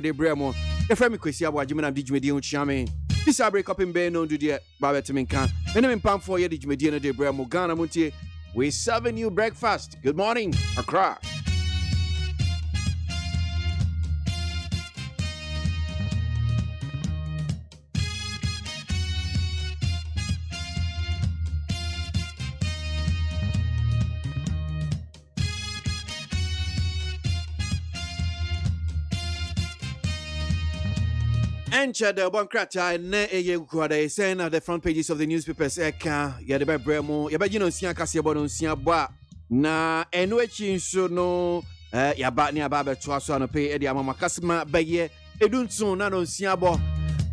de bremo the frame kwesi ABOAGYE na di dwumedi ho chiame this break up in be no do de babetiminka enem pam for ye di dwumedi no de bremo Ghana MONTIE we serving you breakfast. Good morning Accra. Encha the bon krata na eye kwada saying at the front pages of the newspapers eka ya de bremo ya ba gino nsia kase bo no nsia bo na eno echi nso no ya ba ne aba beto aso no pe e de amama kasma baye edunsun na no nsia bo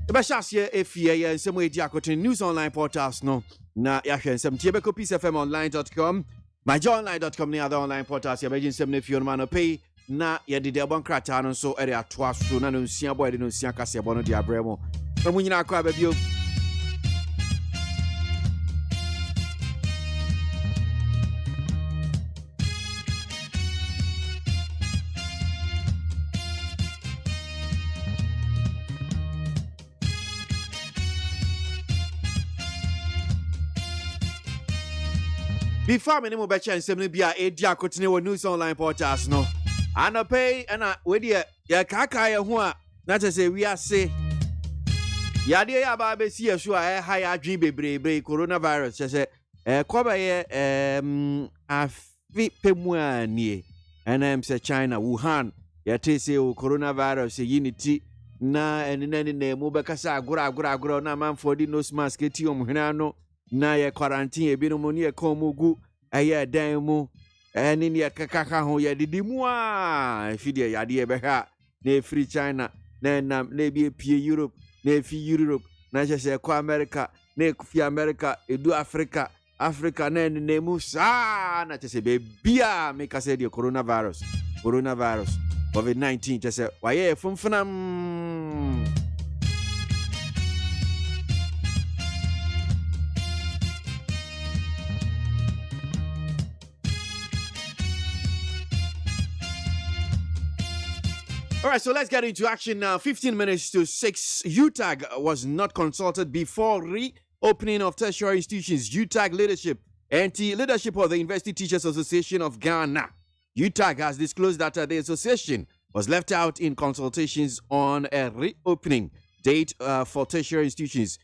e ba hyase efie ye nsem edi akotin news online portals no na ya hwe nsem tie be ko peacefmonline.com myjoyonline.com ne other online portals ya be nsem ne fio no ma no pe na yedi de bon krata no so ere atoa so na no nsia boy de no nsia kase bo no de abremo na munyina akwa ba bio before me mo be chen sem no bia e dia kotene wo news online portals no ana pay ana we dia ya kaka ya ho a na tese wi ase ya de ya ba be si yesu a ha ya adwen bebrebe coronavirus tese koba ye afi pemuanie nm se China Wuhan ya tese o coronavirus yiniti na enene ne mu be kasa agura na manfo di nose mask eti omhena no na ye quarantine ebi no ni e komugu aye dan mu eni ne kakaka ho ye didi mu a efide ya de be ha na free China na bi pie Europe na fi Europe na jese ko America na fi America edu Africa na ne mu sa na tese be bia me ka se de coronavirus COVID-19 tese waye funfunam. All right, so let's get into action now. 15 minutes to 6. UTAG was not consulted before reopening of tertiary institutions. UTAG leadership, anti-leadership of the University Teachers Association of Ghana. UTAG has disclosed that the association was left out in consultations on a reopening date for tertiary institutions.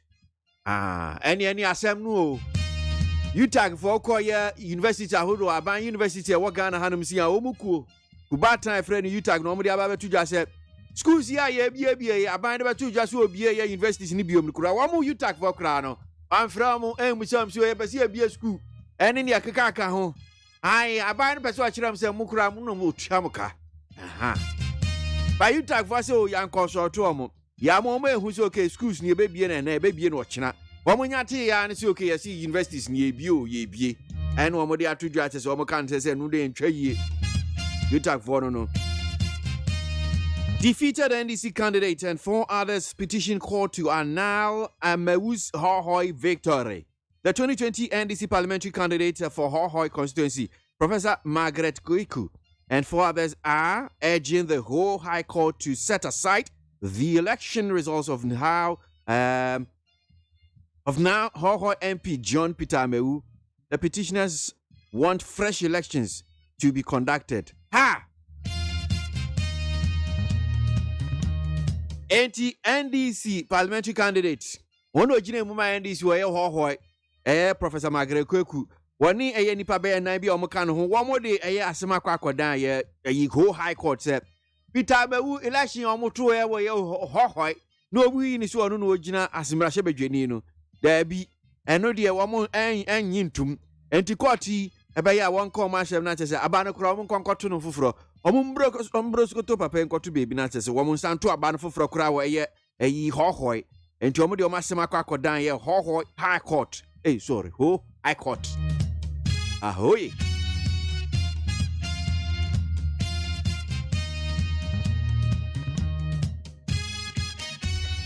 Any assembly. UTAG for Koya University Ahudo Aban University of Ghana Hanumsia Omuku. Kubata friend UTAG no mo dia ba betu jase schools ya ye aban de betu jase obi ye universities ni biom kura wa mo UTAG for kura no amfra mo emusam so ye pese ye school ene ne akaka ho ai aban de pese o kiram se mo kura mo no mo tuamka ba UTAG for se o yan consult o mo ya mo ehu se okay schools ni ebebie na ebebie no china wo mo nyate ya ne se okay ye see universities ni ebie ene wo mo de atu jase se wo mo kan se no de ntwa yie UTAG for no. Defeated NDC candidate and 4 others petition court to annul Amewu's Hohoi victory. The 2020 NDC parliamentary candidate for Hohoi constituency, Professor Margaret Kweku, and 4 others are urging the whole High Court to set aside the election results of now Hohoi MP John Peter Amewu. The petitioners want fresh elections to be conducted. Anti-NDC parliamentary candidate. One ojine muma NDC wa ye hohoi. Professor Margaret Kweku. Wani nipa be na bi omuka no ho. Womo de asema kwakodan ye go High Court say. Peter Amewu election omoto we ye hohoi. No wi ni so no ojina asimra hye badwani no. Da bi eno de womo anyintum. Enti court ebe ya won call ma shem na chese abano kura won konkoto no foforo ombro skoto papa enkoto bebi na chese won santo abano foforo kura wo ye hohoi enti omo de o masema akodan ye hohoi High Court High Court ahoy.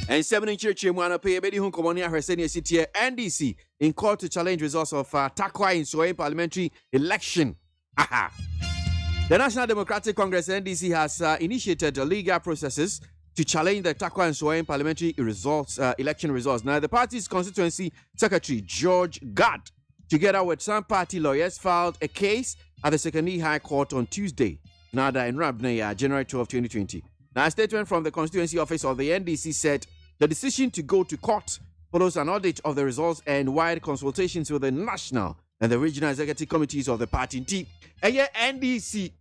And 7 church mwana pay bedi hun komoni ahwese city NDC in court to challenge results of Takwa in Soe parliamentary election. The National Democratic Congress NDC has initiated legal processes to challenge the Takwa and Soen parliamentary results, election results. Now, the party's constituency secretary, George Gad, together with some party lawyers, filed a case at the Secondary High Court on Tuesday, Nada in Rabnaya, January 12, 2020. Now, a statement from the constituency office of the NDC said the decision to go to court follows an audit of the results and wide consultations with the national and the regional executive committees of the party. NDC.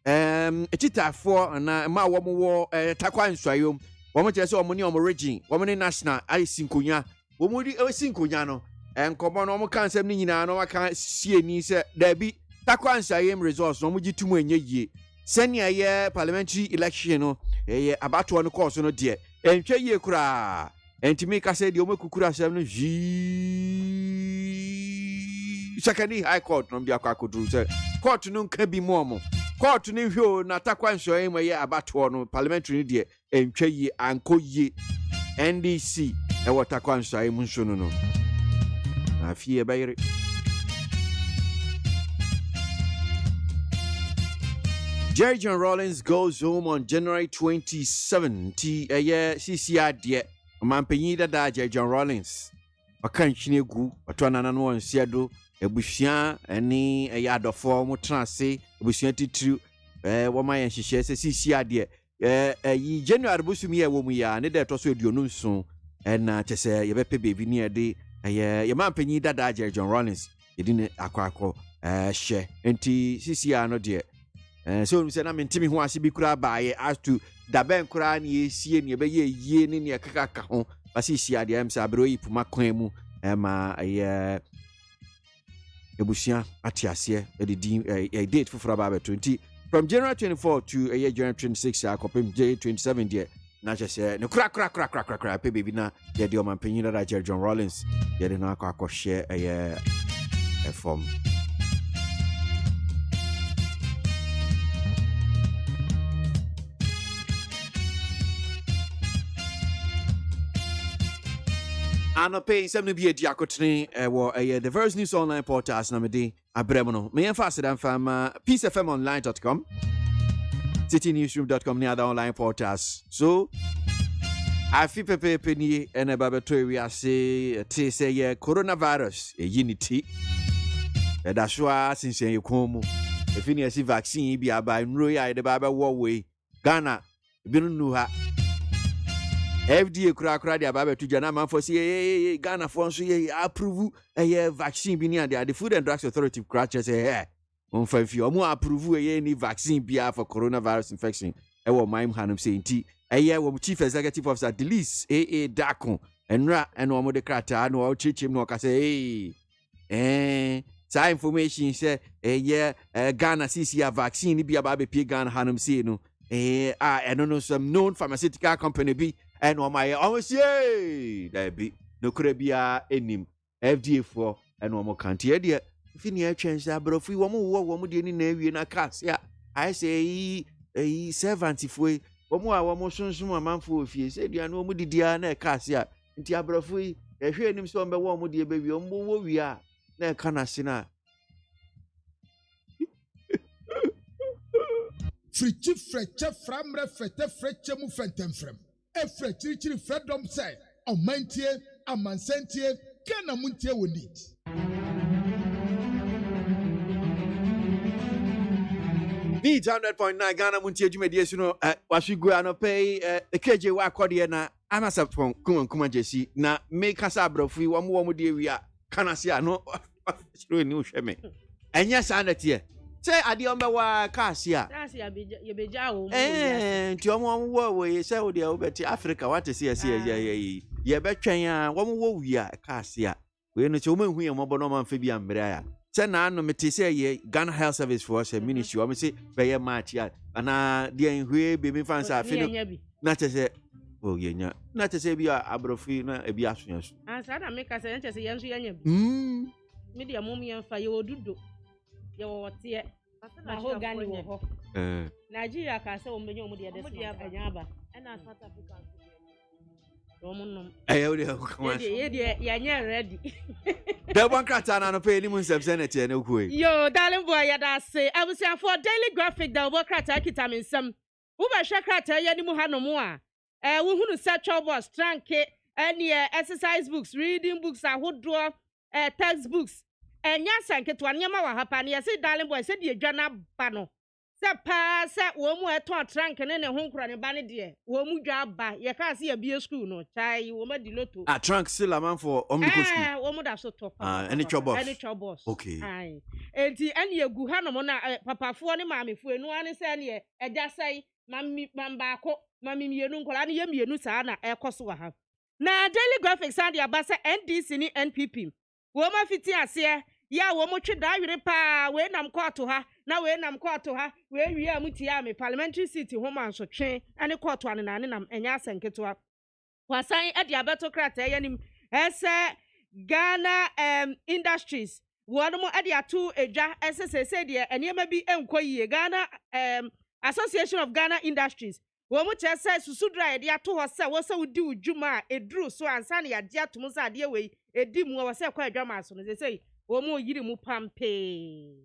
Etita for na ma wo takwa nswayom wo mo chese wo ni region wo ni national ai sinkonya wo mo di sinkonya no enkomo no mo kan sem ni nyina no waka sie ni se da bi takwa nswayem results no mo gitumu enye yie senia ye parliamentary election no abato no course no de entwe yie kura entimi ka se de o makukura sem no Secondary High Court no bia kwa koduru se court no nka bi mo court ni hwo na takwa nsoe ma ye abato no parliamentary de entwa yi anko yi NDC e wotakwa nsoe mu nso no afie bayire Jerry John Rawlings goes home on January 27. CCR de mampanyi dada Jerry John Rawlings wakanchine gu watwana no wonsiado ebuhia eni yadofo mu transe ebuhia titru woma yen hihye se CCR de yi January busumi ye wo mu ya ne de to so aduonu nso na chese ye bepe baby ni ede ye mampanyi dada Jerry John Rawlings yedine akwakọ hye enti CCR no de so say na mentimi ho ase bi kura baaye as to daben kura na yesie ne be ye ne ne kaka ho basi CCR de am sa bro yi puma kwan mu ma ebusia atiase a date for about 20 from January 24 to January 26 akopem J27 there na just no crack pe baby na ye de o man panyin da Jerry John Rawlings ye de no akọ share a form Ano pay 7 be a diakotene the Verse News Online portals na mede abremono me enfase dan fam peacefmonline.com citynewsroom.com ni other online portals so afi pepe ni ene babeto wi ase te say ye coronavirus unity da so asinsen ye komu efi ni asi vaccine bi aba nro ya de baba wo we Ghana binu nu ha FDA kura de ababa to jana man for say Ghana for so approve vaccine bi ni the Food and Drugs Authority kura say on fa fi omo approve any vaccine bi for coronavirus infection wo my hanum say nti wo chief executive officer Delis Dakon enra eno omo de krata no o chechim no ka say sa information say Ghana CCR vaccine bi ababa pe Ghana hanum say no eno no some known pharmaceutical company bi and my almost say there be no crabia enim FDA for and one more country there. If you change that, but if we want more, de ni na cast, yeah. I say a 74 one more soon man for if you say you know mo di na cast, yeah. Inti abrofui e hwe enim so mbe wo mo de baby o mo wo wi a na ka na se na Frichi freche framre fete freche mu fentem frem. Efre chiri freedom say omantie amansentie kana muntie woni Need 100.9 Ghana muntie dwumedie so no wahwegu anopay KJ wa akode na amasapon kuma jesi na me kasa abrofui wo de wi a kana se ano shiro ni hwe me enya sanate say ade o mewa kaase a kaase ye beja wo nti o mo wo say o de o beti Africa what say ye betwen a wo wo wi a kaase a we no che o manhu ye mo bo no man fa bi ambre a say na no meti say ye Ghana Health Service for say ministry o me say be ye match ya ana de enhwe be me fan sa fi no na che say o ye nya na che say bi abrofi na e bi asoyaso ansa na me ka say che say ye nso ye nya bi me de mom ye mfa ye odudo ye wo tie na ho Ghana wo ho Nigeria ka say o menye o mu de anya aba na South Africa Romunum ye nya ready the one krata na no pay ni mun subsenate na ku yo darling boy ya da say I will say for daily graphic the one krata kita me nsam Uba shakrata ya ni muhanomwa. Wuhunu sexual boss, tranke, any exercise books, reading books, draw textbooks. And yasan ke twanyama wa hapa ni yasi darling boy said ye jana bano. Se pa se wo mu eto trank ne ne ho nkura ne ba ne de wo mu dwa ba ye ka se ye bie school no chai wo ma di loto. Trunk still a man for omnibus school. Wo mu da so top. Any trouble? Any troubles. Okay. Ai. Enti ene egu ha no mo na papafo ne maamefo enu ane se ne eja sai mamba ko mami mienu nkola ne ye mienu saa na ekoso wa ha. Na Daily Graphics and ya ba se NDC ni NPP. Wo ma fiti ase ya wo mo twe da wire pa we nam court ha na we nam court ha we wi amuti ya me parliamentary seat ho man so twe ane court ane na nam enya asenketo wasan e dia betocrat e yanim ese Ghana industries wo no mo e dia to edwa ese de enema bi enkoyie Ghana Association of Ghana Industries wo mo che se susudra e dia to ho se wo se wudi udwuma eduru so ansa na ya dia to mo sa de we edi mu wo se kwa adwama so no se Omo yiri mu pampe.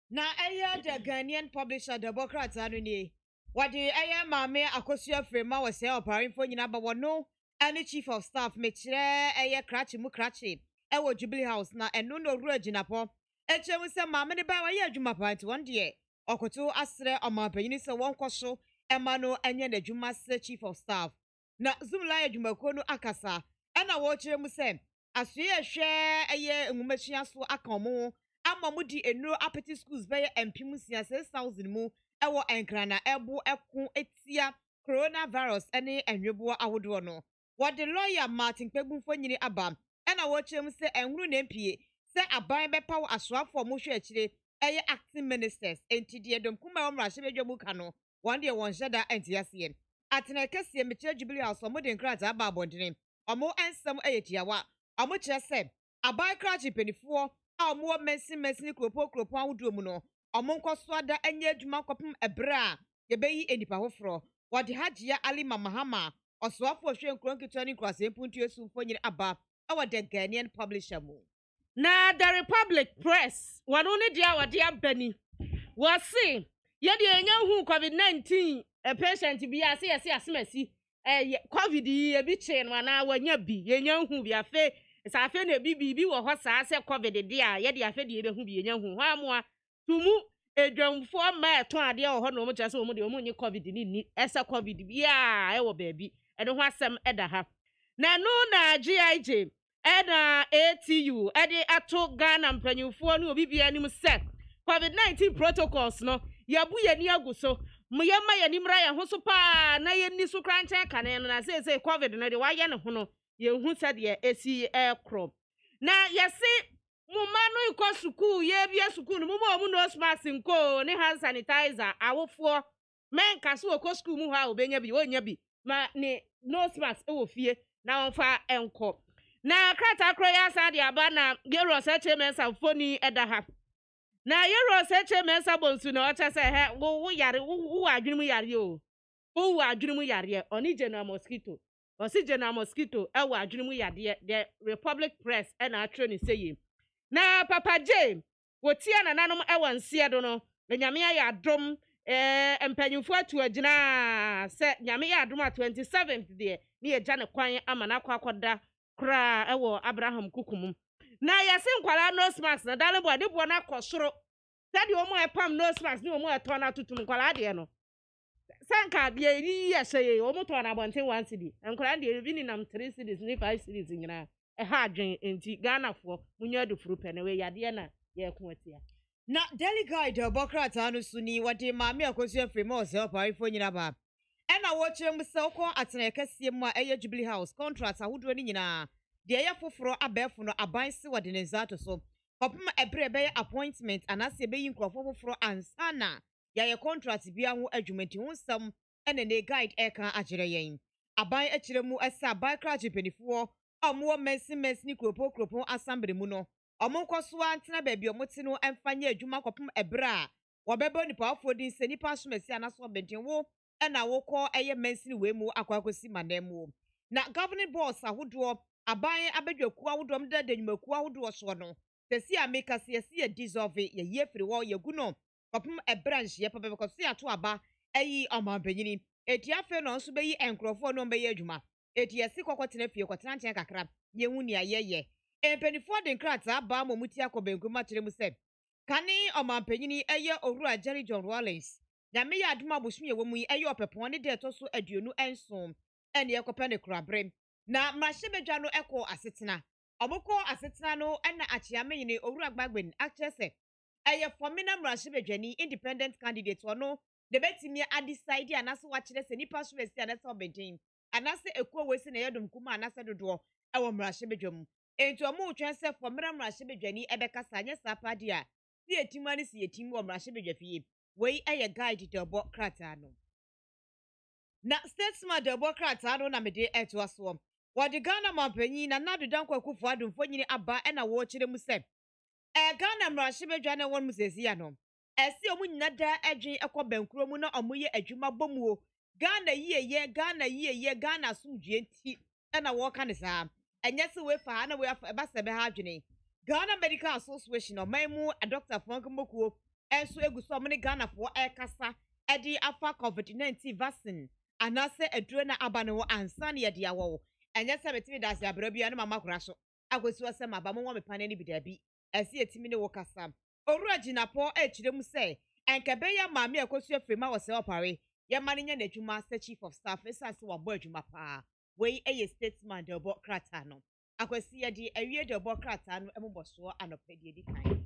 Na eye the Ghanaian publisher the Democrats anu ni. Wadi eye maame akosua frema wo se oparin fo nyina ba wono any chief of staff mechire eye krachi mu krachi e wo Jubilee House na enu no ru aginapo. Echem se maame ne ba wa ye adwuma party won de okoto asre omapanyini se won kwaso ema no enye na adwuma se chief of staff. Na zumla adwumako no akasa ena wo kire mu se Asuye hwe eye enwumachia so akamu amamu di enuro apeti schools beye empimu sia 6000 mu ewo enkrana ebu eku etia coronavirus ene enwebo awodo no what the lawyer Martin Kpegbunfo nyini aba ena wo chem se enhuru na empie se aban bepa wo asoafo mo hwe akire eye acting ministers enti de dom kuma omra hye bedwamu ka no one day won sheda entiase atena kese mechire Jubilee House mo de nkrata aba abondene omo ensem eye tiawa Amu chese abai krachi penifo amu mensi kropo awudo mu no omo nkoso ada anya adwuma kopem ebra ye beyi enipa hofro wode hajia Ali Mahama osoafo hwe nkron kitwani krase mpuntu esufo nyine aba awa the Ghanaian publisher mu Na the Republic Press wanu ne dia wade abani wasi ye de enya hu COVID-19 patient bi ase asemasi COVID ye bi chen wana wanya bi ye nya hu bi afe safe na bibi wo ho saa se COVID dia ye de afe de be hu bi ye nya hu ha moa tumu edwamfo ma eto ade ho no mo chese wo mo de wo nyi COVID ni ese COVID bia e wo baabi e ho asem eda ha na no na GIJ e na ATU e de ato Ghana mpanyufo no obi bia nim se COVID-19 protocols no yabu ye ni aguso muyema ye nimra ye ho so pa na ye ni so kranche kane no na se COVID no de wa ye ne ho no ye hu se de esi ekro na yesi muma no iko school ye bia school no muma omu nose mask nko ne hand sanitizer awofo men kaso okọ school mu ha obenya bi onya bi ma ne nose mask e wo fie na onfa enko na krata akro ya sa de aba na gero se chemensa foni eda ha na yero se chemensa bonsu na ocha se he wo yare wo adwunu yare o wo adwunu yare oni general mosquito osi general mosquito e wo adwunu yare the Republic Press e na atro ni sey na Papa J wotia na nanom e wansie do no na nyame ya adom empanyufo atu agina se nyame ya adom 27th de ne ye gya ne kwan ama na akwakoda kra e wo Abraham kukum na yase nkwala nose mask na dale bo de bo na kosoro sadi omo e pam nose mask ni omo e to na tutum nkwala de no sanka de ri ya sey omo to na bonten 1 cedi nkwala de bi ni nam 3 cedis ni 5 cedis nyina e ha adwen enti Ghana fo munya de furu pene we yade na ye ko atia na Daily Guide Democrat anu suni wade maame akosua frema ose oparifo nyina ba ena wo kyerem se okon atena kese mu a eye Jubilee House contract ahodo ni nyina de ye foforo abefo no aban se wade ne zato so kopum ebre be appointment anase be yin krofo foforo ansana ya ye contract bia ho adwumenti ho nsam ena ne guide eka agere yen aban akiremu esa aban kraje penifo omo mensi ni kropo assembly mu no omo nkoso antena ba bi omo ti no emfanya adwuma kopum ebra wobebo nipa afodin se nipa asomasi anaso benten wo ena wo ko eye mensi we mu akwakosi manemu na governing boards ahodo aban abedwaku ahodo mda danyumaku ahodo so no sesi ameka se ye dissolve ye yefiri wo ye gu no kopum ebra nhye papa bekoso ya to aba eyi omampenyini eti afe no nso beyi enkrofo no beyi adwuma eti yesi kokotena fie kotena nchen kakra ye hu nia yeye empenifo de nkrata ba momuti akobenku ma kire mu se kane omampenyini eye owura Jerry John Rawlings na me ya aduma bosu ye wemu yi eye opepon ne de to so aduonu ensom ene yekope ne kurabrem na mrahye no eko asetena oboko asetena no ena achia menyini owura gbagben actress eye formina mrahye independent candidate ono de betimi adecide anase wachire se nipa so esi anase obedin anase ekuo wesi na yedum kuma anase dodo ewo mrahye bedwam ento mu twense formina mrahye ebekasa anye sapa dia si etimu ani si etimu wo mrahye bedwafie wei eye guide de obo krata no na statesman de obo krata no na mede eto aso wadi Ghana mampanyi na nadu dankwa kufu adumfo nyini aba ena wo kire mu se Ghana mrahye bedwa na won musesi ya no esi omu nyina da adwen ekọ bankuro mu na omoye adwuma bomuo Ghana yiyeye Ghana sumdue nti ena wo ka ne saa enye se we fa na we ba sebe ha adwene Ghana Medical Association omanmu Dr. Frank Mokuo enso eguso omne Ghana fo ekasa edi afa COVID-19 vaccine anase aduro na abane wo ansan ye dia wo enye se betimi da se abra bia na mama kura so agosi wose maba mo me pane ni bidabi esi etimi ne wo kasa Owura Jinapo echirem se enkebe ya maame ekosu afrema wose opare ye mane nya n'adwuma se chief of staff esase wabo adwuma pa wei eye statesman de obo krata no akwasi ye di awie de obo krata no emboso anopedi edi kan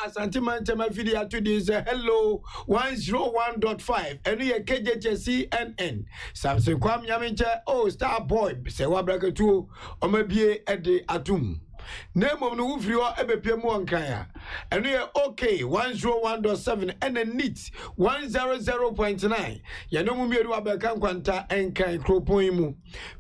Asante Mantema video to this hello 101.5 and we KJC CNN Samson Kwam Yaminche oh star boy se wa bracket 2 o mabie ede atum name of no ufri o ebepie mu ankaya and we okay 101.7 and a neat 100.9 ya no mu mieru abeka kwanta enkan kropon mu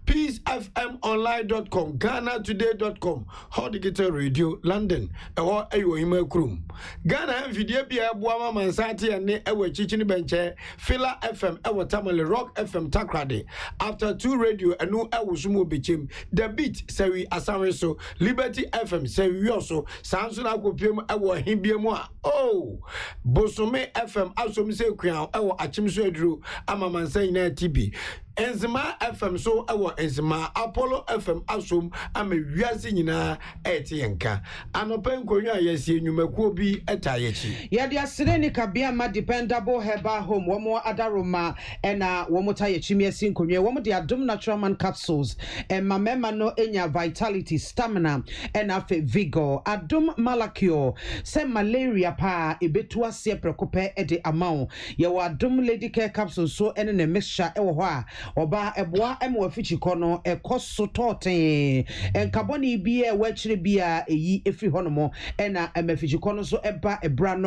peacefmonline.com GhanaToday.com How Digital Radio London ewo ayo hima krum Ghana video bia boama mansate ene ewo chichini benche Fila FM ewo Tamale Rock FM Takrade after 2 radio enu ewo sumo bechem the beat sewi asanwe so Liberty FM sewi also sanso na kopiem ewo himbiemu a oh Bosome FM asom se kwan ewo achimso aduru ama mansan na TV Enzima FM so ewo Enzima Apollo FM asom ama wiase nyina etienka anopen konwa yesi enwumakuo bi etayechi ya dia sireni kabia ma dependable herbal home womo adaroma ena womo tayechi miesi nkonwa womo de adom natural man capsules mama no enya vitality stamina ena fe vigor adom malacure se malaria pa ebetu ase prekope ede amount ye wa adom lady care capsules so ene ne mixture ewo ho a oba eboa ema wafichi kono ekoso toten enkaboni bi e wachire bia eyi efri honomo ena emafichi kono so eba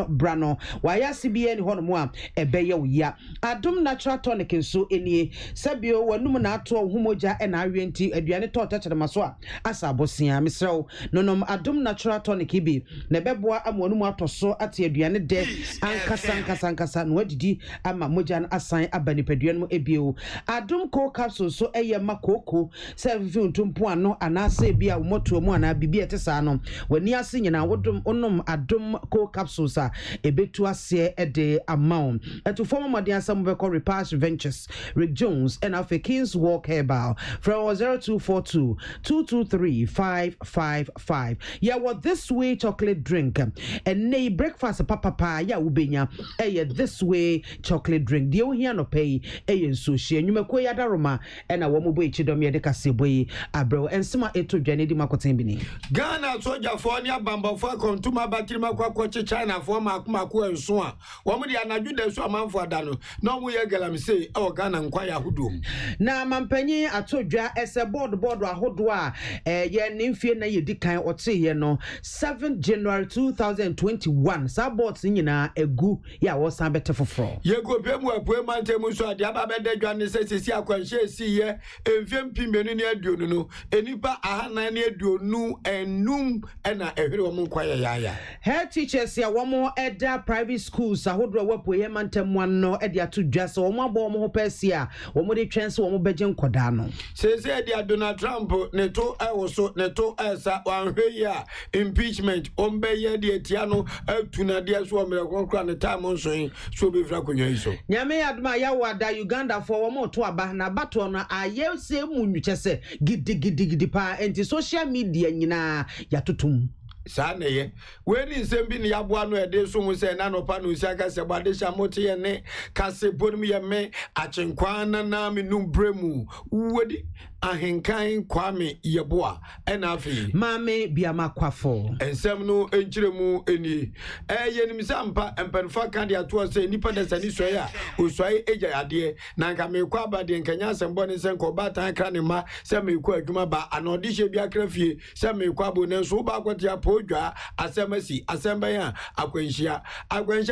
brano wayase bia ni honomo a ebeye uya adom natural tonic nso enie sabio wanum na ato homoja ena awenti aduane totachere maso a asabosia misrew nonom adom natural tonic bi na beboa amonum atoso ate aduane de ankasa no adidi ama moja na asan abanipaduane mu ebio adom ko capsule so eye makoko serving ntumpo ano anase bia womoto mu ana bibia tesa no wani ase nyina wodom onom adom ko capsules a ebetu ase ede amount eto former modern asam be call Repast Ventures Rick Jones and Alpha Kings Walk Herbal from 0242 223 555 yeah what this way chocolate drink and nay breakfast papa ya ubenya this way chocolate drink the ohia no pay so she nyumako ya daroma ena womubo ichidom ye de kaseboyi abro ensema eto dwane di makoten bini Ghana soja fo ni abamba fo kontuma batiri makwa China fo makumako enso a womu de anadwu da so amanfo adano na omu ye galam say e Ghana nkwa ya hudom na mampanyi atodwa ese board ahodo a ye nimfie na ye dikan ote ye no 7 January 2021 sa boards nyina egu ya wo san bete foforo ye go pemu apue mantemu so ade ababede dwane sese sisi akwanhye si ye emfem pimenu ne aduonu no enipa ahana ne aduonu enum na ehwere wo nkwaye yaya head teachers ya womo eda private schools ahodro wapo ye mantam no e dia to dwa so womo abo wo pesia womo de twense womo beje nkoda no sese dia Donald Trump ne to ewoso ne to esa wanhwe ya impeachment ombeye de tia no atuna de so omre konkra ne time nso so be fra konwa iso nyame aduma ya wada Uganda for womo to aba na bato no aye se munwuche se gidi pa enti social media nyina ya tutum saa na ye weni nsembi ni yaboa no ede so mu se na no pa no sia ka se bade sha mote ye ne ka se bonum ye me achenkwan na me num bremu wodi ahenkan kwame yeboa ena afi mame biama kwafo ensem no enchiremu eni yenim sampa empanfa kan de ato se nipa da sani so ya osoi eja ade na nka me kwa ba de nkanya asembo ne sen ko ba tan kra ne ma se me kwa adwuma ba anodi hye bia kra fie se me kwa bo ne so ba kwati apodwa asemasi asemba ya akwanhia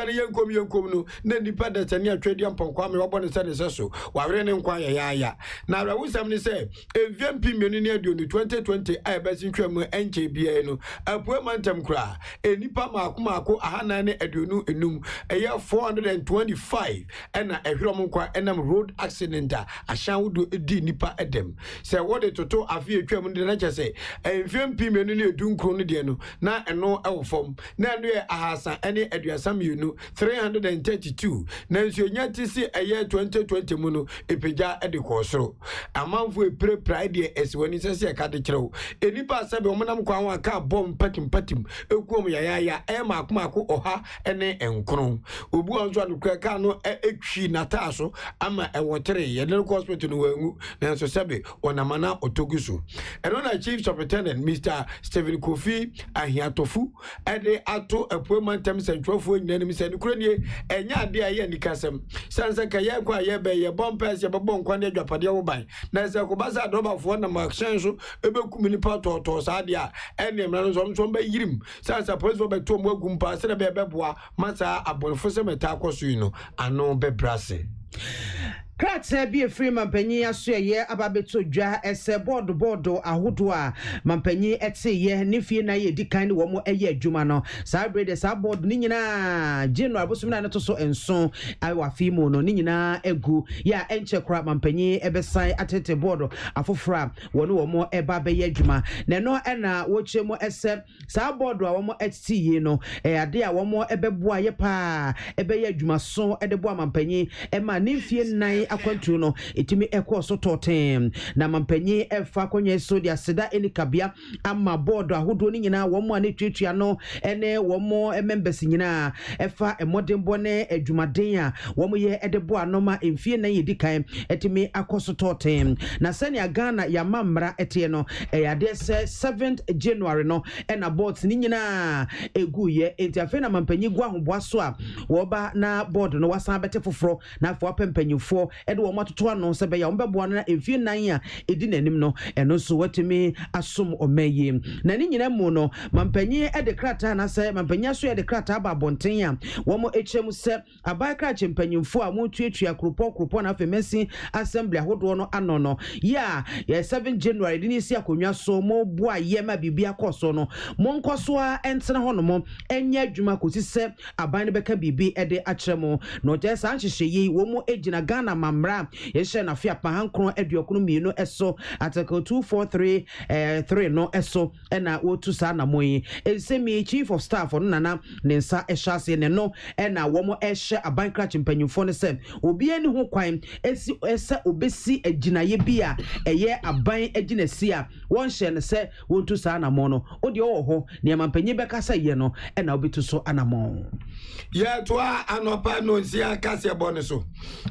ne yenkom no na nipa da sani atwedi amponkwa me wabo ne se ne so wawre ne nkwa ya na rawusam ne se MVP menu ne aduonu 2020 abesin twam enche bia no apoe mantam kra enipa maako ahana ne aduonu enum eye 425 ena ehwrom nkwa enam road accident ahyan wudo edi nipa edem se wode toto afi etwam de na chese MVP menu ne edunkro no de no na eno ewofom na eno ye ahasa ene aduasam menu 332 na nso nyatisi eye 2020 mu no epeja ede kosoro amanfo pride eswani sese ka de kirew enipa sabe omonam kwa wan ka bom patim ekuom ya maako oha ene enkron obu onzo anukra ka no etwi nataso ama ewotere ye le hospital no wangu na so sabe onamana otoguso eno na chief superintendent Mr. Stephen Kofi Ahiatofu ede ato appointment centralfo nyinanim se nikura nie enya ade aye nikasem sansa ka ye kwa ye be ye bom pass ye bom kwan de adwapade wo ban na se ko basa doba na makshan so ebekum nipa to saade a ene mra no so be yirim sansa police be to mo agumpa se na be beboa masa abonfo se meta akoso yi no ano be brase Kratse bi efiri mampanyi aso ye ababeto dwa ese board ahodo a mampanyi ete ye ne fie na ye dikan ne wo mo eye adwuma no sa brede sa board ni nyina January bosum na to so enso awa fi mu no ni nyina egu ya enche kra mampanyi ebesan atete board afofra wono wo mo eba be ye adwuma na no ena wo chemu ese sa board a wo mo ete ye no ade a wo mo ebeboa ye pa ebe ye adwuma so ede boa mampanyi ema ne fie nan akwantu no etimi ekoso totem na mampanyi efa konye so dia seda enikabia ama board ahodo ni nyina wo mo ane twetwea no ene wo mo members nyina efa emodembo ne adwumaden a wo mo ye edebo anoma emfie na yedikan etimi akoso totem na sane Ghana ya mamra etie no eyade se 7th January no ena boards ni nyina eguye entiafe na mampanyi gwa hoboa so a wo ba na board no wasan bete foforo na afo apempanyufo ede wo matoto ano se be ya ombebo na emfie nan a edi nanim no eno so watimi asom omaye na ni nyina mu no mampanyi ede krata na se mampanyi aso ede krata ba bonten a wo mo echem se abai krache mpanyimfo a mo tuatua kropo na afemesi assembly ahodo no ano no ya 7 January dini si akonwa so mo boa ye ma bibia koso no mo nkoso a entena ho no mo enya adwuma kosi se abai ne beka bibi ede akyeremo no je sa anhyehye yi wo mo ejina Ghana mamra yeshe na fia pa hankron aduokono mienu eso article 243 no eso ena wotu sa na moyi ensemi chief of staff no nana nensa ehase ne no ena wo mo ehye aban krach mpanyimfo ne se obi ani ho kwan esi esa obesi aginaye bia eye aban aginasi a won hye ne se wotu sa na mo no odi oho ne mampanyi beka sa ye no ena obitu so anamon ya toa anopa no nsia kase bone so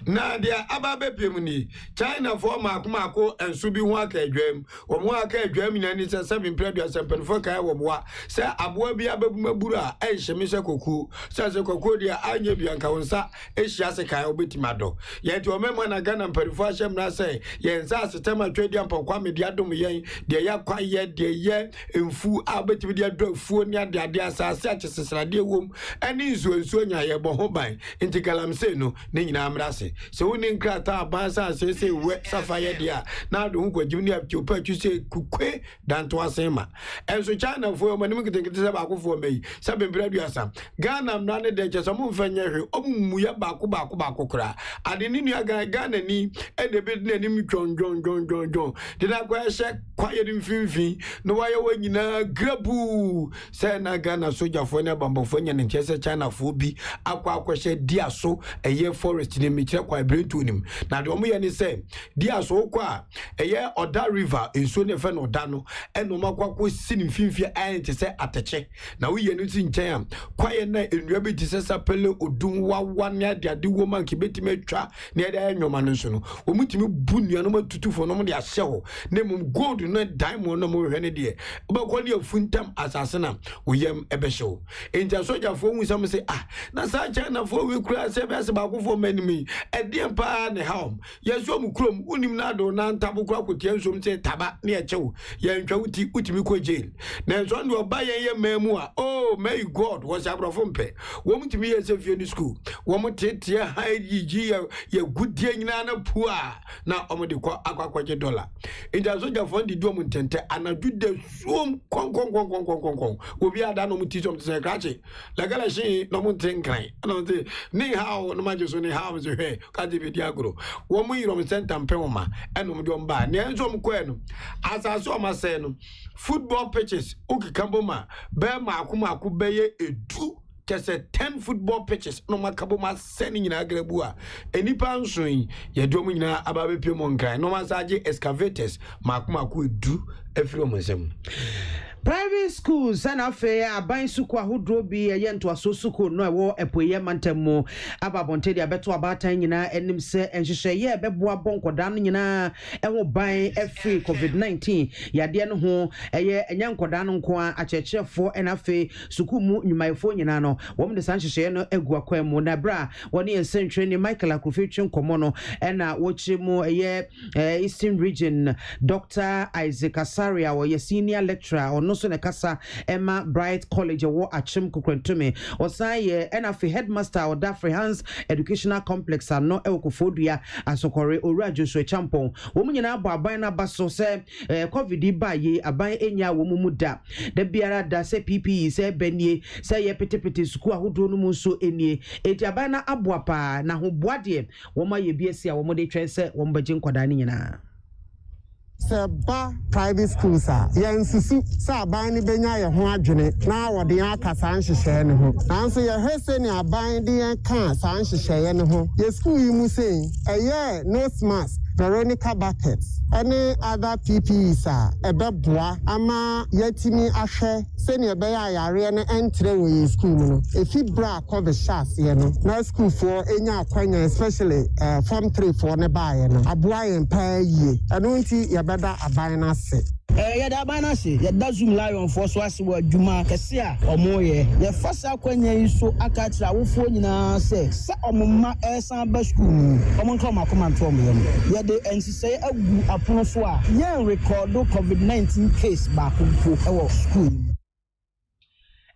na dia ababe pemuni China for maako ensu bi ho aka adwam wo mo aka adwam na ni se 7 predu asempenfo kai wo boa se aboa bi ababu maburu a enhye me se koku se koku dia anye bi anka wonsa ehia se kai obetimado ye ti o memo na Ghana mperifo ahyem na se ye nsa sistema twedi ampokwa me dia dom yen de ya kwa ye de ye emfu abetimi dia dofuo ni ade asase achesesrade wom ani nsuo nya ye bo ho ban inti galamse no ne nyina amrase se woni Women crata bansa say wet sapphire dia. Now the uncle Jimmy up to purchase kukwe than to asema. And so China for when we think it's about for me. Sabin Bradiasa. Ghana none of the just a move and muya baku kra. I didn't know Ghana ni and the bit name John. Did I go check quiet in Fifi? No why when you know grabu. Say na Ghana soldier for na bambofonia and Chester China phobi. Aqua question dia so a year forest in the Michel quite bring to him. Now the only say dia so qua a year or that river in Sonefen or Dano and no makwa sin in Fifi and to say at a check. Now we are using jam. Quiet night in Rabbi Tessa Pello or doom 1 year, the do woman kibeti metra near the annual manusono. Omutimi bunya no to for no dia sell. Name gold no diamond no more any day. But when you funtam assassinam, we am ebesho. In the soldier phone some say na sa China for we cry say best about for many me. And the empire the home. Yes, some chrome unim na do na tabu kwa kutia some say taba near chow. Yan chawuti utimi ko jail. Na so no buy ye memua. Oh may God was abrafompe. Woman to me as if you in school. Woman tit ya high ye good day na poor. Now omodi kwa akwa $. In the soldier fund the dome tente and I do the zoom kong. We be ada no muti some say crache. Like I say no mutin cry. I don't say ni how no matter so ni how is he kadi be diagro. Wo mu yiro center mpema and no do mba. Ni enzo mkwenu. As I saw my say no football pitches ukikamboma be maku beye edu. Just 10 football pitches no makaboma sending in Agrebua. Any panswing, ye domina ababe pimonkai, no masaje excavators, maku do every moment. Private schools and affair aban suku ahodro bi yento aso suku no ewo epoye mantemu ababonte dia beto abatan nyina enim se enhwehwe ye beboa bonkoda no nyina eho ban afri COVID-19 yade no ho eye enya nkoda no nko a achechefo en afi suku mu nyumayefo nyina no wom de sanhwehwe no egu akwan mu na bra woni ensentwe ni Michael Akufetwe nkomo no ena wochi mu eye Eastern Region Dr. Isaac Asaria wo ye senior lecturer no so ne kasa Emma Bright College wo achim kukrentumi osaye enafi headmaster of Dafre Hands Educational Complex no ekofodua asokore Orajo so champon wo munyina abo aban na baso se covid ba ye aban enya wo mumuda da biara da se PPE se benie se ye petepete suku ahodo no mu so enie eti aban na aboapa na ho boade wo ma ye biesi a wo mode twense wo mbaje nkoda ni nyina Seba private schools yen susu sa aban ni benya ye ho adwene na wode yan akasa nhyehyɛ ne ho nanso ye hwese ni aban de yan ka sa nhyehyɛ ne ho ye school yi mu sei eye nose mask Veronica buckets any other PPEs ebeboa ama yetimi ahwɛ se ni ebeya yare ne entre we school mu no efi bra cover shots ye no na school for enya akwanya especially form 3 for ne ba ye no aboa yen pa yie eno nti ye beda aban na se ya da aban na se ye da zoom lion for so ase wa dwuma kese a omo ye fasa akwanya yi so aka tira wofo nyina se omma esan ba school mu omo nko makoma nto omo ye de ensise agu apono so a ye record COVID-19 case ba ko e school.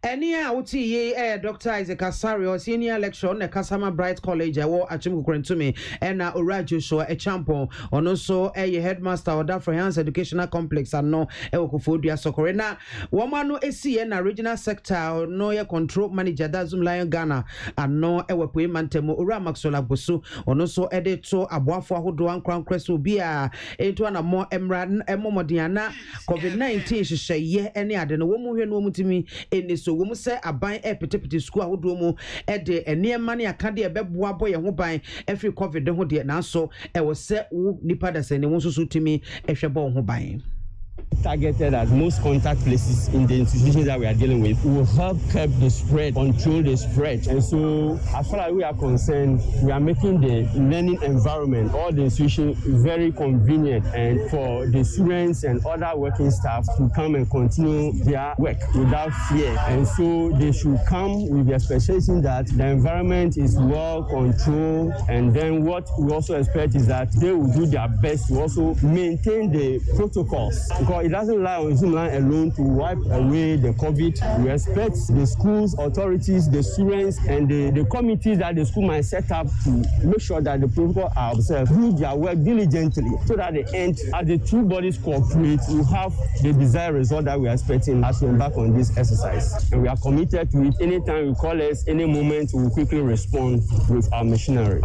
Any out ye Dr. Isaac Asario, senior lecturer on Kasama Bright College, I war at Chimukurentumi, and Orajo show a champion, on also a headmaster of Dafre Hands Educational Complex, and no Ewokofodia Socorena. Woman no SCN regional sector, no ya control manager, Dazum Lion Ghana, and no Ewapu Mantemo, Ura Maxola Bosu, on also editor Abuafo Hodoan Crown Crest will be a one more Emran Emomodiana, COVID-19, she say, ye, any other no woman who know to me in this. So we say aban petepete school ahodo mu de enema ne akade ebeboa boy ho ban every covid ho de na so e wo se wo nipa da se ne wo so timi ehwebo ho ban targeted at most contact places in the institutions that we are dealing with. We will help curb the spread, control the spread. And so, as far as we are concerned, we are making the learning environment, all the institutions, very convenient and for the students and other working staff to come and continue their work without fear. And so, they should come with the expectation that the environment is well controlled. And then what we also expect is that they will do their best to also maintain the protocols. Because it doesn't lie on Zoomland alone to wipe away the COVID. We expect the schools, authorities, the students, and the committees that the school might set up to make sure that the protocol are observed, do their work diligently, so that at the end, as the two bodies cooperate, we have the desired result that we are expecting as we embark on this exercise. And we are committed to it. Anytime you call us, any moment, we will quickly respond with our machinery.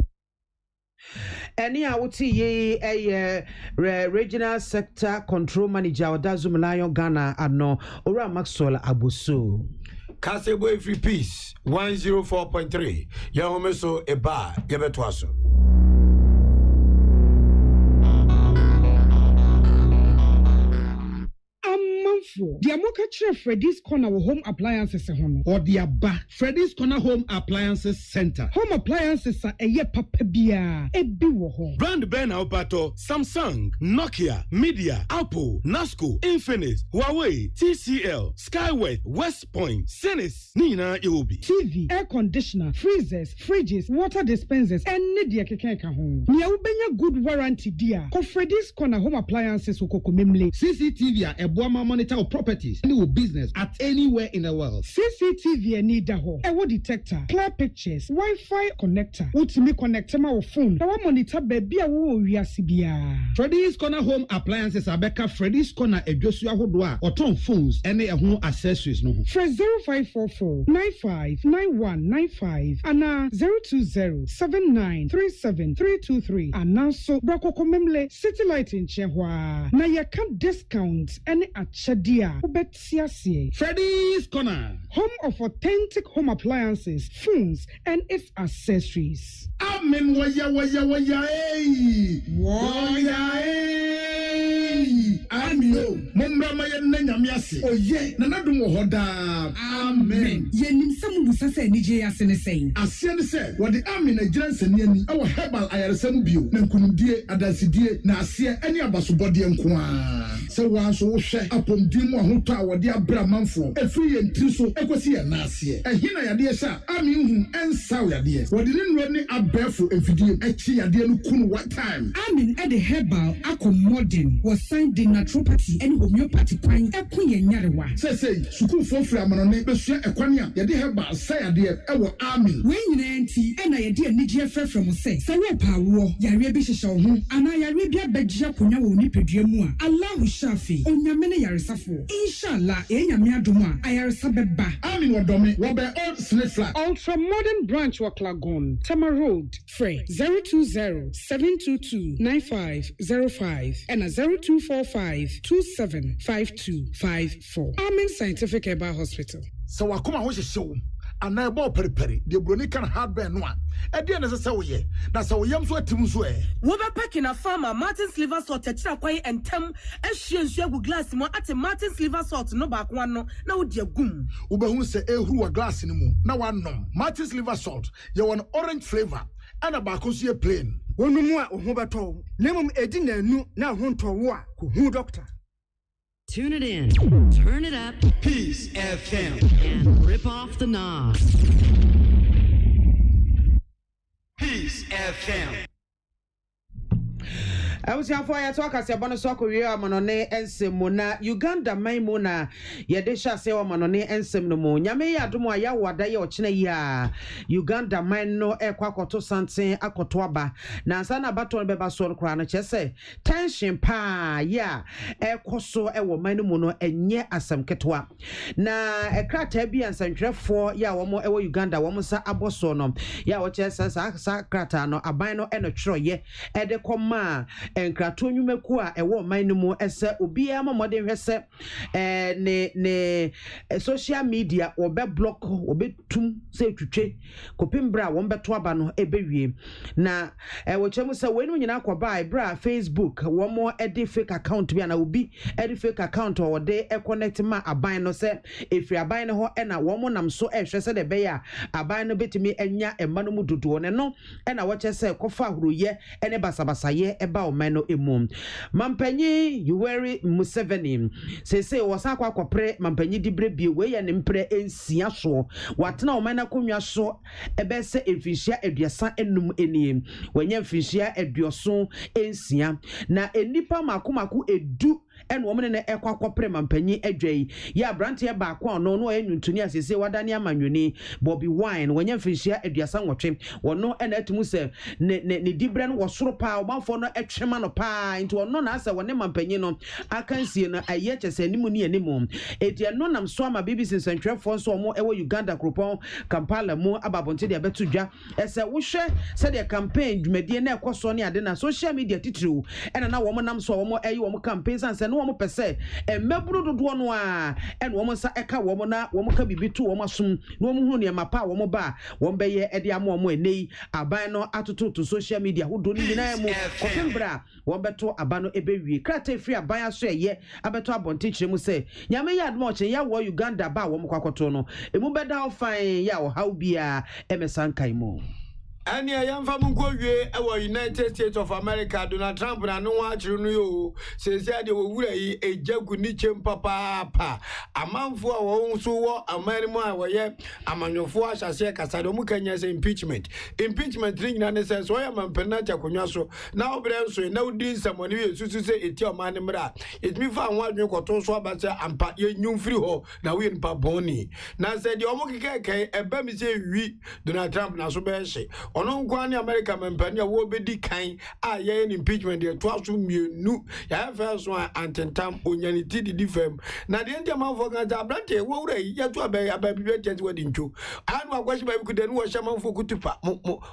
Any awuti regional sector control manager Odazum Lion Ghana ano Ora Maxwell Abuso. Kasebo Free Peace 104.3. Yahomeso Eba Yabetwaso. The Amoka Freddy's Corner Home Appliances or the Abba Freddy's Corner Home Appliances Center. Home appliances are a ye papabia, a biwo. Brand Ben Alpato, Samsung, Nokia, Media, Apple, Nasco, Infinix, Huawei, TCL, Skyway, West Point, Senis, Nina Yobi. TV, air conditioner, freezers, fridges, water dispensers, and Nidia Kekeka home. Niaubenya good warranty dear. Freddy's Corner Home Appliances Ukokumimli. CCTV, a Boama monitor of properties, any business at anywhere in the world. CCTV need the whole. Ewo detector, clear pictures, Wi-Fi connector. Ultimate connector my phone. Our monitor baby awo wiasibia. Freddy's Corner Home Appliances Abeka Freddy's Corner Ejosua Hodwa or ton phones any home accessories no. Fresh 0544 959195 and 02079373323 and now so Brako Komemle City Light in Chehwa. Na ya can discount any Shadia, Freddy's Corner, home of authentic home appliances, phones, and its accessories. Amen. Waya. Amio, Mumra Nyamiasi. Oh, yeah, Nanadu Hoda. Amen. Yenim Samu Sase Nija Senese. Asian said, what the Amin a Jansen Yeni, our herbal Ayasamu, Nankundia, Adasidie, Nasia, any Abasubodi and Kwa. So once we share upon Dimo Huta, what the Abramanfo, a free and Triso, Equasia Nasia. A Hina Yadia, Amin and Sawadia. What didn't run a barefoot and video, a chia, dear Lukun, what time? Amin at the herbal, Ako Modern, was signed in naturopathy and homeopathy pine, a queen Yarewa. Say, Suku for Flaman, Bessia, a quania, Yadi herbal, say, dear, our army. When you auntie, and I dear Nigia Fair from say, Sarepa war, Yarebi Show, and I Arabia Beja Puna Nipediamua, Allah Shafi, on Yamene Yarisafo. Inshallah, Yamiaduma, Ayarasabeba. Amin Wadomi, Wabe Old Snake Flat. Ultra modern branch Waklagon, Tama Road, Frey 020-722-9505 and 0245-275254. Amin Scientific Herbal Hospital. So Wakuma Hoshi show. And I bought Periperi, the Bronican hardware no one. At the end of the Sawaye, that's how Yams were Timsway. We're packing a farmer, Martin's liver salt, Tetraquay, and Tem, and she and Shagu glass more at a Martin's liver salt, no back one, no, now dear goom. Uber say, who a glass in the moon. Now one no. Martin's liver salt, you're an orange flavor, and a bacosia plain. One more, Hobato, Lemon Edina, no, now home to war, who doctor. Tune it in, turn it up, Peace FM, and rip off the knob. Peace FM. I was here for your talk as a bonus soccer manone and Simona Uganda Maimuna Yadesha Sewa Manone and Simno Yame Adumo Yawada Yochina ya Uganda Mino Equacoto Sanse Akotwaba Nansana Baton Beba Sol Crana Chese Tension Pa ya Equoso Ewo Mainomuno and ye asam ketwa na a cratebi and Santre for ya womo Ewo Uganda womusa abosono ya watches Sakratano Abino and a troye Edecoma and Kratonyu Mekua, a woman no more as a Ubia modern hesse ne social media or be block or be tum say to trade Copimbra, one betwabano a baby. Na which I was when you buy bra Facebook, one more eddy fake account be an ubi eddy fake account or day a connect ma a buy no set if you are buying a and a woman I'm so interested a bear a buy no bit me and ya and manumu do and no and I watch I say kofa who ye and a basabasaye about mano imum. Mampenyi, you weary Museveni. Say, was aqua pre, Mampenyi di brebi way and impre in Siaso. What now, Manakumia so a besse if you share a dear son and num any when you fish a dear son in Siam. Na a nipa makumaku a do and woman in a prema penny edge. Ya brantia back one no entunia se wadania manuni Bobby wine when you fish here at your son watching or no and at muse ne dibran was so power one for no extra man pa into a non answer when man penino I can see a yet as any money anymore. It ya non am swama babies in Central for so more ever Uganda Cropon Kampala more about Bontedia Betuja as a wisher said a campaign Mediana Cosonia then a social media titru and now woman am so more a woman campaigns and no more per se and Mebru do one and woman sa eka woman can be two woman soon no money my power woman bar one bay edia more nay abano attitude to social media who don't even know bra one beto abano ebe krate free abaya so ye abeto abontiche mu say nyame yad much ya wo Uganda ba wo mkwakoto no emu beda fine ya wo how bia emesan kaimo Any young family go our United States of America, Donald Trump, and no one you says that they were a Jagunichim papa. A man for our own so a man more yet. A man of four shall say Casadomukanya impeachment. Impeachment ring and says, why am I Penata Cunyaso? Now, Branson, no deal someone who is to say it's your man. It's me found one you got to swap and pat your new free ho. Now we in Paboni. Now said the Omokake, a baby say we Donald Trump now so bad. Ono kwani America mempania wo bedi kan a ye impeachment de to aso mienu ya first one antentam onyaniti di fam na de ntia manfo kan ta brante wo wura ya to aba bi tete wadi ncho anu akwashi ba ku de no wo shamanfo kutupa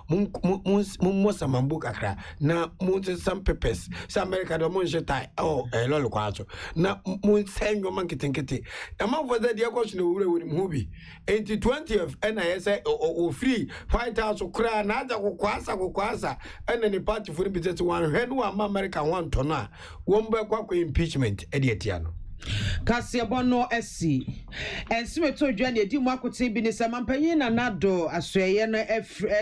mo samambu kakra na mo some pepes sa America do mo nsheta oh lolo kwaso na mo senyo mankitenkete amanfo za de akwashi no wura woni mhubi 20th and I say o free White House kra na aja kukwasa ene ni party for business one henu wa America one tona wombe kwa impeachment edietiano Kasia bono esi ensiwe to dwane edi mu akote bi ne samampanyin na nado asoye no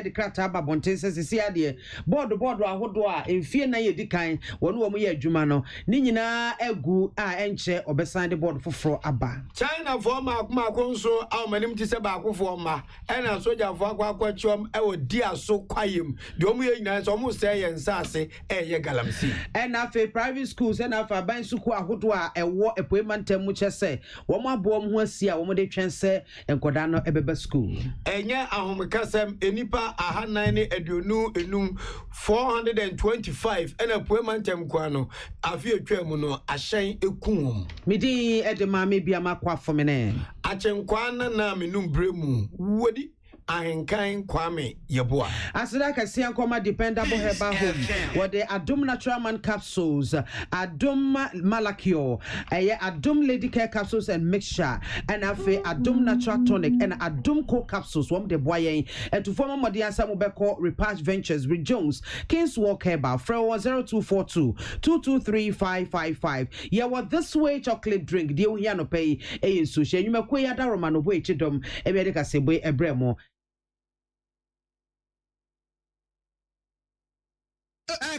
de krata aba bonten sesi ade board ahodo a emfie na ye dikan wono wo ye adwuma no ni nyina egu a enche obesan de board foforo aba China for ma konso awmanim ti se ba akofo ma ena soja fo akwakwachom e dia so kwayem de omu ye nyina so omu se ye nsase ye galamsi ena fe private schools ena fa ban suku ahodo a ewo epoemantem mu chese wo mo abo ho asia wo mo de twense enkoda no ebeba school enye ahomekasem enipa ahanan ne aduonu enum 425 ena epoemantem kwa no afi atwam no ahyen ekum midi edema me bia makwa fomene achenkwa na menum bremu wodi ahenkan kwame yeboa asida kasia koma dependable herbal home what the adum natural man capsules adum malakio adum lady care capsules and mixture and afi adum natural tonic and adum co capsules one the boyen and to former modiansa mobeko repatch ventures with Jones Kings Walk herbal from 0242 223555 yeah what this way chocolate drink deal here no pay in sushi you make ya da romano boy chidom e be de kasebe ebremo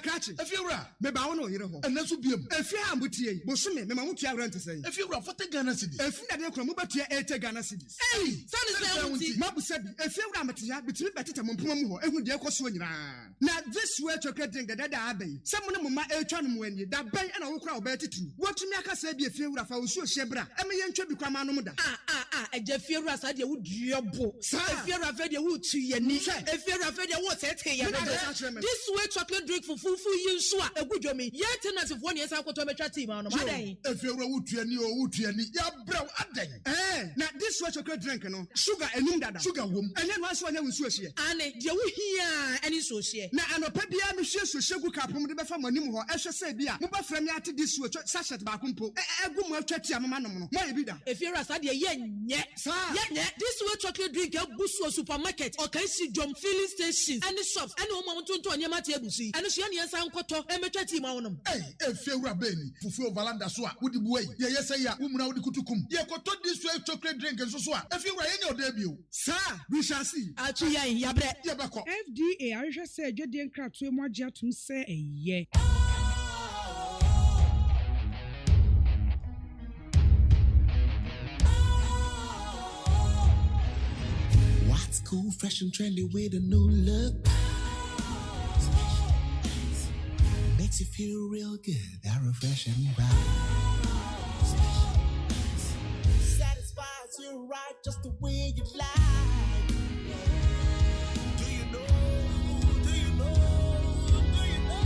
Kachi, if you're me bawono yire ho. And so biem. If you am butie, bosome me ma mutua rent say. If you're 40 Ghana cedis. If you dey kro mo batua 80 Ghana cedis. Hey, san is ma busabi. If you am atia, bitimi betete mo mpoma mu ho. Ehu de ekoso nyina. Na this way chocolate drink da abai. Some no ma etwa no mo ani. Da ban na wo kra obetitu. Wotumi aka say bi efie wura fa wo so hyebra. Eme ye ntwa bi kwa ma no da. Eje fie wura sa de wo duobo. Efie wura fa de wo tu yani. Efie wura fa de wo tete yani. This way chocolate drink for fufu yinsua egudwomi ye tenants for ne esa kwato betwa team no madan if you wutuani ya braw adan na this way chocolate drink no sugar enum dada sugar wom ene no aso anya nsuo hye ane de wo hia ene so hye na anopa bia me hye so hyegu kapom de befa manim ho ehwe se bia mo ba fra me ate this way sachet ba kompo egu mo atwati amama no no mo ye bi da if you rasa de ye nye this way chocolate drink ebusu supermarket o kan si dom filling stations and shops and o mo tonto onyema te ebusi ene so ye san koto emetwa team awonum efewura beni fufu overlanda so a wudi buai ye say ya umuna wudi kutukum ye koto this way chocolate drink nso so a efewura ye nya odebio sir we shall see achu yan yabre ye beko FDA ahwehwe se adwede nkrato emu agye atum se eye What's cool, fresh and trendy with a new look? Makes you feel real good, that refreshing vibe. right just the way you like. Do you know? Do you know? Do you know?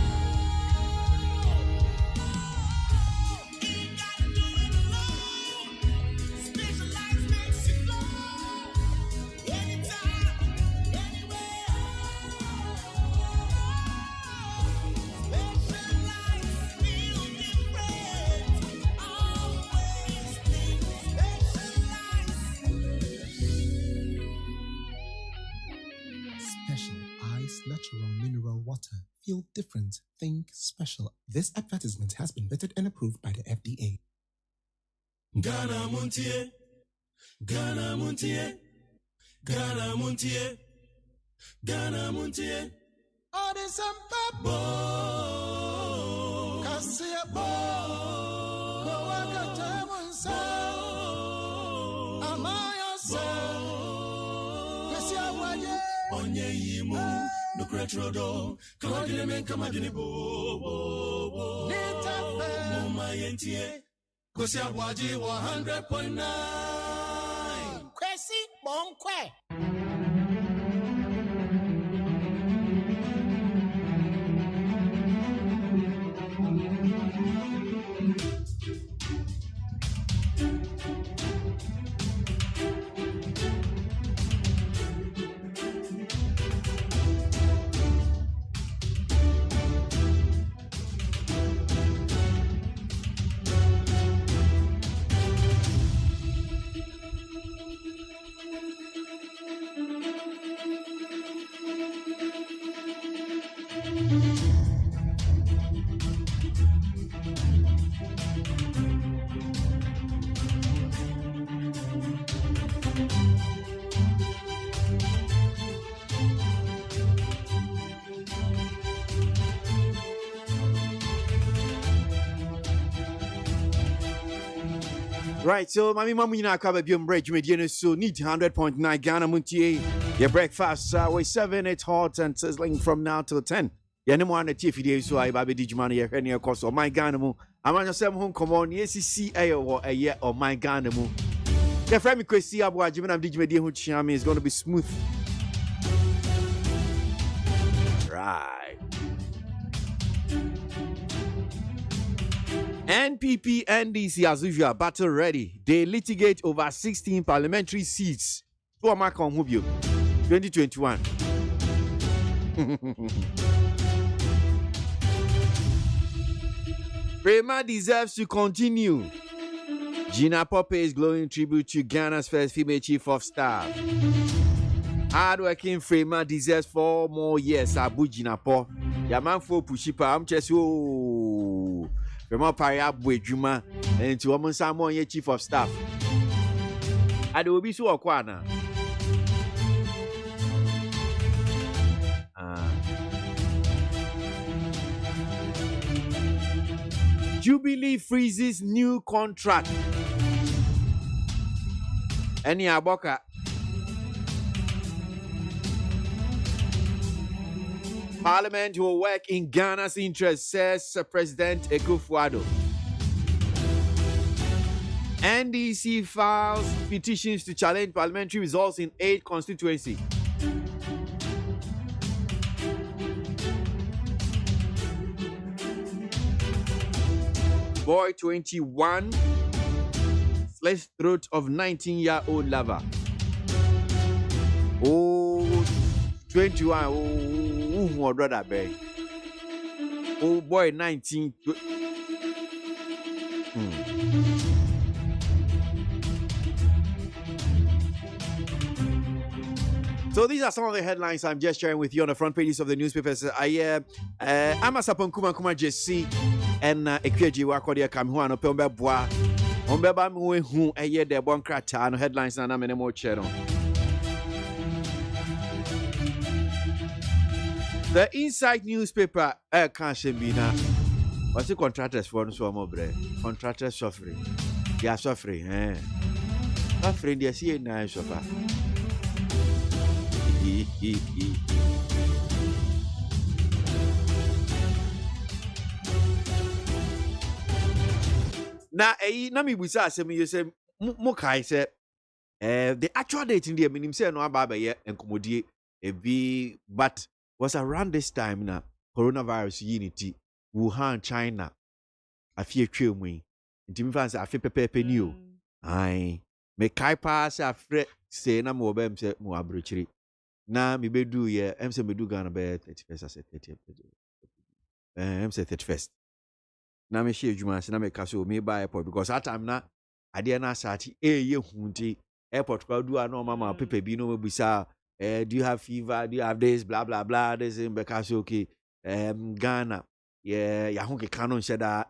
Ain't gotta do it alone. Specialized makes you flow. Anytime, anywhere. Specialized feel different. Always think specialized. Special Ice Natural Mineral Water. Feel different. Think special. This advertisement has been vetted and approved by the FDA. Ghana Montie, Ghana Montie, Ghana Montie, Ghana Montie. All this and Bo, Cassia Bo, Coacatamon Sound, Amaya Sound, Cassia Waye, Onye Yimu, no Cretrodo, Kamadine, Kamadine Bo, Mama Yentie, Kosia Waji 100.9. Kwesi Bonkwe. Right, so Mami Mamina Kabe Bium Break Mediana so need 100.9 Ghana Montie. Your breakfast with 7, it's hot and sizzling from now till 10. Yanemo and the TV day so I baby Digimani here near course or my Ghana mo. I'm on your home come on, yes, see a year or my Ghana mo. Your friend Kwesi ABOAGYE when I'm Digimedi who Chiami is gonna be smooth. Right. NPP NDC as usual battle ready. They litigate over 16 parliamentary seats. To mark on Hubio 2021. Prema deserves to continue. Gina Pope is glowing tribute to Ghana's first female chief of staff. Hardworking Frema deserves 4 more years. Abu Gina Pope. Yaman for Pushipa. I'm just Frema ABOAGYE Juma and to woman Samuel ye chief of staff. I will be so akwana. Jubilee freezes new contract. Any aboka. Parliament will work in Ghana's interest, says President Akufo-Addo. NDC files petitions to challenge parliamentary results in 8 constituencies. Boy 21 slashed throat of 19-year-old lover. Oh, 21. Oh, brother, babe. Oh, boy 19. So these are some of the headlines I'm just sharing with you on the front pages of the newspapers. Amasapon Kuma Jesse and Ekweji Wakodia Kamhuano Pemba Bois. Ombeba Mwe Hu a year de bon crata no headlines and I'm in a more channel. The Inside newspaper can't be now. What's the contractors for so more bread? Contractors suffering. They are suffering, Suffering, they see a nice suffer. Na na mi busa asem you say mo kai say The actual date in the minim say no aba ye enkomodie ebi, but was around this time na coronavirus unity Wuhan China afie twemu yi ntimi fans afie pepepe ni o ai me kai pa se afre se na mo ba mse mo abrochiri na me bedu ye mse medu Ghana be 31st as 30th mse 31st na me share juma se na me kaso me ba airport because that time na ade na asati ye hunti airport kwa do na mama pepe bi no mebisa do you have fever, do you have this blah blah blah this in because okay Ghana ya ho ke kanon sheda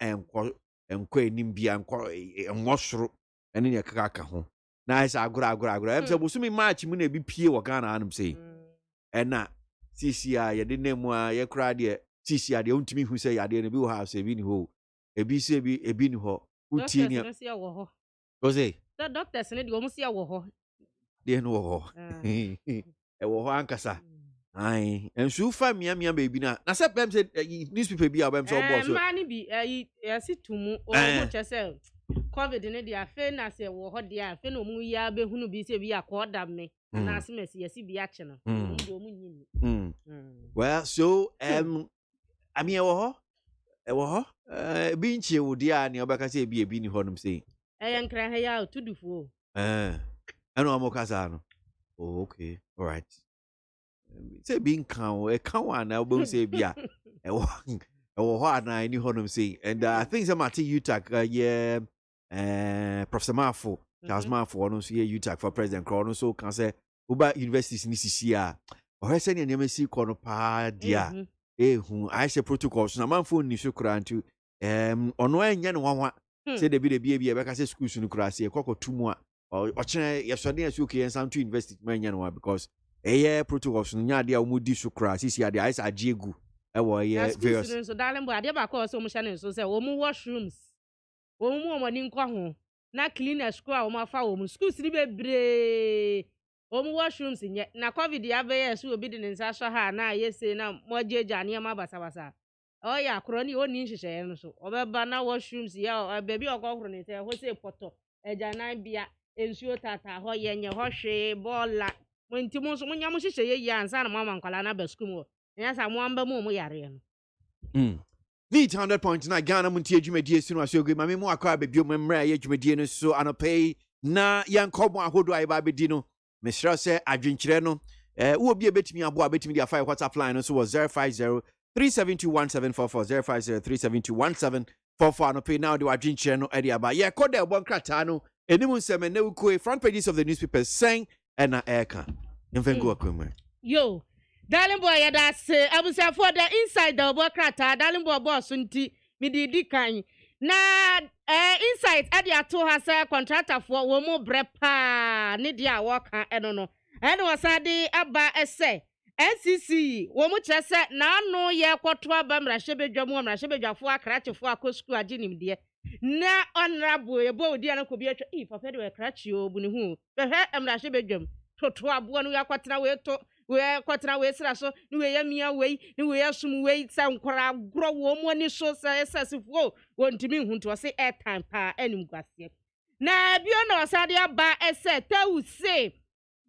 enko enim bia enko enwosoro ene ne kaka ho na isa agura em se bosumi match mu na bi pie wo Ghana anum sei ena CCA ye de nemu a ye kra de CCA de untimi hu se ya de ne bi wo house ebi ni ho ebi se ebi ni ho utie ni o say the doctors ne de wo musia wo ho de no wo ho e wo ho ankasa ai ensu fa mia baby na se pem se newspaper bi abem so boss ma ni bi yesi tumu o mo chese covid ne dia fe na se wo ho dia fe no mu ya be hunu bi se bi akoda me na asemesi yesi bi ache no ndo mu nyini well so I mean e wo ho bi nche wo dia ne obeka se bi ni ho num sei nkra ha ya tudufu eno amokasa no okay all right say being count a count na obo say bia e wo ho na ni honum say and I think some at UTAG Professor Mafo Charles Mafo ono so UTAG for president crown so can say uba universities ni sisi a o say ne nyama si kono pa dia hu I say protocols na manfo ni so kura ntu ono anya ne wanwa say de bi e be ka say schools no kura say kokotumu a o chen yesode asu okay en sam to university manya no because protocols nya de a umudi so kra sisi ade ice ajiegu e wo various so darling boy ade ba ka so mo shane so say wo mu washrooms wo mu omani nkwa ho na clean school a wo ma fa wo mu schools ni bebre wo mu washrooms nye na covid ya be yesu obi de nsa so ha na yese na mo jeja ne ma basa o ya kro ni oni nhihye no so obeba na washrooms ya baby okokro ni say ho say poto eja na bia ensuo tata ho yenye ho hwe bola monti mo so munya mo hihye ye ansa na mama nkwala na baskum wo nya sa mo amba mo yare no Need 100.9 Ghana Montie adwumadie sinu asogwe mame mo akwa bebio mmra ye adwumadie no so anopei na yankomo ahodo ai ba bedi no mesra se adwenkyere no wo bi betimi aboa betimi dia file WhatsApp line no so was 050 3721744 050 3721744 anopei now the adwenkyere no ade aba ye koda ebon krata no enimu nsem na ukue front pages of the newspapers saying ena eka mfengu akwemwe yo darling boy ya da se abusa for the inside the bokrata darling boy boss nti mi di kan na inside ade ato ha say contractor for wo mu brepa ne dia wo kan eno no eno wasade aba ese NCC wo mu kire se na no ye kwoto aba mrahye bedwafo akrachefo akosku aginim de na honorable ebo odi an ko bi atwa papa de akrachi obu ne hu behwe mrahye bedwam toto abo no yakwatena we to we kwatena we sira so ni we yamia we ni we asum we sa nkora agro wo mu ani so sa esasifo wontimi hu to se airtime pa anim gwase na bio na wasade aba ese tawu se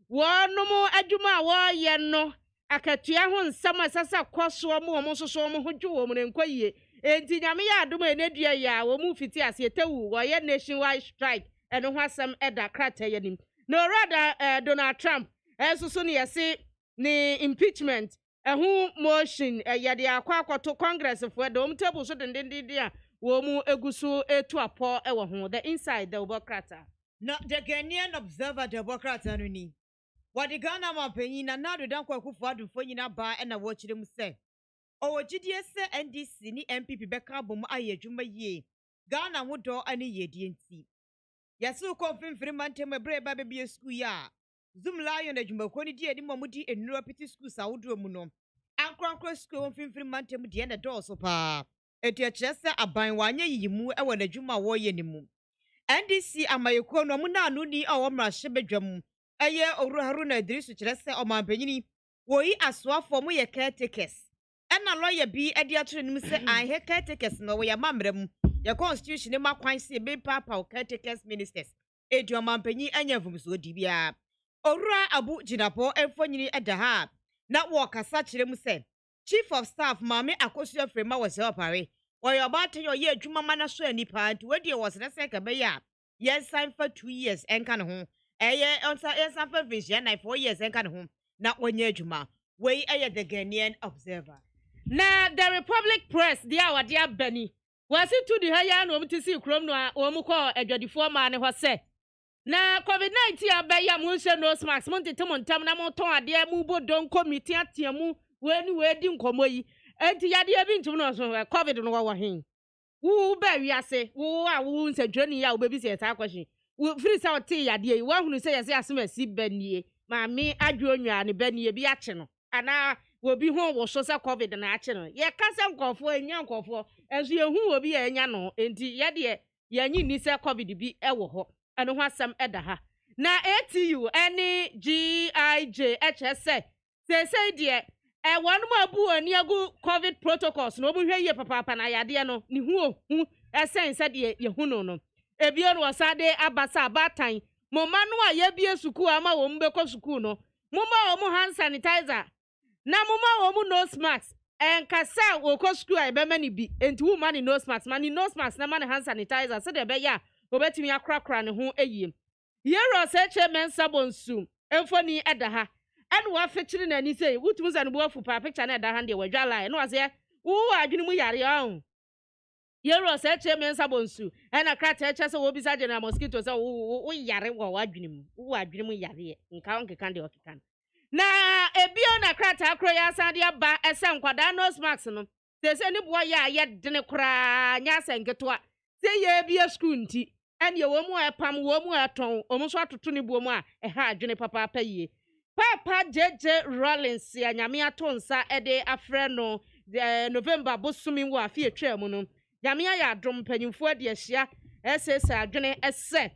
wonom adwuma wo ye no akatua ho nsam asasa kwaso mo soso mo ho dwo mo nkwaye enti nyame ya adom enedua ya wo mu fiti ase tawu wo ye nationwide strike eno ho asam eda krata yanim no rather Donald Trump so ne yesi ni impeachment ehu motion yade akwakoto congress for the table so dendenddia wo mu eguso etu apo ewo ho the inside the Democrat na the Ghanaian Observer Democrat anu ni wadi Ghana mapanyin na nado dan kwakufu adufo nyina ba na wo kire mu se o gidie se NDC ni MPP beka bom ayedwuma yie Ghana ho do ani yedie nti yasu konfimfiri mantem ebre ba bebie school ya Zoom Lion adwumako ni die mo mudi enuro piti school sa wodro mu no ankronkro school konfimfiri mantem die na do so pa etu echese aban wanye yiyimu ewo na adwuma wo ye ni mu NDC amayeko no mu na anu ni awo mrahye bedwam eye Owura Haruna Idrisu kyerese omampanyini woyi asoafo mu ye caretakers ena lawyer bi ade atore nim se anhe caretakers no wo ya mamrem ye constitution ma kwan se be papa caretakers ministers Eduamampanyi anya vumso dibia. Owura Abu Jinapo emfonyini edaha. Na wakasa kyerɛ mu sɛ Chief of Staff Mame Akosua Frema was opare. Oyo abate yo ye adwuma ma na so anipa nti wedi was na sɛ ka bɛyɛ a yɛnsan fa 2 years enka ne ho. Ɛyɛ onsa yɛnsan fa vision na 4 years enka ne ho. Na onye adwuma. Wei ɛyɛ the Ghanaian Observer. Na the Republic Press dia wadia bani. Wasi tu di haya no mtisi krom no a omuko adwadifo ma ne ho sɛ. Na COVID-19 abaya mu nse nose mask mo ntete mo ntam na mo ton ade mu bodon committee atiamu we di nkomo yi. Enti yade bi ntum no so COVID no wo hen. Wo ba wiase wo a wo nsɛdwani ya wo bebi sɛ ta kwahye. Wo free sa ote yade yi wo hunu sɛ yɛse asomasi banie. Maame adwonwa ne banie bi akye no. Ana wobi ho wo so sɛ COVID na akye no. Ye kasa nkofo enya nkofo enso ye hu obi ye enya no. Enti yade yanyi ni sɛ COVID bi ɛwɔ hɔ. Ano ho asɛm ɛda ha. Na ATU any GIJ HSA say deɛ wɔn mu abu ani agu COVID protocols no obu hwɛ yie papa na yade no ne hu ɛsɛn sɛ deɛ ye hu no ebio no wasade abasa abatan moma no a ye bie suku ama wo mbekɔ suku no moma wo hand sanitizer na moma wo nose mask enkasa wo kɔ suku a ebema ne bi enti wo ma ne nose mask na ma ne hand sanitizer sɛ de be ya obetimi akrakra ne ho eyiem yero sɛ chairman sabonsu emfoni ɛda ha ɛne wa fetiri na ni sei wutum sɛ no bo afu pa picture na ɛda ha de wadwa line no asɛ wo adwene mu yare ahun yero sɛ chairman sabonsu ɛna krata ɛkyɛ sɛ wo bisa general mosquito sɛ wo yare wo adwene mu wo adwene mu yare nka onkekan de okekan na ebio na krata akro ya asade aba ɛsɛ nkwada nose mask no sɛ ne bo ya ayɛ dene kra nya sɛ nketo a sɛ ye bia school nti ene wo mu epam wo mu eton omu so atoto ne buo mu a ɛha adwene papa yie papa JJ Rollins ya nyame ato nsa ede afrɛ no November bosumi wo afi etwa mu no nyame ya adom panyimfo de ahia ɛsɛsɛ adwene ɛsɛ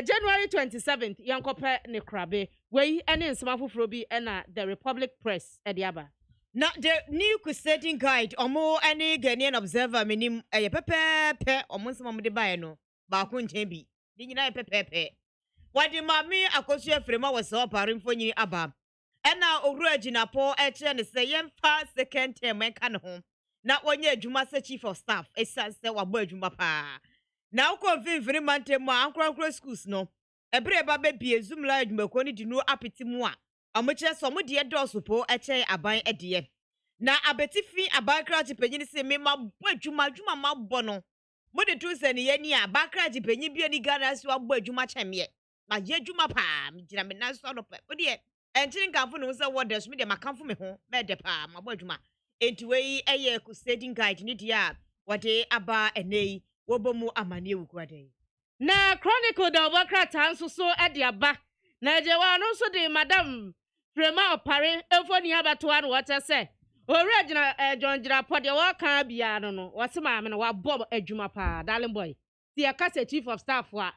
January 27th yankɔpɛ ne krabe wei ene nsema foforo bi ɛna the Republic Press ede aba. Na the new crusading guide omo any Ghanaian Observer minim eye pepepe omo nsema mo de bae no ba ko nchen bi di nyina pepepe wadi mami Akosua Frema was so parimfo nyini aba ɛna owura Jinapo ɛkyerɛ ne sɛ yɛmfa second term ɛka ne ho na wɔnyɛ adwuma sɛ Chief of Staff ɛsa sɛ wabɔ adwuma paa na wokɔ mfimfini mantem a ankorankora schools no ɛbere ba bebie Zoom la adwumako ne di no apeti mu a amokyerɛ sɛ ɔmo de dɔɔso po ɛkyɛ aban ɛdeɛ na abetifi aban krachi panyin se me ma bɔ adwuma ma bɔ no mo de tu sɛ ne yɛni a aban krachi panyin bi ani Ghana so abɔ adwuma kyɛmɛ ma yɛ adwuma paa me gyina me nan so no pɛ o de ɛnkyere nkamfo no sɛ wɔ dɛso me de makamfo me ho me de paa ma bɔ adwuma enti wei ɛyɛ crusading guide ne dia wɔde aba ɛnɛyi wɔbɔ mu amane wukuade na chronicle da obokrata nso so ɛde aba na jewa no so de madam Frema opare efoni abato an wote se ore gina John Jirapo de wo kan bia no wose maame no wabɔ adwuma pa darling boy ti e kase Chief of Staff a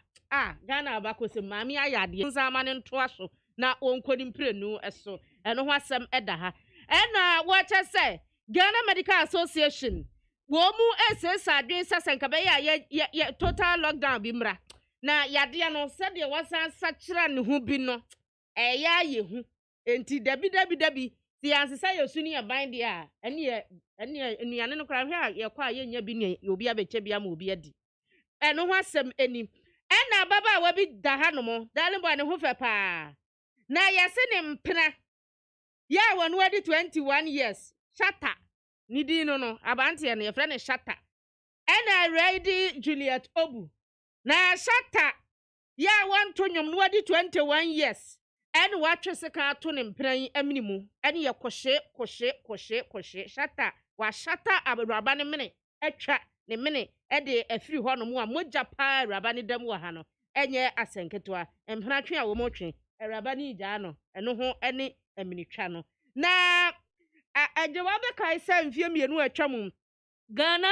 Ghana abakose maame ayade nsama ne nto aso na onkoni mprenu eso eno ho asem ɛda ha ɛna wote se Ghana Medical Association wo mu esesa adwen sasenka be ya total lockdown bi mra na yade no se de wasan sakira ne ho bi no ɛya ye hu enti dabi ti ansesa yosuni ya bandi a ene nuane no kra hwe a ye kwa ye nya bi ne obi abeche bia ma obi adi eno ho asem enim ena baba wa bi da ha no mo darling boy ne ho fe pa na yese ne mpena ya wonu adi 21 years shata ni di no abante ne ye fre ne shata ena ready Juliet Obu na shata ya wanto nyom no adi 21 years ene watwese ka to ne mpran aminimu ene ye kɔhye shata wa shata abraba ne mene atwa ne mene ede afiri hɔ no mu a mogya pa awraba ne dam wa ha no enye asenketwa mpran twe a wo motwe awraba ne gya no eno ho ene aminitwa no na agyewa be kai sɛ mfie mienu atwa mu Ghana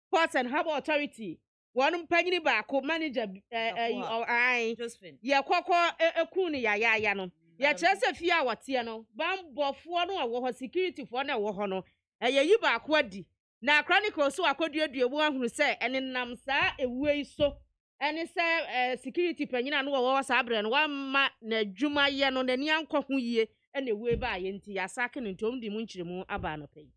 Ports and Harbour Authority wonu panyini baako manager ye kokɔ eku ne yaya no ye kyerɛ fie a wɔte no bambɔfoɔ no a wɔ hɔ security foɔ na wɔ hɔ no yi baako adi na chronicle so akoduadua bu ahunu sɛ ene nam saa ewue yi so ɛne sɛ security panyina no wɔ saa brɛ no wamma na adwuma yɛ no n'ani ankɔ ho yie ɛna ewe ba yɛ nti yɛasake no ntom di mu nkyerɛmu aba no pɛyi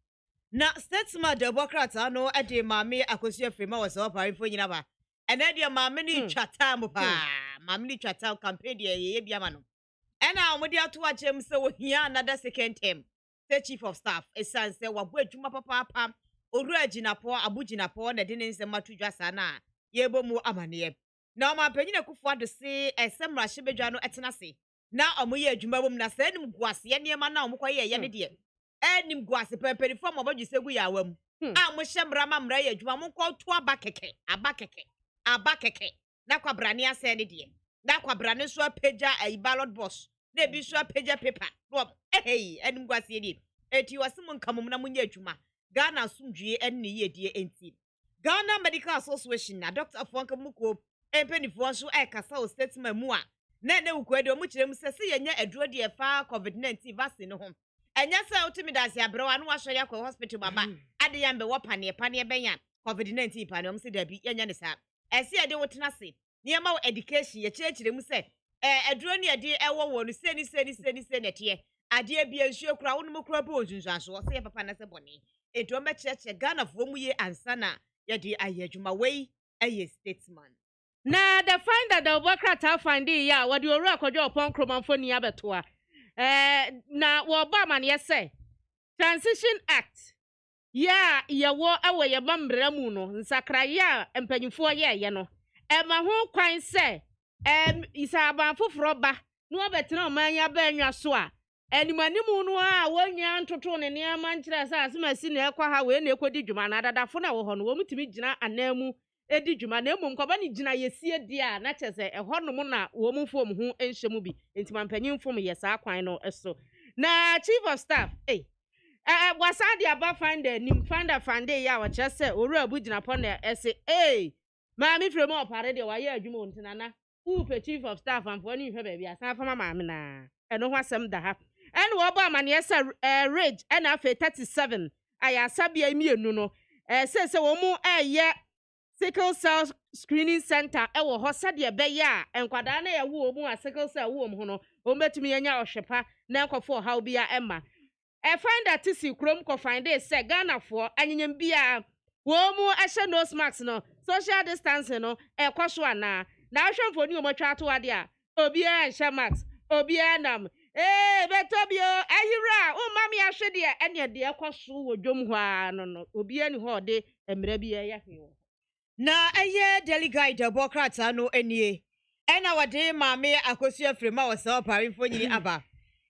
na statesman democrat ano de maame akosua frima wɔ sɛ ɔparefo nyina ba ɛna deɛ maame no twata mo paa maame no twata campaign deɛ yɛyɛ biama no ɛna ɔmo de ato akyerɛm sɛ wɔhia another second term sɛ chief of staff ɛsan sɛ wabɔ adwuma papaapa owura agyinapɔ abogyinapɔ na de ne nsɛm ato dwa saa na yɛbɔ mu amaneɛ na ɔmo apanyina kufu ado se ɛsɛ mmarahyɛ badwa no ɛtena se na ɔmo yɛ adwuma bom na sɛ anim guaseɛ nneɛma na ɔmo kɔyɛ yɛ ne deɛ anim guase pɛmpɛnifo ma ɔbɛgye sɛ gu yɛ awam a mo hyɛ mmara ma mmara yɛ adwuma mo nkɔ to aba kɛkɛ na kwabrane asɛ ne deɛ na kwabrane so apagya ballot box na ebi so apagya paper no anim guaseɛ die eti wɔse mo nkamom na mo nyɛ adwuma Ghana sumdue ɛne yɛ die enti Ghana Medical Association na Dr. Afonka Muko empenifoɔ nso ɛkasa o statement mu a na ukwe de omu kyerem sɛ sɛ yɛnya aduro de fa COVID-19 vaccine ho ɛnya sɛ utimi dase abrewa no wasɔre akɔ hospital baba ade yambe wɔ paneɛ bɛnya COVID-19 paneɛ om sɛ dabi yɛnya ne saa ɛsɛ yɛde wotena se nneɛma wo education yɛkyerɛkyerɛ mu sɛ aduro ne yɛde ɛwɔ wɔ no sɛ nɛteɛ adeɛ bia nsuo kura wo no mu kura bi onsunsuanso wɔ sɛ yɛ papa na sɛ bɔne edu ɔmɛkyerɛkyerɛ Ghanafoɔ mu yɛ ansa na yɛde ayɛ adwuma wei ɛyɛ statesman na the find that the Obokrata find ya what you rock or upon Cromanfoni abetua na waba man say transition act ya wo awe ya mambre mu no nsakra ya empanyifo ye no ma ho kwan se isaban foforo ba no obetena o man ya ba nwa so a animanimu no a wonya ntoto ne ne amankyere sa asemasi na ekwa ha we na ekodi dwuma na dadafo na wo ho no wo mutimi gyina anamu edi dwuma na emom kwaba ne gyina yesie dia na kyese ehɔ no na wo mfom ho enhyemu bi enti mampanyin fom yɛ saa kwan no so na chief of staff wasa dia ba finder nim finder ya wa kyese owura abu gyina pɔ na ɛse maame frem opare de wa yɛ adwuma ontina na upe chief of staff amfo ne hwɛ ba bia san fama maame na ɛno ho asɛm da ha ɛna wo ba ma ne yɛse rage ɛna afa 37 aya sabia mienu no sɛ wo mu ɛyɛ sickle cell screening center ewo ho sade be ya enkwada na yewo mu a sickle cell wo mu ho no o betumi anya ohwepa na enkofo how bia emma find that tisi krom ko find it say Ghana for anyem bia wo mu ehye nose mask no social distancing no ekoso ana na ahwemfo ni o matwa to ade a obi ehye mask obi anam betobio ayira o mami ahwe de ene de ekoso wo dwom ho a no obi ani ho de emra bia ya hwe na eye delegate democrat ano enie ena wade maame akosua frema wɔ sɛ ɔparefo nyini aba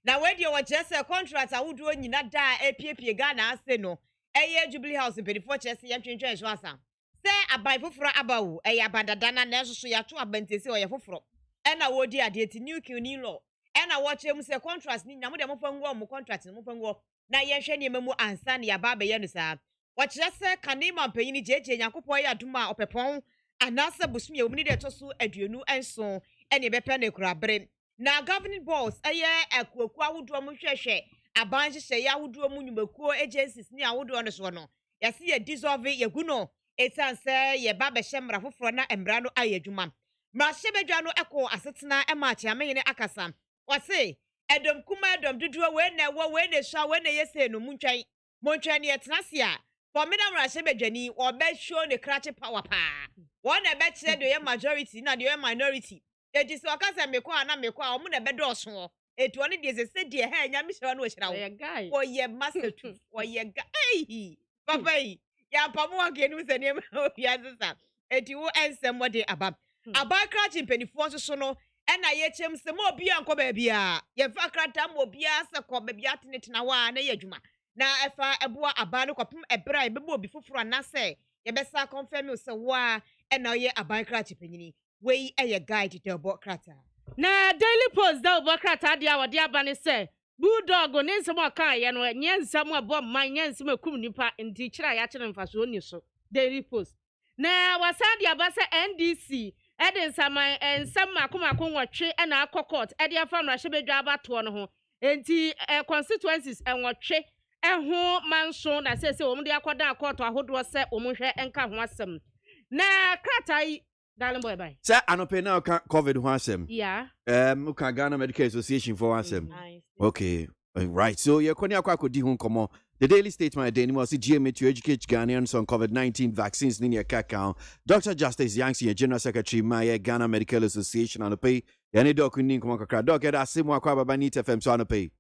na wedi wɔ kyerɛ sɛ contract awodo nyina da epiepie Ghana ase no eye Jubilee House mpedifo kyerɛ sɛ yɛtwentwɛn so asa sɛ aban foforo aba wo eye abadada na nso so yato abantesi ɔyɛ foforo ena wodi ade ti new king law ena wɔ kyerɛ mu sɛ contract ni nyamo de mo fango mo contract mo fango na yɛhwɛ ne mamu ansa ne aba abɛyɛ no saa wɔkyerɛ sɛ kanema mpanyini jeje Nyankopɔn yɛ adoma ɔpɛpɔn anasa busumi omni de to so aduonu enso ene bɛpɛ ne kurabere na governing boards ɛyɛ akuaku awodoɔ mo hwehwɛ aban hyehyɛ yɛ awodoɔ mu nyumakuo agencies ne awodoɔ no so no yɛse yɛ dissolve yɛgu no etan sɛ yɛ ba bɛhyɛ mmara foforɔ na mmara no ayɛ adwuma mmarahyɛ badwa no ɛkɔ asetena ɛma akyiamene akasa wɔse ɛdɔm kuma ɛdɔm dodoɔ wei na ɛwɔ wei na ɛhyɛ wei na yɛsɛ no montwɛn ne yɛtena se a Formidable Rashe Bedjani or best show the cratchy power pa. One a bet said the majority, not the minority. It is Wakas and Mekwa and Mekwa, or Moon a bed or so. It one is a said, dear hair, Yamishan was a guy, or ye master tooth, or ye guy. Papa, Yapamu again with the name of Yazza. It you answer what they above. About cratching penny force sono, and I yet him some more beer and cobebia. Ye fakratam will be as a cobebiatinit nawa and a yajuma. Na efa eboa abano kopum ebra ebebo bifoforo na se ye besa confirm se wa e na ye abankra chipanyini we eye guide to Obokrata na Daily Post da Obokrata dia wode abane se bulldog ne nsem aka ye no nye nsem abo man nye nsem akum nipa nti kira ya kire mfaso oni so Daily Post na wasadi abase NDC e de nsaman nsem akomakon wotwe e na akọ court e de afa no ahye bedwa abato no ho enti constituencies enwotwe eho manso na sese wo mde akoda akoto ahodo se wo mohwe enka ho asem na kratai Darling boy, bye. Sir, anope now COVID ho asem. Yeah. Uka Ghana Medical Association for asem. Okay. Right. So you're going to di komo. The Daily Statement the was GMA to educate Ghanaians on COVID-19 vaccines in your account. Dr. Justice Yangsi, General Secretary, Maya Ghana Medical Association on the pay. Yani doc ni komo kakra. Doc eda simu akwa baba ni FM so on the pay.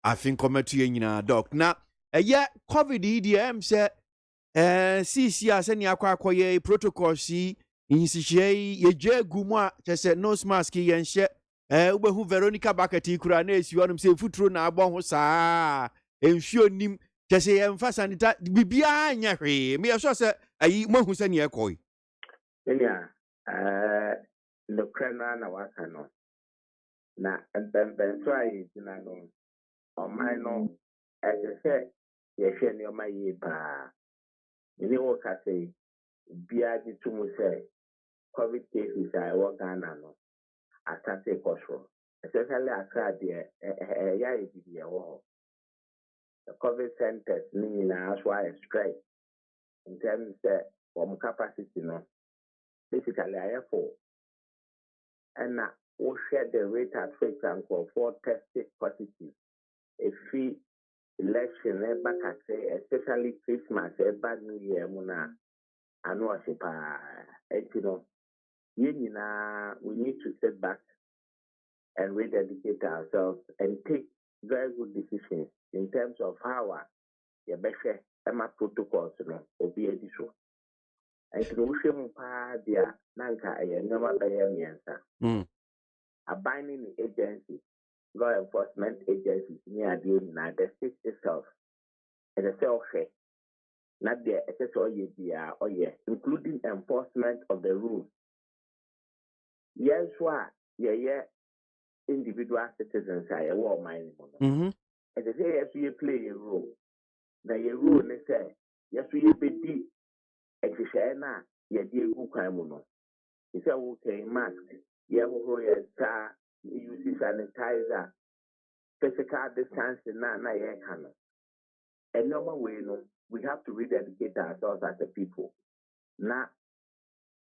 I think come to you na doc. Na COVID EDM say CC send yakwa akoye protocol si insihye ye gumwa chese nose mask yen hye ubehu Veronica Bakati kura na esi wonum se futuro na abon ho saa enhwe nim chese ye mfa sanita bibia anya hwe me so se ayi mohu se ne ekoy enya no krana na waka no na ben so ayi dina no o mai no ese ye hwe ne o mai yi pa ni wo ka say bia di tumu say COVID cases I work Ghana no atake kosro especially Accra there ya e wo the COVID centers ni na as why strike in terms of capacity no basically I have for and we share the rate at fake and for tested positive if we election back at especially Christmas bad New Year muna anu asipa etino yenina we need to sit back and rededicate ourselves and take very good decisions in terms of how your better protocols no obi ediso and we should pa dia nanka ayenoma bayamiansa abiding agencies law enforcement agencies near the state itself and the self not the SSOE or including enforcement of the rules. Yes, what individual citizens are a war mining. And they say yes, we play a role. Now your rule they say yes, we be exishana ye dear Ukaimono. He said okay mask, Yamu star, use sanitizer, physical distancing na yakano. And normal way no. We have to rededicate ourselves as a people. Na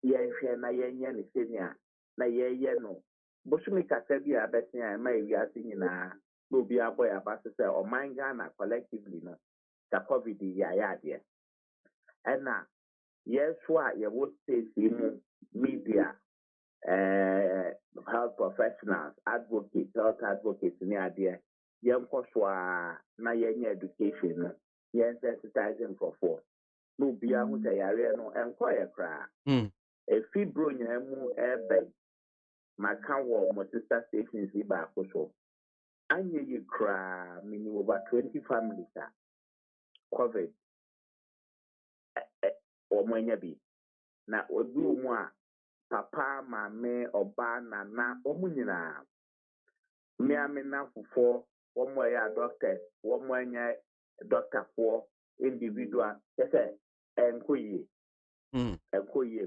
na ni senior na no. Bosumi kasebi abesia ma we are singing na no be aboy abase say o man Ghana collectively no. The COVID ya there. And na yes what you would say media health professionals, advocates, health advocates ni there. Yem koswa na education no. Yes, sensitizing for no be a who say area no enquire cry. A fibro nyamu airbag, my canwa, my sister stations, Iba Koso. And you cry, meaning over 20 families are COVID or Manyabi. Now, what do more papa, mame, or bana, na, omunina. Me, I mean now for 1 way doctors, 1 way doctor for individual enkoye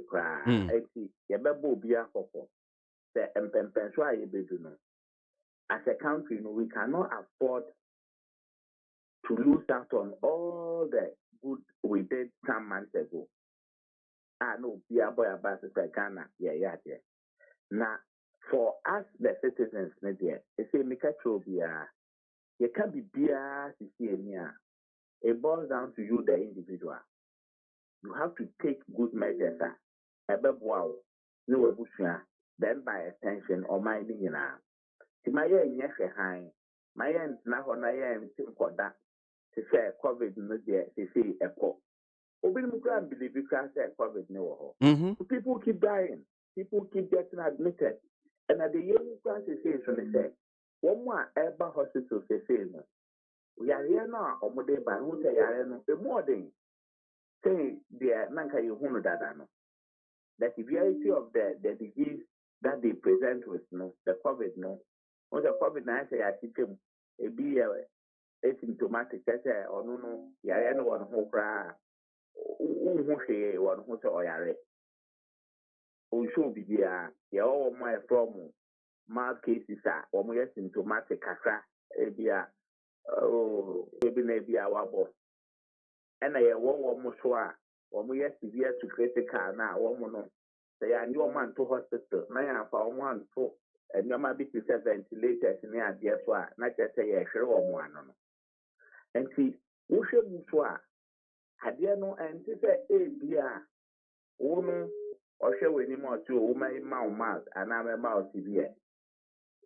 kra enti yebebo bia kokko the empempenso ayebedu no as a country no we cannot afford to lose out on all the good we did some months ago no bia boy about Ghana now for us the citizens there they say make a bia you can be bia it boils down to you, the individual. You have to take good measures. Then by extension or minding in our. My yes, my ends now on I am for that to say COVID no dear, to see a pop. Open grand believe you can't say COVID no. People keep dying, people keep getting admitted. And at the young association, they say, one more ever hospital, they say, we are here now, or more by who say, I am the more than say, the Nanka Yuhunu Dadano. The severity of the disease that they present with no, the COVID no. On the COVID-19, I teach him a be asymptomatic, or no, Yareno one who cry, who say one who say, or Yare. Who should be there, you all my from mild cases are, or more symptomatic, maybe our boss. And I won't more sure wɔn severe to critical na wɔn no sɛ yɛani wɔn anto hospital na yɛafa wɔn anto nneɛma bi te sɛ ventilators ne adeɛ so a na kyerɛ sɛ yɛhwere wɔn ano no nti wohwɛ mu so a adeɛ no ɛnte sɛ ebi a wɔn no ɔhwɛ wɔ anim ɔte o wɔn ma wo mouth anaa mɛma wo severe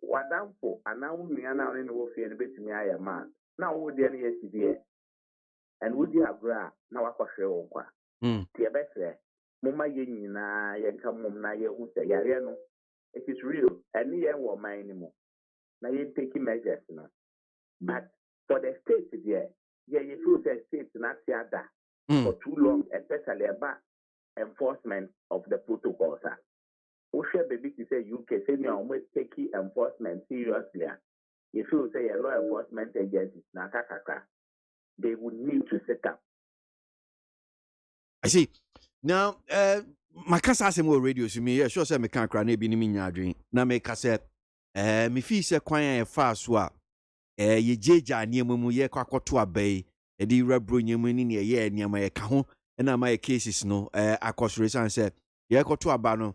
wadamfo anaa wo nua na ɔne ne wɔ fie no bɛtumi ayɛ mouth na wo deɛ no yɛ severe and wodi agorɔ a na wakɔhwɛ wo kwa nti yɛbɛsrɛ momma yɛn nyinaa yɛnka mmom na yɛhu sɛ yareɛ no it is real ɛne yɛn wɔ ɔman no mu na yɛntaki measures no but for the state deɛ yɛfeel sɛ state no ate ada for too long especially about enforcement of the protocols a wohwɛ baabi te sɛ UK sɛnea ɔmo take enforcement seriously a yɛfeel sɛ yɛ law enforcement agencies na aka kakra they would need to set up. I see. Now, my case has more radio to me. Sure, say me can't cry. Maybe me nyadrin. Na me case, me feel say kwanya fast wa. Ye jeja ni mu ye kwakoto abai. Di rebro ni mu ni ye ni ma ye ka ho. Na my cases no akosresan say ye kwato aba no.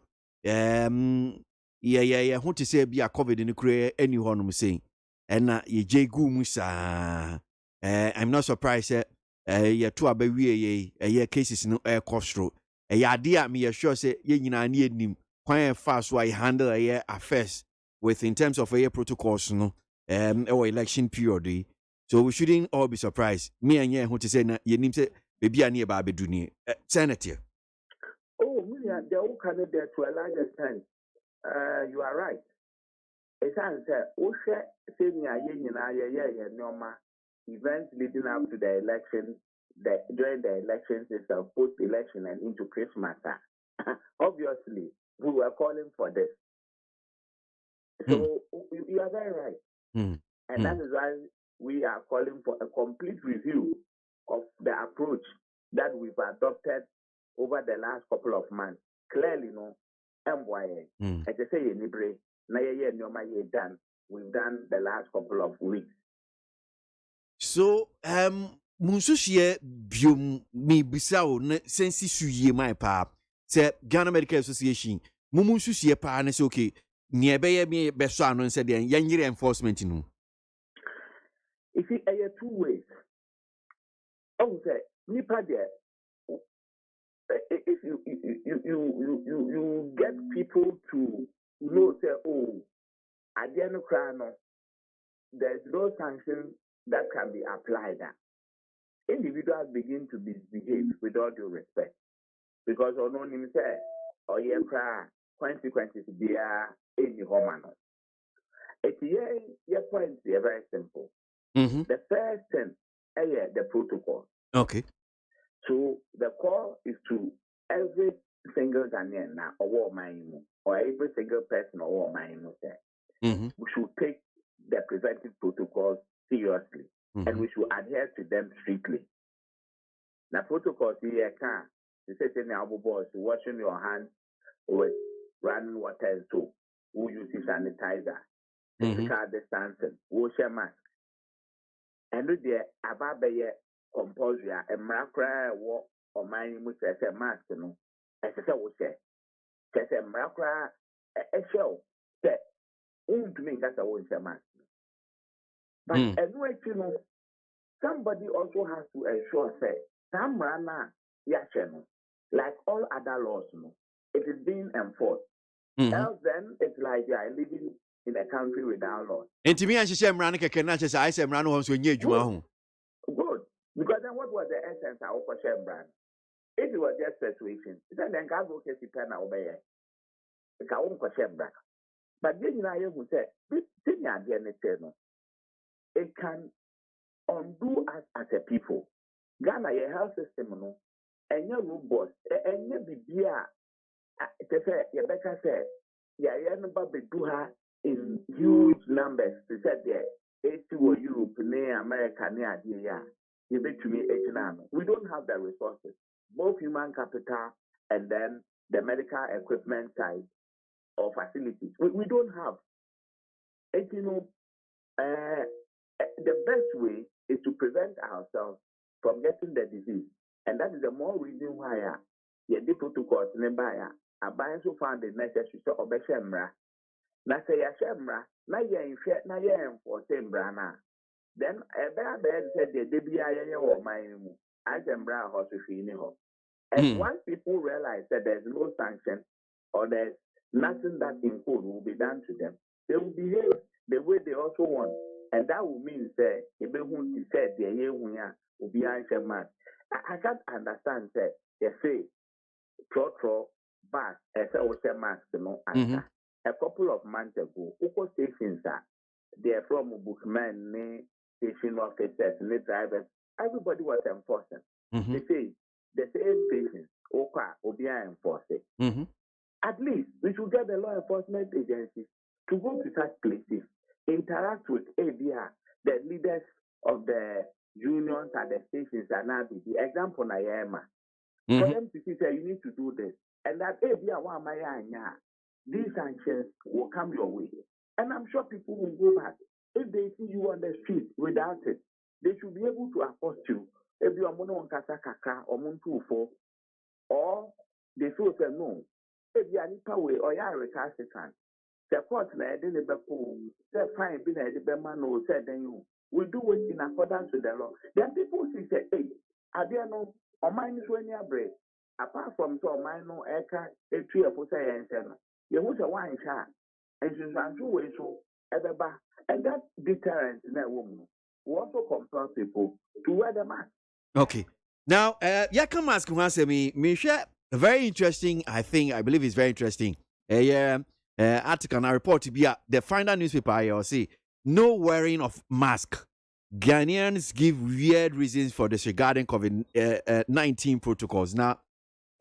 Ye ho te say bi a COVID ni kure any ho no saying. Na ye jegu mu sa. I'm not surprised that ye to abawie ye cases no costro. Idea me sure say ye nyina ni enim kwan fast why handle ye affairs with in terms of a protocols no or election period. So we shouldn't all be surprised. Me and ye who to say na ye nim say baby ani ba bedu ni senator. Oh, me and the whole candidate to a large extent. You are right. It's answer. Osha say me a ye nyina ye normal events leading up to the election, during the elections itself, post-election and into Christmas. Obviously, we were calling for this. So you are very right. And that is why we are calling for a complete review of the approach that we've adopted over the last couple of months. Clearly, no, MYA. As I say, we've done the last couple of weeks. So, Munsushie biom mi bisao na sensi suye my pa. Se Ghana Medical Association, Mumunsushie pa na se okay. Ni ebeye mi beso anu se de yanyire enforcement no. You see, there are two ways. Oh, say, nipa there. If you get people to know, say, oh, at the end of the there's no sanction that can be applied. Individuals begin to misbehave with all due respect. Because on him say, or consequences be any homano. It's your point is very simple. The first thing is the protocol. Okay. So the call is to every single Ghanaian now or every single person or we should take the preventive protocols seriously and we should adhere to them strictly. Now protocols here can you say washing your hands with running water and soap, who uses sanitizer, physical distancing, wash your mask. And with the ababe compulsory and macra walk or mine with a mask, no, as I said, say macra a show that won't mean that I won't say mask. But anyway, you know, somebody also has to ensure that some rana yacheno, like all other laws, no, it is being enforced. Else then it's like you are living in a country without laws. And to me, I say, Mrana Kekenacha, I say, Mrana wants to engage you. Good. Because then what was the essence of Opa brand? If it was just persuasion, then God will get it and obey it. The Kaum Koshembra. But then you who said, it can undo us as a people. Ghana, your health system, no, and your robust, and your BBA, Rebecca said, yeah, do her in huge numbers. They said there, 80 or Europe, near America, near the we don't have the resources, both human capital and then the medical equipment side or facilities. We don't have. And, you know, the best way is to prevent ourselves from getting the disease. And that is the more reason why the protocols nearby are so found the necessary to obey Shemra. Now say a Shemra, now you're now you're for Sembrana. Then a bear said the DBI or my Shemra hospital. And once people realize that there's no sanction or there's nothing that in code will be done to them, they will behave the way they also want. And that will mean that if they want to say the year will be answered man. I can't understand that they say tro back as I was a mask no answer. A couple of months ago, Uko stations are they're from bookmen, station officers, and drivers. Everybody was enforcing. They say the same patients, Oka, Obia enforcing. At least we should get the law enforcement agencies to go to such places, interact with ABR, the leaders of the unions at the stations, and now the example Nayama. For them to say you need to do this, and that ABR these sanctions will come your way, and I'm sure people will go back if they see you on the street without it. They should be able to accost you. If you are mono kaka or muntu or they feel say no. If you are nipa way or you are recalcitrant, the court na didn't be cool. The fine be na the man no said then you will do it in accordance with the law. Then people say, hey, I don't know, or mine is when you break. Apart from so mine no eka a tree of say and seven. You was a wine shot, and since I'm two ways so ever and that deterrent in a woman will also compel people to wear the mask. Okay. Now, come ask me share very interesting. I believe it's very interesting. Article and report to be the final newspaper. I see no wearing of mask. Ghanaians give weird reasons for disregarding COVID-19 protocols. Now,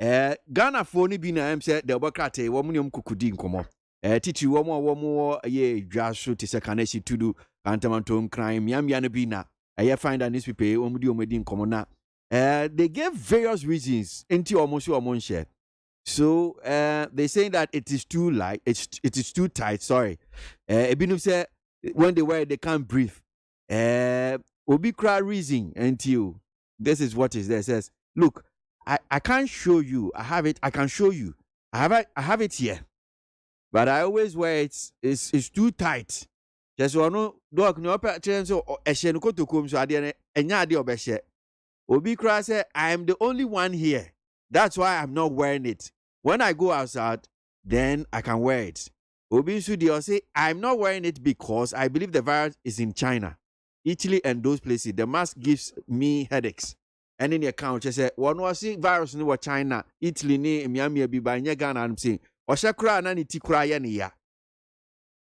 Ghana for ni bi na said the Democrat woman kukudi nkomo. Titi womo ye dwaso te se kanesi tudu antamantom crime yamya na bi na find a newspaper omudi omedi nkomo na. They gave various reasons into almost share. So they saying that it is too light, it is too tight. Sorry. Ebinum say when they wear it, they can't breathe. Obi cry reason until this is what is there. It says, look, I can't show you. I have it. I can show you. I have it here, but I always wear it. It's too tight. Just one dog no pattern so eshe no kotokom so ade enya ade obehye. Obi cry say I am the only one here. That's why I'm not wearing it. When I go outside, then I can wear it. Obi Sudi say I'm not wearing it because I believe the virus is in China, Italy, and those places. The mask gives me headaches. And in the account, she said, one was virus in China, Italy, ni Miami, Biba, Ghana, I'm saying, or Shakra, and Tikra, Yania.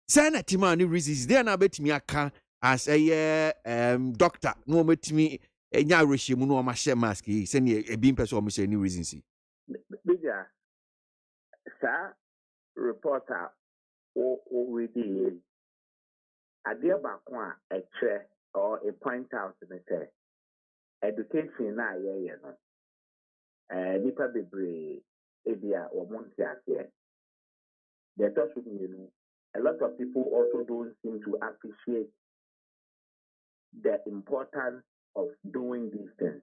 Sana Timani reasons there na bet me aka as a doctor, no met me a nyarishi, no mashe mask, send a beam person or any reasons. Bija, sir, reporter, already a dear bakwa, a chair or a point out in the chair. Education na yeah no. Nipa bebre ebia or MONTIE here. The touch with you. A lot of people also don't seem to appreciate the importance of doing these things.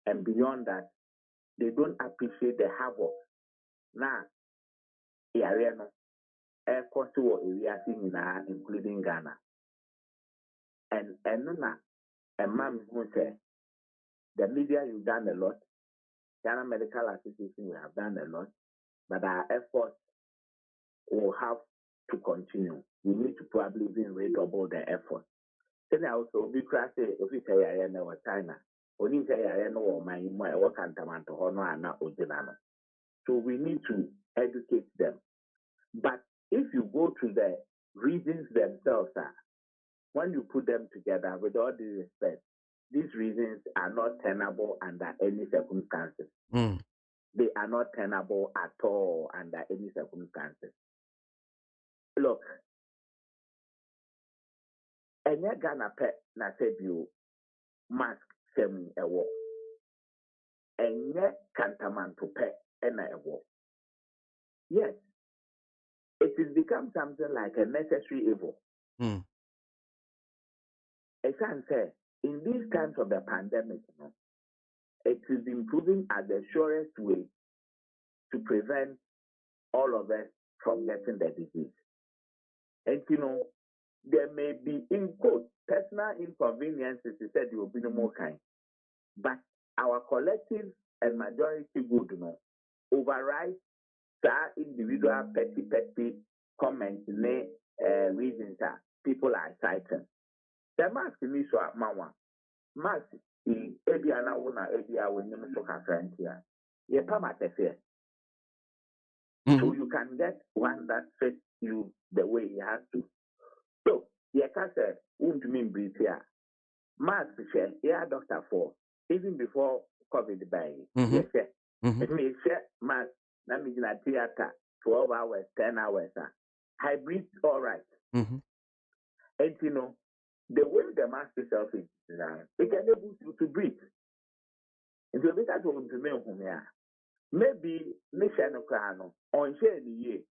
And beyond that, they don't appreciate the havoc. Now, area no, air coastal area including Ghana. And na, a man who said, the media you've done a lot, Ghana Medical Association we have done a lot, but our efforts will have to continue. We need to probably even redouble the effort. Then also we cross if we say I know China, only say I know my work and Tamanto Hono and not Ojinano. So we need to educate them. But if you go to the reasons themselves, when you put them together with all due respect, these reasons are not tenable under any circumstances. They are not tenable at all under any circumstances. Look, enye Ghana pe na sebiu mask semu ewo. Enye kantamanto pe ena ewo. Yes, it has become something like a necessary evil. As I say, in these times of the pandemic, it is improving as the surest way to prevent all of us from getting the disease. And there may be, in quote, personal inconveniences, he said, will be no more kind. But our collective and majority good override that individual petty comments, reasons that people are citing. The mask is so mawa. Mask is Ebiana Wuna Ebia when you so friend here. You so you can get one that fits you the way you have to. So, you can say, won't mean breathe here. Mask share, yeah, doctor for even before COVID by yes, it may share mask, that means in a theater 12 hours, 10 hours. I breathe all right. And the way the mask itself is designed, it can enable you to breathe. And so, this is what to me from here. Maybe nation on share the year.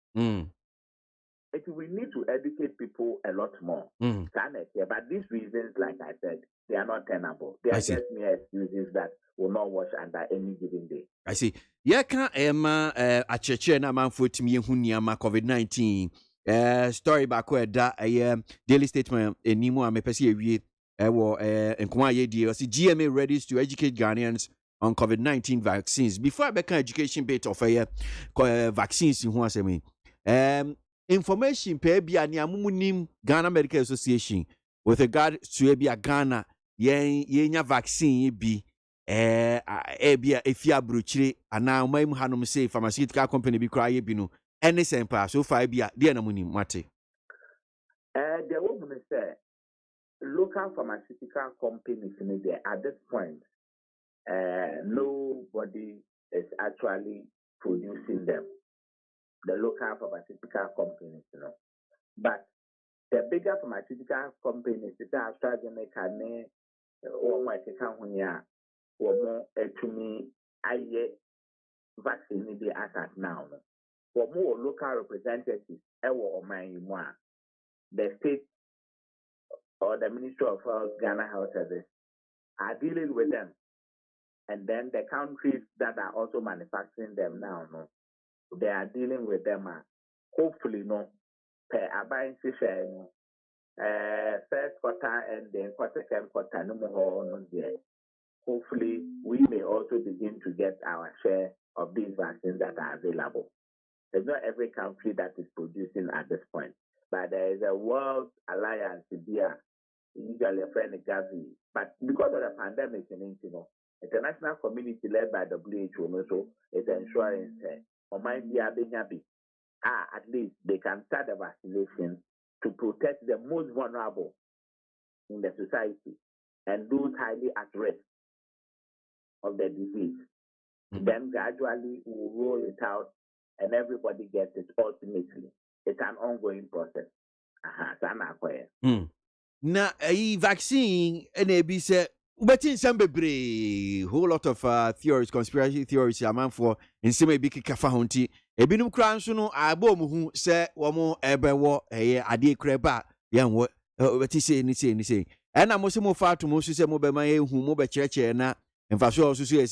We need to educate people a lot more. But these reasons, like I said, they are not tenable. They are just mere excuses that will not wash under any given day. I see. Yeah, can Emma a church na man for me hunyama COVID-19. Story back where that daily statement anymore me pesi ewie nkwa ye die GMA ready to educate Ghanaians on COVID-19 vaccines. Before I become education bit of vaccines in who asemi. Information pe bia ni amumunim Ghana Medical Association with regard to bia Ghana yenya vaccine bi bia efia brochire ana omam hanom say pharmaceutical company bi kra ye bi no any sample so far bia dey na munim mate the woman say local pharmaceutical companies in there at this point nobody is actually producing them. The local pharmaceutical companies, But the bigger pharmaceutical companies, the AstraZeneca, or my Kekahunya, or more to me, I vaccine the asset now. For more local representatives, or my the state or the Ministry of Health, Ghana Health Service, are dealing with them. And then the countries that are also manufacturing them now, they are dealing with them. Hopefully, per abiding situation, first quarter and then second quarter, no more there. Hopefully, we may also begin to get our share of these vaccines that are available. It's not every country that is producing at this point, but there is a world alliance here, usually a friend Gavi. But because of the pandemic, international community led by WHO also is ensuring at least they can start the vaccination to protect the most vulnerable in the society and those highly at risk of the disease. Then gradually we will roll it out and everybody gets it ultimately. It's an ongoing process. Na a vaccine and say Ubetin Sambebre, whole lot of theories, conspiracy theories, a man for in some big cafahunti. A binum cransuno, a bomb who say, Wamo Ebewo, a dear creba, young what, anything. And I'm also more far to most say Mobema, who mobe church and Faso also say,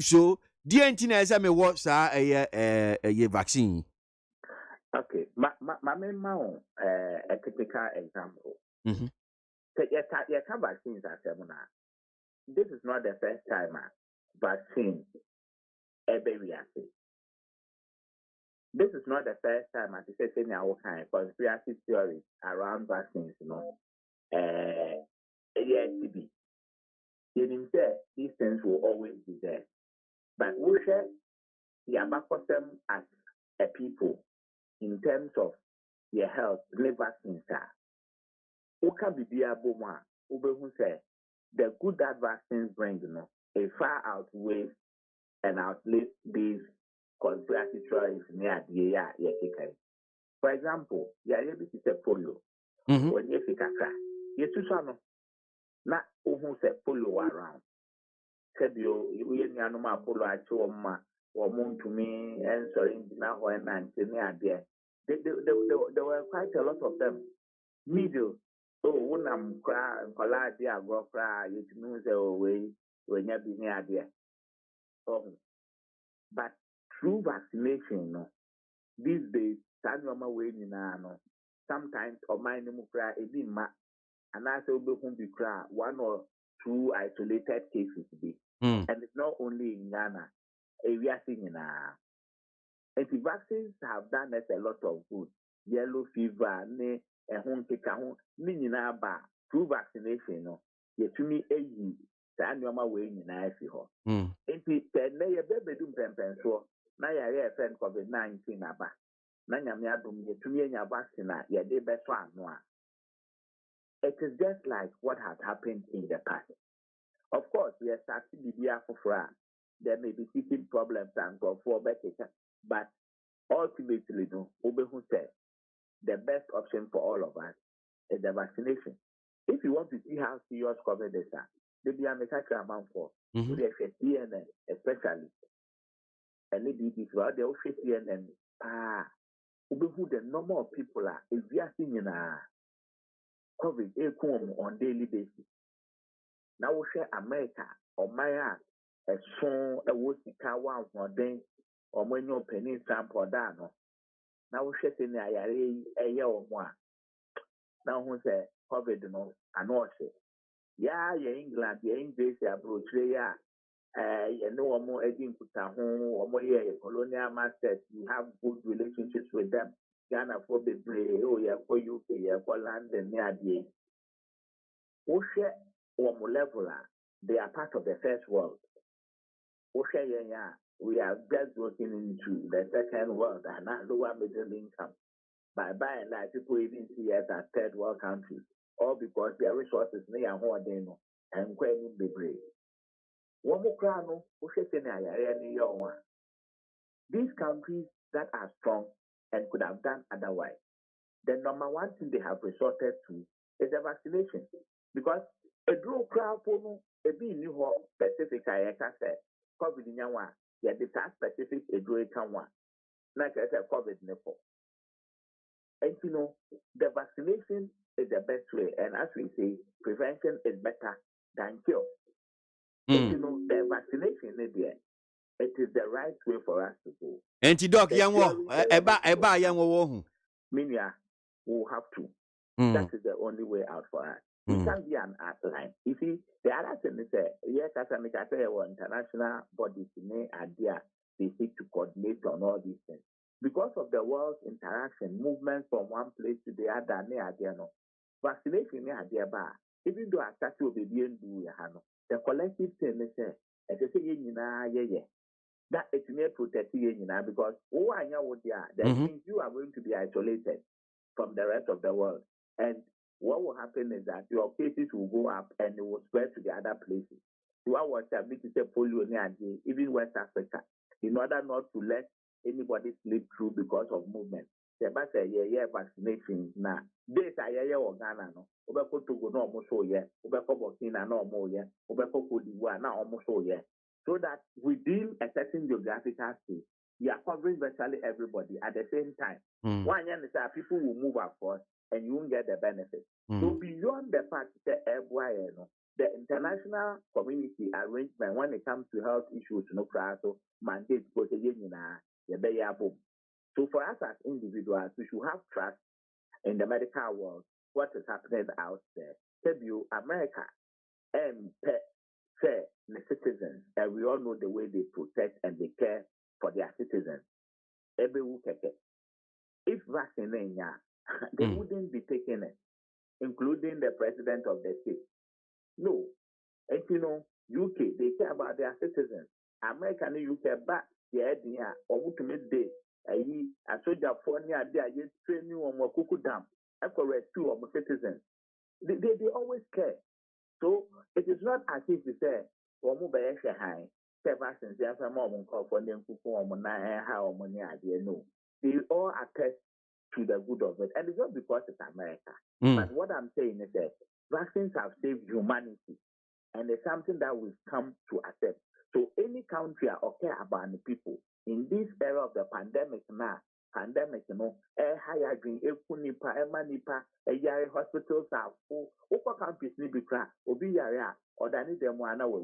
so, dear Antina, as I may watch a vaccine. Okay, my main a typical example. Vaccines are seminar. This is not the first time vaccine ever reacted. This is not the first time I say any kind of conspiracy theories around vaccines, ASTB. You didn't say these things will always be there. But we share the abacosem as a people in terms of their health, the vaccines are. Oka bibia boma who say the good that vaccines bring, it far outweighs and outlives these conspiracy theories near the For example, you are able to say polio. When you think you to na who say polio around. Said you know polio at home or moon to me and sorry now when near there. There were quite a lot of them. Middle. So when I'm crying, collide, go cry, you know the way when you be near there. But through vaccination, no, these days, sometimes or my cry a bit and I say be cry 1 or 2 isolated cases be. And it's not only in Ghana, we are seeing anti-vaccines have done us a lot of good. Yellow fever, ne a home take a home, meaning through vaccination, no, yet to me a ye, the annual way in I see her. Anti nay a baby doom pen so, now I friend COVID-19 aba. Nanya me adum yet to me a vaccine, yet they best one. It is just like what has happened in the past. Of course, we are starting to be for there may be teething problems and go for better, but ultimately, no, who said the best option for all of us is the vaccination. If you want to see how serious COVID is, they be a mechanical amount for the CNN, especially, and maybe this well, the CNN, who the number of people are, if we are seeing COVID on daily basis. Now we share America or Maya a song a wosika one for them or when you're penny sample dano. Now we share in a year or more. Now who say COVID no and what say? Yeah, England, English abroad, you know more aging to home or more colonial masters, you have good relationships with them. Ghana for the brave, oh yeah, for UK, yeah, for London, near the Osha or level, they are part of the first world. Osha, we are just working into the second world and not lower middle income. By and large, people even see us as third world countries, all because their resources near Hodeno and Queen the brave. One more crown, Osha, these countries that are strong and could have done otherwise, the number one thing they have resorted to is the vaccination. Because a draw crowd for a being new specific I can say COVID in one, yet the specific a draw can one. Like I said, COVID nipple. And you know, the vaccination is the best way, and as we say, prevention is better than cure. And you know, the vaccination is there. It is the right way for us to go. Antidoc young eba young wo. Minya, we will have to. That is the only way out for us. We can't be an outline. You see, the other thing is that yes, as I say, international bodies they seek to coordinate on all these things. Because of the world's interaction, movement from one place to the other, vaccination even though I start to be the collective thing is that it may protect you because that means you are going to be isolated from the rest of the world. And what will happen is that your cases will go up and it will spread to the other places. What was polio even West Africa, in order not to let anybody slip through because of movement. The vaccination now. This or Ghana no. Ubeko Togo no almost so Ubeko Burkina no more Ubeko Cote d'Ivoire now almost so so that within a certain geographical space, we are covering virtually everybody at the same time. One is that people will move across and you won't get the benefit. So beyond the fact that the international community arrangement when it comes to health issues, mandate so for us as individuals, we should have trust in the medical world, what is happening out there. America and the citizens, and we all know the way they protect and they care for their citizens. If vaccinating, they wouldn't be taking it, including the president of the state. No. And you know, UK, they care about their citizens. America and UK, but the idea of ultimate day, a soldier for near there, you training on Wakuku Dam, accurate to our citizens. They always care. So it is not as if they say, high, vaccines, they have a moment for them how many idea. No. They all attest to the good of it. And it's not because it's America. But what I'm saying is that vaccines have saved humanity. And it's something that we've come to accept. So any country or care about the people in this era of the pandemic now, higher green, hospitals are full, countries need be cracked, or be area, or than them one hour.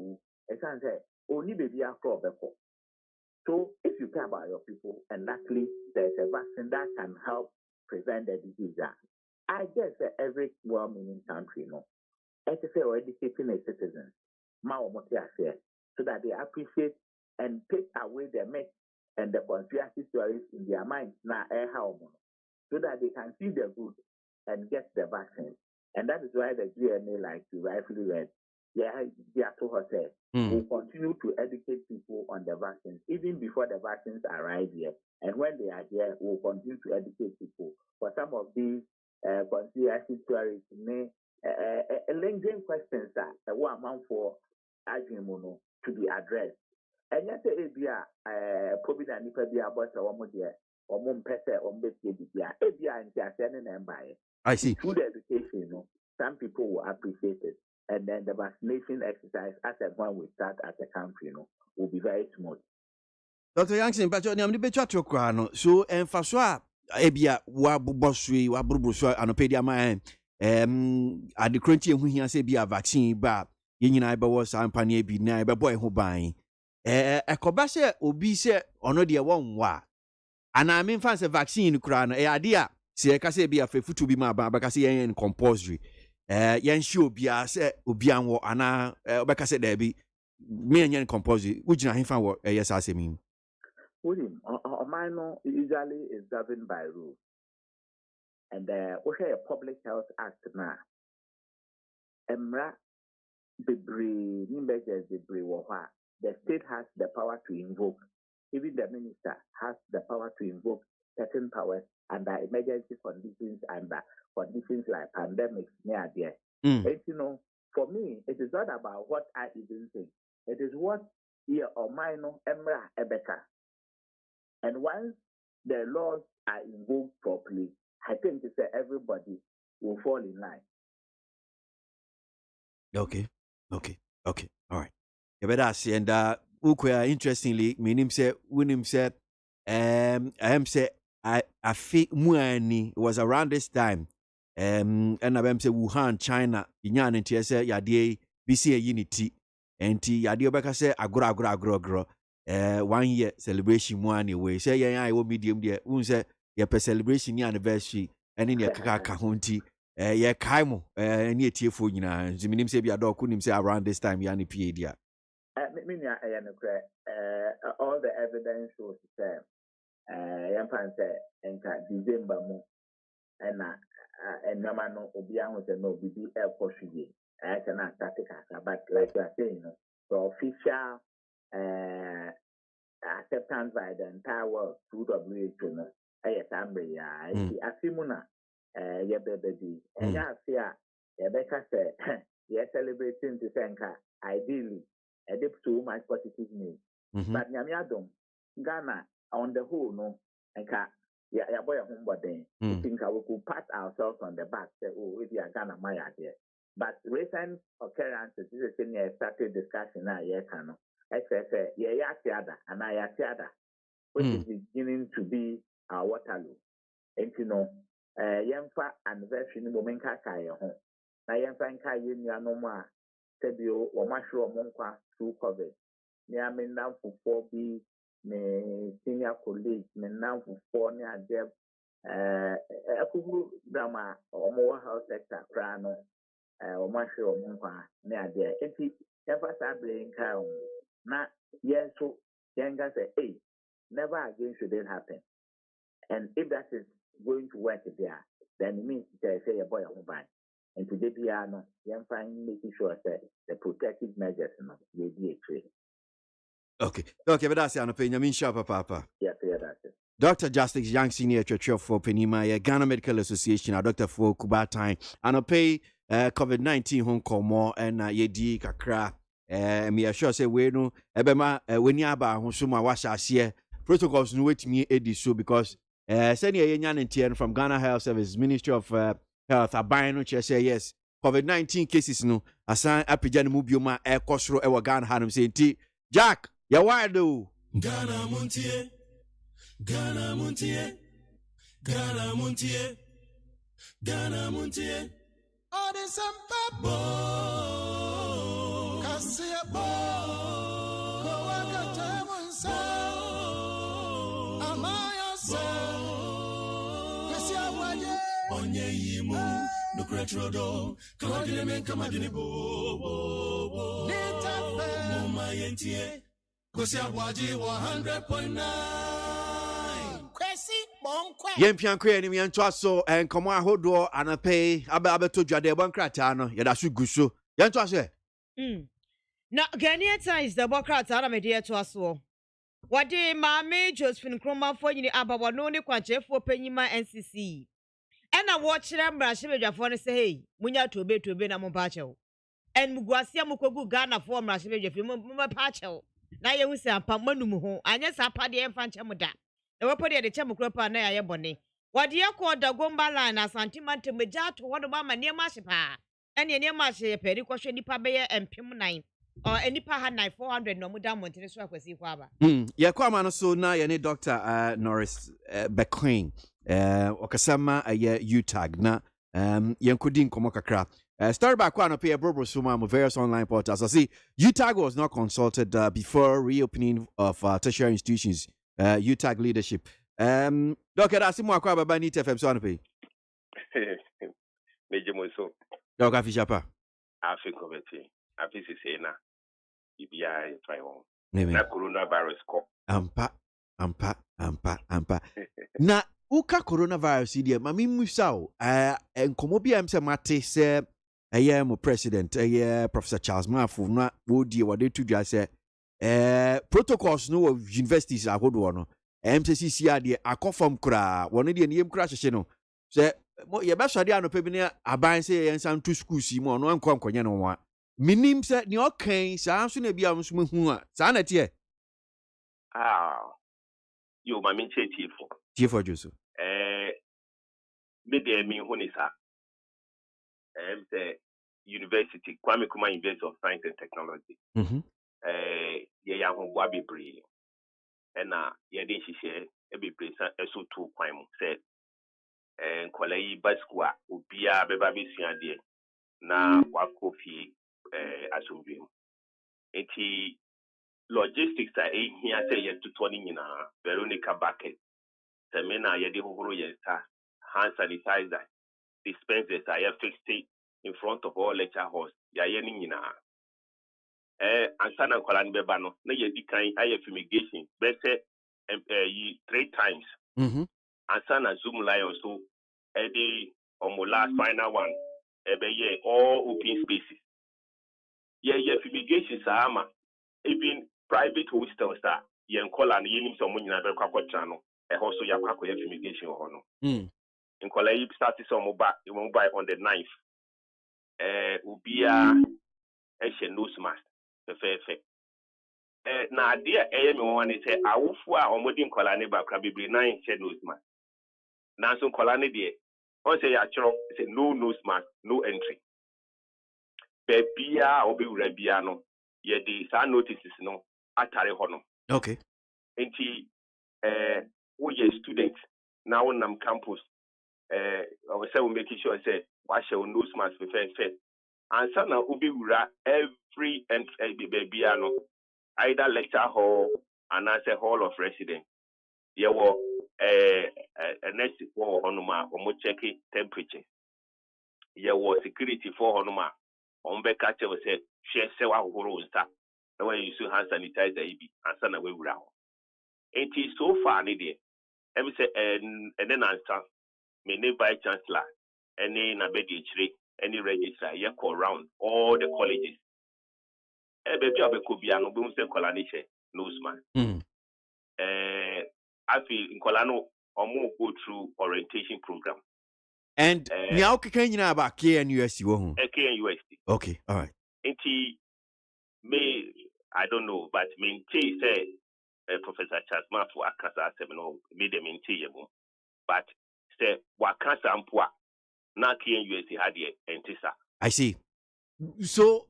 Esan say only baby after before. So if you care about your people and luckily there's a vaccine that can help prevent the disease, I guess that every well-meaning country, say or educating its citizens, so that they appreciate and take away the myth and the conspiracy stories in their minds now, so that they can see the good and get the vaccine. And that is why the GNA, like you rightfully read, will continue to educate people on the vaccines, even before the vaccines arrive here. And when they are here, we'll continue to educate people. For some of these conspiracy theories, lingering questions are one amount for argument to be addressed. And yet, probably the Nipa about a woman there, or mum pesa or I see. Through the education, some people will appreciate it. And then the vaccination exercise, as a one we start as a country, will be very smooth. Dr. Yankson, but you're the better to crown. So, and for sure, Ebia, Wabusui, Wabrubusua, and Opedia man, at the crunchy when he say be a vaccine, but you I was and Pania be neighbor boy who buying. A cobase obese or no dear one wa. And I mean, fancy vaccine crown, a idea. See, I can say be a faithful to be my babacasi and compulsory. Yan show be a say, Ubian, Anna, Becca there be me and yan compulsory, which I found what yes, I say mean. William, minor usually is governed by rules. And we have a Public Health Act now. Emra Debris, measures debris, the state has the power to invoke. Even the minister has the power to invoke certain powers under emergency conditions and conditions like pandemics near there. For me, it is not about what I even think. It is what here or minor Emra Ebeka. And once the laws are invoked properly, I think it's everybody will fall in line. Okay. All right. Yeah, but that's and interestingly, meaning say when said I am say I feel muani was around this time. And I am say Wuhan, China, Inyan and TSA Yadi BC unity and T Yadio Baka say agro. 1 year celebration one way. Say yeah, I will medium there. Unse your celebration anniversary and in your kaka hunty. Yeah, Kaimo, near Tifu, you know, Ziminim say be a dog couldn't say around this time, Yanni Piedia. All the evidence shows the same. Yampan said, and December mo, and Namano Obian was a no BB air Portuguese. I cannot static, but like you are saying, the official acceptance by the entire world through WHO. I Asimuna, yeah, baby, and I fear, Rebecca said, you're celebrating the Sanka, ideally, a dip too much positive news. But Yamiadom, Ghana, on the whole, no, and yeah, boy, home, but then I think we could pat ourselves on the back, say, oh, if you are Ghana, my idea. But recent occurrences, this is a started discussion now, yeah, Kano. And I which is beginning to be our Waterloo. And Yemfa anniversary moment Kaya home. Now Yemfa Kaya no more. Tebio or Mashro Monqua through COVID. Near me now for 4B, me senior colleagues, me now for 4 near Deb, a drama or more house sector, Prano, or Mashro Monqua near there. It's Yemfa Sabling Cow. Now, yes, so younger say, hey, never again should it happen. And if that is going to work there, then it means to say a boy on buy. And today, piano, young fine making sure that the protective measures will be a trade. Okay, but that's an opinion. I mean, sharp, Papa. Yes, that's it. Dr. Justice Young Senior Church for Penima, Ghana Medical Association, Dr. For Kubatai, and I pay COVID-19 home call more and Yedi Kakra. Me assure say we no ebema when ya ba hosuma washa here protocols no wait me edi so because send ye nyan from Ghana Health Service Ministry of Health aban no che say yes COVID-19 cases no asan apija no bioma e kosoro e wo Ghana hanum say nti Jack ya wide do Ghana Montie Ghana Montie Ghana Montie Ghana Montie all the some Electrodo, Kawadine men kamadine bo. Mama yentie, Kosi ABOAGYE 100.9. Kwesi Bonkwe. Yempiankwe ni miantwa so enkomo ahodo anape abeto dwade bankrata no yeda so guso yentwa so Na Ghanaian Times the Democrats are media to us. Wadi Mame Josephine Kroma for you about no ni kwanchefo penyima NCC. And I watch them Rashibe for say hey, munya to be na mobacho. And Mugwasia Mukogu Ghana for Rashibe Muma Pacho. Na ye wuse apamanu ho anya sapa de emfanche muda. Na wepo de chemu kropa na ya bone. Wadi yakọ dagomba line asantimante meja to wodo ma niema hyepa. Ene niema hye pedi kwhwe nipa beye empem 9. Or any paha 400 no muda montene so akwasi kwa ba. Ye kwa ma no so na ye ne Dr. Norris Bequin okasama ye UTAG na ye nkodi nkomo kakra. Story back one up here, Brobo Suma, various online portals. I see UTAG was not consulted before reopening of tertiary institutions. UTAG leadership. Doctor, that's more about by NIT FM. So, on pay. Major Moso. Doctor Fishapa. I think of it. I think it's saying now. EBI Taiwan. Maybe. Na coronavirus call. Ampa. Na uka coronavirus idea. Mami musao. Enkomo bi am se mate se. Mo president. Professor Charles Mafu. Na wodi wade tu dwa se. Protocols no of universities ahodo no. MCCC ade akofam kura. Wone de niem kura hyehye no. Se ye be sode anopa bi ne aban se ye nsan to schools mu no anko ankonye no wa. Minim se ne okan sa so na bia mso hu a. Sa na tie. Yo mami chetifo. Tifo Joseph. Me de mi honisa. The University Kwame Nkrumah University of Science and Technology. Ye ya ho bua bebre. Na ye de hihye e bebre sa eso to kwan mu se nkola yi baskua obia beba besua de na wakofi asomdwe mu. Enti logistics a ehia se ye tuto ni nyina Veronica Bucket. Semena ye de hohoro ye sa hand sanitizer dispensers are fixed in front of all lecture halls. Ya ye ni nyina. Ansana kola ni beba no na ye di kan aye fumigation bese 3 times. Ansana Zoom lion so the last final one ye all open spaces. Ye fumigation sama even private hostels that ye kola ni yenim so munyina be kwakwacha no also ya kwakwa ye fumigation ho no. In kola yi started some mobile on the 9th. Ubia nose mask. Na dia me won say awufu a omodi nkola ne ba kra bebre 9 nose mask. Na so nkola ne de on say ya chiro say no nose mask, no entry. Bebia obi wura bia no ye di sa notices no atare ho no. Okay. Enti we ye student now on campus I was saying making sure say wash your nose mask first. And so now ubi wura every baby no either lecture hall and as a hall of residence. There were a next for honoma or check temperature. There was security for honoma. Catch was said share sewa horo sta. The way you hand sanitizer and send away wura. It is so far needed. Every say and then answer. Many vice chancellor, any nabedi any registrar, ye call round all the colleges. Baby abe kubiano bum se kolanishe newsman. I feel in Kolano or more go through orientation program. And now can you about KNUST? KNUST. Okay, all right. Enti me I don't know, but maintain say Professor Charles Mafu akasa seminar made them maintain but wakasa mpwa na KNUST had entisa. I see. So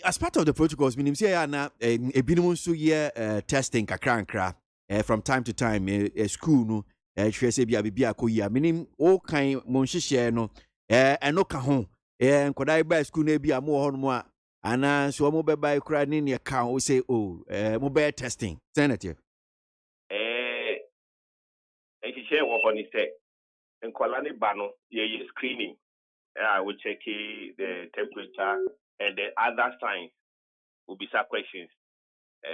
as part of the protocols, minim say na ebinum so ye testing kakra from time to time school no hwe se bia akoyi minim o kan mo nhihye no eno ka ho nkoda ba school na bia mo ho no a ana so mo be ba kra ni ne ka o say mo be testing senator nhihye wo ho ni say nkwala ne ba no ye screening I will check the temperature and the other signs. Will be some questions.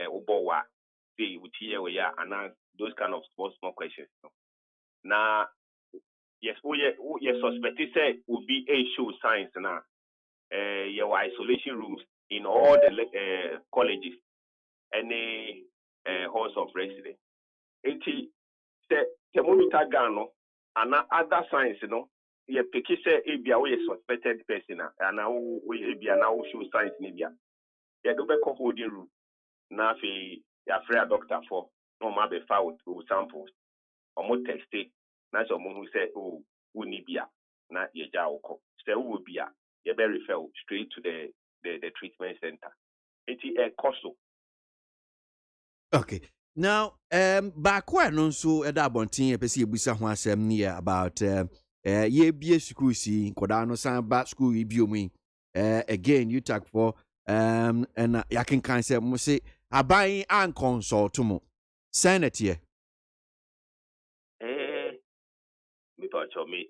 Ubowa, see, with here we are, and those kind of small questions. Now, yes, we suspect say will be a show signs now. Your isolation rooms in all the colleges, any halls of residence. It the thermometer gun and other signs, you pick say ABA we suspected person and now we now show signs in India. You do be holding room. Now fi ya free a doctor for no ma be found with samples. Or more tested. Now someone who say oh we need beer. Na ye jaw ko. Say who will be a you better refer straight to the treatment center. It's a cost. Okay. Now, back when also at that bontin, pesi ebusa ho asem ne about ye bie school si koda no san back school ibiumi. Again, you talk for and ya can say mo say aban an consult mo. Senate here. Me pacho me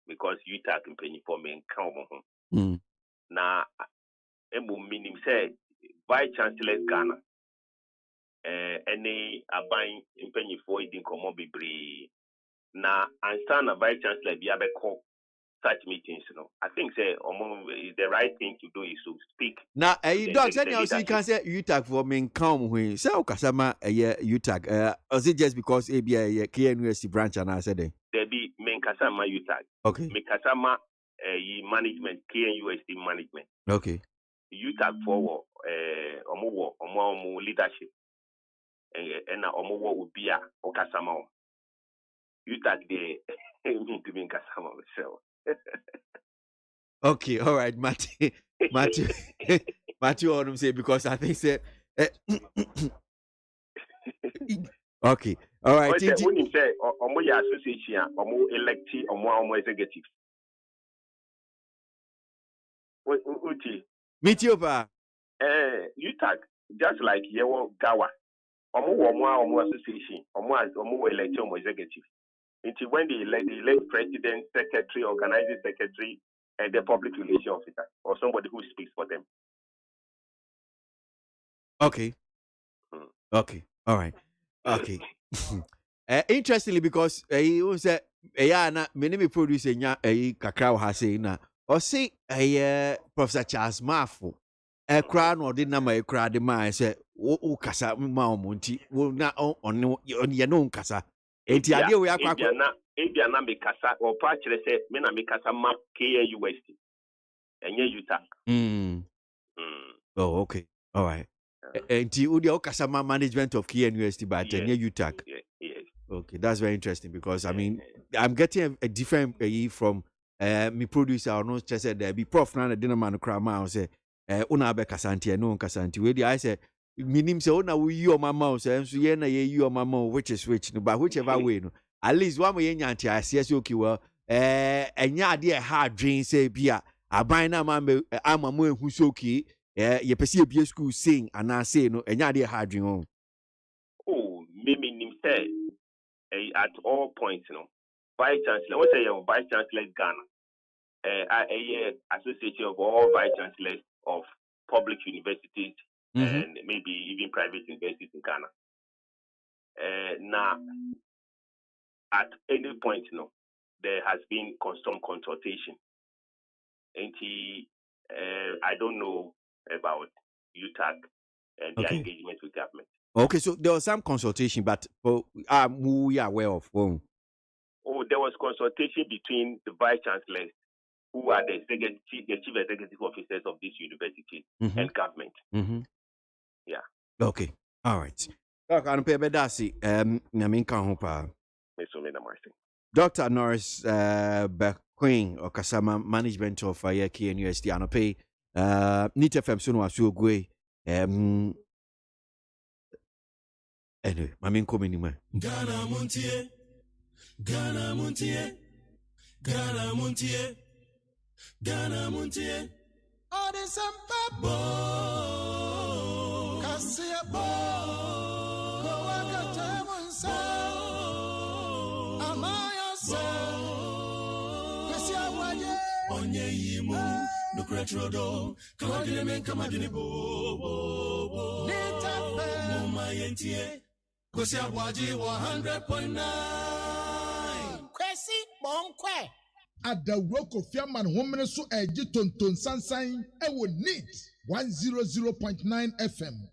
because you talk in penny for me count. Na emu minim say Vice Chancellor Ghana. Any aban impenny for it in common be na and a Vice Chancellor be able such meetings, I think say the right thing to do is to speak. Now, dog said you can say you tag for me come when say Okasama you tag. Is it just because ABA KNUST branch and I said there be men kasama you tag. Okay. Me kasama management KNUST management. Okay. You tag for omo leadership. And omo will be a Okasama. You tag the me to be kasama myself. Okay, all right, Matthew, Matthew, say because I think say. Okay, all right. When you say omo ya association, omo electi, omo executive. Uti. Meet you ba. You tag just like your Gawa. Omo association, omo electi, omo executive. Until when they elect president, secretary, organizing secretary, and the public relations officer, or somebody who speaks for them. Okay. Okay. All right. Okay. Interestingly, because he was na many producer nya kakra ha say na or say Professor Charles Mafu kra no de na ma kra de ma say o kasa ma omonti wo na on ye no kasa enti ade we akwa Ebia na me kasa or pa kire say me na me kasa map KNUST enye UTAG. Oh, okay. All right. Enti udi okasa ma management of KNUST but enye UTAG. Yes. Okay, that's very interesting because I mean I'm getting a different from me producer or no just said there be prof na dinner man kra ma say una be kasanti no kasanti we I say minim say una we you mama say so ye na ye you mama which is which no but whichever way no at least one way nyanti ase okay well enya ade ha adwen say bia aban na ma amamu ehu so okay ye pese bia school sing and I say no enya ade ha adwen on. Oh me nim say at all points, Vice Chancellor, what say your Vice Chancellor Ghana, association of all Vice Chancellors of public universities and maybe even private universities in Ghana. Now, at any point, there has been some consultation. And I don't know about UTAG and their engagement with government. Okay, so there was some consultation, but we are aware of. Oh, there was consultation between the vice chancellors, who are the chief executive officers of this university, and government. Yeah. Okay. All right. Dr. Norris Queen or Kasama management of KNUST Anope Nit FM Sunu Asuogwe anyway, Mamin Kominima. Ghana Montie, Ghana Montie, Ghana Montie, Ghana Montie. All the same papa. Kasia bo. Kowaka temunsa. Amaya se. Kasia retrodo kawadine men kamadine bo mama yentie kwesi ABOAGYE 100.9 kwesi bonkwe adawuro Kofi Aman homene so eji tonton sansan ewo neat 100.9 FM.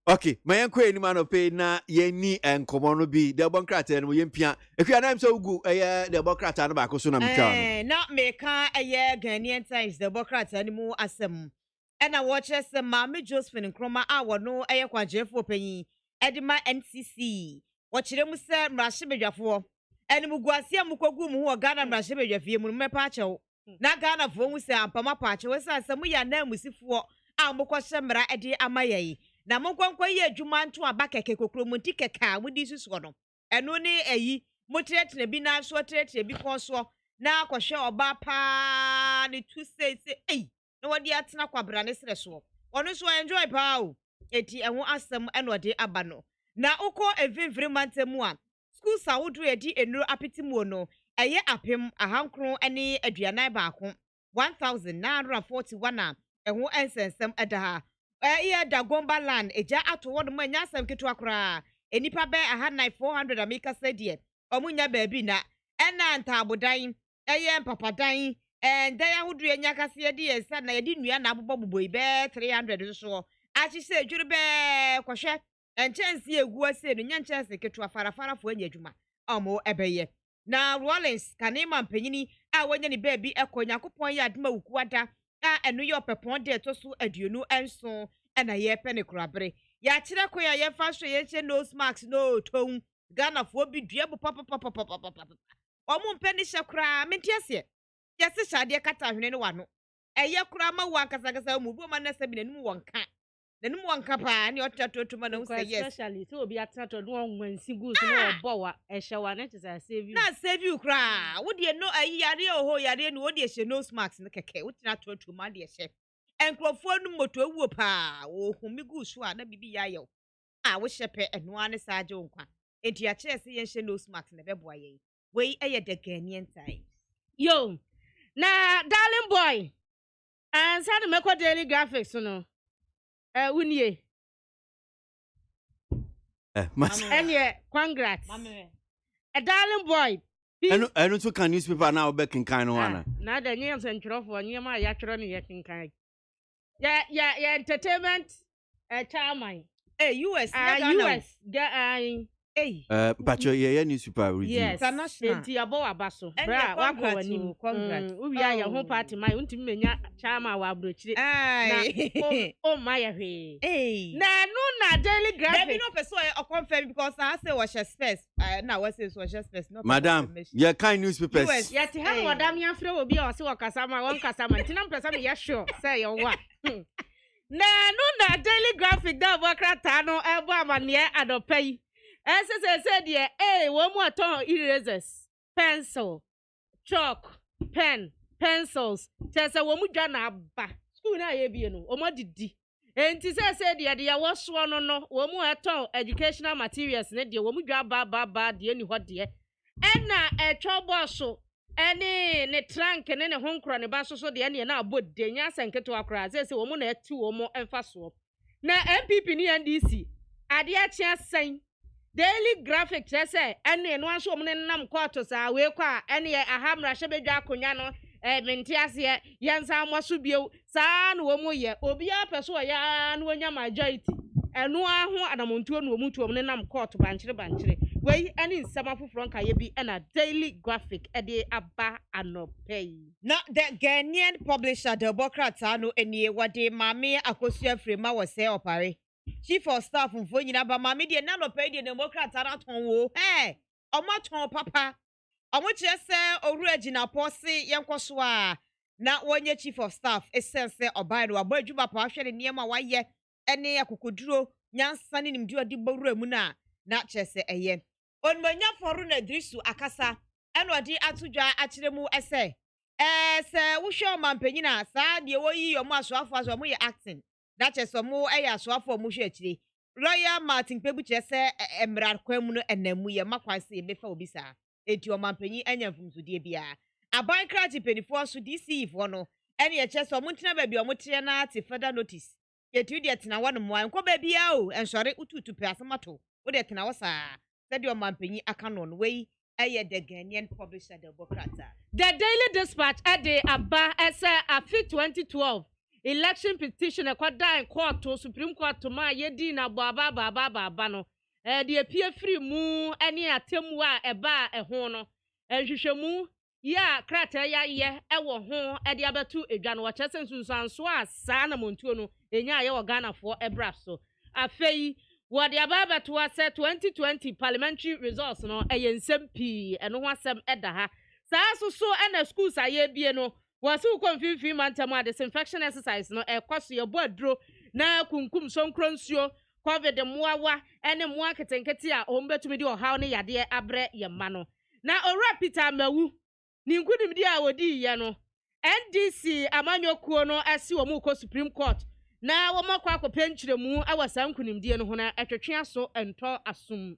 Okay, my uncle any man of pay na yeni and common be the Boncrat and William Pia. If you are not so good, the Bocrat and Baco Sunam Chan. Not make a year Ghanaian times the Bocrats anymore as them. And I watch as the Mammy Josephine and Chroma hour no air quadre for penny. Edima NCC. Watch them say Rashibeja for. And Muguasia Mukogu who are Ghana Rashibeja for Mumepacho. Na Ghana for we say Ampama Pacho was some we are name with for Amukoshamra Edi Amaye. Na monkwa ye adwuma nto abaka kekokro monti keka wodi susu no eno ne ayi motretre bi na so tretre bi konso na akohwe oba pa ne tu say na wodi atena kwabra ne sere so ono so enjoy pa o eti eho asem eno de aba no na uko evimviri mantemu a school sawodo edi enuro apetimu no eye apem ahankro ene aduanan baako 1941 a eho ensensem edaha da Gomba land eja ato won ma nya asem keto akra enipa be 400 amika sedie omunya baabi na ena ntabodan eye papadan dan ahodu enya kase de esa na yedi nua na aboboboboi be 300 so achise adwuru be kohwe enchense egu ase no nya enchense keto afarafara fo anya adwuma omo ebeye na Rollins kanema mpanyini a wonya ni baabi ekonya kopon ya adema wukuada enu yo pepon de to so aduonu enso na ye pene kurabre ya kire ko ya fa so ye che nose mask no ton Ghana fo bi dua bu papa omu mpeni hye mentiase ya se shade kata hwene ne wano eye kura ma wa kasakasa mu bu ma na sabi nanum wonka pa ne otatoto ma na say yes especially so obi atato no wansi gu so no obowa ehyewa na tse save you na save you kra wo de no ayi yare oho yare no wo de hye nose mask ne keke wo tina toto ma de hye enkrofo no moto ewuo pa wo humi gu so a na bibi ya yew wo hyepe eno ane saaje nkwa enti a kire se ye hye nose mask ne beboa ye wei eye de Ghanaian time yo na darling boy and sad me ko daily graphics no unie enye congrats a darling boy enu to can newspaper now back in kind one na da nyem sentrofo nyema ya twero ne ye kinkan ya entertainment chairman US pacho ye newspaper review yes enti abo abaso bra wako wani congrats uwia ya ho party mai untimi menya chairman wa abrochire na o my hwe na no na daily graphic there be no person o confirm because I say was space na we say was space no madam ye kind newspapers ya ti ha wadam ya frɛ obi a ɔse wakasama won kasama ntina mpɛsa me ya sure say ye wa na no na daily graphic da bokrata no ebo amane adopai say de wo mu aton erasers pencil chalk pen pencils say wo mu dwa na aba school na ye bie no o mo didi enti say de ya wo so no wo mu aton educational materials ne de wo mu dwa ba de ni ho de ena etwobo so ene ne trunk ne honkro ne ba so de ne na abode nya senketo akra say wo mu na eti wo mu emfa so na MPP ni NDC ade a chia sen daily graphic say ene no anso mo ne nam court sa we kwa ene ahamra hyebedwa akonya no mentiase yensa amoso bio sa na wo mu ye obi apeso ya na wonya majority eno aho adamontuo no mu tuo mo ne nam court bankyere wei ene nsama foforo nka ye bi na daily graphic ede aba anopei na the Ghanaian publisher the Democrats anu enie wade mame akosua frema wo se opare chief of staff mfo nyina ba mame de na anopei de Democrats araton wo omaton papa omoche se oru agina posi yenkoso a na wonye chief of staff esense obai no aba adwuma pa hwere niema waye ene akokoduro nyansa ne nimdi odi bawura mu na chese eye onmanya foru na drisu akasa eno odi atudwa akiremu ese se wo hwe omampanyina saa de wo yi yo mu asoafo aso mu ye acting na chese mu eya asoafo mu hwe akire Royal Martin Pebu chese emrar kwamu no enamu ye makwanse ye befa obi saa enti omampanyi anya mfumsudie bia aban krachi penifo so DC fo no ɛne ɛkyɛ sɛ ɔmontina baabi ɔmoteɛ na te further notice yɛtu deɛ tena wɔ no mmoa nkɔ baabi a o ɛnsɔre wotutu pɛ asɛm ato wode tena wɔ saa sɛdeɛ ɔmampanyi aka no no wei ɛyɛ the Ghanaian publisher the Bokrata. The Daily Dispatch ɛde aba ɛsɛ afi 2012 election petition ɛkɔda court to Supreme Court ma yɛdi na baba no de apie free mu ɛne atemu a ɛba ɛho no nhwehwɛmu ya krata ya ye ɛwɔ ho ɛde abɛto edwa no wɔkyɛ sɛ nsunsuanso a saa na montuo no enya ayɛ wɔ Ghana for ɛbra so afei wɔde abɛto asɛ 2020 parliamentary results no ɛyɛ nsɛm pii ɛno ho asɛm ɛda ha saa so ɛna schools ayɛ bie no wɔse konfimfim mantam a disinfection exercise no ɛkɔ so yɛbɔ aduro na kunkum sonkro nsuo covid mmoawa ɛne mmoa ketenkete a ɔmbɛtumi de ɔhaw ne yadeɛ abrɛ yɛma no na owura Peter Mawu ninkunim di a wodi ye no NDC amanyokuo no asi wo mu ko Supreme Court na wo makwa akopɛ nkyeremu awa sankunim die no ho na etwetwe aso ento asum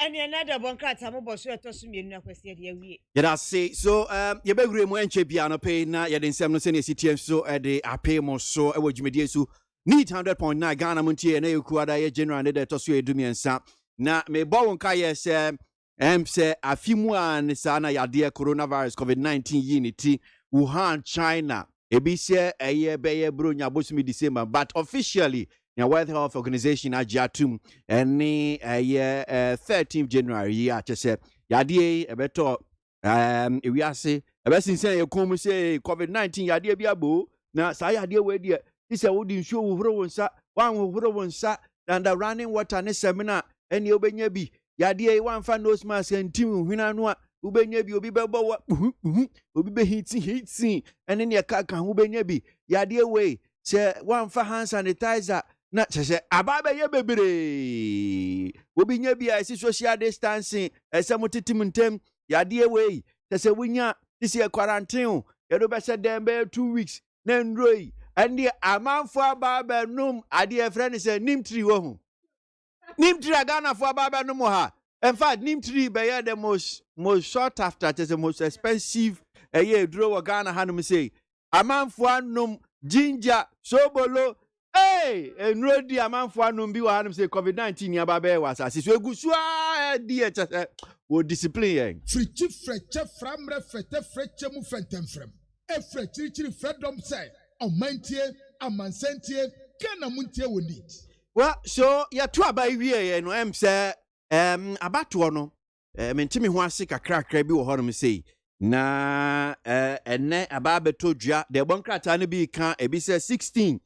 ɛne another Bokrata mo boso etoso mienu akwasi de awie yɛda se so yɛbɛwure mu enche bia no pay na yɛde nsɛm no sɛ ne CTM so de apay mo so ɛwɔ dwumadie so need 100.9 Ghana montie na yɛkuada yɛ general ne de etoso edumiensa na me bɔ won ka yɛ sɛ say afimu an sana yade coronavirus COVID-19 unity Wuhan China ebise eye beye bro nya bosumi December but officially the World Health Organization ajatum any 13th January ya chese yade ebeto ewiase ebesinsen yekom say COVID-19 yade biabo na sa yade we de ise wodi nsuo wohoro wonsa wan wohoro wonsa and the running water ne semina eni obenya bi yade wan fa nose mask ntim hwina no a ubenya bi obi bebo obi be hitsi ene ne kaka ho ubenya bi yade we se wan fa hand sanitizer na se ababa ye bebre obi nya bi a social distancing esem titim ntem yade we se wunya this quarantine ye do be se dem be 2 weeks na ndroi ende amanfo ababa num ade friend se nimtri wo ho Nimtri Ghana for Baba no more. In fact, Nimtri be the most short after the most expensive a year draw Ghana Hanum say. A man for num ginger sobolo. Hey, and Rodi a man for num be Hanum say COVID-19 ya Baba was as so good dear wo discipline. Frichi freche framre fete freche mu fentem frem. E frechi freedom say. Omantie, amansentie, Ghana muntie we need. Well, so ya tu abai wie no em se abato no mentimi ho ase kakra bi wo honom sei na enne ababeto dua de bonkrata ne bi ka ebi se 16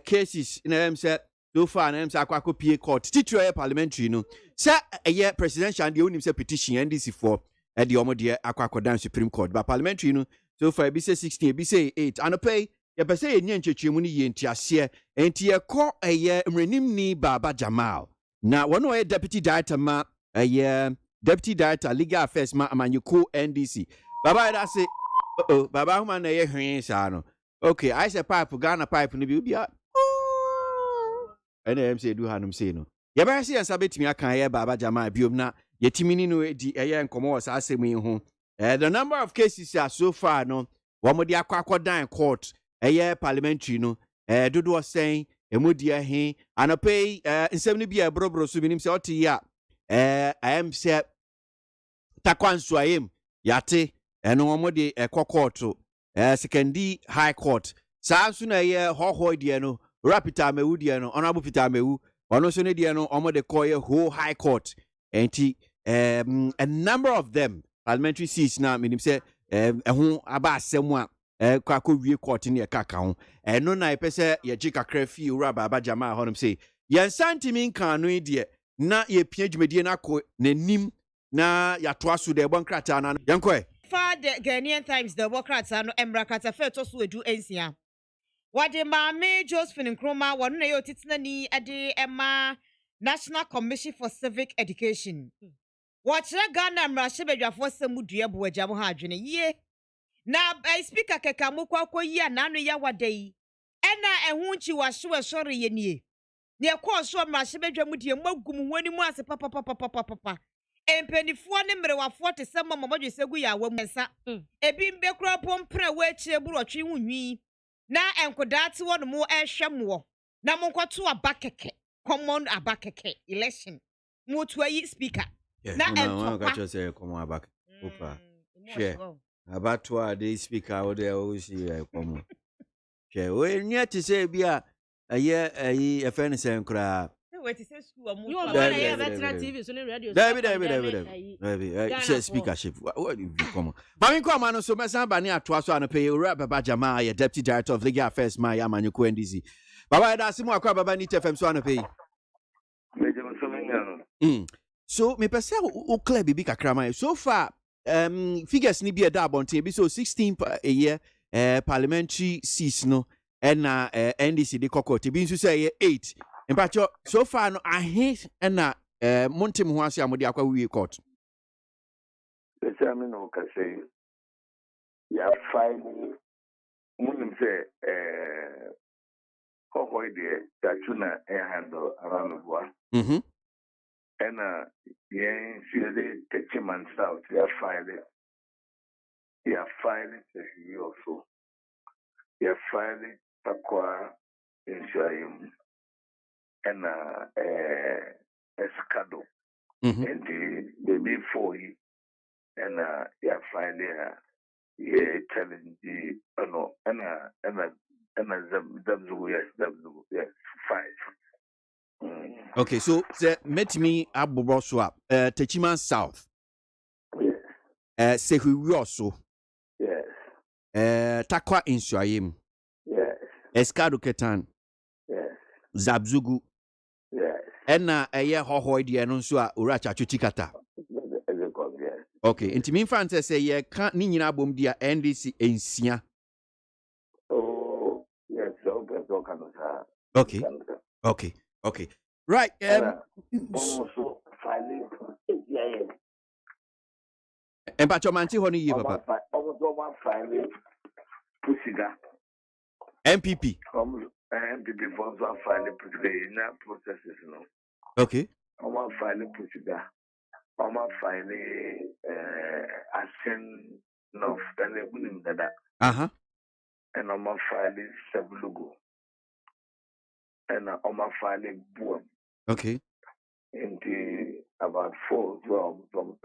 cases na em se so far na em se akwa court titire parliamentary no se eye presidential de onim se petition NDC for de omo de akwa dan Supreme Court ba parliamentary no so far ebi se 16 ebi se 8 anopay ye pese ye nyenchechemu ni ye ntiase enti ye ko eye mrenim ni Baba Jamal na wono ye deputy director ma eye deputy director legal affairs ma amanyuko NDC baba da say baba huma na ye hwen sa no okay I say pipe Ghana pipe ni bi bia ene em say du hanum say no ye ba say yansa betimi aka ye Baba Jamal biom na ye timini no di eye nkomo wo sa asem yi ho the number of cases are so far no womo di akwa dan court parliamentary no dodo was saying emudia he anopay nsem ni bia brobro so binim se oti ya am se takwanso ayem yate eno omode ekokoto secondary high court saa so na ye hoho die no rapita mewu die no honorable Peter Mewu ono so ne die no omode koye ho high court enti a number of them parliamentary seats na minim se ehun aba asemu a kwako wie court ne kaka ho eno na epese ye ji kakra fi ura Baba Jamal honom say yen santimi nkan no die na ye pia dwumadie na ko nanim na ya to aso de bonkrata na yenkoe fa the Ghanaian Times the Bokrata no embrakata fe to so edu ensia wade maame Josephine Nkrumah wonu na ye otitina ni ade ema National Commission for Civic Education watchre Ghana mrahye bedwafo semu dua boagya mo ha adwene ye na speaker keka mokwa yi anano ya wadai ena ehunchi wahwe sori ye nie ne ko so mrahye bedwa mu die magum woni mu ase papa Empenifoɔ ne mmerewafoɔ te sɛ mama mɔdwe sɛ gu yɛ awɔ mu nsa. Ebi mbɛkura pompere wɔ akyire burɔtwe ho nwi. Na enkodaa te wɔ no mu ɛhwɛ moɔ. Na monkɔto aba kɛkɛ. Common aba kɛkɛ election. Motu ayi speaker. Na entwa say common aba. Opa. Share. Abatwa the speaker wo dey o si common. Share. We nya te say bia aye a friend say nkra. Wait, say school amu. You want veteran TV so radio. David. Share speakership. What do you come on? Mami kwa mano so mesa ba ni atoa so anope owura baba Jamaa ye deputy director of legal affairs ma ya manyo NDC. Baba da simu akwa baba ni TFM so anope. So me pese o clear bibi kakra man. So far figures ni bi e da abonten bi so 16 a year parliamentary seats no and NDC de kokoti bi nso say 8. In fact, so far no ahe na MONTIE ho ase amode akwa wi court. The chairman no ka say ya file munim say kokoi de tachuna handle around the world. And yeah, see the Techiman South, they are filing. They are filing the also. They are filing Takwa in Shaim and Escado. And the before he and they are filing telling the no and yes 5. Okay, so met me abobo swap Techiman South. Yes. Sehuwi also. Yes. Takwa Inshuayim. Yes. Escado Ketan. Yes. Zabzugu. Yes. Ena eye hohoi de no so a uracha chuchikata. Okay, nti mi fan say ye kan ni nyina bom dia NDC ensia. Oh, yes, so can Okay. Okay. Okay. Right. Also filing. And but your manti honey ye papa. Almost one filing. Pusiga. MPP. MPP forms one filing Pusiga in that processes no. Okay. One filing Pusiga. One filing action no and that. And one filing Sablugo. And I'm filing boom. Okay. Into about 4 jobs from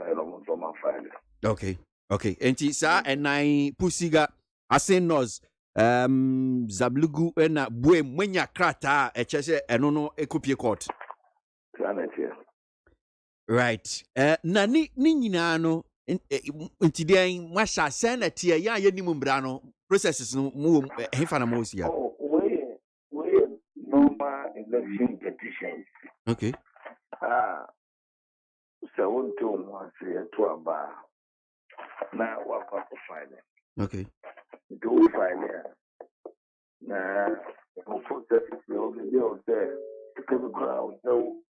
my filing. Okay. Okay. Enti sa and I Pusiga asenos Zablugu na boom mwenya krata echese enono ekopie court. Right. Na ni nyina no enti den mwasha senate ya ye ni mumbra no processes no mu hefa na mo sia. Normal election petitions. Okay. So one to one say to a bar. Now what about the filing? Okay. Do file here. Now the process is the only deal there. Because the crowd no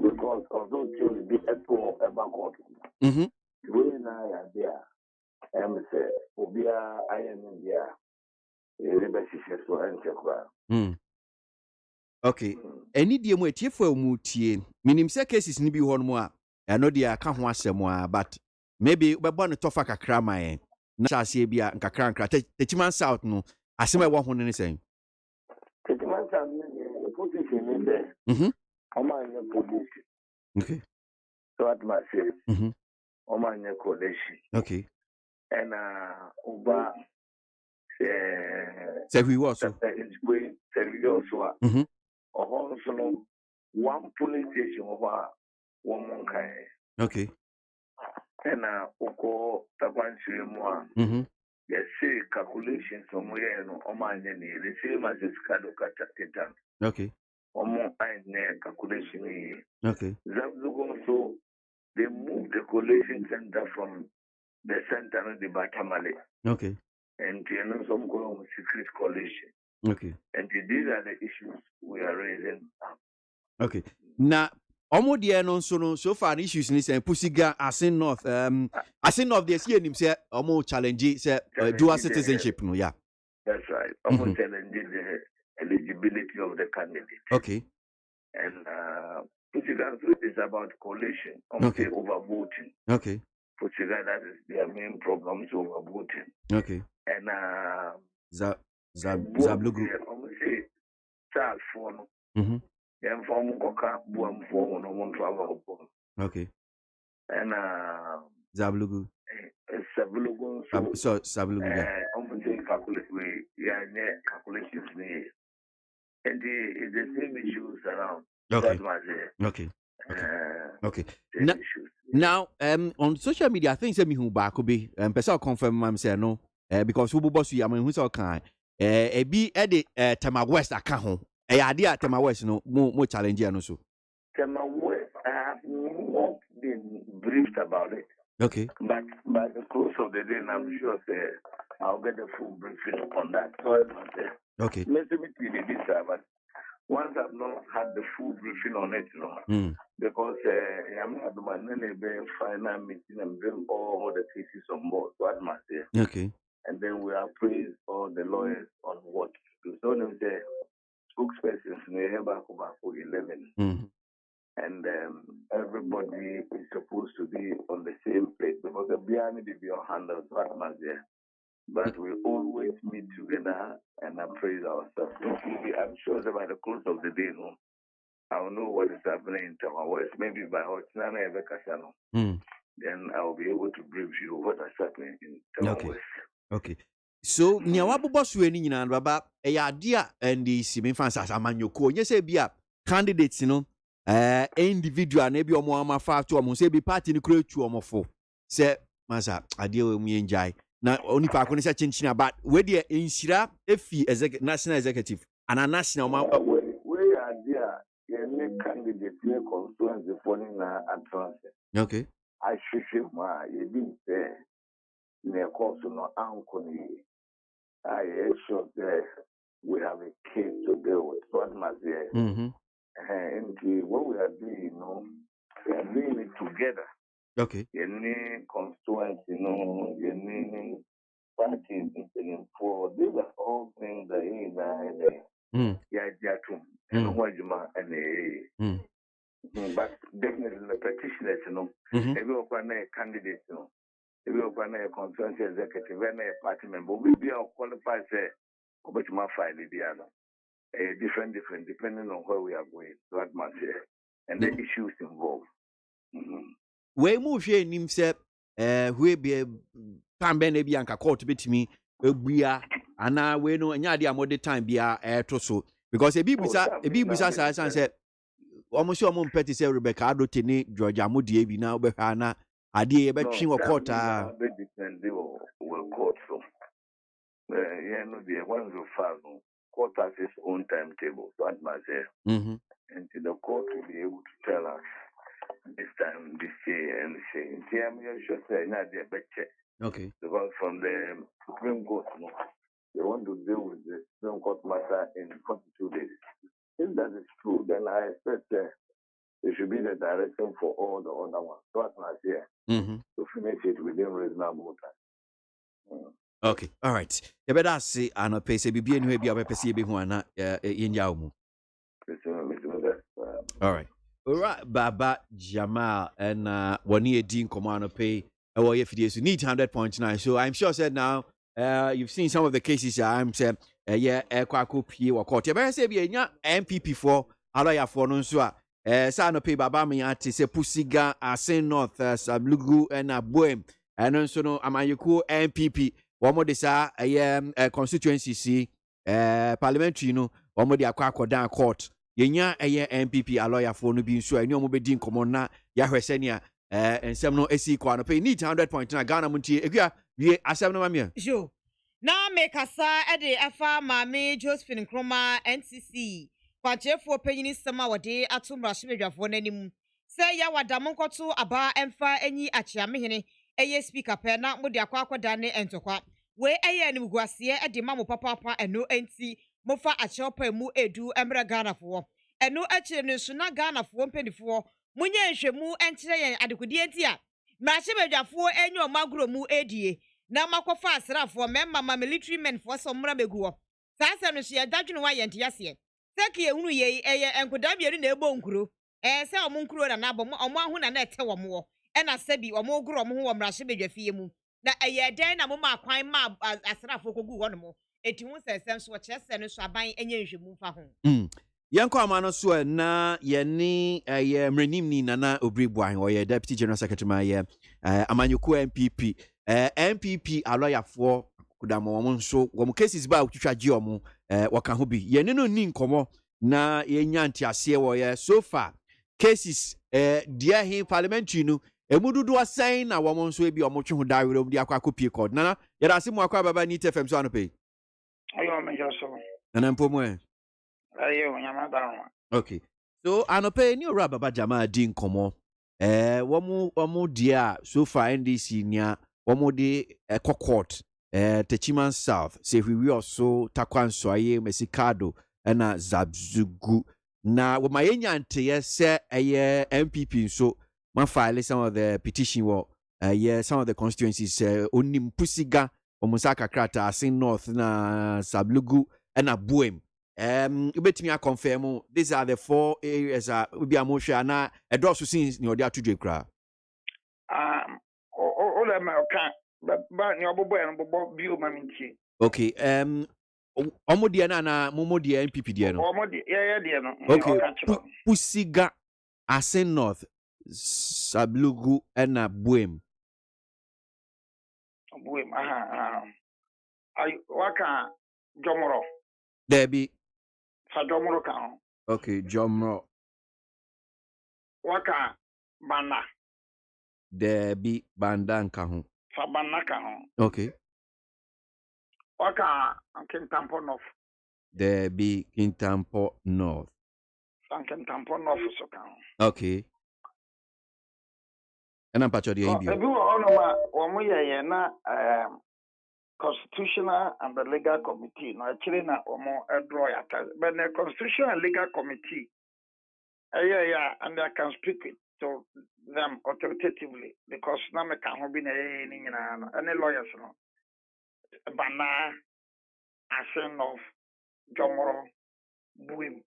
because although to be at all about court. We now are there. And say, Obia, I am in there. Okay. Any dear mo etifo mu tie. Minim se cases ni bi ho no a. Eno dia ka ho asem a but maybe we born tofa kakra man. Na chase bia nkakra nkra. Techiman South no asem e wo ho ne sen. Techiman South no position in there. Omanya police. Okay. So at my say. Omanya coalition. Okay. And Oba say we also. One police station over one monkai. Okay. And Oko Tapanchi Moa. They say calculations somewhere no Oman, the same as the Scado Catatan. Okay. Omo I calculation. Okay. So they moved the collation center from the center of the Batamale. Okay. And you know some go on secret coalition. Okay. And these are the issues we are raising now. Okay. Now, omo no so far issues ni say Pusiga Asin North Asin North they see him say omo challenge say dual citizenship no yeah. That's right. Omo challenge the eligibility of the candidate. Okay. And Portugal is about coalition. Okay. Overvoting. Okay. Portugal, that is their main problem, is overvoting. Okay. And Zablugu. Say child phone. Then form coca, boom phone, no one travel. Okay. And Zablugu. Sablugu. So Sablugu. Calculations. And the same issues around. Okay. Okay. Okay. Now, on social media, I think say me who back could be person confirm mam say no because who boss you I mean who so kind e bi e de Tema West aka ho e ya de Tema West no mo challenge no so Tema West, I have not been briefed about it. Okay. But by the close of the day, I'm sure I'll get a full briefing on that. So okay. Let's but once I've not had the full briefing on it, because I'm not the man final meeting and bring all the cases on board. So I must say. Okay. And then we appraise all the lawyers on what to do. So the spokespersons in back 11. And everybody is supposed to be on the same page because the behind the beyond handles what must there. But we always meet together and appraise ourselves. I'm sure that by the close of the day, I'll know what is happening in Tema West. Maybe by then I'll be able to brief you what is happening in Tema West. Okay. So, nyawa boss we ni nyina baba e ya dia NDC me fans as amanyoko nye se bia candidates no individual na bi omo ama fa to omo se bi party ni kura tu omo fo se masa ade we mu enjai na onipa ko ne se chinchina about we de insira efi national executive and national we are there ye candidate ne constituency for na advance. Okay. I should ma ye bi say ne course no ankoni I sure that we have a case to deal with. What must be? And what we are doing, we are doing it together. Okay. Any constituency, any parties, for these are all things that but definitely the petitioners, every candidate, if you are a constituency executive and a party member, we be qualified but you must find the different depending on where we are going. So that much and the issues involved. We move here nim say we be time be na bi anka court betimi ebua ana we no nya de amode time bia to so because e bi busa sa say almost your mom petty say Rebecca Adote ni George Amodi bi na obehwa na ade e betwin wo court will court so the ones who follow court has its own timetable so that must and the court will be able to tell us this time this year and say I'm sure say not the better. Okay. Because from the Supreme Court they want to deal with the Supreme Court matter in 42 days. If that is true, then I expect it should be the direction for all the other ones. So that's not here to finish it within reasonable time. Okay, all right. You better say, I know, pay say, be anyway, be a PC, be one in Yaumu. All right. All right, Baba Jamal and 1 year Dean Command pay. Well, if it is, you need 100.9. So I'm sure said now, you've seen some of the cases. I'm saying, Kwaku P or court. You better say, be a MPP for Alaya for Nonsua. Sano pay Baba Miati, say Pusiga, Asen North, Sablugu, and Aboem. And also, no, Amayuku MPP. One more this constituency, parliamentary, one more the Aqua down court. Yenya MPP, a lawyer for no being sure, and you will be doing common Yahweh and some no AC Quano pay need 100.9 Ghana Montie. If you are 7 mamma. Joe. Now make us at the FA Mammy Josephine Chroma NCC. Quache for penny summer or day at some Rashmid for any. Say Yawa Damonkoto aba emfa any achiamihene. Eye speaker pena mo dia kwa dane entokwa we eye ni mguasie e de mamo papa eno enti mofa achopa mu edu emra Ghana fo eno achire ne so na Ghana fo mpendifo munye nhwemu enkyere yen adekudi enti a mrahye badwafo enyo magro mu edie na makofa asrafo memma military men fo so mra beguo sasa no so ya dadwene wa yente yase seki ehunu ye eye enkoda bienu na ebo nkuro Say omo nkuro na na bom omo ahu na na ete wo mo e na sabi omo guro omo ho wo mrahye bedwafie mu na eye den na mo ma kwan ma asrafo kogu ho no mo eti hu sesem so kyerese no so aban enye nhwemu fa ho Yanko amano so na yeni mrenim ni nana obribwan or deputy general secretary ma amanyuku MPP MPP a lawyer for kudamo won so wom cases ba twitwa gi omo waka ho bi yeni no ni nkomo na yenya ntiase wo so far cases dia he parliamentary no emududu asan na wom so ebi omo twe ho dawere om di akwa kopie code nana yada se mu akwa baba ni TFM so anope ayo me joso nana mpomo ayo nyama dawo okay so anope ni ora baba jama di nkomo womu dia so far NDC nia womu de court Techiman South say we also takwanso aye mesikado na zabzugu na wo mayenya ante se MPP so man file some of the petition wo some of the constituencies onim pusiga omusaka krata asin north na sablugu na boem ubetimi a confirm these are the 4 areas we are motion na edoso since ni odi atudwe kra ole ma ka ba ni obobo en bobo bio maminti okay omo die na momo die MPP die no omo die ya die no okay pusiga asin north sablugu na boem ay waka jomoro debi sa jomoro ka okay jomoro waka bana debi banda nka ho sa bana ka okay waka Kintampo North debi Kintampo North sa Kintampo North so ka okay and I'm patcho the ebi wo no ma wo mo ye na Constitutional and the Legal Committee. No, actually, na omo draw ya. But the Constitutional and Legal Committee, and I can speak to them authoritatively because na me can be any lawyers no. Bana, Asen of Jomoro, Buim.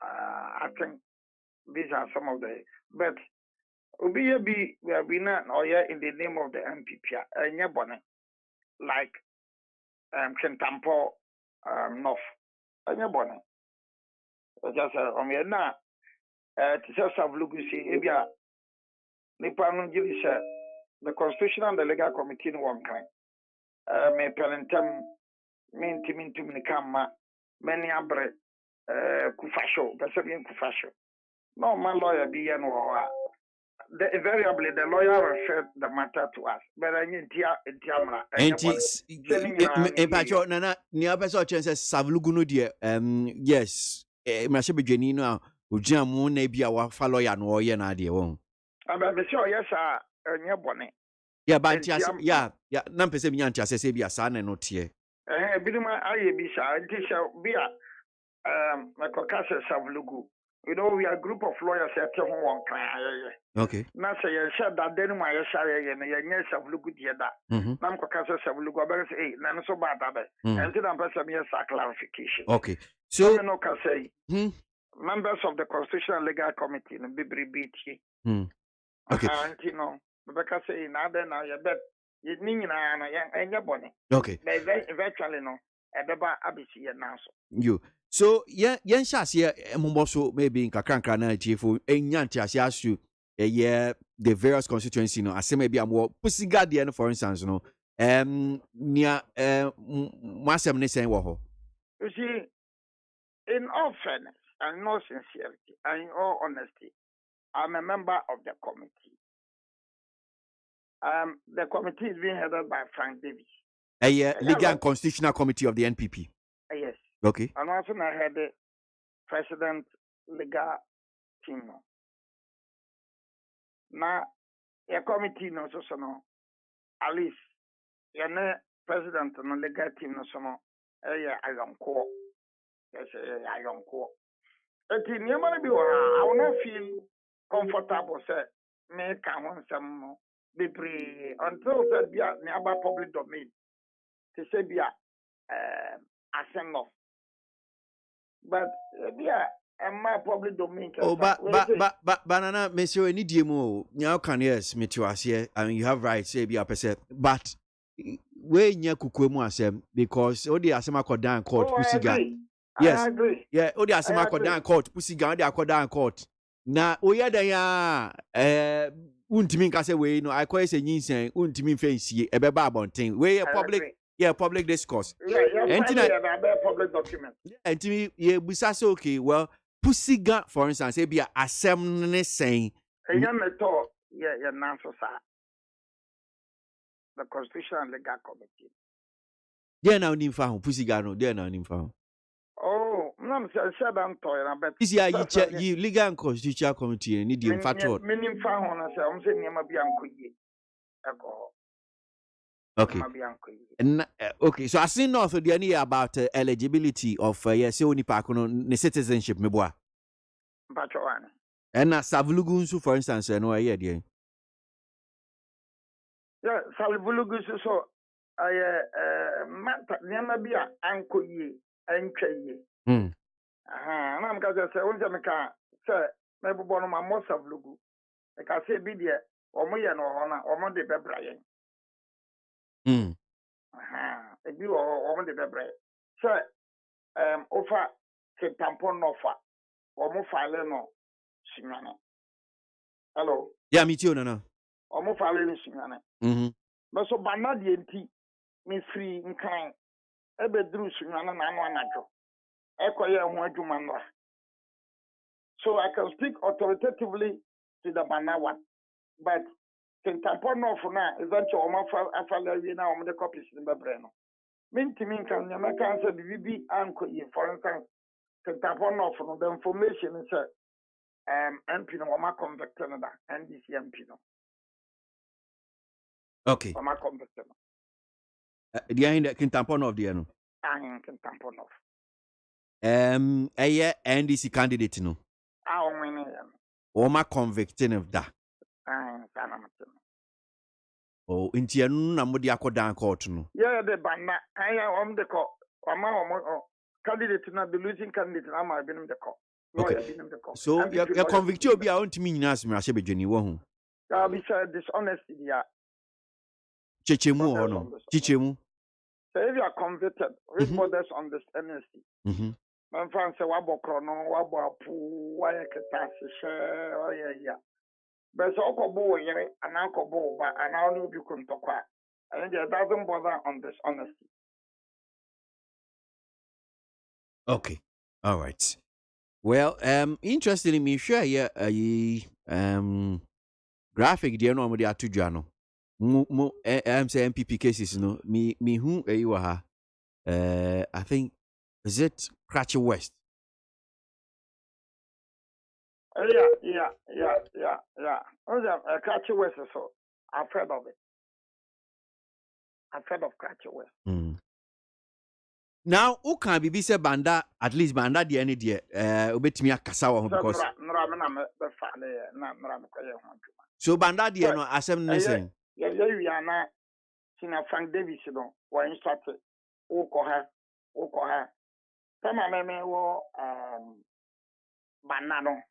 I think these are some of the but. We have been in the name of the MPP, like Kintampo North, Nyabone. Just on your na, to just have Lugusi, Ebia, Nippon Gilisha, the Constitutional and the Legal Committee in one kind. Me Penentem, Mintimin to Minikama, many abre Kufasho, Pasabian Kufasho. No, my lawyer be invariably the lawyer referred the matter to us. But I need Pacho Nana near Peso chances Savluguno dear. Yes, Masha Bejanino, Ujam Moon, maybe our fellow and warrior idea won't. I'm sure, yes, near Bonnet. Yeah, but yeah, Nampes Yantia says, Sabia, son, and not here. Biduma, I be shy, be a Caucasus Savlugu. You know, we are a group of lawyers at home. Okay. Now, say, you said that then my share and yes, of Lugu Diada. Namco Casa of Lugu, say, none so bad. And then I'm person yes, a clarification. Okay. So, no can say, members of the Constitutional Legal Committee in BT. Okay. And you know, Rebecca say, now then I bet you mean and your bonnet. Okay. Eventually, no, a beba abisi now. You. So yen shas here mumboso maybe in kakranka na chifu enyanti asiasu the various constituency no ase maybe am pusiga de for instance no nia masem ne sen wo ho. You see, in all fairness and no sincerity and in all honesty, I'm a member of the committee. The committee is being headed by Frank Davis. Legal and Constitutional Committee of the NPP. Yes. Okay. And also I had the president legal team. Now, a committee no so no. At least, your president and the legal team no so no. I don't call. Yes, I don't call. But in your money, I will not feel comfortable. Say, make I want some be free until that be nearby public domain. To say be a send off. But yeah, and my public domain. Oh, banana, Monsieur, any demo, now can yes, meet you as here. I mean, you have rights, say be a percent, but where near Kukwemu asem because all the asema ko down court, pussy gun. Yes, I agree. Yeah, all the asema ko down court, pussy gun, they are down court. Na oya da ya untimi nka say we no I call say nyinsen untimi fancy e be ba abonten we public discourse. Public document. Ntimi ye busa say okay, well pussy gun for instance e be asem ne saying enya meto yeah nanso sa the Constitution and Legal Committee. There now nim fa ho pussy gun no there now nim fa ho. Oh, no, said I'm toying, but this year you legal and constitutional committee need the factor. Meaning for one, I'm saying you might be uncle. Okay. And okay, so I seen also the idea about eligibility of yes, only parkono citizenship me boy. And Savulugunsu, for instance, no idea there. Yeah, Savulugunsu, so I never be uncle ye. And I'm going to say, sir, maybe one of my most of Lugu. I can say, be there, or me and or Monday Bebrayan. A view or Monday Bebrayan. Sir, offer the tampon offer or more filing or Simana. Hello? Yeah, me too, no. Or more filing Simana. But so Banadi and tea, me free in kind. Ebe drew Simana and Anajo. So I can speak authoritatively to the Banawa, but can tampon off now, eventually, I'm now on the copies in the brain. Mean to mean, can you make answer the VB uncle, for instance, can tampon off the information is MP no ma convicted and this MP no. Okay. Ma convicted. The end can tampon off the end. I can tampon off. NDC candidate no. Oma convicted of that. Oh, inti anu na mudi akodan court no. Yeah, the banna. I am the court. Candidate na the losing candidate na ma been the court. Okay. So your convicted obi a ontimi nyina asem ahye bedwani wo hu. Be dishonesty dia. Chechemu ho no. Chichemu. So if you are convicted, read models on this honesty. Man fan say wabo krono wabo apu waya ketase she ya but so okobo yere and akobo ba and now no be kuntokwa and it doesn't bother on this honesty. Okay, all right. Well, interestingly, me sure yeah graphic there no mo dey atudwa no mo say MPP cases no me hu wa ha I think is it Cratchy West? Yeah. Cratchy West, so I've heard of it. I've heard of Cratchy West. Now, who can be say banda at least banda the any day? Obetimi akasa wo because. So banda the no asem nesen. Yeah, we are na Sina Frank Davis no. We instructed. Okoha. Tama meme wo banano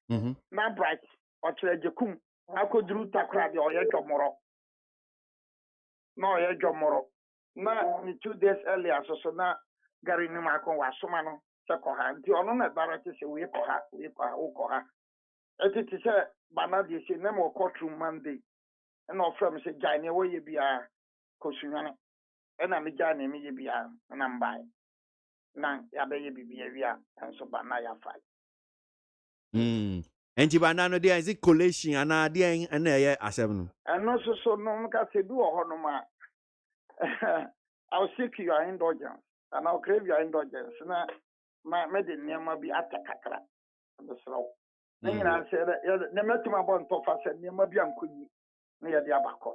na bright o jekum akodru takra de oye jomoro na ni 2 days earlier so na gari ni makon wa soma no chekoha nti ono na direct se we koha etiti se banadi se na mo courtroom Monday na ofrem se jane wo ye bia kosunwane na me jane me ye bia na mbai na ya be ye bibia wia enso ba na ya fai enti ba na no there is it collation ana there na ye asem no eno so no ka se du ho no ma I'll seek your indulgence and I'll crave your indulgence na me de niam bi atakakra the slow na nyina se na metuma bon to fa se niam bi ankoyi na ye de abakọ.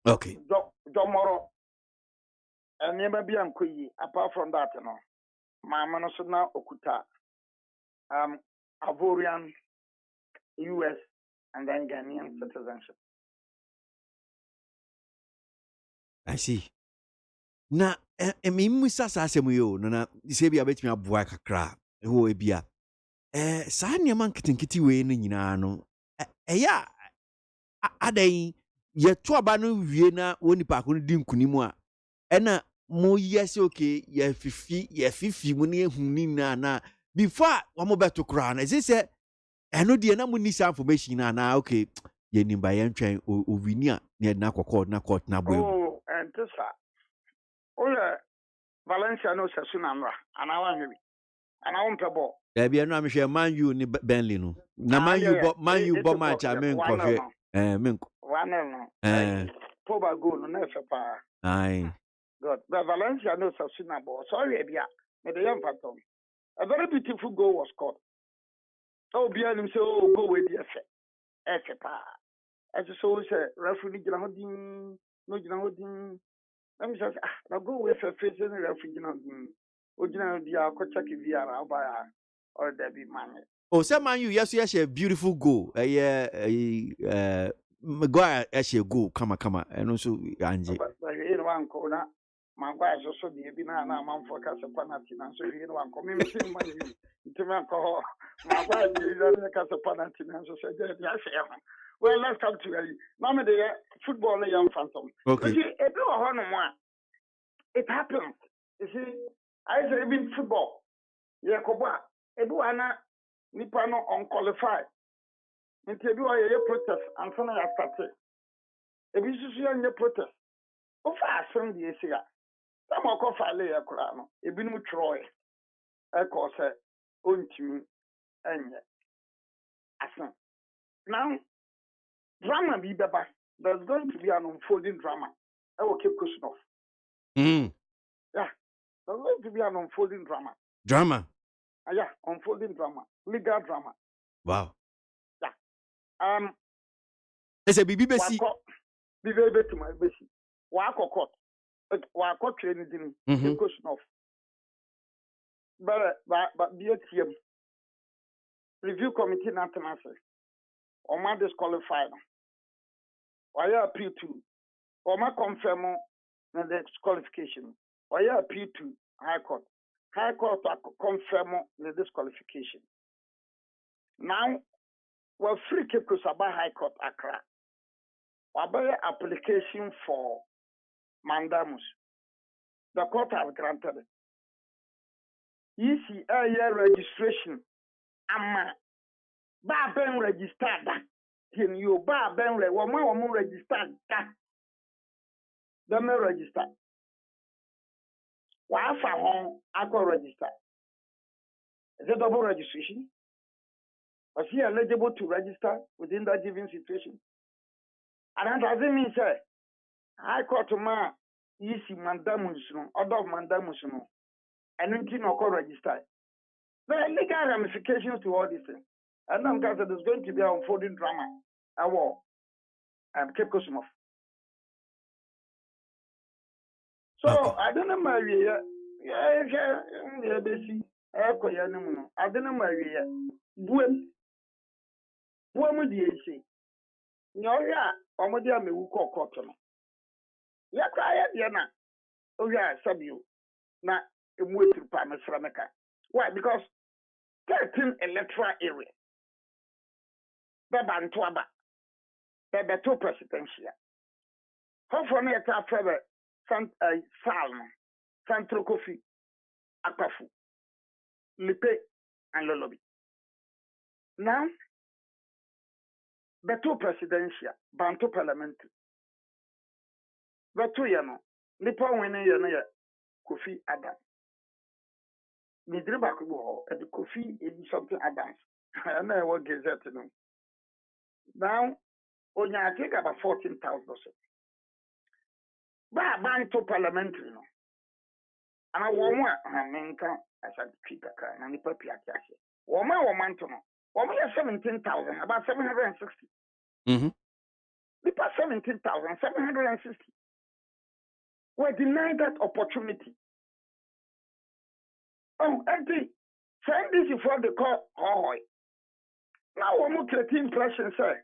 Okay. Tomorrow and never be unquay. Apart from that, no, my manosuna okuta Ivorian, US, and then Ghanaian citizenship. I see. Na me musa sa asɛm yi o na sɛ bia bɛtumi aboa kakra ɛwɔ ebia saa nneɛma nketenkete wei no nyinaa no ɛyɛ adan yɛto aba no wie na wɔn nipa ko no di nkunim a ɛna mo yɛ sɛ okay yɛfifi mu ne ehu ne na before wɔn bɛto koraa no ɛsɛ sɛ ɛno deɛ na mo ni saa information na okay yɛ nimba yɛn twɛn ovini a ne yɛde na kɔkɔɔ na kɔɔt na bɔ emu. ɛnte sa oyɛ Valencia no sɛ so na mmra anaa wanhwɛ anaa wompɛ bɔ ɛbi ɛno a mehwɛ Man U ne Burnley no na Man U bɔ match a menkɔhwɛ menkɔ wanel no Pogba goal no na ɛfɛ paa aye good but Valencia no sɛ so na bɔ so ɔyɛ bi a mede yɛ mfatɔ a very beautiful goal was scored obiara nim sɛ goal wei di ɛfɛ paa ɛso so sɛ referee no gyina hɔ din no gyina hɔ din let me say na go with a face in the refuge original dia ko check via aba or there be man say Man U yes a beautiful goal Maguire a goal kama and also Angie in one corner Maguire so the be na man for cast penalty and so in one come me to man call Maguire is cast penalty and so said yes well, let's come to you. Now, the football is young phantom. Okay. It happens. You see, I say even football. Yeah, Koba. Eduana Nipano unqualified. Until you protest and some of started. If you see your protest, of some the ACA. Some of us file a crown. If you Troy, I call say, unto and now. Drama be baba. There's going to be an unfolding drama. I will keep pushing off. Yeah. There's going to be an unfolding drama. Drama? Yeah, unfolding drama. Legal drama. Wow. Yeah. It's a BB Bessie. BB to my Bessie. Wako court. Wako training din. Pushing off. But be a team. Review committee not to answer. Or man disqualified. Or you appeal to, or ma confirm the disqualification. Or you appeal to High Court. High Court confirm the disqualification. Now, we're free to Kusaba High Court Accra. Or by application for mandamus. The court has granted it. You see, year registration. Ba ben registered that. Can you ba ben registered that? Them register. Why for home I can register? Is it double registration? Was he eligible to register within that given situation? And that doesn't mean say I court to ma easy mandamus no, order of mandamus no, and anything no can register. There are legal ramifications to all these things. And I'm glad that there's going to be an unfolding drama. A war. And Cape Kosumov. So, I don't know my way. Yeah, basi. I don't know my way. Buem di ese. Nyoya, omodia me wuko kotono. Ya kraya dia na. Oya sabio. Na emu etripa me frameka. Why? Because 13 electoral area. Beba Ntuaba, Beba two presidential. Hopefully, it's after Salmo, Santro Kofi, Akafu, Lipe, and Lolobi. Now, the two presidential, Bantu Parliamentary. The two yano, Lipa winning yana Kofi Adam. Midriba Kubo, and the Kofi is something Adams. I know what gazette. Now, only I think about 14,000. But Bantu Parliamentary, no. And I want as a speaker, and the puppy at Yashi. Woma Womantono. Woma 17,000, about 760. The 17,760. We're denied that opportunity. Oh, Auntie, send this before the court. Oh, now we're not getting impression, sir.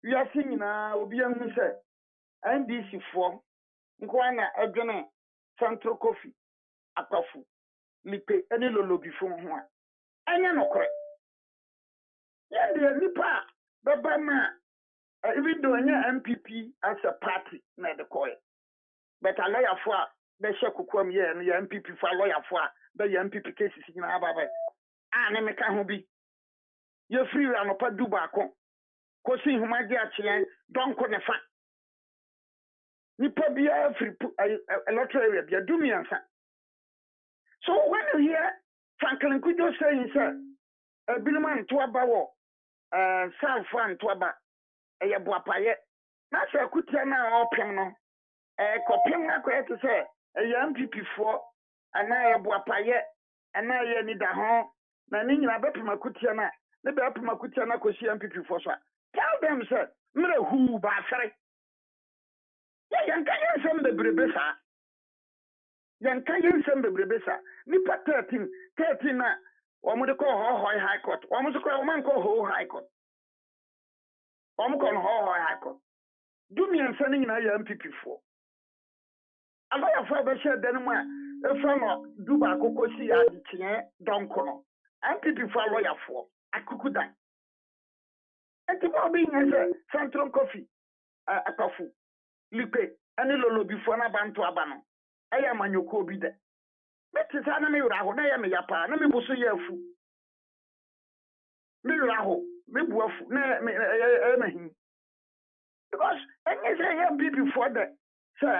We are seeing now, we'll be able to say, NDC4, Nkwana Edgene, Central Coffee, Akafu, Lipe, any lolo before one. And you know, correct. Yeah, the Nipa, Babama, even though any MPP as a party, not the coy. But a lawyer for the Shakukwam, yeah, and the MPP for lawyer for the MPP cases in Ababa. And I make a hobby. You're free around a Dubako. Kosi Humagia, don't call the fact. Nipa be a free electoral area, be a dumian. So when you hear Franklin Kujo saying, sir, a billman to a bawo, South Fan to a ba, a yabuapaye, that's a kutiana or piano, a copina to say, a young people for, and I yabuapaye, and I need a home, Nanina Bepima Kutiana, the Bepima Kutiana Kosi and people for. Tell them, sir, Miller who by sorry. Yan kanyan sem de brebesa. Yan kanyan sem de brebesa. Nipa 13 na omo de call high court. Omo so call man call high court. Omo call high court. Do me and sending na ya MPP for. Aba for be share den mu a e fa no du ba kokosi ya di tie don kono. MPP for lawyer for akuku dan. And the more being as Central Coffee, a coffee, Lipe, and a lolo before na bantu abano. I am an yoko be there. But it's an enemy raho, I am a yapa, and me busu yafu. Me raho, me buafu, me because any say MP before that, sir,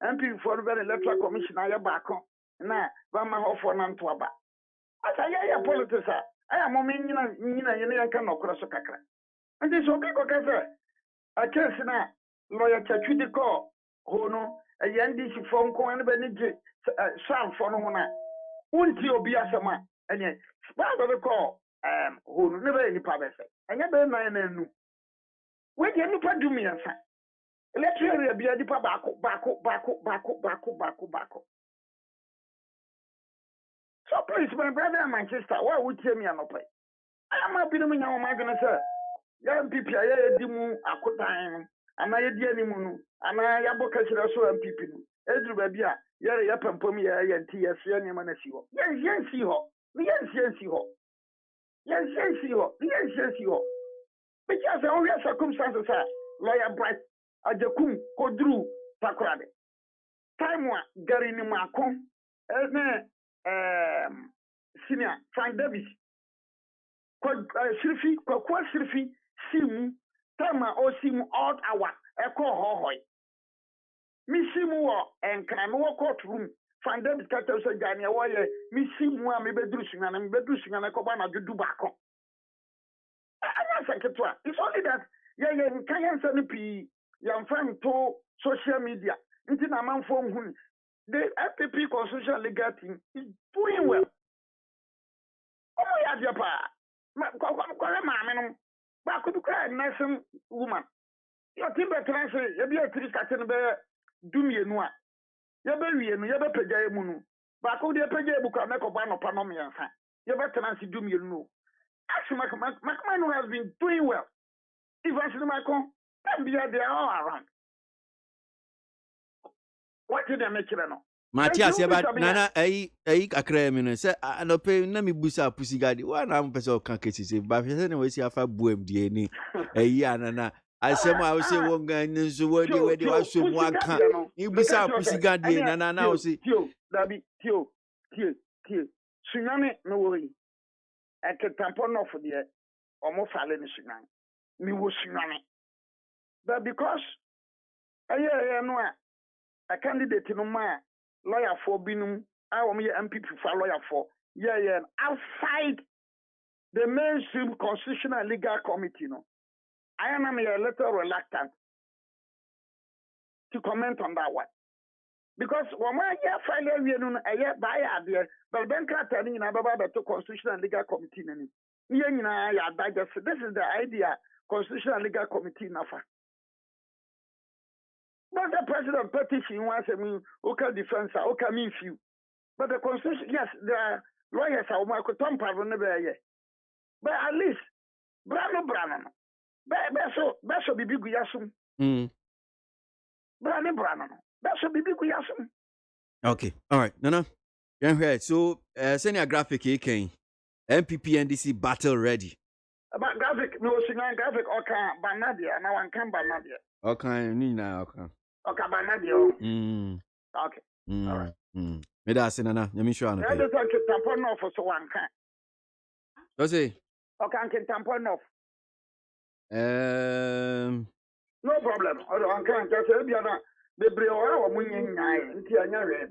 MP before the Electoral Commission, I am back on. Na, Vama Hoffo Nantuaba. As I am politics, I am a mina, can no cross a cacra. And this will be a case now, lawyer Chachuti call, Hono, a Yandisi phone call and Beniji, Sam for no one. Won't you be as a man? And yet, spite of the call, who never any public. I never know. When you do me and say, let's hear a beer backo. So please, my brother and my sister, why would you tell me I'm not pay? I am not being my man, sir. Young people, I dimu akotan, and I did any moon, and I abocasira so and people. Edru Babia, Yari Yapampomi, and Tia Siani Manasio. Yes, see ho. Yes, because only circumstances are lawyer bright, a jacum, Kodru, Pakrade. Time one, Gary Nimakon, Senior, Frank Davis. Sylvie, Simu, Tama or Simu odd hour, echo hoy. Miss Simu and can no courtroom, find them cattle so Gania wire, Miss Simu, me bedrushing and bedrushing and a cobana to do back on. It's only that, you can't send me, young friend to social media, into a man from whom the FPP constitutional legal team is doing well. Oh, yeah, Japa. But could cry nice woman. Your timber transfer, you be a tree catching bear, do me a noir. You be and you be pay munu. But could you pay book and make a ban of Panomian? You better transfer do me a no. Actually, McMahon has been doing well. If I see my con, then they are all around. What did I make you know? Matthias, but Nana, a cremino, say, I don't pay Nami Busa Pussy Gaddy. One I'm person can't catch it, but anyway, see if I boom DNA. A yana. I say, I will say one guy knows the word where they are so one can't. You Busa Pussy Gaddy, and I now see. Tio, Tsunami, no worry. I can tampon off the almost fallen tsunami. Me was tsunami. But because I know a candidate in my lawyer for Binum, I am MPP for lawyer for outside the mainstream constitutional and legal committee. No, I am a little reluctant to comment on that one because when I hear file I hear by idea, but then turning in about the constitutional and legal committee. This is the idea constitutional and legal committee nafa. But the president petition wants a okay defense, okay mean few. But the constitution, yes, the lawyers are Michael Tompa never yet. But at least Brano. Beso bibi guyasum. Brano. Beso bibi guyasum. Okay. All right. No. So, send your graphic here, MPP NDC battle ready. About graphic, no signal graphic, okay, Banadia, now one can Banadia. Okay, Okay, Banadio. Okay. All right. Me da say nana, nyame sure I just want to tampon off so one can. What's it? Okay, I can tampon off. No problem. I can't just say, the brewer or winning nine,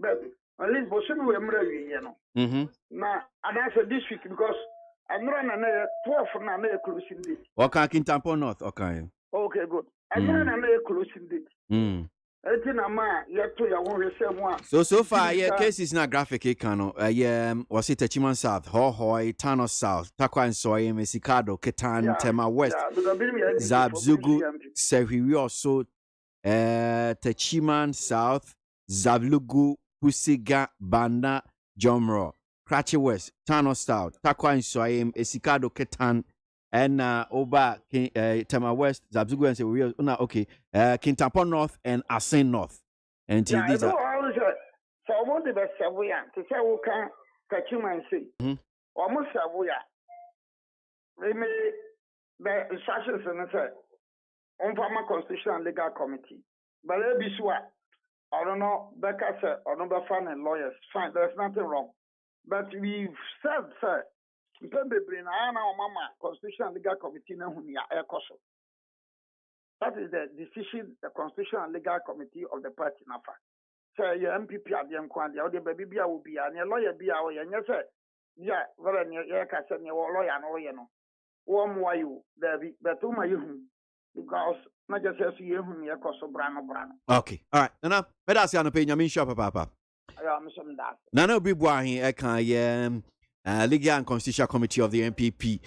but at least Bosun will marry, you know. Now, and I said this week because I'm running a 12 for an air closing date. Okay, I can tampon north, okay. Okay, good. I'm running an air closing date. So far, yeah, case is not graphic. Kano, was it Techiman South, Hohoy, Tano South, Takwa and Soy, Mesicado, Ketan, Tema West, Zabzugu, Sehi also, Techiman South, Zablugu, Pusiga, Banda, Jomro, Cratchy West, Tano South, Takwa and Soy, Mesicado, Ketan. And over Tema West, Zabzugu and say okay, Kintampo North and Asen North. And these are so I want the best to say we can catch you and see. Almost we may the instructions and say on former constitutional and legal committee. But let be sure. I don't know, Becca said or number fan and lawyers. Fine, there's nothing wrong. But we've said, sir. Constitutional and Legal Committee. That is the decision, the Constitutional and Legal Committee of the party. So your MPP at the Mkwandi, or the baby will be and your lawyer be our young. Yeah, well, your cousin, your lawyer, no, you know. Warm why you there be, but to my because not just as you whom you cost of Brano. Okay, all right. Nana, but that's an opinion. I mean, shop, Papa. Nana Bibwahi, Eka, Legal and Constitutional Committee of the NPP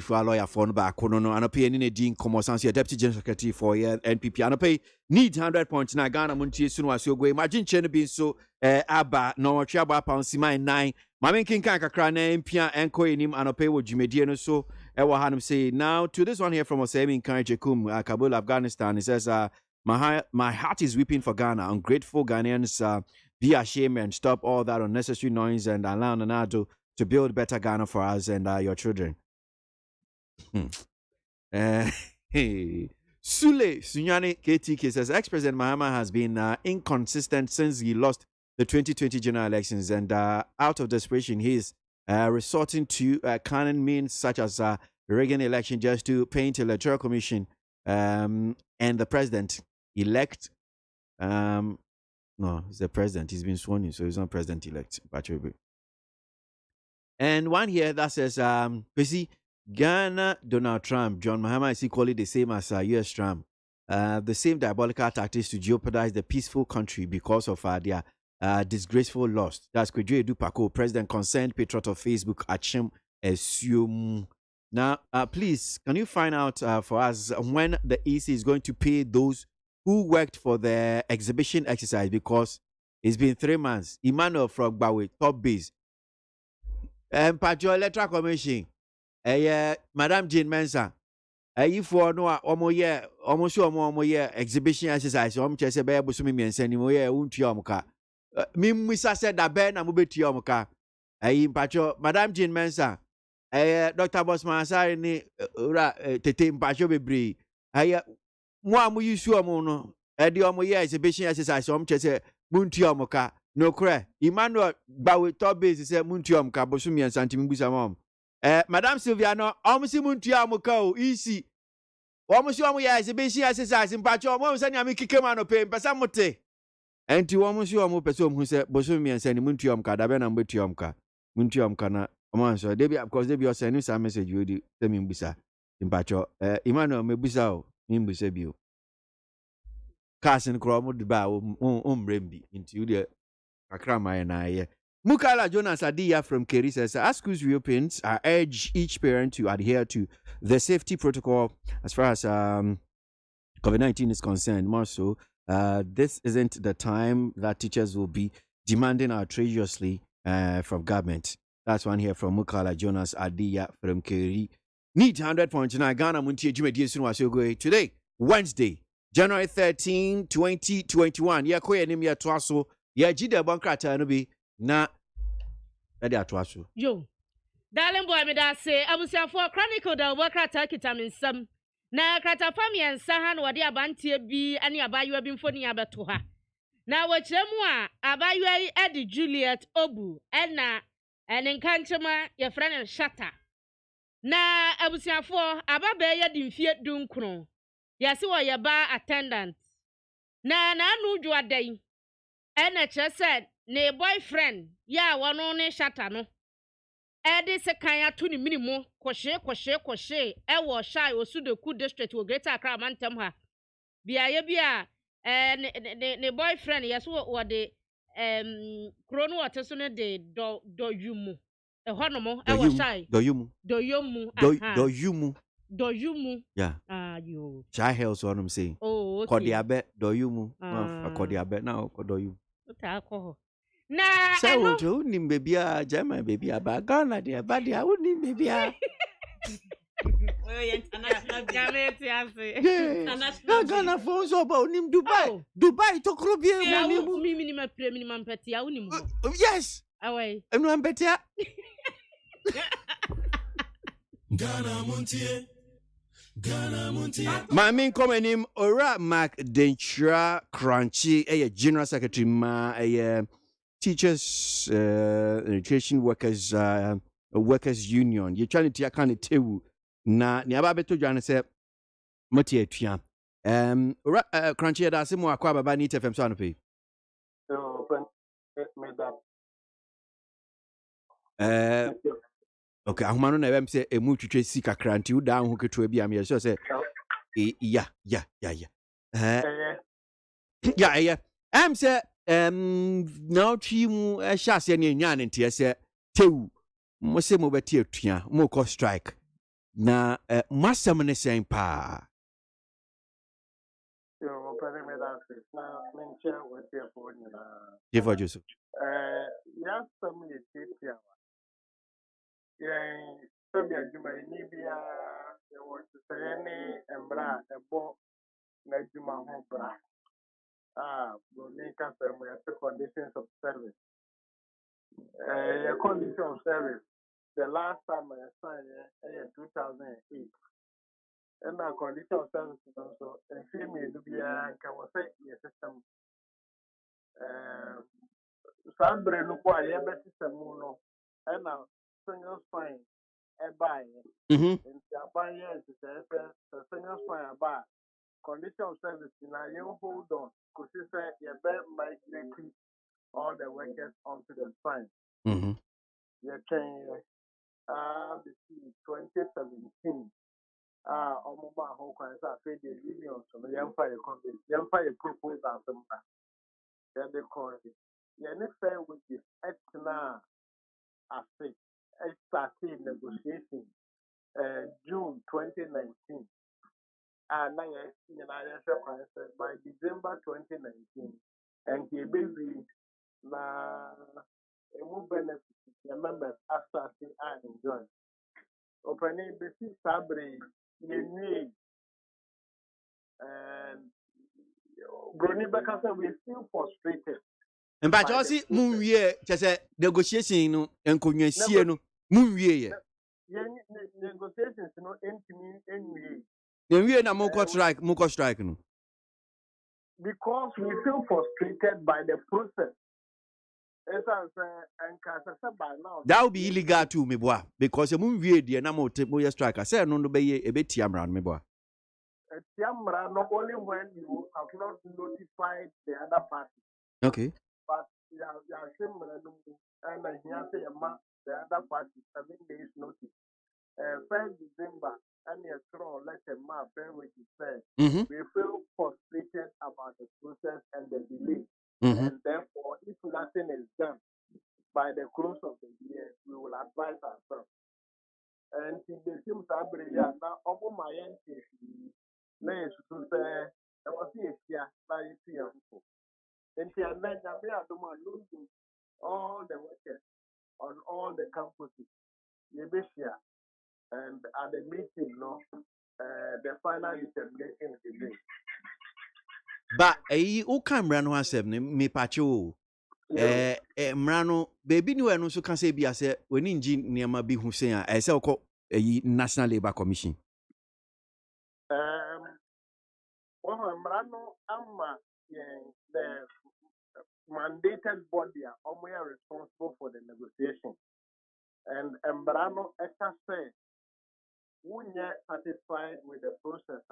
for a lawyer for back no and pay any dean Komosansi, Deputy General Secretary for NPP and pay need 100 points na Ghana Montie soon as you go. Imagine Chen being so Abba no Chaba pound Sima 9. Mamin King Kakra na Impia Enko him and pay what Jimediano so Ewa Hanum say now to this one here from Osemi Kanjekum, Kabul, Afghanistan. He says my heart is weeping for Ghana. Ungrateful Ghanaians be ashamed and stop all that unnecessary noise and allow Nanado to build better Ghana for us and your children. Sule Sunyani KTK says ex-President Mahama has been inconsistent since he lost the 2020 general elections, and out of desperation, he is resorting to cunning means such as rigging election just to paint Electoral Commission and the president-elect. No, he's the president. He's been sworn in, so he's not president-elect. And one here that says, you see, Ghana, Donald Trump, John Mahama is equally the same as US Trump. The same diabolical tactics to jeopardize the peaceful country because of their disgraceful loss. That's Kweju Edupako, President concerned patriot of Facebook, Achim Assume. Now, please, can you find out for us when the EC is going to pay those who worked for the exhibition exercise? Because it's been 3 months. Emmanuel Frogbawe, top base. Pajo Electoral Commission, Madam Jane Mensah, for no almost exhibition exercise, Chese Bear Busumi and Senimoya Untiomuka. Mimisa said that Ben and Mubetiomuka, Pacho, Madam Jane Mensah, Dr. Bosman Sari, Tete Pacho Bebri, Mwamu Yusuamono, Ediomoya exhibition exercise, Chese Muntiomuka. No cre. Emmanuel Bawe top base is a Muntium Kabosumi and Santimbusa mom. Madame Sylviano, almost Muntiamuko, easy. Almost your is a basic exercise in Pacho, almost any Amiki Kamano pay, Pasamote. And to almost your Mopesum who said Bosumi and Sandy Muntium Kadaben and Butiumka. Muntium Kana, Amanso, Debbie, of course, they be sending some message you do, Temimbusa, in Pacho. Emmanuel Mebusao, Mimbusebu. Carson Cromwood Bow, Rembi, into the Akrama and I. Mukala Jonas Adia from Keri says, as schools reopens, I urge each parent to adhere to the safety protocol as far as COVID-19 is concerned. More so, this isn't the time that teachers will be demanding outrageously from government. That's one here from Mukala Jonas Adia from Keri. Need 100 points in Ghana Montie Jume today, Wednesday, January 13, 2021. Yakoya Nimia Twaso. Yeah, Jida Bankrata no be na ade atwaso. Yo. Darling boy me da say abusia for chronicle da Bankrata kitaminsam. Na krata fami ensa ha no de abantie bi ane abayo bi mfoni abeto ha. Na wachemu a abayo yi Eddie Juliet Obu ena enenkanchema ye frane Shata. Na abusiafo ababe ye di mfie dunkron. Yase wo ye ba attendant. Na anu dwo adan. Ena chese ne boyfriend ya wono ne Shata no. Edi se kan ya to ni minimum kwhye ewo shy Osudoku district wo Greater Accra Mantam ha. Bia bia ne boyfriend yeso wo de krono wote so ne de do yumu. Honomo ewo shy Do yumu. Do yumu. Yeah. Yo. Shy hells what I'm saying. Oh, okay. Kodiabe do yumu. Kodiabe now do yumu. Ota ko. Na so to nim baby a German baby a bagana dia badi a woni baby a international Ghana phones about nim Dubai to krobie mo nim minimum minimum peti a woni mo. Yes. Away. Enu ambetia. Ghana Montie. My main comment him Ora Mac Dentra Crunchy General Secretary ma Teachers Education Workers Union. You trying to kind of tell na ni ababeto dwane se moti atua. Crunchy da se mo akwa baba ni TFM so anope. Okay, ahoma no na ebem se emu twetwe sika kranti u da ho keto bi am ye so se yeah. Am se now twi mu ehya se ne nya ne nte se tewu mo se mo beti atua mo ko strike na masam ne sen pa yo pere me da se na menche wote for ni na Jefa Joseph ya sam ye tia yeah, some Juma Nibia, there was any embra, a bo, Najuma Hopra. Make us the conditions of service. A condition of service. The last time I signed in 2008. And our condition of service is also a female to be a system. Sabre no quite a better system. And now. Single spine a buy in Japan, yes, the single spine a buy. Condition of service in a young hold on, because you say your bed might keep all the workers onto the spine. You can 2017. Omoma Hawkins are fed the union, so the Empire proposal. Then they call it. The next time, which is Etna, I think. I started negotiation June 2019. And now by December 2019, and he be na a move benefit the members after I enjoy. Opening the Sabre, you and Brony Becca, we feel frustrated. And but also munwie chese negotiation no enkonwasie no munwie ye negotiations no entimi enwie enwie na moko strike no because we feel frustrated by the process. By now that will be illegal too me boy because munwie de na mo strike say no no be ye ebeti amra no me boy tiamra not only when you have not notified the other party. Okay. But and say the other party 7 days notice. 1st December and you throw like a map which is said we feel frustrated about the process and the delay. And therefore if nothing is done by the close of the year, we will advise ourselves. And if the team now over my end to say I was here and all the workers on all the campuses, and at the meeting, the final determination is made. But o camera no asem me pacho Mrano, baby, no, and also can say be as when in near my big Hussein, I say, a National Labour Commission. Mrano, the mandated body are responsible for the negotiation. And Mrano, say, when you're satisfied with the process,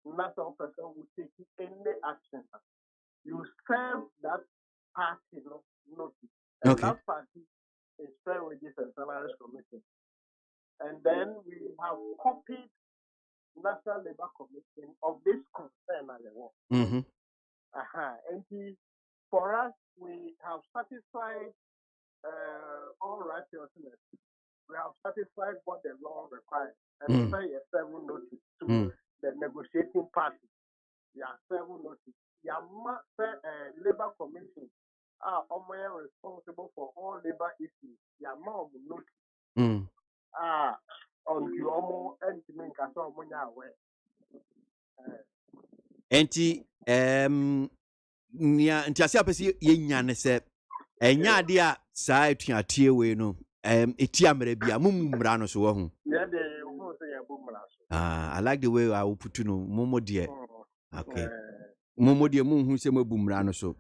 national person will take any action. You serve that party notice. And that party is Fair Wages and Salaries Commission. And then we have copied National Labour Commission of this concern at the work. And for us, we have satisfied all righteousness. We have satisfied what the law requires. And say a 7 notice to the negotiating party. There are 7 notices. Labour Commission are responsible for all labor issues. There are more notice. On the Omo and to make us all aware. Ntiasia pesi yenya ne se enya de a saa etuatie we no etia mra bia mumra no so wo hu Yeah, they who say a boomra. I like the way I will put no momo de okay momo de mu hu se mabumra no so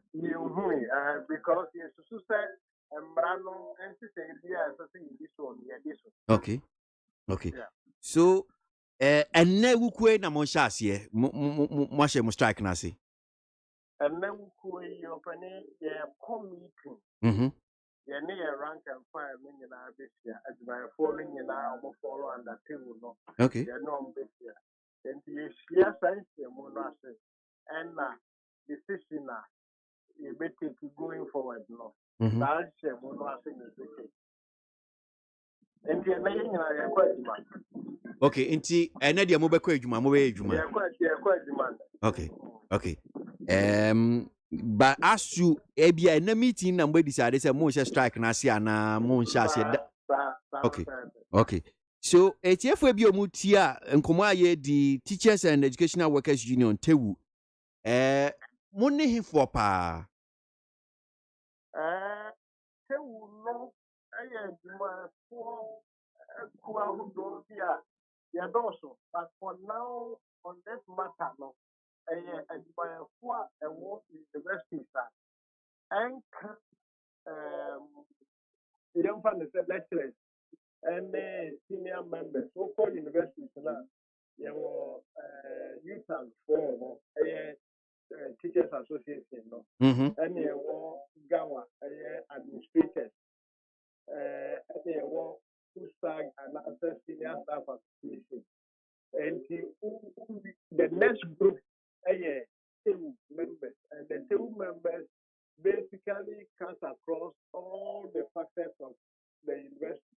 because yes so say embrano and say dia so say this one this one okay so enne wukue na mo sha ase mo hye mo strike na ase enne wukue yo pani ye committee yeah, near rank and file meaning this year as my following you now follow under table no okay yeah no this year and you share science monase and decision you be take going forward no that share monase is and you na quite demand okay nti ene de mo be kwa adwuma mo be adwuma yeah quite demand okay but as you ebia na meeting na mbe decide say mo strike na ase ana mo nsha ase okay so etf we bi omutia nkomo aye di Teachers and Educational Workers Union tewu mo ne hifo pa tewu no aye duma for kwa hudo dia ya doso but for now on this matter no and by a work university and young fan lecturers and senior members so called universities now youth and for teachers association no and gawa administrators and FUSAG and other senior staff association and the next group two members, and the two members basically cut across all the facets of the university.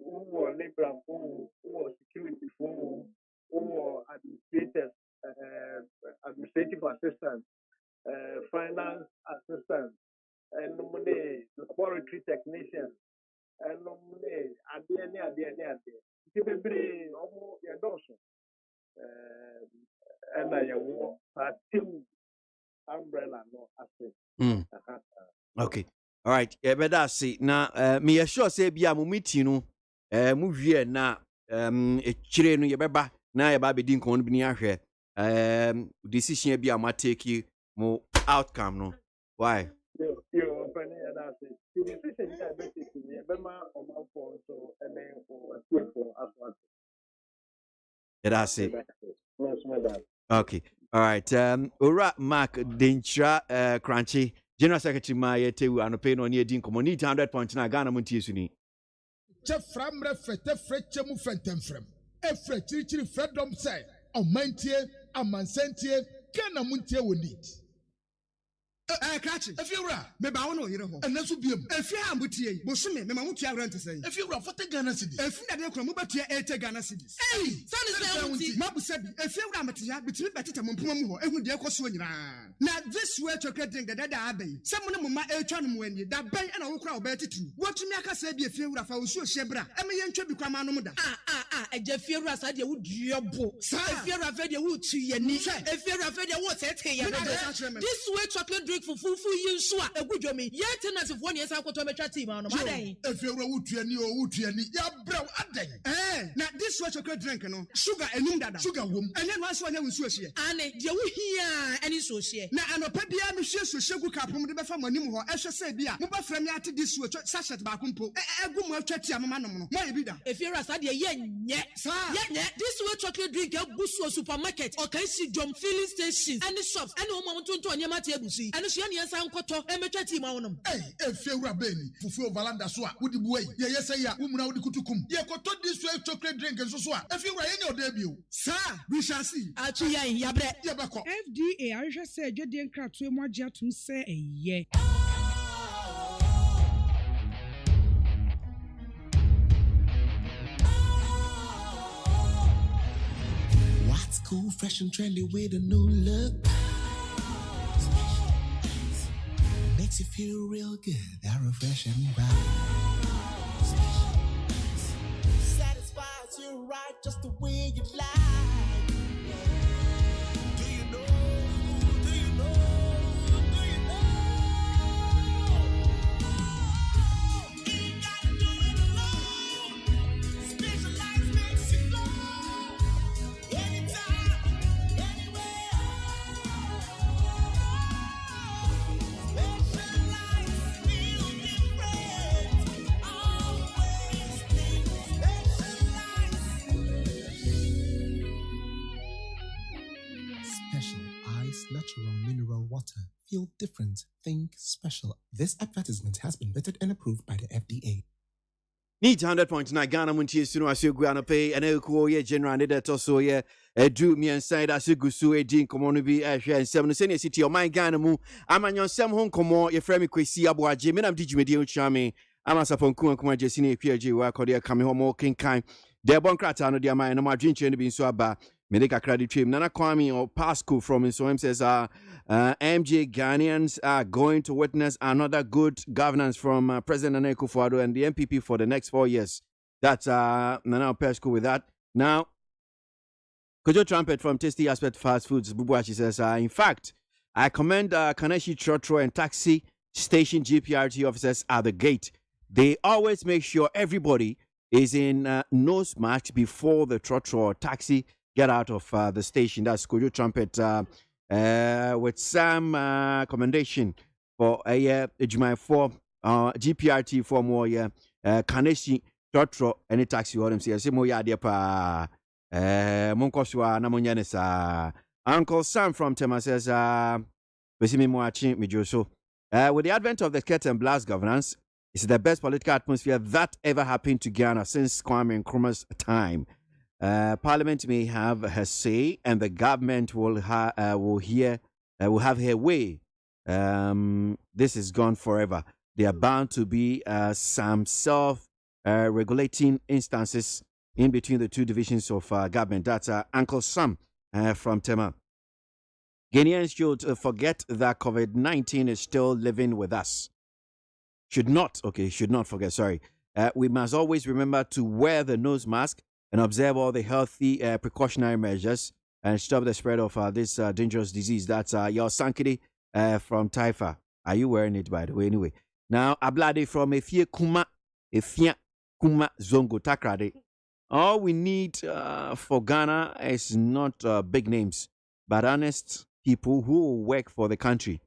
Who were labor, who were security, who were administrators, administrative assistants, finance assistants, and laboratory technicians, and and I wore two umbrella no asset. Okay. All right. Better see. Now, me sure say be a meeting no movie na chire no ye beba na ye ba be din kon bi ni ahwe decision be am take mo outcome no. Why? You open and I say the decision ya be take ni be ma o ma for so and then for as that's it. Okay. All right. Ora Mark Dentra Crunchy General Secretary Mayetewu anope no ne edin community 100.9 Ghana Montie suni. Che framre fete freche mu fentemfrem. Efre chirichiri freedom say omantie amansentie Ghana Montie woni. Krachi, if you're me ba wono yire ho. Ena so biem. If you am butie, bosome me ma mutia rent say. If you're 40 Ghana cedis. If you dey kro mo batia 80 Ghana cedis. Hey, sound say ma busabi. If you am metia, bitimi betete mo mpoma mu ho. Ehu de ekoso nyina. Na this way chocolate drink that abai. Some mo ma etwa no mo ani. Da ban na wo kra wo betitu. Wotumi aka say bi if you fa osu ohebra. E me yentwa bi kwa ma no mu da. Eje if you asa de wo duobo. If you fa de wo tu yani. If you fa de wo tete ya. This way chocolate drink drink for fufu yinsua egudwomi ye tenants of 1 year sa kwoto mecha team no madan efewura wutuani o wutuani ya brew adan na this way chocolate drink no sugar enum dada sugar wom ene no aso anya nsuo hye ane de wo hia ani so hye na anopa bia me hye so hyegu kapom de befa manim ho ehwe se bia mo ba fra me ate this way sachet ba kumpo egu mo atwati amama nom no mo ye bi da efiera sa de ye nye this way chocolate drink egusu supermarket or can see jom filling stations any shops any wo tonto onyema te ebusi ene so ye ne nsa nkoto emetwa team awonum efewura beni fufu valanda so a wodi buwe ye yesa ya wumuna wodi kutukum ye koto this way chocolate drink nso so a efewura ye ne odebio sir we shall see achi yan yabre ye beko FDA ahwehwe se adwedie nkratoe mu agye atum se eye What's cool, fresh and trendy with a new look? Makes you feel real good, that refreshing vibe. Satisfies you right just the way you like. Do you know? Do you know? Do you know? Ain't gotta do it alone. Specialized makes you flow. Anytime, anywhere. Specialized feel different. Always think specialized. Special Ice Natural Mineral Water. Feel different. Think special. This advertisement has been vetted and approved by the FDA. Need 100.9 Ghana Muntie Suno Asugwana pay and Eko ye general needed to so ye do me inside Asugusu a din commonubi and 7 senior city of my Ghana mu. I'm on your Sam Hong Komo, your friend Kwasi ABOAGYE, Madam Digimedio Chami, I'm a sapon Kuma Jessini PG work or dear coming home king kind. Their boncrata no dear mine, no more drink chain being so bad. Medica credit trim Nana Kwame or Pasco from his home says MJ Ghanaians are going to witness another good governance from President Nana Akufo-Addo and the MPP for the next 4 years. That's Nana Pasco with that. Now, Kojo Trumpet from Tasty Aspect Fast Foods, Bubuachi says, in fact, I commend Kaneshi Trotro and taxi station GPRT officers at the gate. They always make sure everybody is in nose mask before the Trotro or taxi get out of the station. That's Kojo Trumpet with some commendation for a July 4 GPRT for more Kaneshi Trotro any taxi or MC. Simo ya pa Monkoswa Namonyanesa. Uncle Sam from Tema says with the advent of the cat and blast governance, it's the best political atmosphere that ever happened to Ghana since Kwame Nkrumah's time. Parliament may have her say, and the government will have her way. This is gone forever. There are bound to be some self-regulating instances in between the two divisions of government. That's Uncle Sam from Tema. Ghanaians should forget that COVID-19 is still living with us. Should not forget, sorry. We must always remember to wear the nose mask and observe all the healthy precautionary measures and stop the spread of this dangerous disease. That's your Sankidi from Taifa. Are you wearing it, by the way? Anyway. Now, Ablade from Efia Kuma Zongo Takrade. All we need for Ghana is not big names, but honest people who will work for the country.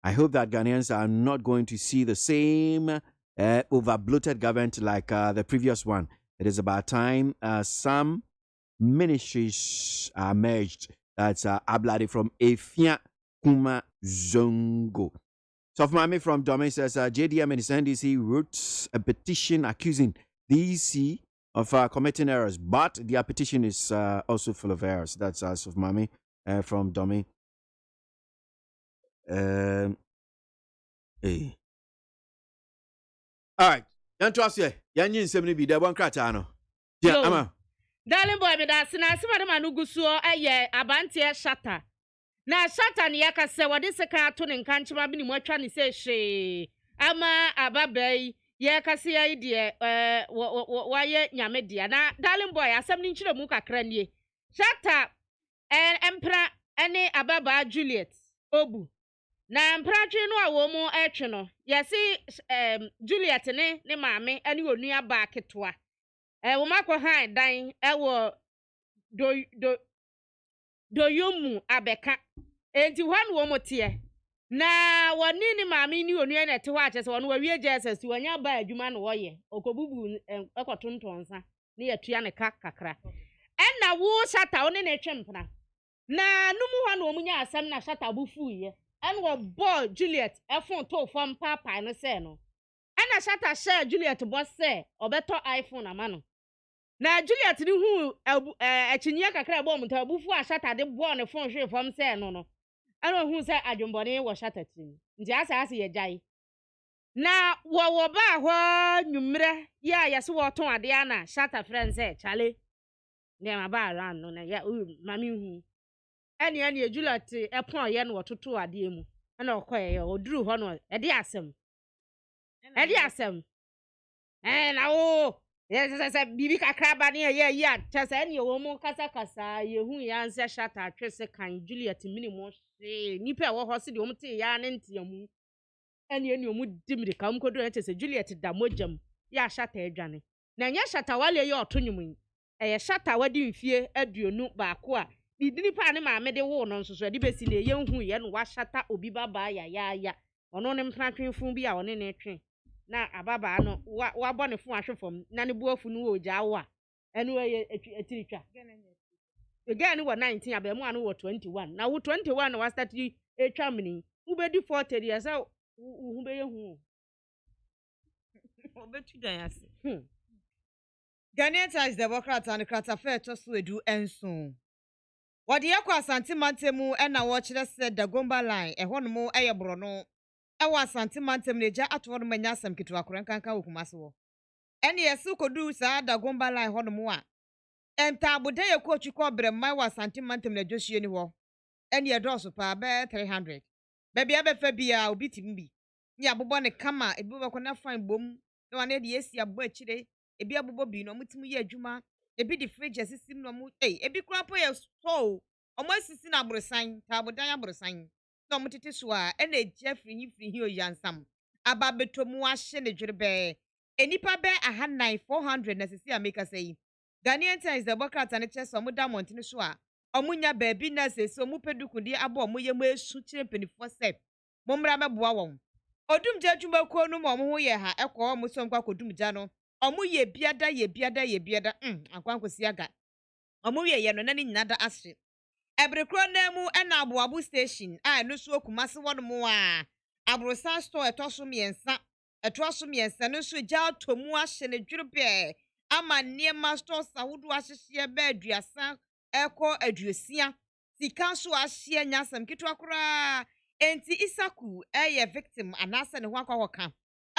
I hope that Ghanaians are not going to see the same over-bloated government like the previous one. It is about time some ministries are merged. That's Abladi from Efia Kuma Zongo. Sofmami from Domain says JDM and his NDC wrote a petition accusing the EC of committing errors, but their petition is also full of errors. That's Sofmami from Domain. Hey. All right. Yan trust you. Yan yin semni bi de bon krata no. Yeah, ama. Darling boy, me da sina sima de manu gusuo eye abantie shata. Na shata ni yaka se wode se kan ato ne nkanchima bi ni mo atwa ne se hwe. Ama ababai ye kase ye de waye nyame dia. Na darling boy asem ni nchire mu kakra nie. Shata empra ene ababa Juliet Obu. na mpratwe no a wo mu etwe no yesi Juliet ne maame ani onua ba ketoa wo makọ han dan wo do yomu abeka enti hwan wo mote na woni ni maame ni onua na te ho akyese wono wawie Jesus wanya ba adwuma no woye okobubu ekotontonsa ne yatua ne kakra enna wo shata woni na twempena na numu hwan wo munya asem na shata bufuye en wo bo Juliet efon to fam papa no se no ana shata share Juliet bo se obeto iPhone amano na Juliet ni hu achinya kakra bo mta bufu a shata de bo ne phone hwe fam se no ana hu se adwombone wo shata tim nti asa ye jai na wo ba ho nwumre ya yase wo ton ade ana shata friend se chale ne ma ba ran no na ya mami hu eni Juliet epon ye no wototo ade mu ana okoye oduru ho no e de asem na o yes bibi kakra ba ne ye ya tese eni wo mu kasa yehu ya nse shata atwese kan Juliet minimo hwe nipa wo ho se de omte ya ne ntiamu eni omu dimri kam kodo na tese Juliet da mojam ya shata adwane na nya shata wale ye otonyum ye shata wadi mfie aduonu baako a didini pa ne maame de wo no nsoso de besi ne yenhu ye no wa shata obi baba ya ono ne mpratwenfu bi a one ne twen na ababa no wa bɔ ne fo ahwefom na ne buafu no wo gya wo a eno ye etiritwa again wo 19 abemu anu wo 21 na wo 21 na wa start etwa mini wo be di 40 years wo be yehu obetu dan ase Ghanaian Times Democrat and Kratafe to so edu enso wode yakwa asante mantemu na wo kire se Dagomba line ehonmo eyebro no ewa asante mantem ne gya ato no manya asam kitu akora nkanka wokumase wo ene yesu kodu sa Dagomba line honmo a enta abode ye ko twiko bremma wa asante mantem na dwohie ni ho ene ye dɔso pa be 300 baby abefa bia obi timbi ni abobɔ ne kama ebi bɛkɔ na fine bom na wane de esi abɔ akire ebi abobɔ bi no mutim ye adwuma ebi di fridge asisim no mu ebi kura po ye so omo asisi na aborosan ta abodan aborosan no mutete so a ena ejafri hi oyansam aba betomu ahye ne dwerebe enipa be 400 na sisi ameka sei Ghanaian Times Democrat and chess omo diamond ne so a omunya baabi na sesi omu pedukudi abo omo ye mu esu kire penifo sep momra meboa won odum gya adwuma ko no mo ho ye ha ekọ omo so nkwa kodum gya no omo ye biada akwankosi aga omo ye no na ni nyina da ahye ebrekro na mu na aboabu station a no so okumase won mo a abrosan store etoso miensa no so gya tomu ahye ne dwurube ama niema store sawodo ahyehye ba aduasa eko aduosia sika so ahye nyasam kitu akora enti Isaku eye victim anase ne ho akwahoka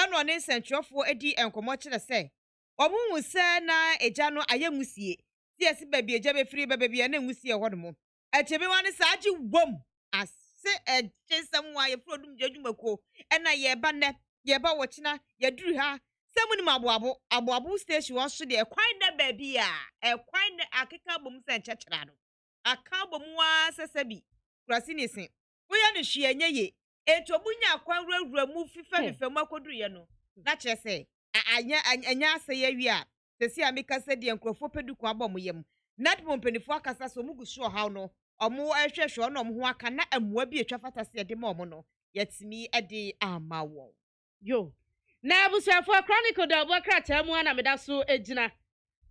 eno ne nsentwofo edi enkomo kire se omuhu se na eja no ayemusie tiesi baby eja be free baby na enwusie hodomo achebe wane saaji wom ase ejensam wa ye frodum jadwumako ena ye ba ne ye ba wochina ye duru ha semuni aboabo station wo so de ekwan na baby a ekwan na akeka bom se nchechera no aka bom wa sesabi kurasi ni sin woya ne hwe anya ye etobunya akwan wurawura mu fifa mu akodu ye no na kire se anya ase ye wi a sesi ameka se de enkrofo peduku abom yem nat pompenifo akasa so mugusu ha no omo ehwehwe no ho aka na amoa bi etwa fatase de ma omo no yetimi ede amawo yo na abusuafo chronicle da obokrata mu ana meda so ejina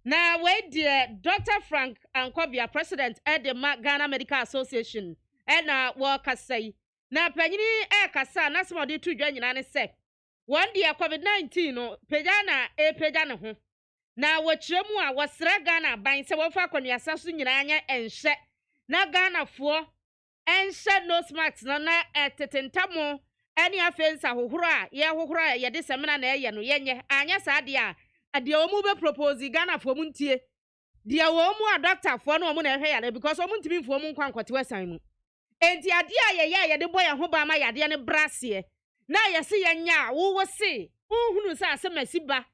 na we de Dr. Frank Ankobia president edema Ghana Medical Association ena wo kasai na panyini kasa na smodi tu dwa nyina ne se one dia COVID-19 no pejana pejana ho na wachiremu a wasra Ghana ban se wo fa konuasa so nyina anya enhye na Ghana fo enhye nose mask na tetentamo eni afensa hohoro a ye hohoro a ye de semina na ye no yenye anya saade a ade omu be propose Ghana fo muntie de omu a doctor fo na omu na ehwe yale because omu ntimi fo mu nkwankwate wasan mu enti ade a ye de boy ho ba ma yade ne brase na ye se yenya wo se uhunu sa asemasi ba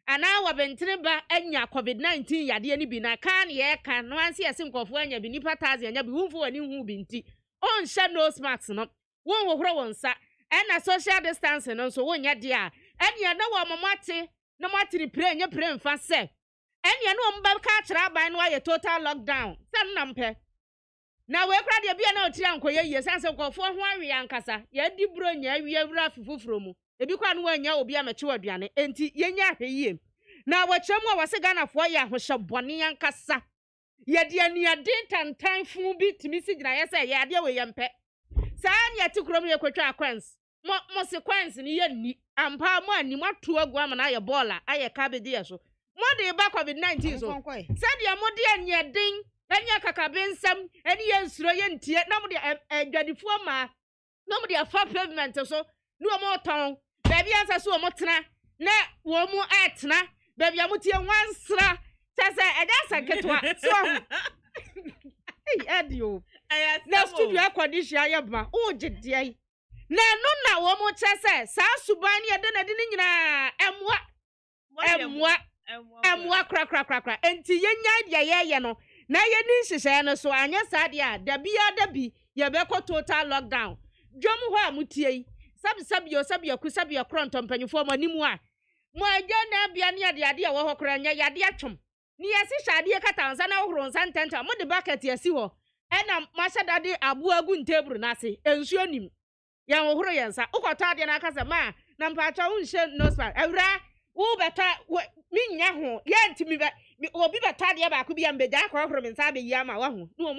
ana wa bentene ba anya COVID-19 yade ni bi na kan ye kan no anse ye se nkofo anya bi nipa taze anya bi humfo ani hu bi nti on hye nose mask no won wo horo won sa na social distancing no so won nya de a ene na wo mamate na mate repre nya pre mfa se ene na wo mba ka kira ban no aye total lockdown se na mpe na we kra de bia na otiri ankoye yie sanse nkofo ho awe ankasa ya di bro nya awie wura fufufuro mu ebi kwa no anya obi ameche aduane enti yenya ahweyie na wachemu a wase Ghana fo ya ahoshe bone ankasa ye de anuade tantan fu bi timi sigina ye se ye ade we yempe saa nya tikrom ye kwatwa akwanс mo sequence ni ye ni ampa mo ani matu agu ama na ye bola aye kabedi ye so mo de ba covid-19 so said ya mo de anyadin anya kakabensam eni ye nsuro ye ntie na mo de adwadifo ma na mo de afa pavement so no mo ton baby ansa so mo tena na wo mu atena baby amutie wansra tese edasa ketwa so adio na studio akwadishia yeba o gidie na no na wo mo chese sa suban ye de na de nyina emwa kra enti yenya dia ye no na ye ni hihye no so anya sa dia dabi ye be ko total lockdown dwom ho amutie sabi ku kronto mpanyufo mo animu a mo agya na bia ne ade wo ho kra nya yade atwom ni yesi hade katanza na ohoro nsa ntenta mo de bucket yesi ho ena mashadade aboagu nteburu na ase ensuo nim ya ohoro yensa ukota ade na akasa ma na mpacha unhye no spa awura wo beta minya ho ye ntimi obi beta ade ba ku bia mbeja ka ohoro mensa be yi ama wa ho no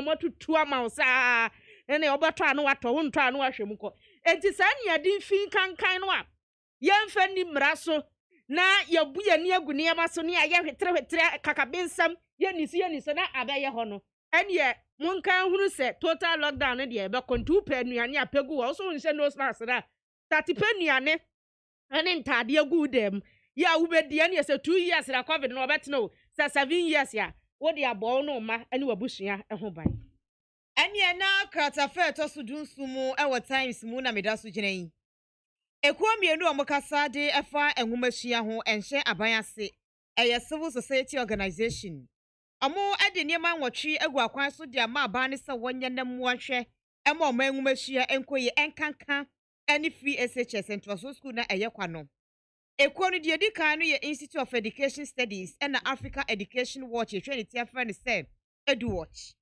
mo tutu ama osa ene oboto anu wato wo nto anu ahwem ko enti sa nia din fin kankan no a yemfa ni mraso na yabu ya ni agu ne ma so ne aye hwetre kakabensam yenisi na abaye ho no ene munkan hunu se total lockdown ne de be kontu pe nuane apegu wo so nse no spas na 30 pe nuane ene ntade agu dem ya ubedie ne se 2 years na covid no obetena o 7 years ya wo de abo no ma ene wabusua ho ban ene na kratafe to sudunsumu e wo times mu na medaso ginan ekuo mienu omukasa de efa enwumasua ho enhye aban ase eye civil society organization omo ade niema nwotwe egu akwan so de ama aban ne se wonye na muahwe ema omo enwumasua enkoye enkanka ene free SHS Central School na eye kwano ekuo no de dikan no ye Institute of Education Studies and Africa Education Watch Trinity afra se Edu Watch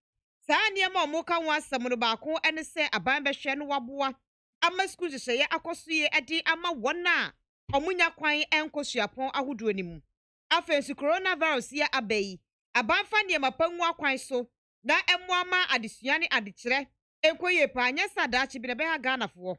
saa niema omuka wasam no baako ene se aban behwe no waboa ama school je akosuye ade ama wona omunya kwan enkosuapon ahodo nimu afensu coronavirus ya abai abanfa ne mapanwu akwan so na emu ama adesuane adekire enkoye pa anya sadachi bi na be ha Ghanafoɔ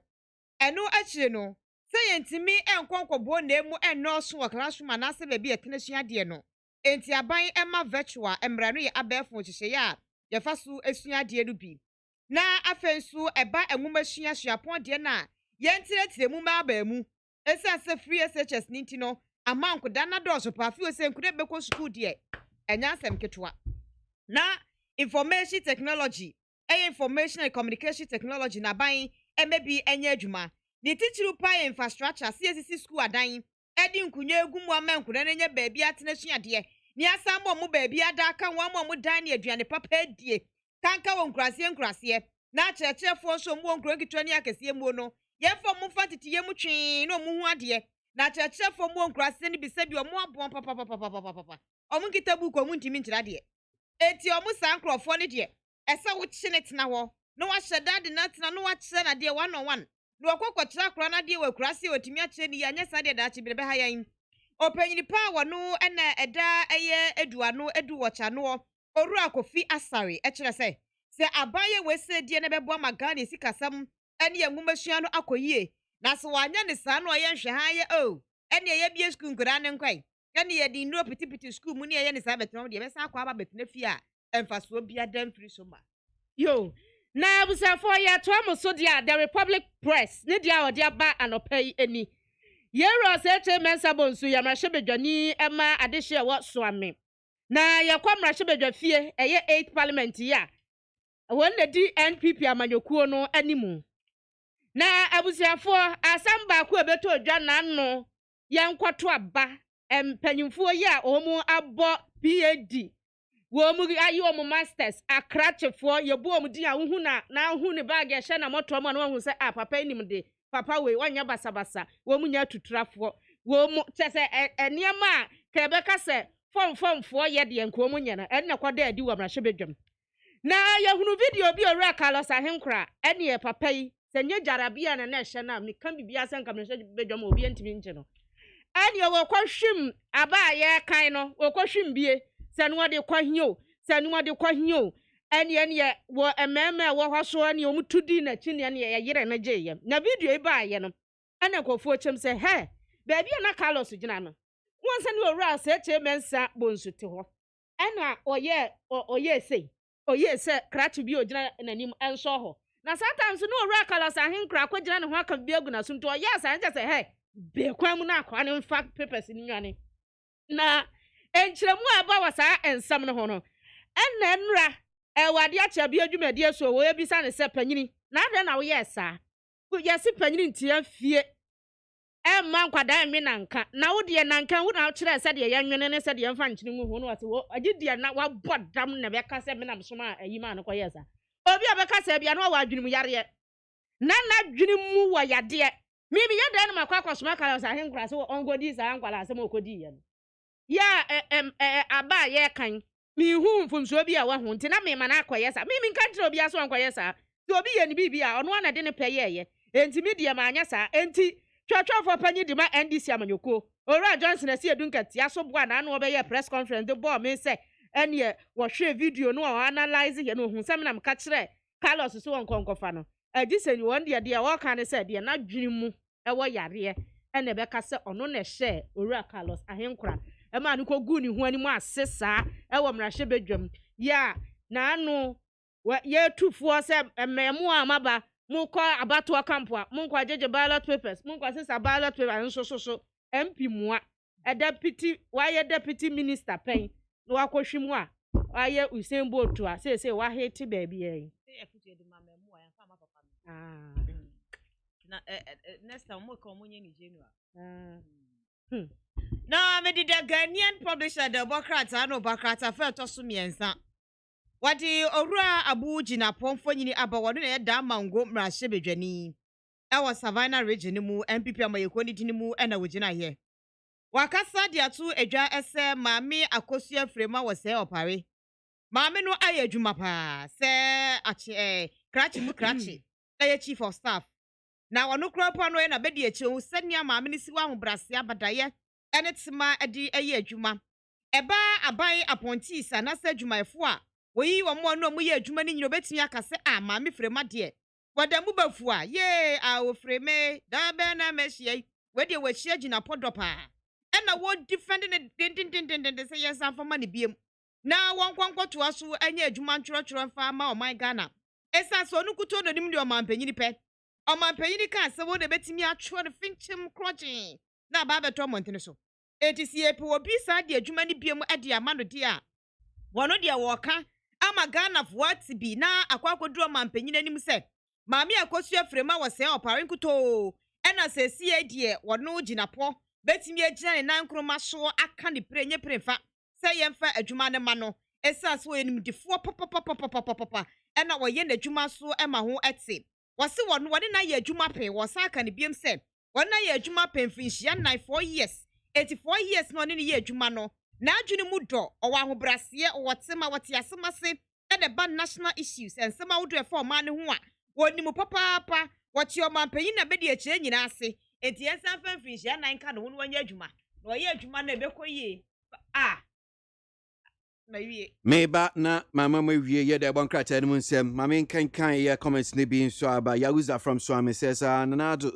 eno akire no se yentimi enkonkobo na emu ennoso wa classroom anase be bi etenesua de no enti aban ema virtual emra no ye abefo hyehyɛ ya yefaso esua de no bi na afensu eba enwumasua suapon de na yentiretire mu ma ba mu esa free SHS ninti no amankoda na dɔso pa fi ose nkude beko school de enya asem ketwa na information technology information and communication technology na ban emebi enya adwuma ni teacher pa infrastructure CSC school adan edi nkunye egu mu amankoda na nya baabi atena suade ni asambo mu baabi adaka nwa mu dan ne aduane papa adie kanka won nkurase na kyerɛkyerɛfoɔ so mu onkuro kitwa ne akɛseɛ mu no yɛfɔ mu fa tete yɛ mu twen na mu hu adeɛ na kyerɛkyerɛfoɔ mu onkurase ne bisa bi ɔmo abɔn papa ɔmo kita buku ɔmo ntimi nkyerɛ adeɛ eti ɔmo saa nkurɔfoɔ ne deɛ ɛsɛ wo kye ne tena hɔ na wahyɛ dade na tena na wakyerɛ na deɛ 1-on-1 na wɔkɔkɔ kyerɛ akora na deɛ wɔ kurase wɔtumi akyerɛ ne yɛ nyɛ saa deɛ daakye bi bɛ ha yɛn ɔpanyini pa wɔ no ɛna ɛda ɛyɛ eduano edu wɔkya no oru akofi asare ɛkyerɛ sɛ se abaye wese die ne bebo magane sikasam ene ye nwumasua no akoyie na se wanya ne saa no ye nhwe ha ye o ene ye bie school nkura ne nkwai ene ye di no pitipiti school mu ne ye ne saa betom de besa akwa aba betena fi a emfaso bia dan firi so ma yo na busafo ya to amoso dia the Republic Press ne dia odi aba anopai eni ye ro se che mensa bonsu ya mrahye bedwani ema adehye wo soame na ye kwa mrahye bedwa fie eye 8 parliament ya won na di NPP amanyokuo no animu na abusiafo asamba ko ebeto odwa nanno ye nkwoto aba empanyimfo ye a omu abo PhD wo mu ayi wo mu masters akrachefo ye bo mu di a hu na hu ne bag ye hye na moto mo na hu se papa enim de papa we wanya basabasa wo mu nya tuturafo wo mu tese eniema ka be ka se fomfo ye de nko mu nya na enne kwada adi wo mrahye bedwam na ye hunu video bi ora Carlos Ahenkra ene ye papa yi se nye jarabia na hye na me kan bibia se nka mrahye bedwam obi ntimi nche no ene wo kwahwim aba ye kan no wo kwahwim bie se no de kwahio se no de kwahio ene wo ememe wo hwaso ene o mutudi na chi ne ye yere na gye na video ba ye no ene kofu ochem se he baby na Carlos gina no won se ne owura se che mensa bonsu te ho ena oye se kratch bi ogina nanim enso ho na sometimes no owura Carlos Ahenkra akogina ne ho aka bi agu na so nto oye asa nje se he be kwam na akwa ne fact papers ni nwane na enchiremu aba wasa ensam ne ho no ena nra wade acha bi adwumadi so wo ebisa ne se panyini na ade na wo yesa wo yesi panyini ntia fie man kwada enwe nanka na wo de nanka wo na kire se de yenwene ne se de yemfa nkyene hu ho no wase wo agide na wa bodam na be ka se me nam soma ayima no koyesa obi abeka se bia no wa adwene mu yare na adwene mu wa yade mi yade na makwa kwasoma Carlos Ahenkra se ongodi sa ankwala se mokodi ye no ya aba ye kan mi hu mfunso bi a wa hu nti na me ma na akoyesa mi nka kire obi aso ankoyesa ti obi ye ni bibia ono na de ne peye enti mi de ma anya sa enti twatwafo panyi di ma NDC amanyoko ora Johnson asi edunkati aso boa na no obeye press conference de boa me say ene wo hwe video no analyze ye no hu sem na mka kire Carlos so wonkonkofa no agiseni won de wo kan ne say de na dwene mu ewo yare ene be ka se ono na hye ora Carlos Ahenkra e ma no kogu ni hu ani mu asesa ewo mrahye bedwam ya na anu ye tufuo se mmemu amaba munko abato campo munko ajeje ballot papers munko asesa ballot papers nso MP mua deputy why deputy minister pen no akohwimu a aye Usain Bolt a say wa hate baby yen na next time mo ko munye ni January na me di the Ghanaian publisher the Democrat ano Bakrata fe to so miensa wadi owura ABOAGYE na pomfo nyini aba wono na da mango mrahye bedwani ewo Savannah region mu MPP amayekoni dini mu na wogina ye wakasa dia tu edwa ese maame akosua frema wo se opare maame no aye adwuma pa se ache krachi mu krachi aye chief of staff na wono kropa no na bedi eche wo sania maame ni siwa hobrase abadaye ene tema adi aye adwuma eba aban appointees anasa adwumaefo a woyi wo mo no mu ye adwuma ni nyiro betimi akase maame frema de wadamu bafu a ye wo freme da be na mehie wedi wo hie gina podopa ena wo defend ne din say yes afama ne biem na won kwankwoto aso anya adwuma ntworotworo fa ma o my Ghana esa so no kuto no nim de o mampanyini pe o mampanyini ka se wo de betimi atwo ne finchim kroje na ba beto montene so etisi pe wo bi sa de adwuma ne biem ade amano de a wono de wo ka ama Ghana fo atibi na akwakoduro mampanyini anim se maami akosua frema wo se opare nkuto ena sesie de wono ginapo betimi agina ne nan kroma so aka ne prenye prefa se yemfa adwuma ne ma no esa so enim difo papa ena wo ye na adwuma so ema ho ete wose wono wode na ye adwuma pe wo sa aka ne biem se wona na ye adwuma pe mfinhia 4 years 84 years no ne ye adwuma no na adwene mu do owa ahobrase wotema wote asemase e the ban national issues ensema wodo e for ma ne ho a woni mu papa wote o mampanyi na bedi akire nyina ase enti ensan fanfinhia 9 ka no wanya adwuma na oye adwuma na ebekoye Meba na mama mawie ye de bonkrata no nsem mama kan ye comments ne bi so aba Yahuza from Swami says Nanado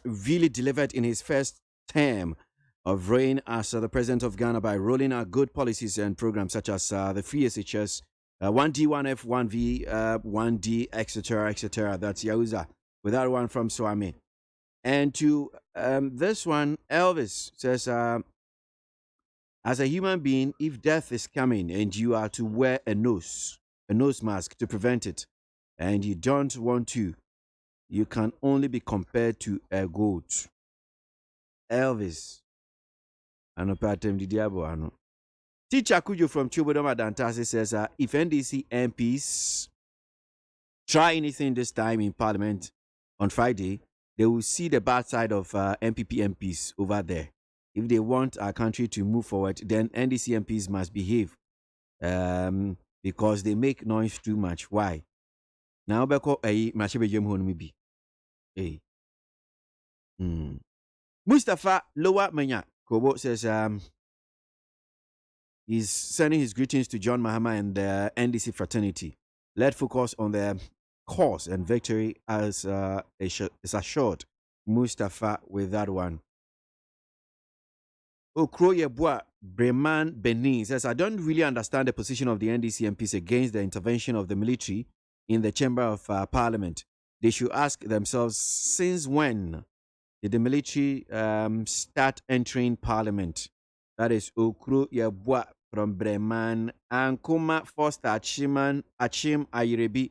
really delivered in his first term of reign as the president of Ghana by rolling out good policies and programs such as the free SHS 1D 1F 1V 1D etc. That's Yahuza with that one from Swami. And to this one Elvis says as a human being, if death is coming and you are to wear a nose mask to prevent it, and you don't want to, you can only be compared to a goat. Elvis. Ano patem di diabo ano. Teacher Kujo from Chubodoma Dantasi says, if NDC MPs try anything this time in Parliament on Friday, they will see the bad side of MPP MPs over there. If they want our country to move forward, then NDC MPs must behave because they make noise too much. Why? Now, Mustafa Lowa Menya Kobo says he's sending his greetings to John Mahama and the NDC fraternity. Let's focus on the cause and victory as is assured. Mustafa with that one. Okroye Boa Breman Benin says, I don't really understand the position of the NDC MPs against the intervention of the military in the chamber of Parliament. They should ask themselves, since when did the military start entering Parliament? That is Okroye Boa from Breman. And Kuma Foster Achim Ayirebi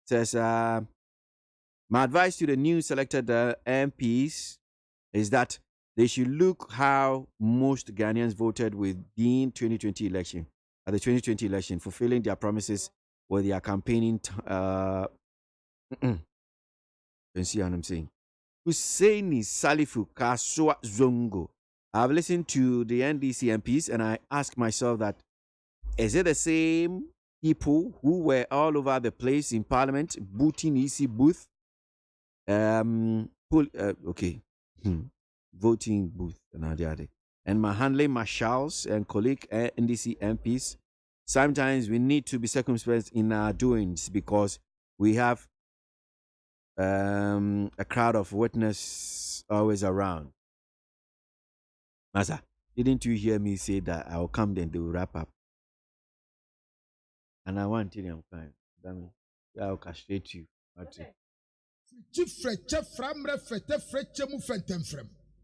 says, my advice to the new selected MPs is that they should look how most Ghanaians voted within 2020 election, at the 2020 election, fulfilling their promises with their campaigning. Don't see what I'm saying. Husseini Salifu Kaswa Zongo. I've listened to the NDC MPs and I ask myself that, is it the same people who were all over the place in Parliament, booting EC booth? Okay. Voting booth and my handling marshals and colleague NDC MPs. Sometimes we need to be circumspect in our doings because we have a crowd of witnesses always around. Masa, didn't you hear me say that I'll come then they will wrap up? And I want to tell you I'm fine. I'll castrate you.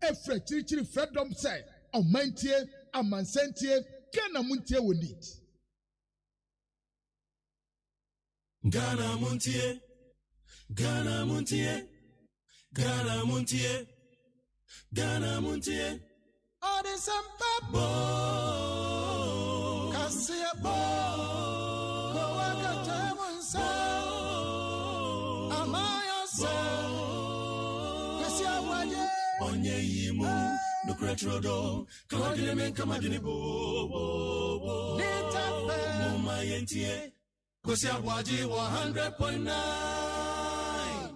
Efre chirichiri freedom say omantie amansentie kana muntie wonit Ghana muntie Ghana muntie Ghana muntie Ghana muntie Odisampa Kasia bo Kowaka Tamunsa Amaya sa Kasia waje Onye yimu no kretrodo kamadine men kamadine bo Nita Muma yentie Kosi ABOAGYE 100.9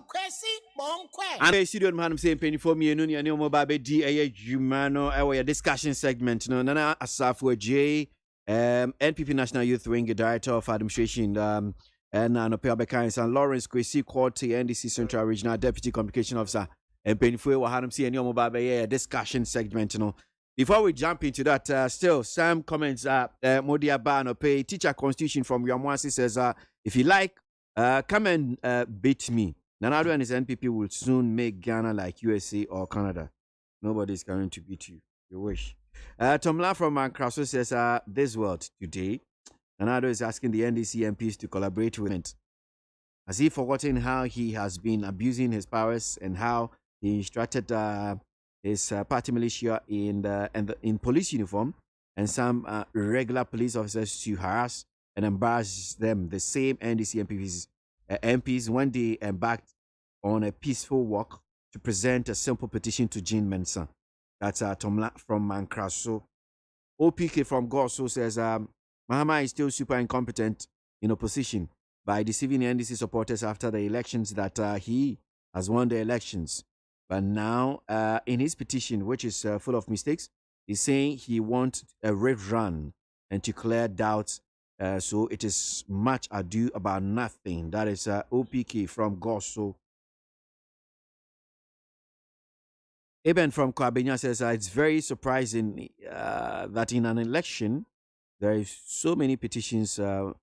Kwesi bonkwe And studio man saying penny for me and any more baby D Jumano our discussion segment no Nana Asafo J NPP National Youth Wing Director of Administration and Anopia Bekines and Lawrence Kwesi Korte NDC Central Regional Deputy Communication Officer and penny for what see any more baby discussion segment you know. Before we jump into that, still some comments. Modia Bano pay teacher constitution from Yamwasi says, if you like, come and beat me. Nanado and his NPP will soon make Ghana like USA or Canada. Nobody's going to beat you. You wish. Tomla from Mankraso says, this world today. Nanado is asking the NDC MPs to collaborate with him. Has he forgotten how he has been abusing his powers and how he instructed his party militia in police uniform and some regular police officers to harass and embarrass them? The same NDC MPs when they embarked on a peaceful walk to present a simple petition to Jean Mensa. That's Tomla from Mankraso. OPK from Goso says, Mahama is still super incompetent in opposition by deceiving the NDC supporters after the elections that he has won the elections. But now, in his petition, which is full of mistakes, he's saying he wants a red run and to clear doubts. So it is much ado about nothing. That is OPK from Goso. Eben from Kwabenya says, it's very surprising that in an election, there is so many petitions from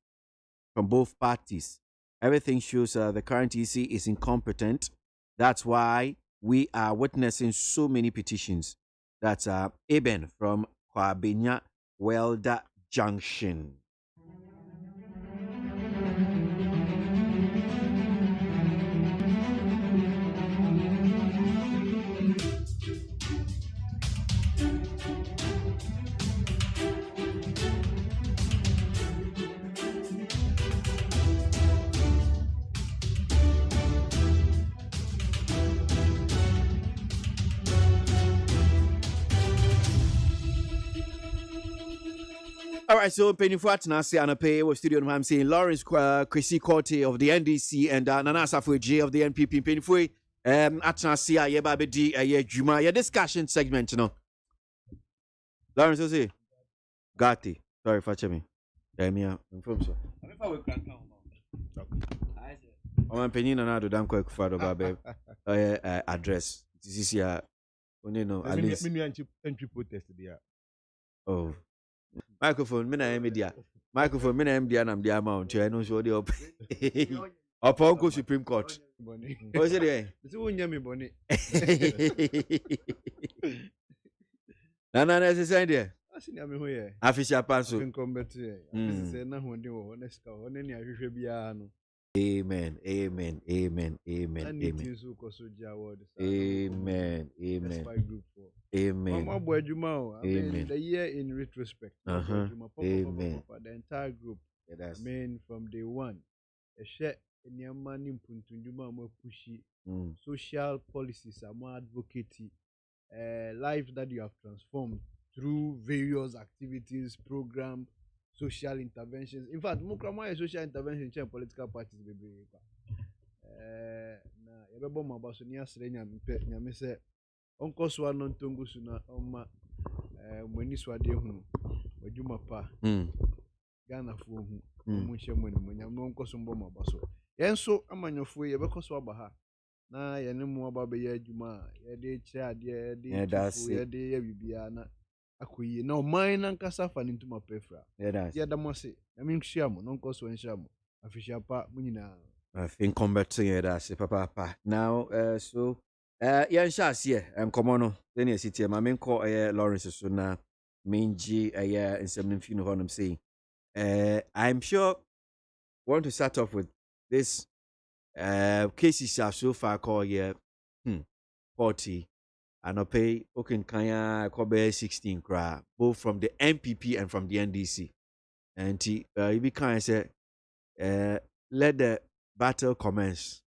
both parties. Everything shows the current EC is incompetent. That's why we are witnessing so many petitions. That's Eben from Kwabenya Welder Junction. All right, so Penny Fuatnasi and a pay with studio. I'm saying Lawrence Chrissy Corte of the NDC and Nana Safwe of the NPP. Penny Fui, Atnasi, Yebabedi, Juma, your discussion segment, you know. Lawrence, you see, Gatti, sorry for me. I'm from so. I'm penny and I do damn quick for the baby address. This is here. You know, at least. Entry protest there. Oh. Microphone, mina media. Microphone, mina media, and I'm the amount. I know so the up. Upon go Supreme Court. What's it there? This won't me bonnet. Nana necessary. I see me here. Official pass. Combat here. This is na one day honest ka. One any ahwehwe bia no. Amen. Amen. Amen. Amen. Amen. Amen. Amen. Amen. Mama Boajuma. I mean, the year in retrospect. Amen. The entire group. I mean, from day one, a share in your money puntunjuma more pushy social policies are more advocacy, life that you have transformed through various activities, programs. Social interventions. In fact, Mukrama is social intervention in political parties. Na yabebo mabaso ni asrenya nyame se onko so anon tongu suna oma mwani swade hunu wadwuma pa Ghana fo hu mu hye mwani nyame onko so mbo mabaso yenso amanyofo yebeko so aba ha na yene mu aba be ya adwuma yede kire ade yede ya bibia na akoyi na oman na nkasa fa ne ntuma pefra ya da mose na minhyiamo no nkoso nhyiamo afihia pa munyina I think combating it as papa now so yeah shase enkomo no then city ma men call Lawrence so na minji in some funeral honum saying I'm sure want to start off with this cases are so far call 40 and I pay Kanya Kobe 16 cry, both from the MPP and from the NDC. And he be kind of say, let the battle commence.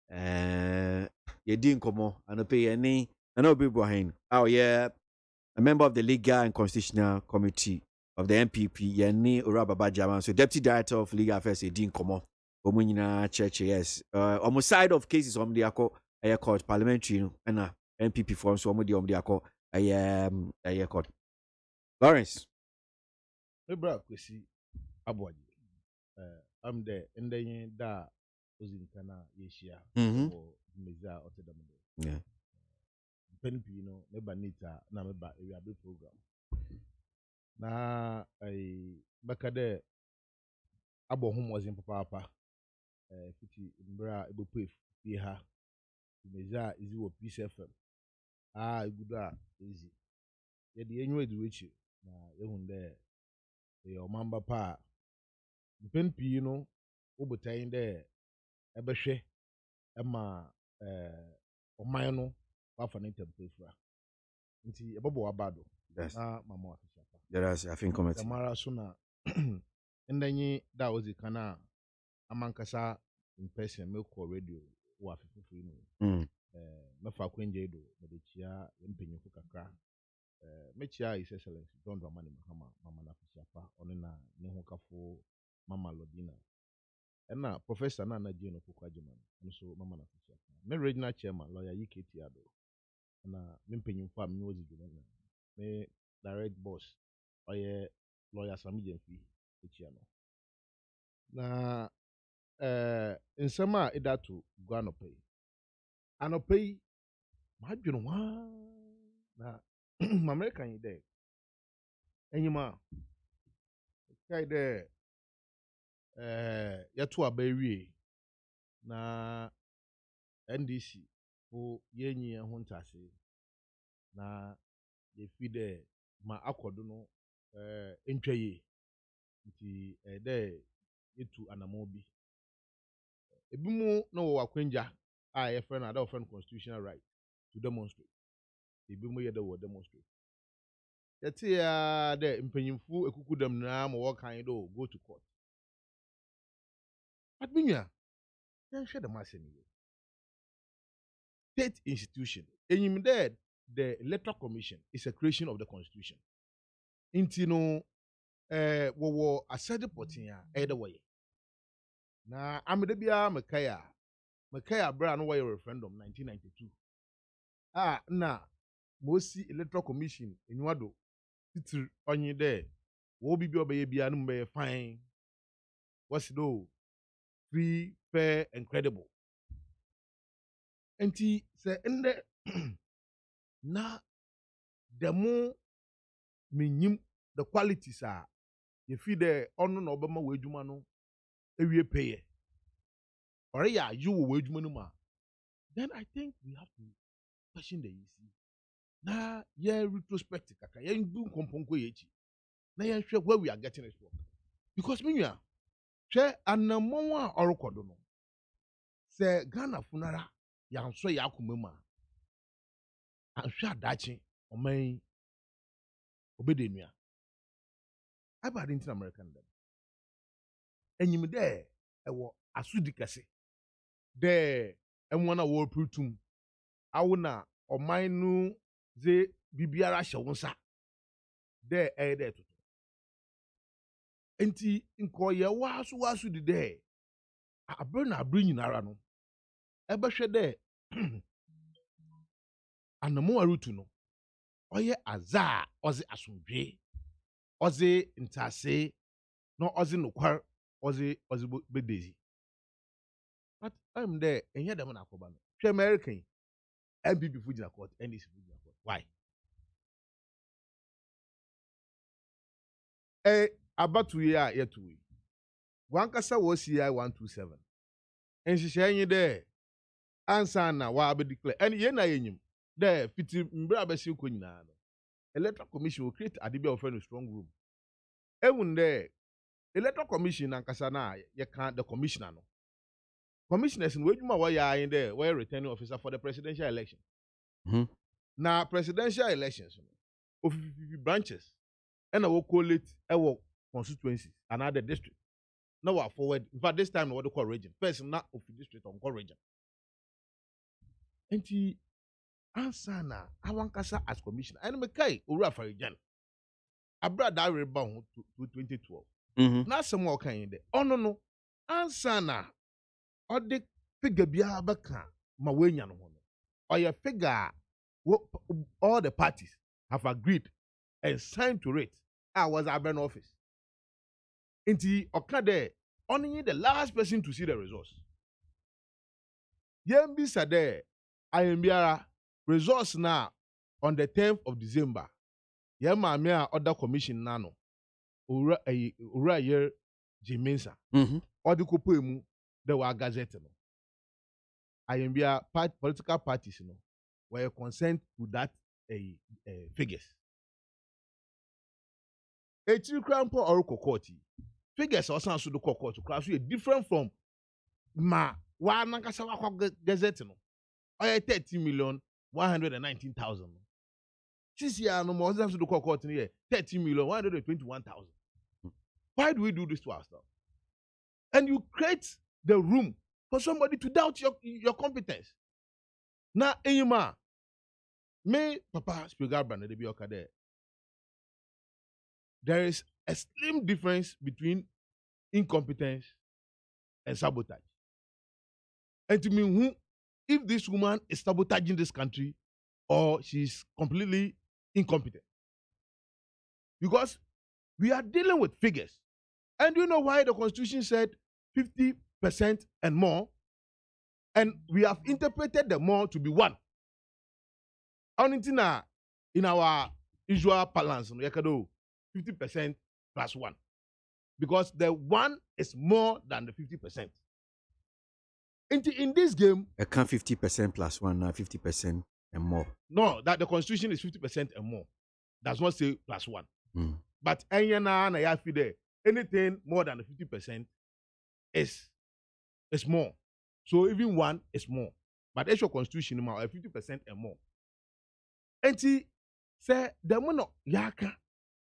You didn't come on and I pay any and I'll be behind. Oh yeah, a member of the Legal and Constitutional Committee of the MPP, Yanni Urababa Jaman, so Deputy Director of Legal Affairs, he didn't come on. Omunina Church, yes. On the side of cases on the court Parliamentary and MPP form so mudi omdi akọ court. Lawrence. Ebra kwesi ABOAGYE. I'm there and then da ozinkana yeshia or meza otedamdo. Yeah. Penpi no meba nita na meba area be program. Na bakade abo hom wazin papa fiti mbra ebopu fie ha. Meza izi wo Peace FM. Good easy. Yet the annual education na ehun there. Your mamba pa. Pen pino obotain there. Ebehwe ema oman no wa fa ne tempefra. Nti ebobo abado. Na mama afisha pa. Yes, I think comment. Tamara so na ndanyi da ozi kana amankasa in person me call radio wa fifufu ni. Mefa kwenje do medechia mpenyufu kakra mechia his excellence John Dramani Mahama mama na fisiapa onena ne ho kafo mama Lodina na professor na Jane Okwajiman nso mama na fisiapa me regional chairman lawyer UKT ado na mpenyufu am nyozi do na me direct boss oye lawyer Sami Jemfi echia no na nsema edatu guano pay anopai madwene wa na American ide enyima kai de yato abawie na NDC o yenyi ho ntase na ye fide ma akodo no entwaye nti de yetu anamobi ebimu no wo akwenja a friend and our friend constitutional right to demonstrate. The bimu yede will demonstrate. Yet the impenyimfu ekuku dem na mo kan do go to court. But binya, then share the mass anyway. State institution. Enyim there, the Electoral Commission is a creation of the Constitution. Intino wɔwɔ asɛde pɔten a ɛyɛ dɛ wɔyɛ na amede biara mekae abere a no wɔyɛ referendum 1992 na mosi electoral commission enwado titir ɔnye dɛ wɔwɔ bibi ɔbɛyɛ biara no mu bɛyɛ fine wɔsi do free fair and credible nti sɛ ndɛ na demo menyim the qualities a yɛfi dɛ ɔno na ɔbɛma wɔ adwuma no ewie pɛyɛ ɔreyɛ ayo wɔ adwuma no mu a then I think we have to question the issue na yɛ retrospect kakra yɛn du nkɔmpɔnkɔ yɛ akyi na yɛn hwɛ where we are getting it from because me nua hwɛ anammɔn a ɔrekɔ do no sɛ Ghana funara yɛansɔ yɛ akoma mu a ahwɛ adakye ɔman yi obɛde nua abade ntina American dɛm enyim dɛ ɛwɔ asudi kɛse dɛ ɛmɔn a wɔreputum awo na ɔman no dze bibiara hyɛ wo nsa dɛ ɛyɛ dɛ toto nti nkɔyɛ waaso di dɛ abere na abere nyinara no ɛbɛhwɛ dɛ anamo arutu no ɔyɛ aza a ɔze asomdwe ɔze ntase na ɔze nokwar ɔze bedezi but I'm there ɛnyɛ dɛm na akɔba no hwɛ American MPP fu gyina court NDC fu gyina court why abatu yi a yɛto yi wankasa wɔ CI 127 nhyehyɛ nye dɛ ansa na wa abɛdeclare ɛne yɛn na yɛnyim dɛ fiti mbere abɛsi kɔ nyinaa no Electoral Commission will create ade bi a wɔfrɛ no strong room ehun dɛ Electoral Commission ankasa na yɛka the commissioner no commissioners no adwuma wɔyɛ ayin dɛ wɔyɛ returning officer for the presidential election na presidential elections no ofififi branches ɛna wɔ collate ɛwɔ constituencies and other districts na wɔ forward in fact this time na wɔde kɔ region first na ofi district ɔnkɔ region nti ansa na awankasa as commissioner ɛna mekai owura farijan abra da reba ho 2012 na asɛm a ɔka yin dɛ ɔno no ansa na ɔde figure biara bɛka ma wenya no ho no ɔyɛ figure all the parties have agreed and signed to it was Aben office nti ɔka dɛ ɔno the last person to see the results yɛn bisa dɛ ayembiara results na on the 10th of December yɛn maame a ɔda commission na no owura yɛ Jimensa ɔde kɔpɔ emu dɛ wɔ gazette no ayembiara political parties no were consent to that figures etiri krampo oroko court figures osan so do court kra so different from ma wa nankasa wa gazette no oye 30,119,000 this year no more so do court no here 30,121,000 why do we do this to ourselves and you create the room for somebody to doubt your competence na enyima me papa speaker brand de bi okade there is a slim difference between incompetence and sabotage. And to me, who, if this woman is sabotaging this country or she's completely incompetent. Because we are dealing with figures. And do you know why the Constitution said 50% and more? And we have interpreted the more to be one. In our usual balance, 50% plus 1. Because the 1 is more than the 50%. In this game... I can't 50% plus 1, now 50% and more. No, that the Constitution is 50% and more. Does not say plus 1. But anything more than the 50% is more. So even 1 is more. But actual Constitution is 50% and more. And see, say the mono yaka,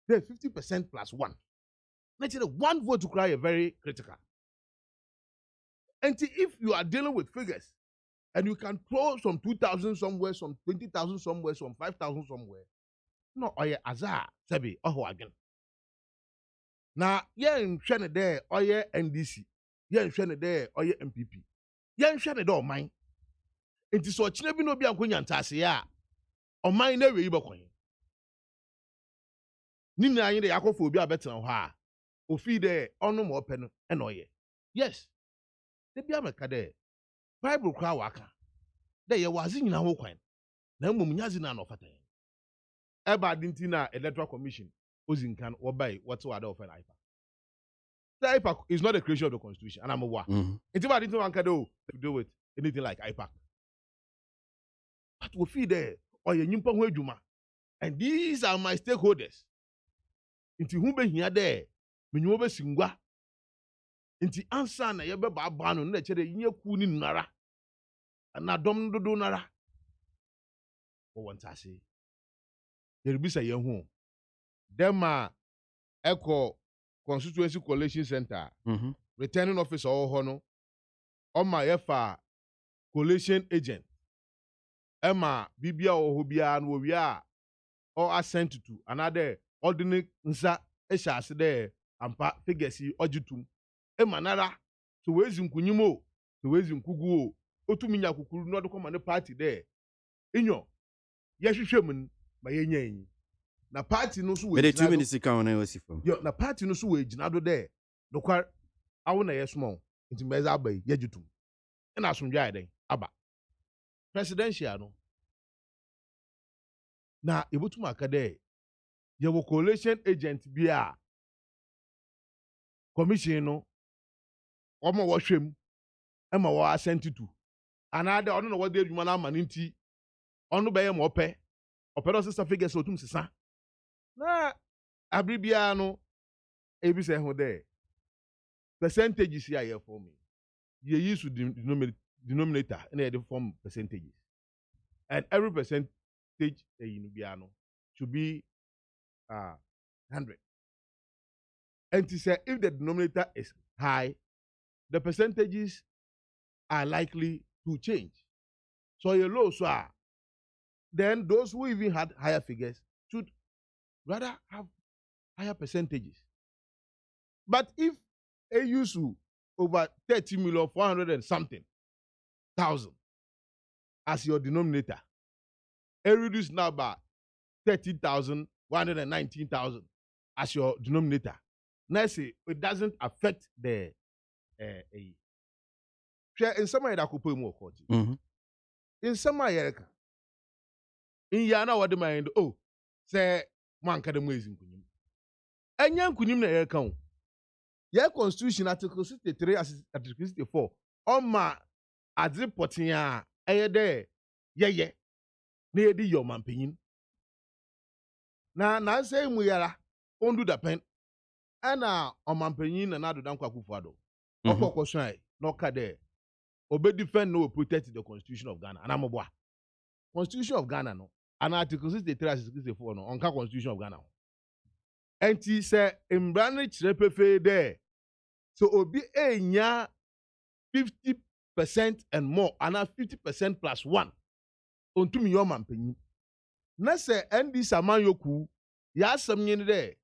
the 50% plus 1. Naturally, 1 vote to cry is very critical. And see, if you are dealing with figures, and you can throw some 2,000 somewhere, some 20,000 somewhere, some 5,000 somewhere, no, or azar, sabi, oh again. na yɛnhwɛ ne dɛ ɔyɛ ndc yɛnhwɛ ne dɛ ɔyɛ mpp yɛnhwɛ ne dɛ ɔman nti sɛ ɔkyena bi na obi ankonya ntaseɛ a ɔman na awie yi bɛkɔn ne nyinaa nye dɛ yɛakɔfo obi a bɛtena hɔ a ofii dɛ ɔno ma ɔpɛ no ɛna ɔyɛ yes da bia mɛka dɛ bible koraa waka dɛ yɛwɔ adze nyinaa ho kwan na mmom nyaze no a na ɔfata yɛn ɛba ade nti na electoral commission ozi nkan wɔbae wɔte wɔ ade ɔfɛ no IPAC. The IPAC is not a creation of the constitution and I'm aware. It's about it to do with anything like IPAC. But we feel there or your nyimpa ho adwuma. And these are my stakeholders. Inti hu be hia there, menyo be singwa. Inti ansa na ye be ba ba no na chere nye ku ni nara. Na dom dodo nara. O want ase. Ye ribisa ye hu. Dem a echo constituency collation center. Returning officer or no. Oma yefa collation agent. Emma bibia or hobia no we are or assent to another ordinary nsa eshase there ampa figures ojitum Emma nara to wezi nkunyimo to wezi nkugu otumi nya kukuru no de party there inyo yehwehwem ma yenya yin na party no so we the 2 minutes can na wasi fam yo na party no so we gina do there dokwa awo na yesmo nti meza abai yejitum na asomdwa iden aba presidential no na ebotum akade ye wo coalition agent bia commission no omo wo hwem ema wo assent to anade ono no wo de adwuma na amane nti ono be ye mo ope do sesa figures otum sesa na abribia no ebi se ho de percentages here here for me ye use denominator and they form percentages and every percentage in biano should be 100 and to say if the denominator is high the percentages are likely to change so you're low so then those who even had higher figures should rather have higher percentages but if a use over 30,400,000 and something thousand as your denominator. A reduce now by 30,119,000 as your denominator. Now say it doesn't affect the in some way that could put more court. In some way, in Yana what the mind say man can amazing kunim. And young kunim na account. Your constitution article 63 article 64 on my adze potia eye ye na edi your mampin na say mu yara ondu da pen ana omampin na na do dan kwakufu ado okokoswan no ka de obe defend no protect the constitution of Ghana ana moboa constitution of Ghana no and article 63 article 64 no onka constitution of Ghana enti say imbrane chirepefe there so obi enya 50% and more, and 50% plus 1 on 2 million mampenyi. Na se ND Samanyoku, ya samyen de,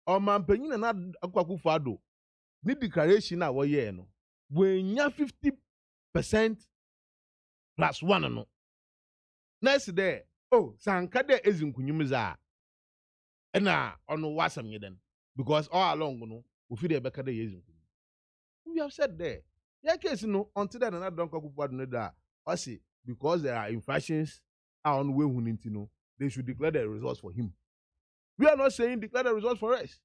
o mampenyi na akwaku fado, ni declaration na woye no, wenya 50% plus 1 no. Na se de, sanka de ezinkunyumiza, ena ono wasamyen den, because all along no, ufi de beka de ezinkunyum. We have said there, yeah, case no until that another don't go that or say because there are infractions on way no, they should declare the results for him. We are not saying declare the results for us,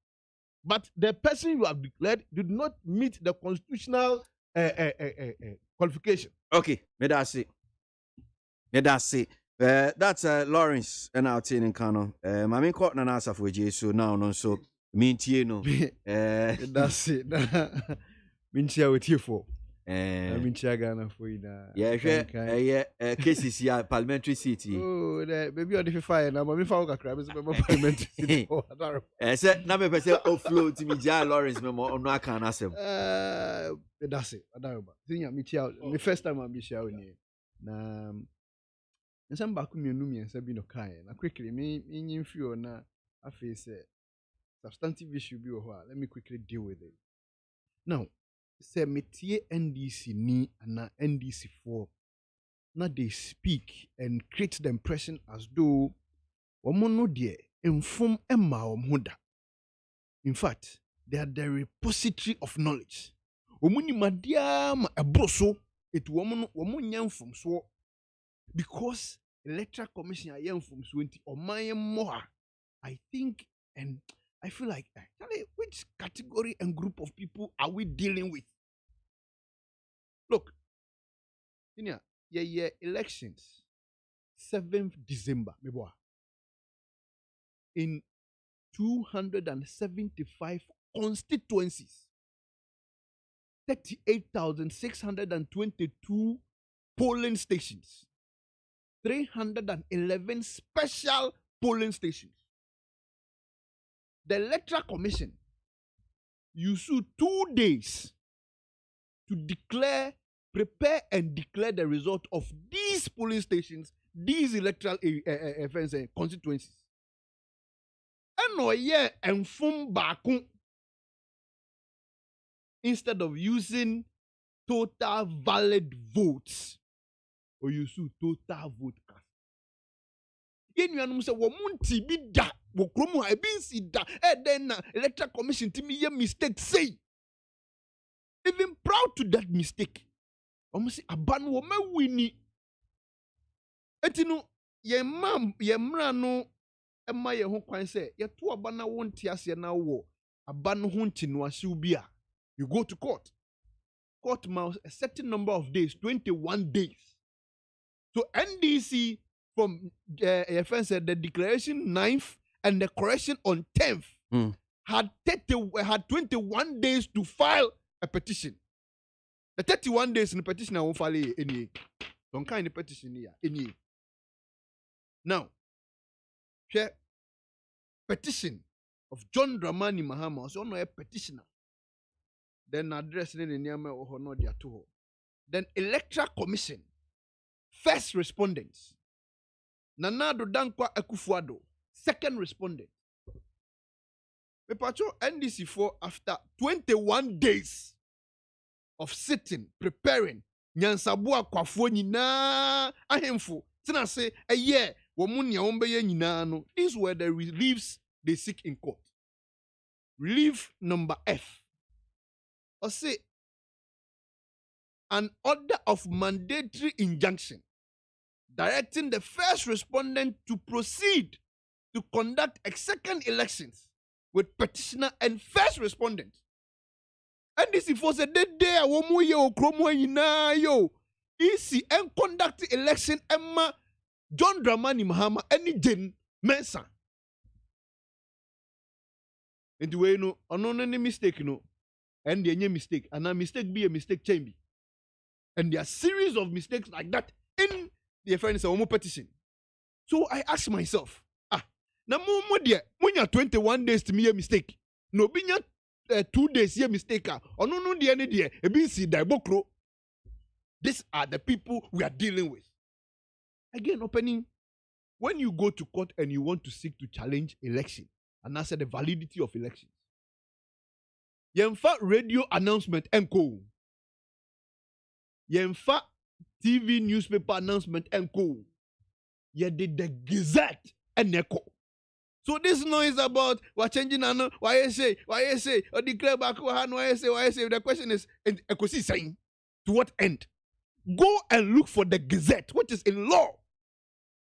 but the person you have declared did not meet the constitutional qualification. Okay, may that say. That's Lawrence and our team in Kano. My main court and answer for so now no so MONTIE no. That's it. MONTIE with you for. MONTIE Ghana for you na. Yeah, cases here Parliamentary city. Oh, baby on the fire now. Me fa kakra me say Parliamentary city. Say na me pese offload to me ja Lawrence me mo no aka na asem. That's it. Adaraba. Tinya me tia me first time I be share with you. Na nsem ba ku mienu miensa bi no kan na quickly me nyim fio na afi say substantive issue be over. Let me quickly deal with it. Now, say metie NDC ni and NDC for now they speak and create the impression as though woman de inform Emma Omhuda. In fact, they are the repository of knowledge. Omuni madiam ebroso it woman yam from so because Electoral Commission yam from 20 or my more. I think and I feel like actually which category and group of people are we dealing with? Look, elections 7th December, in 275 constituencies, 38,622 polling stations, 311 special polling stations. The Electoral Commission used 2 days to prepare and declare the result of these polling stations, these electoral constituencies. And instead of using total valid votes, or use total vote cast. Say MONTIE be da, wokromu ha bin si da. Then Electoral Commission timi ye mistake say. Even proud to that mistake. Say aban wo ma wini. Etinu ye mra no ema ye ho kwan say ye to abana wonti ase na wo aban ho ntinu ase ubi a. You go to court. Court must a certain number of days, 21 days. So NDC from the declaration 9th and the correction on 10th had 21 days to file a petition. The 31 days in the petition I won't file any. Don't kind of petition here any. Now, petition of John Dramani Mahama was also a petitioner. Then address in the name of honor their two. Then Electoral Commission, first respondents. Nanado Dankwa Ekufuado, second respondent. Mepacho NDC4 after 21 days of sitting, preparing, Nyansabua Kwafuo nyina ahemfo. Tina say a year womunya ombeye nyina no. These were the reliefs they seek in court. Relief number F. Or say an order of mandatory injunction directing the first respondent to proceed to conduct a second elections with petitioner and first respondent. And this is for the day a woman yo kromo yina yo easy and conduct election Emma John Dramani Mahama any Jen Mensa. And the way no any mistake no. And the mistake, and a mistake be a mistake chamber. And there are series of mistakes like that in the offense of petition. So I ask myself, now more dear, when you're 21 days to me a mistake, no be 2 days here mistake, or no dear any dear, a BC diabocro. These are the people we are dealing with. Again, opening when you go to court and you want to seek to challenge election and answer the validity of elections. Yemfa radio announcement enko. Yemfa TV newspaper announcement enko. Ye did the Gazette and echo. So this noise about what changing and why you say, or declare back why you say. The question is, echo saying, to what end? Go and look for the Gazette, which is in law,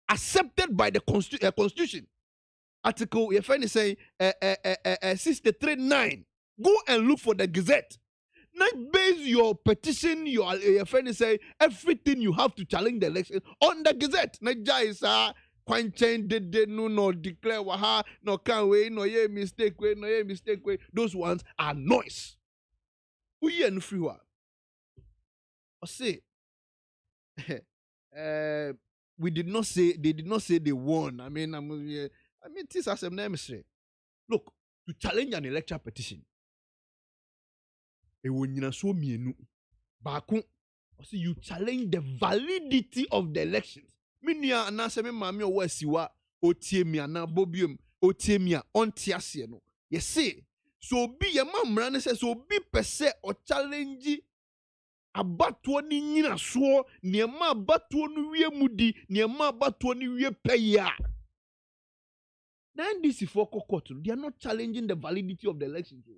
accepted by the Constitution. Article, your friend is saying, 63.9. Go and look for the Gazette. Now base your petition, your friend is saying everything you have to challenge the election on the Gazette. Now Jais Quanchain did no declare waha, no can way, no ye mistake way, no ye mistake way. Those ones are noise. We are free one. I say we did not say they won. I mean this as a name say. Look, to challenge an electoral petition. So you challenge the validity of the elections. Minia anase me mami o wasiwa o tie mi ana bobium o tie mi a ontiase no. You see, so be your mom ran says so be per se or challenge abatoɔ ne nyina soɔ nneɛma abatoɔ no wie mudi nneɛma abatoɔ no wie pɛyɛ na NDC for court they are not challenging the validity of the elections o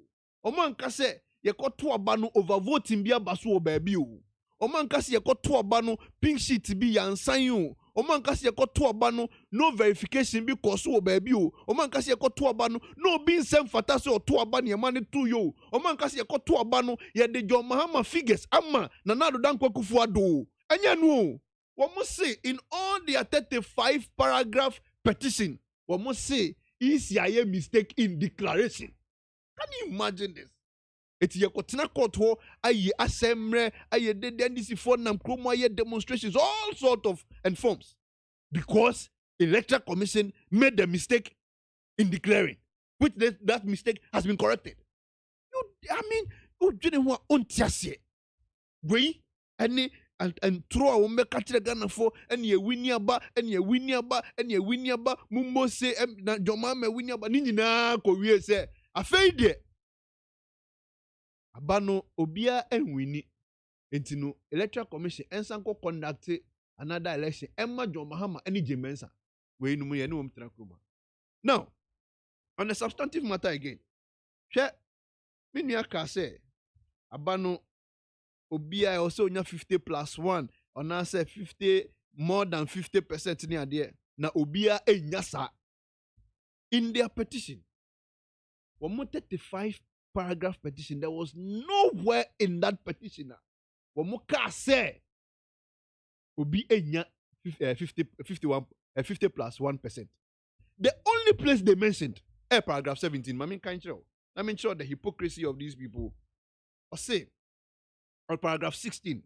ɔmo anka sɛ yɛkɔto aba no overvoting bi aba so wɔ baabi o ɔmo anka sɛ yɛkɔto aba no pink sheet bi yansan o ɔmo anka sɛ yɛkɔto aba no no verification bi kɔ so wɔ baabi o ɔmo anka sɛ yɛkɔto aba no no obi nsɛm fata sɛ ɔto aba nneɛma ne to yo ɔmo anka sɛ yɛkɔto aba no yɛde John Mahama figures ama Nana Addo Dankwa Akufo-Addo ɛnyɛ no o wɔn say in all their 35 paragraph petition wɔn say ECIA mistake in declaration. Can you imagine this? It's yekotena court ho aye assembly aye de NDC for nam kromo aye demonstrations all sort of and forms because Electoral Commission made the mistake in declaring, which that mistake has been corrected. I mean, you didn't want untiase. We and throw a woman catch the gun for and ye win yaba and ye win yaba and ye win yaba mumbo say na jomama win yaba nina ko we say afeide abano obia enwini enti no Electoral Commission ensanko conduct another election Emma John Mahama any Jemensa we no ye no mtra kroma. Now on the substantive matter again hwe me nua ka say abano obia also nya 50+1 on answer 50 more than 50% near there na obia enya sa in their petition 35 paragraph petition there was nowhere in that petition ka say obi enya 50+1%. The only place they mentioned paragraph 17 I mean sure the hypocrisy of these people or say or paragraph 16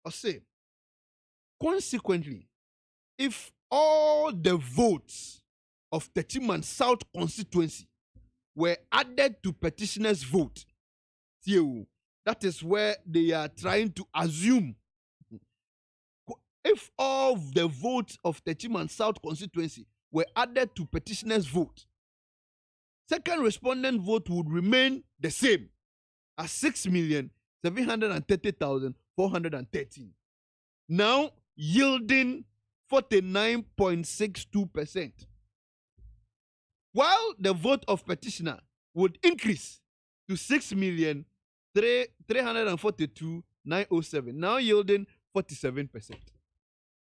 or say consequently if all the votes of Techiman South constituency were added to petitioners vote that is where they are trying to assume if all the votes of Techiman South constituency were added to petitioners vote second respondent vote would remain the same at 6,730,413, now yielding 49.62%, while the vote of petitioner would increase to 6,342,907, now yielding 47%.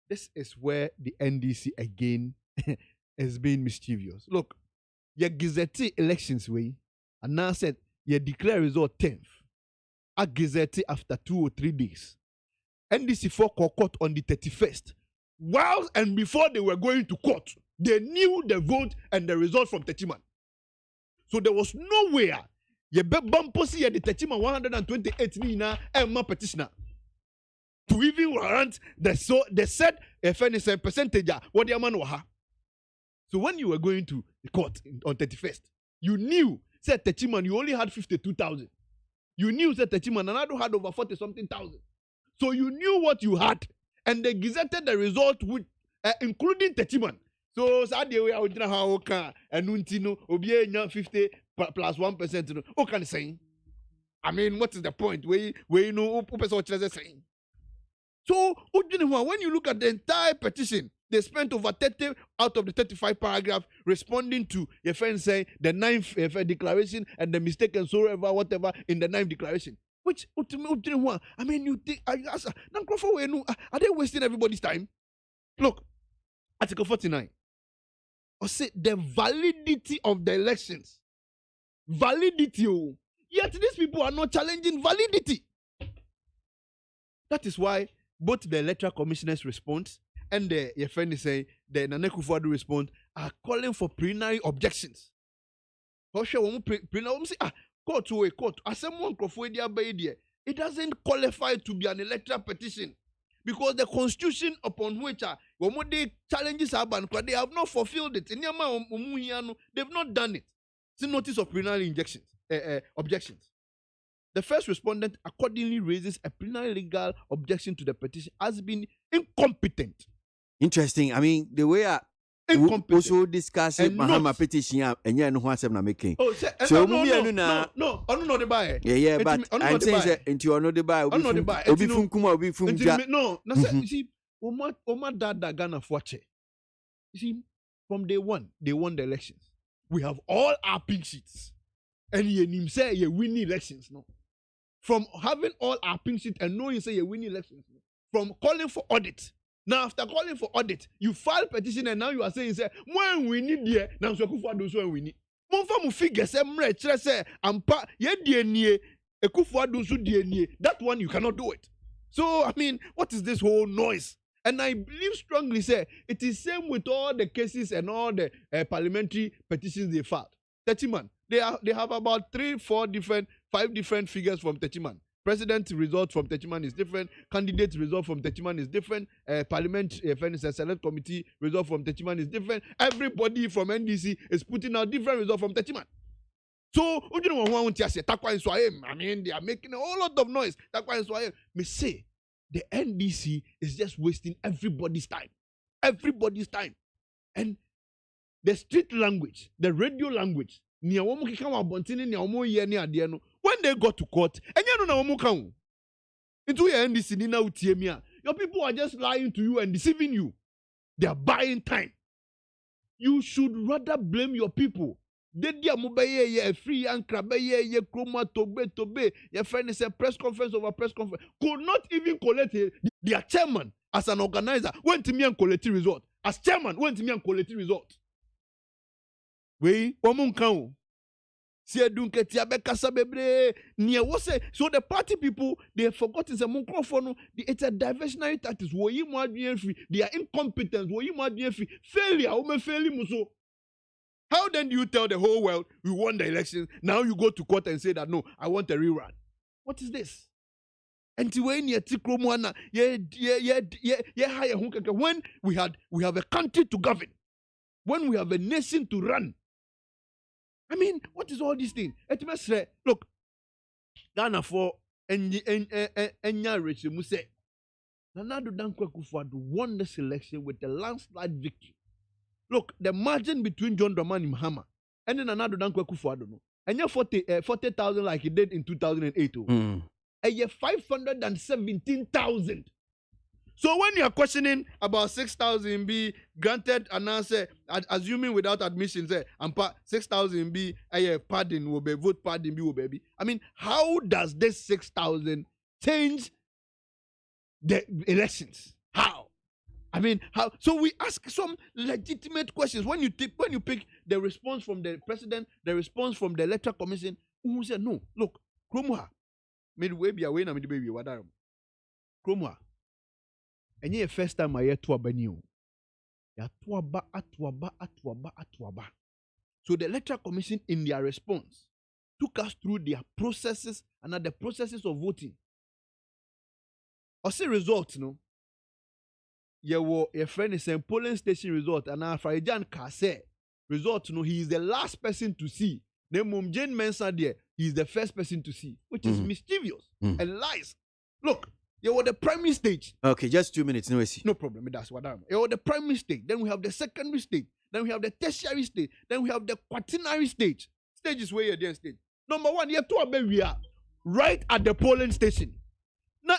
This is where the NDC again is being mischievous. Look, your gazette elections way, and now said you declare result 10th. A gazette after 2 or 3 days. NDC for court on the 31st. While and before they were going to court, they knew the vote and the result from Techiman. So there was nowhere you be bumposi the Techiman 128 nina Emma petitioner to even warrant the said percentage what the man waha. So when you were going to the court on 31st, you knew said Techiman you only had 52,000. You knew said Techiman and Addo had over 40-something thousand. So you knew what you had, and they gazetted the result with including Techiman. So sadly we are doing how can and untino obienya 50+1%. What can say? I mean, what is the point? Where you know what saying? So when you look at the entire petition, they spent over 30 out of the 35 paragraphs responding to your friend saying the 9th declaration and the mistake and so whatever in the 9th declaration. Which I mean, you think are they wasting everybody's time? Look, Article 49. Or say the validity of the elections. Validity. Yet these people are not challenging validity. That is why both the Electoral Commissioner's response and your friend is saying the Nana Akufo-Addo response are calling for preliminary objections. Court to a court. As someone it doesn't qualify to be an electoral petition because the constitution upon which the challenges are banned, they have not fulfilled it. They've not done it. It's a notice of preliminary objections. The first respondent accordingly raises a preliminary legal objection to the petition as being incompetent. Interesting. I mean, the way incompetent. Also discuss and Mahama not- petition and you know what I'm making. Oh, So no, no, the buy. Yeah, but I'm saying that into another buy. Obi fun kuma obi fun ja. No, na say you see, Oma Dada Ghana Fuache. You see, from day one, they won the elections. We have all our pink sheets, and you say you win elections. No, from having all our pink sheets and knowing say you win elections. No? From calling for audit. Now, after calling for audit, you file petition and now you are saying, say, when we need there, now so kufa do so when we need. Monfa mu figure say mre chere say ampa ye die nie ekufa do so die nie. That one you cannot do it. So I mean, what is this whole noise? And I believe strongly say it is same with all the cases and all the parliamentary petitions they filed. 30 man. They have about 3, 4 different, 5 different figures from 30 man. President result from Techiman is different. Candidate result from Techiman is different. Parliament select committee result from Techiman is different. Everybody from NDC is putting out different result from Techiman. So, I mean, they are making a whole lot of noise. Me say, the NDC is just wasting everybody's time. Everybody's time. And the street language, the radio language, when they go to court, and you know into your NDC, your people are just lying to you and deceiving you. They are buying time. You should rather blame your people. They dia free and ye chroma tobe. Your friend is a press conference over press conference. Could not even collect their chairman as an organizer. Went to me and collect result. As chairman, went to me and collect result. We omun so the party people, they have forgotten some microphone. It's a diversionary tactics. They are incompetent. Failure. How then do you tell the whole world we won the election? Now you go to court and say that no, I want a rerun. What is this? When we have a country to govern, when we have a nation to run. I mean, what is all these things? Look, Ghana for Enya Rachel Muse. Nanado Dankwa Kufuor won this election with a landslide victory. Look, the margin between John Dramani Mahama and then Nanado Dankwa Kufuor, and you 40,000 like he did in 2008. And you 517,000. So when you are questioning about 6,000 be granted and answer, assuming without admission, say, and 6,000 be a pardon will be vote pardon be baby. I mean, how does this 6,000 change the elections? How? I mean, how? So we ask some legitimate questions. When you pick the response from the president, the response from the Electoral Commission, who said no, look, Kromwa, midway be away na me baby wadarum. Kromwa. And the first time I hear tuaba new. Ya tuaba. So the Electoral Commission in their response took us through their processes and the processes of voting. Or say results, no. Your friend is saying polling station result and our Farijan Kase result, no, he is the last person to see. Then Jane Mensah there, he is the first person to see, which is mischievous and lies. Look. You were the primary stage. Okay, just 2 minutes. No problem. That's what I'm. You were the primary stage. Then we have the secondary stage. Then we have the tertiary stage. Then we have the quaternary stage. Stage is where you're there stage. Number 1, you have to obey. We are right at the polling station. Now,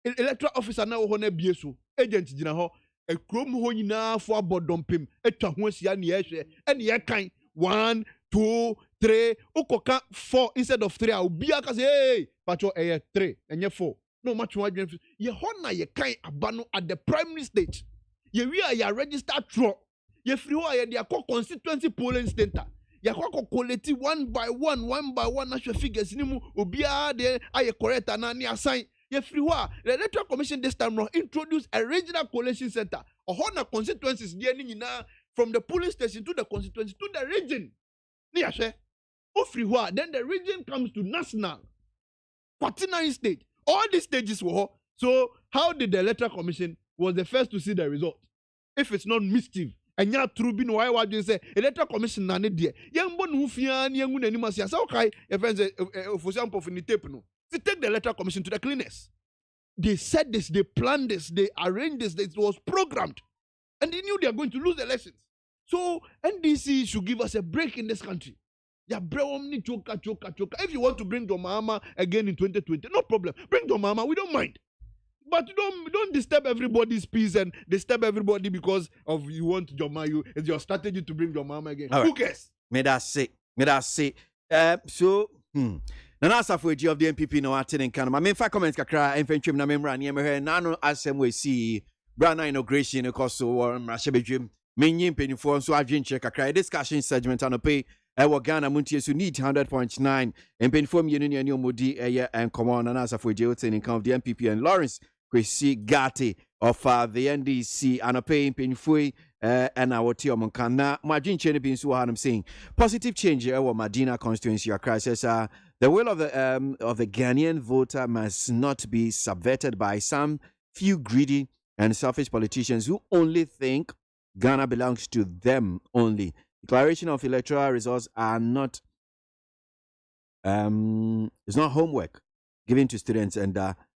electoral officer now on a BSO agent. You know, a chrome honina for bodom pim. A tahonsia niye and ye kind 1, 2, 3. Okoka 4 instead of 3. I'll be a hey, patcho 3 and ye 4. No much more. You honor your kind abano at the primary stage. You are registered through. You free they are called constituency polling center. You are called quality one by one national figures. Nimu ubia de aye correct and ani assign. You free the Electoral Commission this time round introduced a regional collation center. A honor constituencies there from the polling station to the constituency to the region. Niya she. Free then the region comes to national. Quaternary stage. All these stages were. So how did the Electoral Commission was the first to see the result? If it's not mischief, and ya true bin why would you say Electoral Commission na ne de young bon who fear ni yangu nani masia so okay if for example for the tape no to take the Electoral Commission to the cleaners. They said this, they planned this, they arranged this, it was programmed. and they knew they are going to lose the elections. So NDC should give us a break in this country. Yeah, choka. If you want to bring John Mahama again in 2020, no problem. Bring John Mahama, we don't mind. But don't disturb everybody's peace and disturb everybody because of you want John Mahama. It's your strategy to bring John Mahama again. Who cares? May that say. Nana Safuji of the MPP no attending can. My main comments kakra infantry na memra ni emhe nano asem we see brana inauguration because so mrashebedwem menyin penifo so adwenche kakra discussion segment anope ewo Ghana MONTIE so need 100.9 penifo mienu ne omodi eye enkomo Nana Safuji attending can of the MPP and Lawrence Kwesi Gati of the NDC anope penifo and our Tiomonkana Majin ne bin so I'm saying positive change ewo Madina constituency akra says the will of the Ghanaian voter must not be subverted by some few greedy and selfish politicians who only think Ghana belongs to them only. Declaration of electoral results are not it's not homework given to students and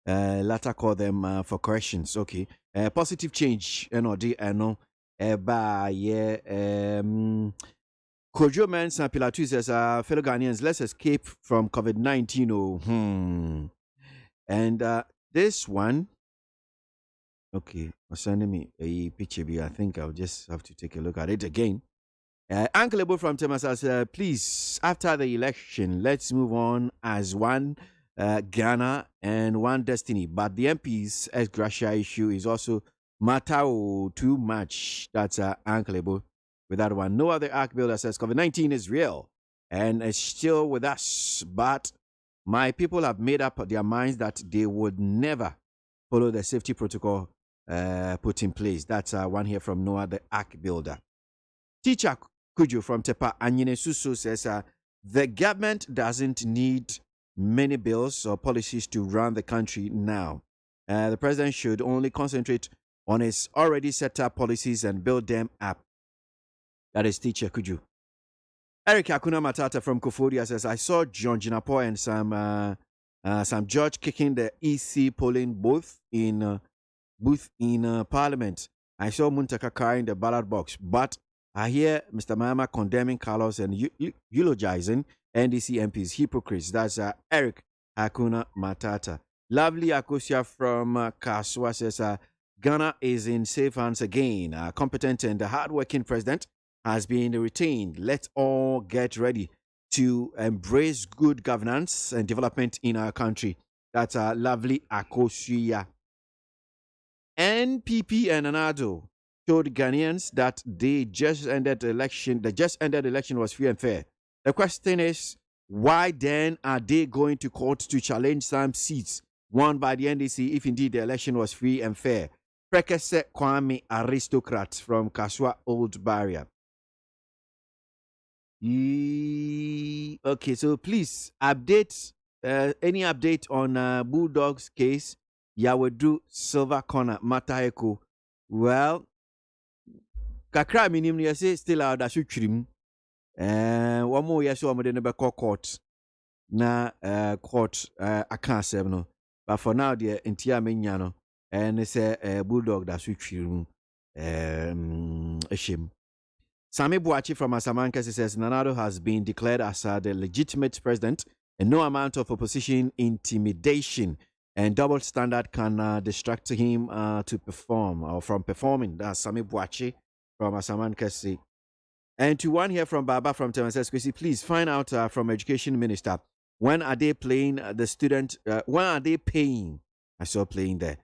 later call them for corrections. Okay, positive change. No, Kojo Mensa Pilatus says, fellow Ghanaians, let's escape from COVID-19. And this one, okay, sending me a picture. I think I'll just have to take a look at it again. Uncle Ebo from Temas says, please, after the election, let's move on as one Ghana and one destiny. But the MP's ex gratia issue is also matter too much. That's Uncle Ebo. With that one, no other act builder says COVID-19 is real and it's still with us. But my people have made up their minds that they would never follow the safety protocol put in place. That's one here from Noah, the act builder. Teacher Kuju from Tepa Anyine Susu says the government doesn't need many bills or policies to run the country now. The president should only concentrate on his already set up policies and build them up. That is Teacher Kuju. Eric Akuna Matata from Kofodia says, I saw John Jinapo and some judge kicking the EC polling booth in Parliament. I saw Muntaka carrying the ballot box, but I hear Mr. Mahama condemning Carlos and eulogizing NDC MPs hypocrites. That's Eric Akuna Matata. Lovely Akosia from Kaswa says, Ghana is in safe hands again. A competent and hardworking president has been retained. Let's all get ready to embrace good governance and development in our country. That's a lovely Akosia. NPP and Anado told Ghanaians that the just ended election was free and fair. The question is, why then are they going to court to challenge some seats won by the NDC if indeed the election was free and fair? Prekese Kwame Aristocrat from Kaswa Old Barrier. Okay, so please update any update on Bulldog's case. Yawedu Silver Corner Mataheko. Well, kakra minim ni say still out that should trim. One more year so I'm going to court na court I can't say no. But for now the entire menyano and it's a Bulldog that should trim a shame. Sami Buachi from Asamanka says Nanado has been declared as the legitimate president and no amount of opposition, intimidation, and double standard can distract him to perform or from performing. That's Sami Buachi from Asamanka. And to one here from Baba from Temas says, please find out from Education Minister, when are they paying the student, when are they paying, I saw playing there,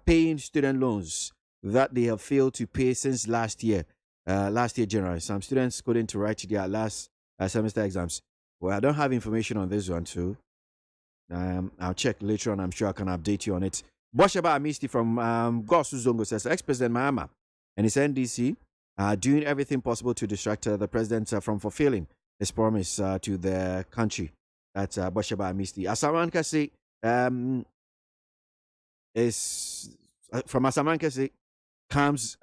paying student loans that they have failed to pay since last year January. Some students couldn't write their last semester exams. Well, I don't have information on this one too. I'll check later on. I'm sure I can update you on it. Bosheba Amisti from Gosu Zongo says, ex-President Mahama and his NDC are doing everything possible to distract the president from fulfilling his promise to the country. That's Bosheba Amisti. Asaman Kasi is from Asaman Kasi comes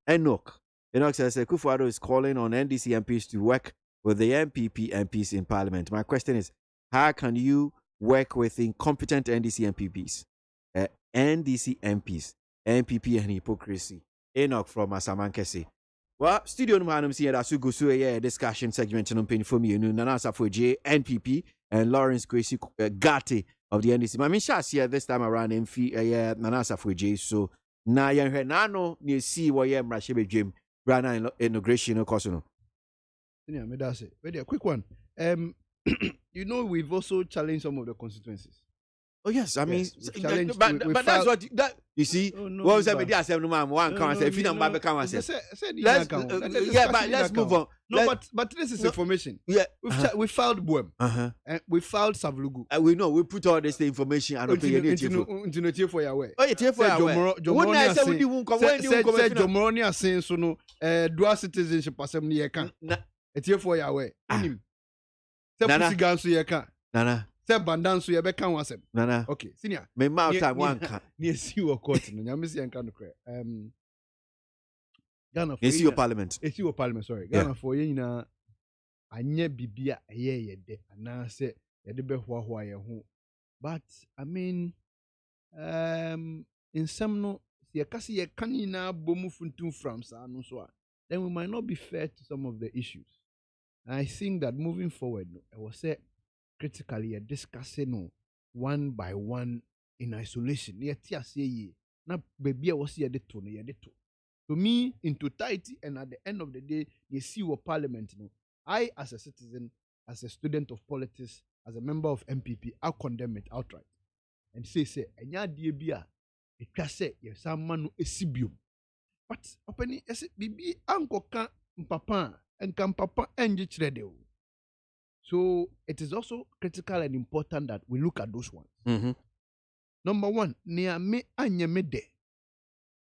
Enoch. Enoch says Kufuado is calling on NDC MPs to work with the MPP MPs in Parliament. My question is, how can you work with incompetent NDC MPPs? NDC MPs, MPP and hypocrisy. Enoch from Asamankese. Well, studio no manum see that go so a discussion segment no pain for me Nana Safoje NPP and Lawrence Kwesi Gatti of the NDC. My Misha here this time around MF Nana Safoje so na yen na no ne see wo ye mrahye bedwem brana inauguration no course no. Yeah, me that's it. Very a quick one. You know we've also challenged some of the constituencies. Oh yes, I mean, challenged- but we that's filed- what that you see. Oh, no, What was that? but- Media assembly man one can say if you don't buy come and say. Let's, Yeah, but let's move on. No, but this is information. Yeah, We filed Boem. And we filed Savlugu. We know we put all this information and okay, you need to. Into for your way. Oh, yeah, for your way. Wouldn't I say we won't come when you come? Say Jomoroni are saying so no dual citizenship assembly ye can. It's here for your way. Say pussy gansu ye can. Nana. Say bandan so ye be can wasem. Nana. Okay, senior. Me mouth time one can. Near see your court no. Nyame see enka no kre. Ghana for You see your parliament. You see your parliament, sorry. Ghana for ye nyina anye bibia eye ye de ana say ye de be hoahoa ye ho. But I mean in some no ye kasi ye kan nyina bomu funtum from sa no so a then we might not be fair to some of the issues. And I think that moving forward, no, I was say critically discussing no, one by one in isolation. Near tia say ye na baby I was here the two. To me, in totality, and at the end of the day, you see what parliament. No, I as a citizen, as a student of politics, as a member of MPP, I condemn it outright and say, enya diebia, it can say yes, some man esibium. But opening yes, bibi anko kan papa and kan papa enji chredeo. So it is also critical and important that we look at those ones. Number one, near me anye me de,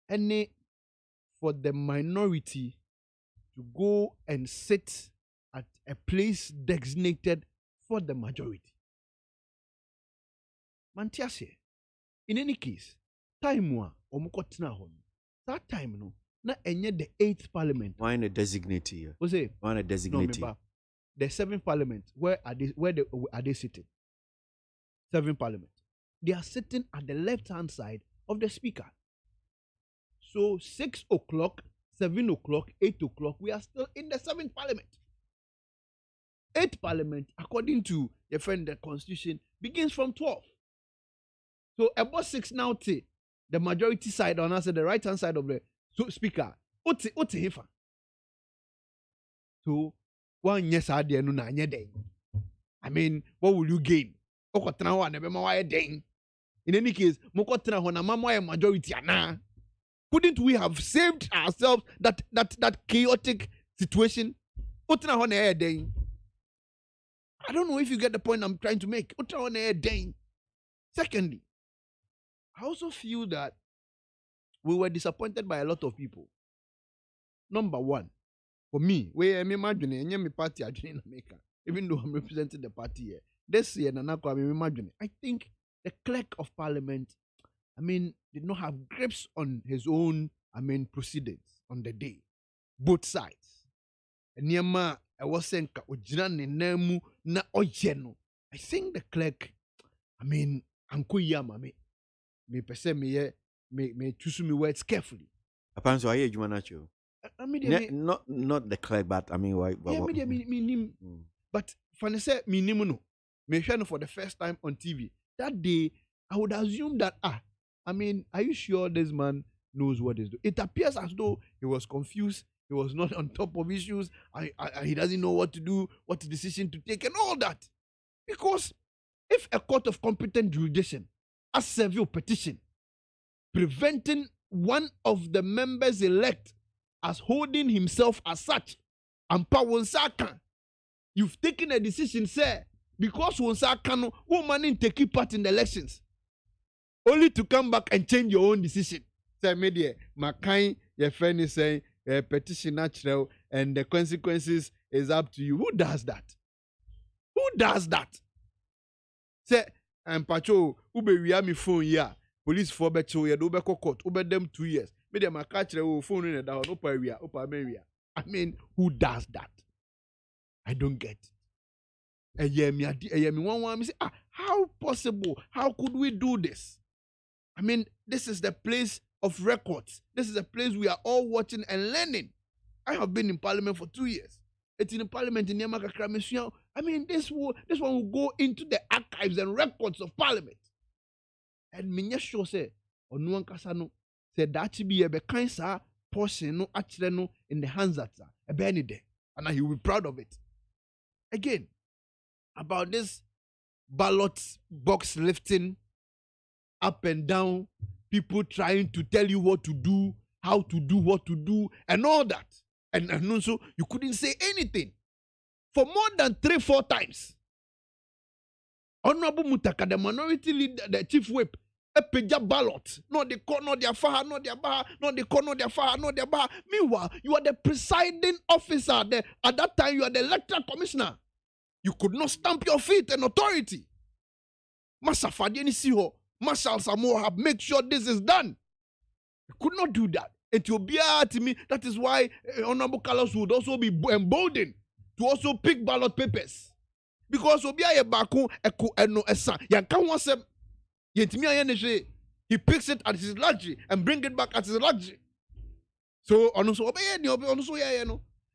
any for the minority to go and sit at a place designated for the majority. Mantiase. In any case, time wa omukotna hon. That time no na enye the 8th parliament. Why in a designated here? What's it? Why in a designated? No, the 7th parliament, where are they sitting? 7th parliament. They are sitting at the left-hand side of the speaker. So 6 o'clock, 7 o'clock, 8 o'clock, we are still in the 7th parliament. 8th parliament, according to the constitution, begins from 12. So about 6 now, the majority side on us, the right-hand side of the speaker, ote hefa. So one yes idea no na nye. I mean, what will you gain? In any case, mokotena ho na mama majority ana. Couldn't we have saved ourselves that chaotic situation? I don't know if you get the point I'm trying to make. Secondly, I also feel that we were disappointed by a lot of people. Number one, for me, me party even though I'm representing the party here. This year, I think the clerk of parliament, did not have grips on his own, proceedings on the day. Both sides. I was saying, I think the clerk, Anko Yama, me choose me words carefully. Apparently, I hear you natural. Not the clerk, but why? But when I say me nimuno, me for the first time on TV that day, I would assume that are you sure this man knows what he's doing? It appears as though he was confused. He was not on top of issues. He doesn't know what to do, what decision to take, and all that. Because if a court of competent jurisdiction has served a petition preventing one of the members elect as holding himself as such, and Wonsaka, you've taken a decision, sir, because Wonsaka no woman take part in the elections, only to come back and change your own decision. Say, media, my kind, your friend is saying, petition natural, and the consequences is up to you. Who does that? Who does that? Say, and Pacho, ube we me phone ya. Police for becho ya, ube court, ube them 2 years. Media my catch the phone in the down, opa area. Who does that? I don't get it. How possible? How could we do this? This is the place of records. This is a place we are all watching and learning. I have been in Parliament for 2 years. It's in the Parliament in Yamaka. I mean, this one will go into the archives and records of Parliament. And Minyasho say, Onuan Kasano said that to be a bekansa portion no actually no in the hands that a benide, and he will be proud of it. Again, about this ballot box lifting up and down, people trying to tell you what to do, how to do, what to do, and all that. And also, you couldn't say anything for more than 3-4 times. Honorable Mutaka, the minority leader, the chief whip, a peja ballot. No, they call, no, their faha, no, their baha, no, they call, no, their faha, no, their baha. Meanwhile, you are the presiding officer there. At that time, you are the electoral commissioner. You could not stamp your feet and authority. Masa Fadieni Siho, Marshal Samoa have make sure this is done. You could not do that. It will be to me. That is why Honorable Carlos would also be emboldened to also pick ballot papers. Because Obia Baku Eko Eno Esa Yanka Wasem Yentimi he picks it at his luxury and bring it back at his luxury. So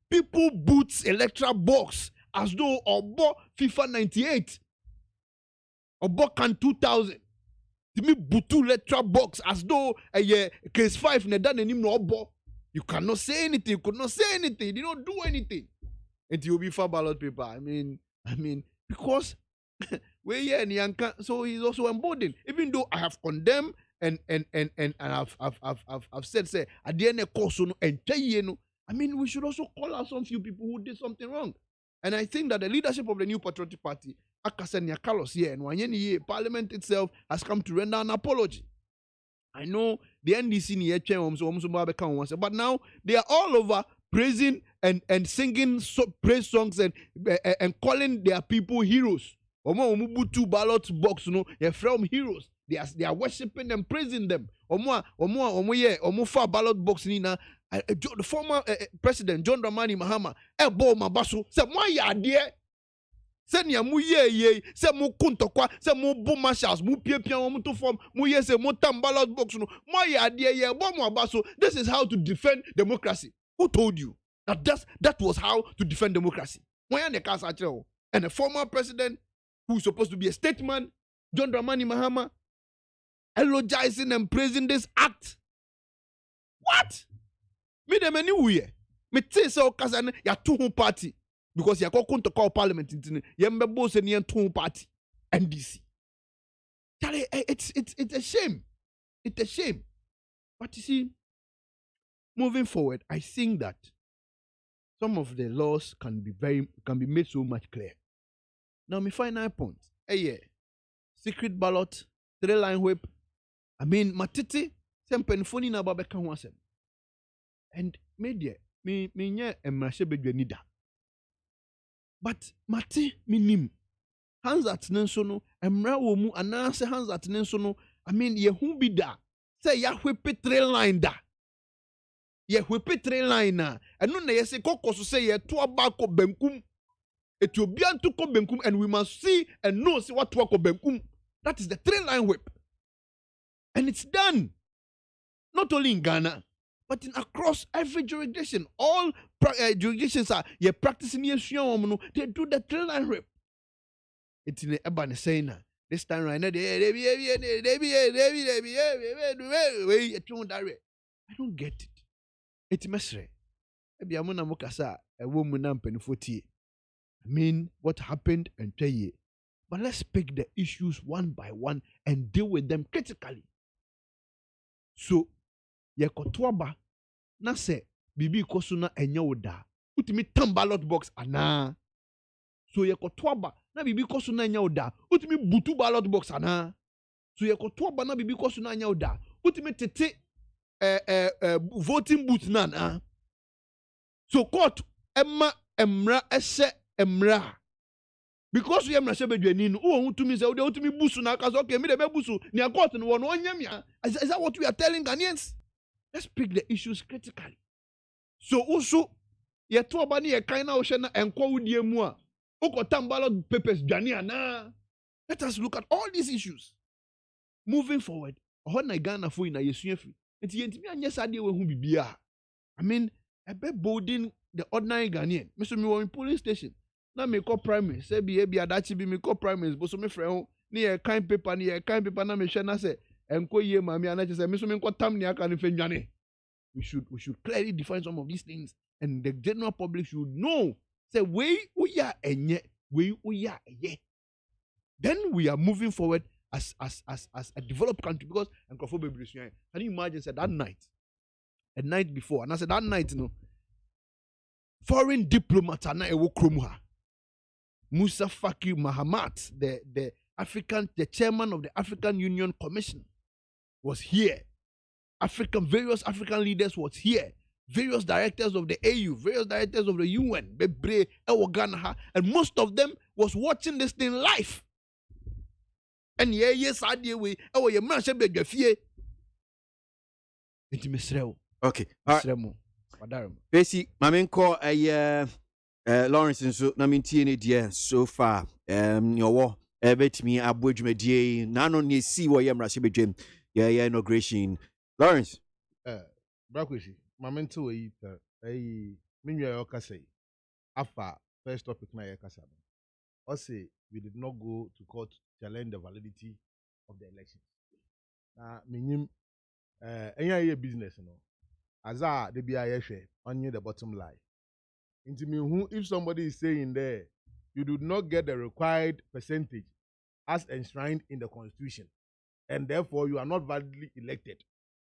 people boots electoral box as though Obo FIFA 98 Obo Can 2000. Me butu electoral box as though a case 5 you cannot say anything, you could not say anything, you did not do anything. It will be for ballot paper. I mean, because we're here in Yanka, so he's also emboldened. Even though I have condemned and I've said, say, at the end of course, I mean, we should also call out some few people who did something wrong. And I think that the leadership of the New Patriotic Party, Akasenya Carlos here and Wanyeni Parliament itself has come to render an apology. I know the NDC but now they are all over praising and singing praise songs and calling their people heroes. Two ballot box, they're from heroes. They are worshiping and praising them. Far ballot box the former president John Dramani Mahama Mabaso said, "Why ya dear? Send ya mu ye se mu kuntokwa se mu bu marshals mu piepia mu to form mu ye se mu tam ballot box no why ya dear ye bo Mabaso." This is how to defend democracy. Who told you that was how to defend democracy? And the former president who is supposed to be a statesman, John Dramani Mahama, eulogizing and praising this act. What? Me dem anywhere. Me say so kazan ya two party because ya going to call parliament in ya mbebo se ni two party NDC. It's a shame. It's a shame. But you see, moving forward, I think that some of the laws can be made so much clear. Now, my final point. Secret ballot, 3-line whip. I mean, matiti sempenfoni na babeka wasem. And media, me nye emrashe bedwenida. But mati minim. Hands at nensono, emra womu anase hands at nensono. I mean, ye bida. Say ya whip 3-line da. Ye whip 3-line na. And no ye se koko so say ye tuwa bako benkum. It will be to ko benkum, and we must see and know see what tuwa ko benkum. That is the 3-line whip. And it's done. Not only in Ghana, but across every jurisdiction. All jurisdictions are practicing they do the 3-line whip. It's in the Ebony saying this time right now. I don't get it. It's messy. A woman I mean, what happened and tell you. But let's pick the issues one by one and deal with them critically. So, yekotwaba na se bibi kosuna enya oda. Utimi tam ballot box ana. So yekotwaba na bibi kosuna enya oda. Utimi butu ballot box ana. So yekotwaba na bibi kosuna enya oda. Utimi tete voting booth na. So court emra ese emra. Because we are not sure to me say to me busu na kaso okay me de busu ni court no one onyam. Is that what we are telling Ghanaians? Let's pick the issues critically. So also ye to ba ni ye kan na o hye na enko wudie mu a ukotam ballot papers dwane ana. Let us look at all these issues. Moving forward, Ghana fo ina yesuafi Nti yentimi anye sade we hu bibia. I mean, a bit bolding the ordinary Ghanaian. Mr. Me in polling station. Na me call primaries. Say be adachi be me call primaries. But so me friend ni a kind paper na me share na say enko ye mami ana say me so me nko tam ni aka ni fenwane. We should clearly define some of these things, and the general public should know. Say we ya enye, we ya eye. Then we are moving forward as a developed country because and can you imagine say that night, a night before, and I said that night, foreign diplomats are not a Musa Faki Mahamat, the chairman of the African Union Commission, was here. Various African leaders was here. Various directors of the AU, various directors of the UN, Bebre, Ewoganaha, and most of them was watching this thing live. And yes, I deal with your man should be a fear. Okay. Basically, my main call Lawrence and so Naminti dear so far. Your war, bet me ABOAGYE dear. None only see what you am Rashibe Jim. Yeah, inauguration. Lawrence. Brakwesi, my mentor, Minya Okase. After first topic, na Yakasa. Also, we did not go to court to challenge the validity of the elections. Minim, any business, as the BIA on the bottom line. Into me, if somebody is saying there, you do not get the required percentage as enshrined in the constitution, and therefore you are not validly elected.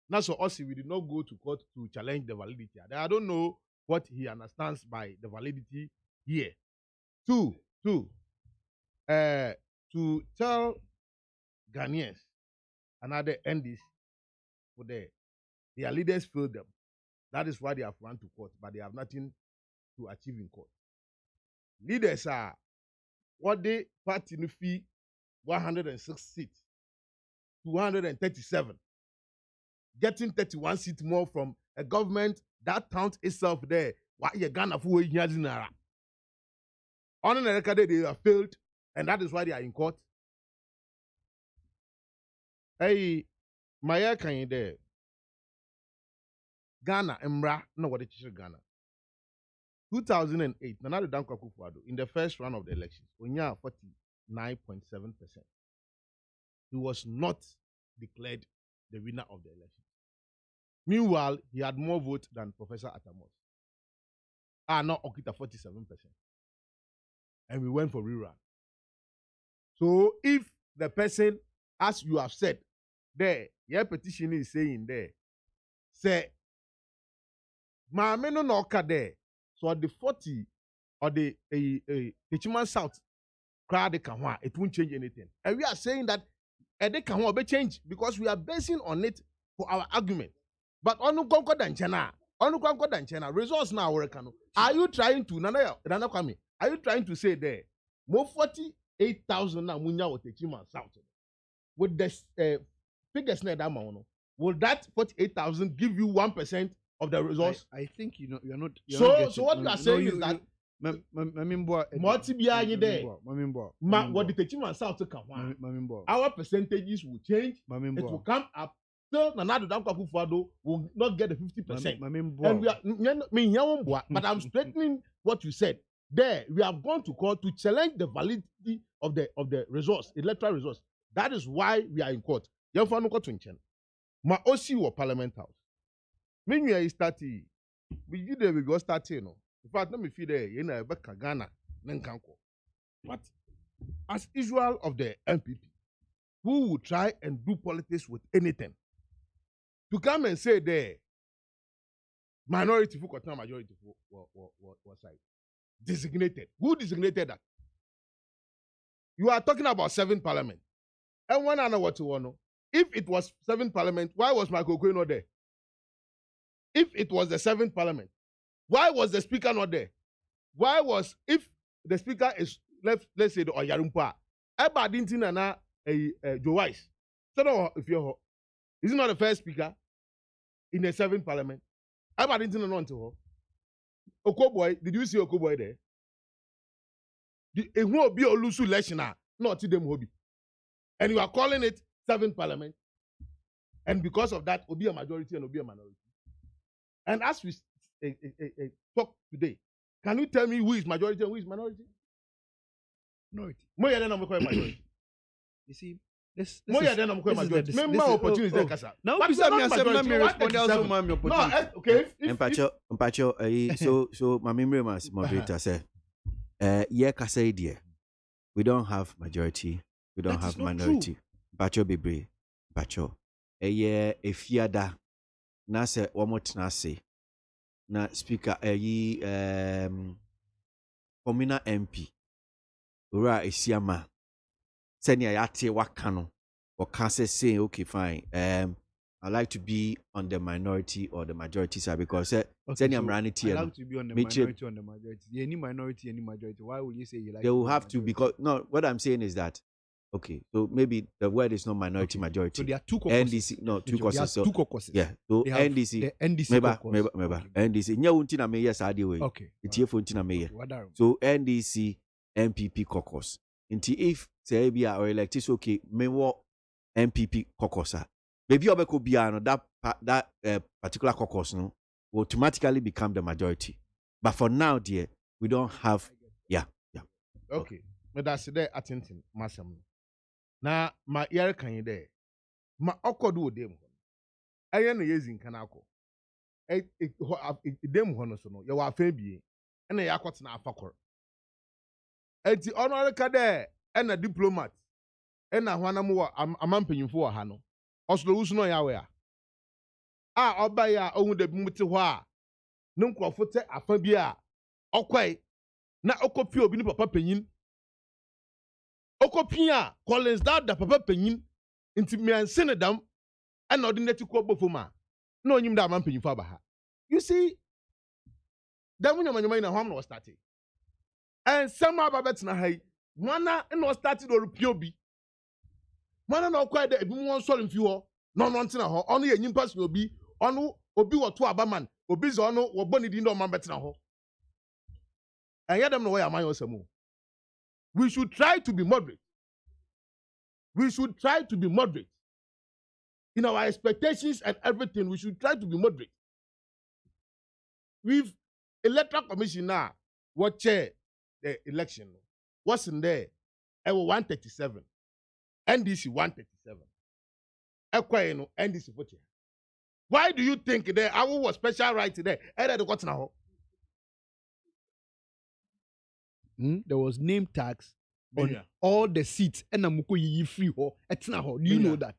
Now, so us, we did not go to court to challenge the validity. I don't know what he understands by the validity here. Two, to tell Ghanaians and other NDs for their leaders failed them. That is why they have run to court, but they have nothing to achieve in court. Leaders are what they party in fee 106 seats, 237, getting 31 seats more from a government that counts itself there. What you Ghana for Yazinara? On the record, they have failed, and that is why they are in court. Hey, Maya can there. Ghana, Emra, no what it is Ghana. 2008, Nana Dankwa Akufo-Addo, in the first round of the elections, when you are 49.7%, he was not declared the winner of the election. Meanwhile, he had more votes than Professor Atamos. Now Okita 47%. And we went for rerun. So if the person, as you have said, there, your petition is saying there, say, Maameno no oka there. So the 40 or the Techiman South crowd it won't change anything. And we are saying that they can be changed because we are basing on it for our argument. But onu konko danchena results now work. Are you trying to are you trying to say there more 48,000 now munya with Techiman South with the figures net amount? Will that 48,000 give you 1% of the results? I think you're not. So what you are saying is that multi behind there. What the Techiman South to come? Our percentages will change. It will come up. Still, Nana Akufo-Addo will not get the 50%. And we are, but I'm straightening what you said. There, we have gone to court to challenge the validity of the results, electoral results. That is why we are in court. You have to change. My OC was Parliament House. Meanwhile, starting. We did we go starting. In fact, let me feel there. You know, Ghana, Nenkanko. But as usual of the MPP, who will try and do politics with anything, to come and say there, minority for majority for side designated. Who designated that? You are talking about 7 parliament. And one I know what you want to know. If it was 7 parliament, why was Michael Okwe not there? If it was the 7th parliament, why was the speaker not there? Why was, if the speaker is let's say the Oyarumpa, Eba Dintin and Joe Wise. So no, if you're, is he not the first speaker in the 7th parliament? Eba Dintin and to her. Okoboy, did you see Okoboy there? It won't be a Lusu election, not to them hobby. And you are calling it 7th parliament. And because of that, will be a majority and will be a minority. And as we talk today, can you tell me who is majority and who is minority? Minority. More than I'm majority. You see, this more is, than I'm this is the majority. dis- Maybe this more is- opportunities than Kasa. Now, But we you're say not me accept majority, me you're respond also 137. man me No, opportunity. okay. Mpacho, so my memory must moderator say, yeah, Kasa idea. We don't have majority. We don't That is have not minority. Mpacho bebre. Mpacho. Efiada. Na se wamotna se. Na speaker communal MP. Ura Esiama. Senya yate wakano. Or cancer saying, okay, fine. I like to be on the minority or the majority side because senya mranity. I like to be on the minority, on the majority. Any minority, any majority. Why would you say you like? They to will be have to because no. What I'm saying is that okay. So maybe the word is not minority majority. So there are two caucuses. NDC no two There are caucuses. So two caucuses. yeah. So They have NDC. the NDC Meba caucus. NDC. Nya unti na meye sa ade we. Okay. Itie fo unti na meye. Okay, So NDC MPP caucus. Until if say be or elect is okay. Me wo MPP caucus. Maybe obeko bia no that particular caucus no will automatically become the majority. But for now, dear, we don't have. Yeah. Okay. But that's there attention, Masam. Now, my ear can you there? My awkward would them. I am using Kanako. Dem honosono, you are Fabi, and a yakot na fakor. And the honor there, and a diplomat, and a Wanamu, a man paying for Hano. Oslo Usno Yawea. Obaya, own the Mutiwa. Num Quafote, a Fabia. Okay. Na okopio bi ni papa panyin okopia Collins da papa panyin nti me ansene dam ana ordinary ko bofoma na onyim da man panyin fa ba ha you see da munyamanyama na hwam na start and some ababet na hai wana na start do rupio bi mana na okwa da ebi won sori mfi ho no no ntena ho ono ye nyimpa so obi ono obi woto abaman obi zo ono wo boni di ndo man betena ho. And yet, them know where am I also move. We should try to be moderate. We should try to be moderate. In our expectations and everything, we should try to be moderate. With Electoral Commission now, what chair the election? What's in there? 137. NDC 137. Equino NDC 40. Why do you think there I was special right today? There was name tax on all the seats and amuko yi free ho etina ho. Do you know that?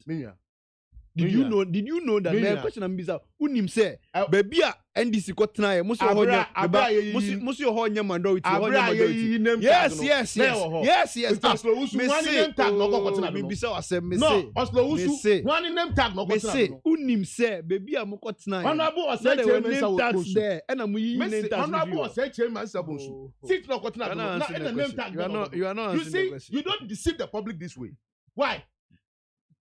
Did you know that? My question am bisa unim say baby a NDC ko tena ye muso ho nya muso ho nya minority ho nya majority. Yes. Oslo Usu one name tag no ko tena. Me bisa wasem me no say. Oslo Usu one name tag no ko tena. Me say unim say baby a muko tena. Honorable Osei Chairman name tax there and am yi name tax. Honorable Osei Chairman Sabonsu. Sit no ko tena. Na name tag. You are not. You see, you don't deceive the public this way. Why?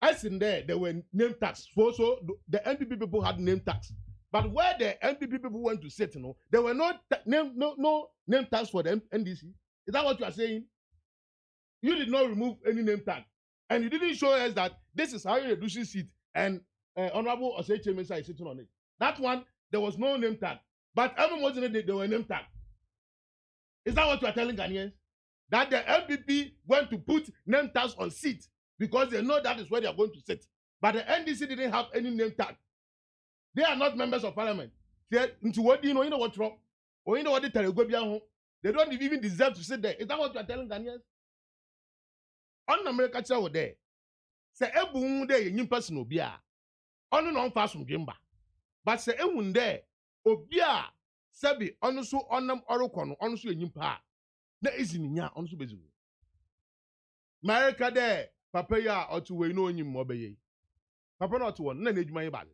As in there were name tax. So the NPP people had name tax. But where the NPP people went to sit, there were no name tax for the NDC. Is that what you are saying? You did not remove any name tag. And you didn't show us that this is how you reduce seat. And Honorable Osei Chairman is sitting on it. That one, there was no name tag. But every month there were name tag. Is that what you are telling Ghanaians? That the NPP went to put name tags on seats because they know that is where they are going to sit. But the NDC didn't have any name tag. They are not members of parliament. Into what you know what's wrong? Or you know what they don't even deserve to sit there. Is that what you are telling Ghanaians? On America chair there. Say ebu there you person obia. On no fast from Jimba. But say ebu there obia sebi on so onam orokono on so nyimpa. Na izininya on so bezu. America there papa ya otu we no onyim obeye. Papa not one na edwuma yeba.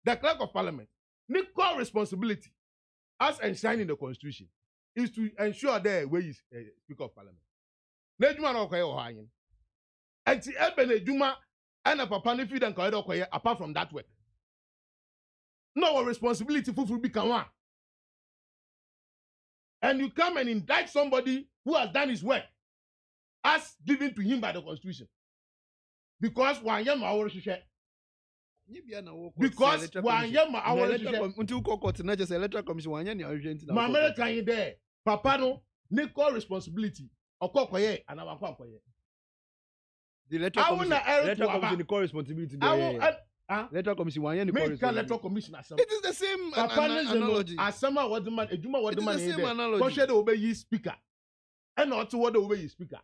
The clerk of parliament, the core responsibility as enshrined in the constitution is to ensure there where is speaker of parliament. Nejuma no koye ohanyin. Enti ebe nejuma and a papa ne feed and koye apart from that work. No responsibility for become one. And you come and indict somebody who has done his work as given to him by the constitution. Because one year Because wanyama our until court not just electoral commission wanyani urgent. My American in there, Papa no, call responsibility. Okokoye and our kwakoye. The electoral commission call responsibility. Electoral commission wanyani call responsibility. Electoral commission asem. It is the same analogy. Asema what the man, ejuma what the man. It is the same analogy. Ko shede obey speaker. And not what the obey speaker.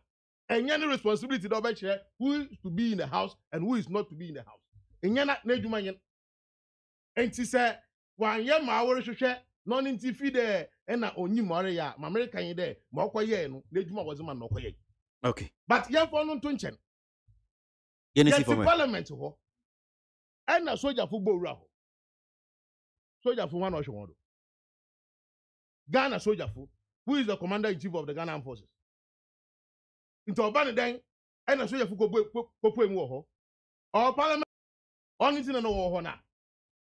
And any responsibility to obey who is to be in the house and who is not to be in the house. And yana na ejuma yen. And she said, wanyama our hwehwe no nti fi there na onyi more ya American in there ma okoye no ejuma was man no okoye. Okay. But yan for no to nchen. Yes, Parliament ho. And na soldier fo gbowura ho. Soldier fo one ohwe do. Ghana soldier fo, who is the commander in chief of the Ghana Armed Forces. Into Obani den and na soldier fo ko emu ho. Or Parliament on it no ho na.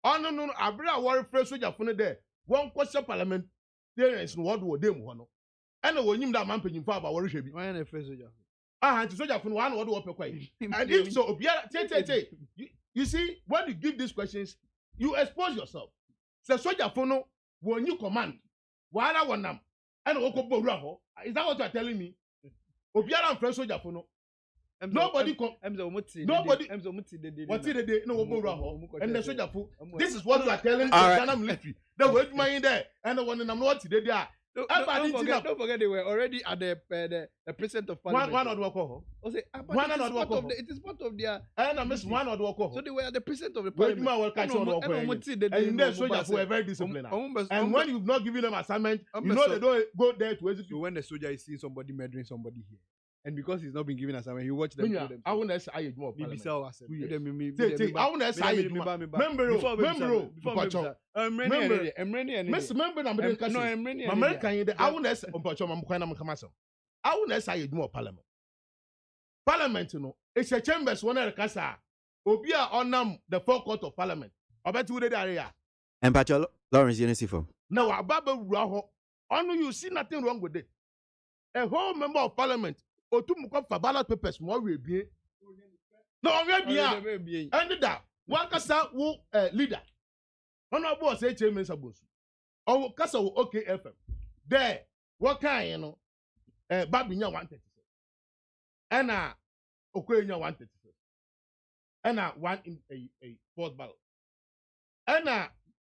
On no abra war fresh soldier fo no there. One question Parliament there is no what wo dem ho no. And wo nyim da man panyim fa ba war hwe bi. Why na fresh soldier? To soldier fo no one what wo pekwai. And if so obiara you see, when you give these questions, you expose yourself. So soldier for no, when you command, wala wanam, and oko bowura ho. Is that what you are telling me? Obiara and fresh soldier for no. Nobody come. Nobody. What did they no bowura ho? And the soldier for. This is what you are telling the Ghana military. The word in there, and the one in what they are. Don't forget they were already at the president of Parliament. One or walk. It is part of their. And I miss one or walk. So they were at the president of the Parliament. And then soldiers were very disciplined. And when you've not given them assignment, you know they don't go there to execute. When the soldier is seeing somebody murdering somebody here. And because he's not been given assignment, he watch them. I want to say I more Parliament. I want to say I Parliament. Parliament, you know, it's a chambers one of the casa. Obia onam the forecourt of Parliament. I bet you the area. And Pacho Lawrence, you see from. Now, Ababa Raho, only you see nothing wrong with it. A whole member of Parliament. Or two for ballot papers more will be. No, we be. And that one casa who leader. Honorable say chairman Sabos. Or casa okay FM. There, what kind you know? Babinya wanted. And Okoya wanted. And one in a fourth ballot. And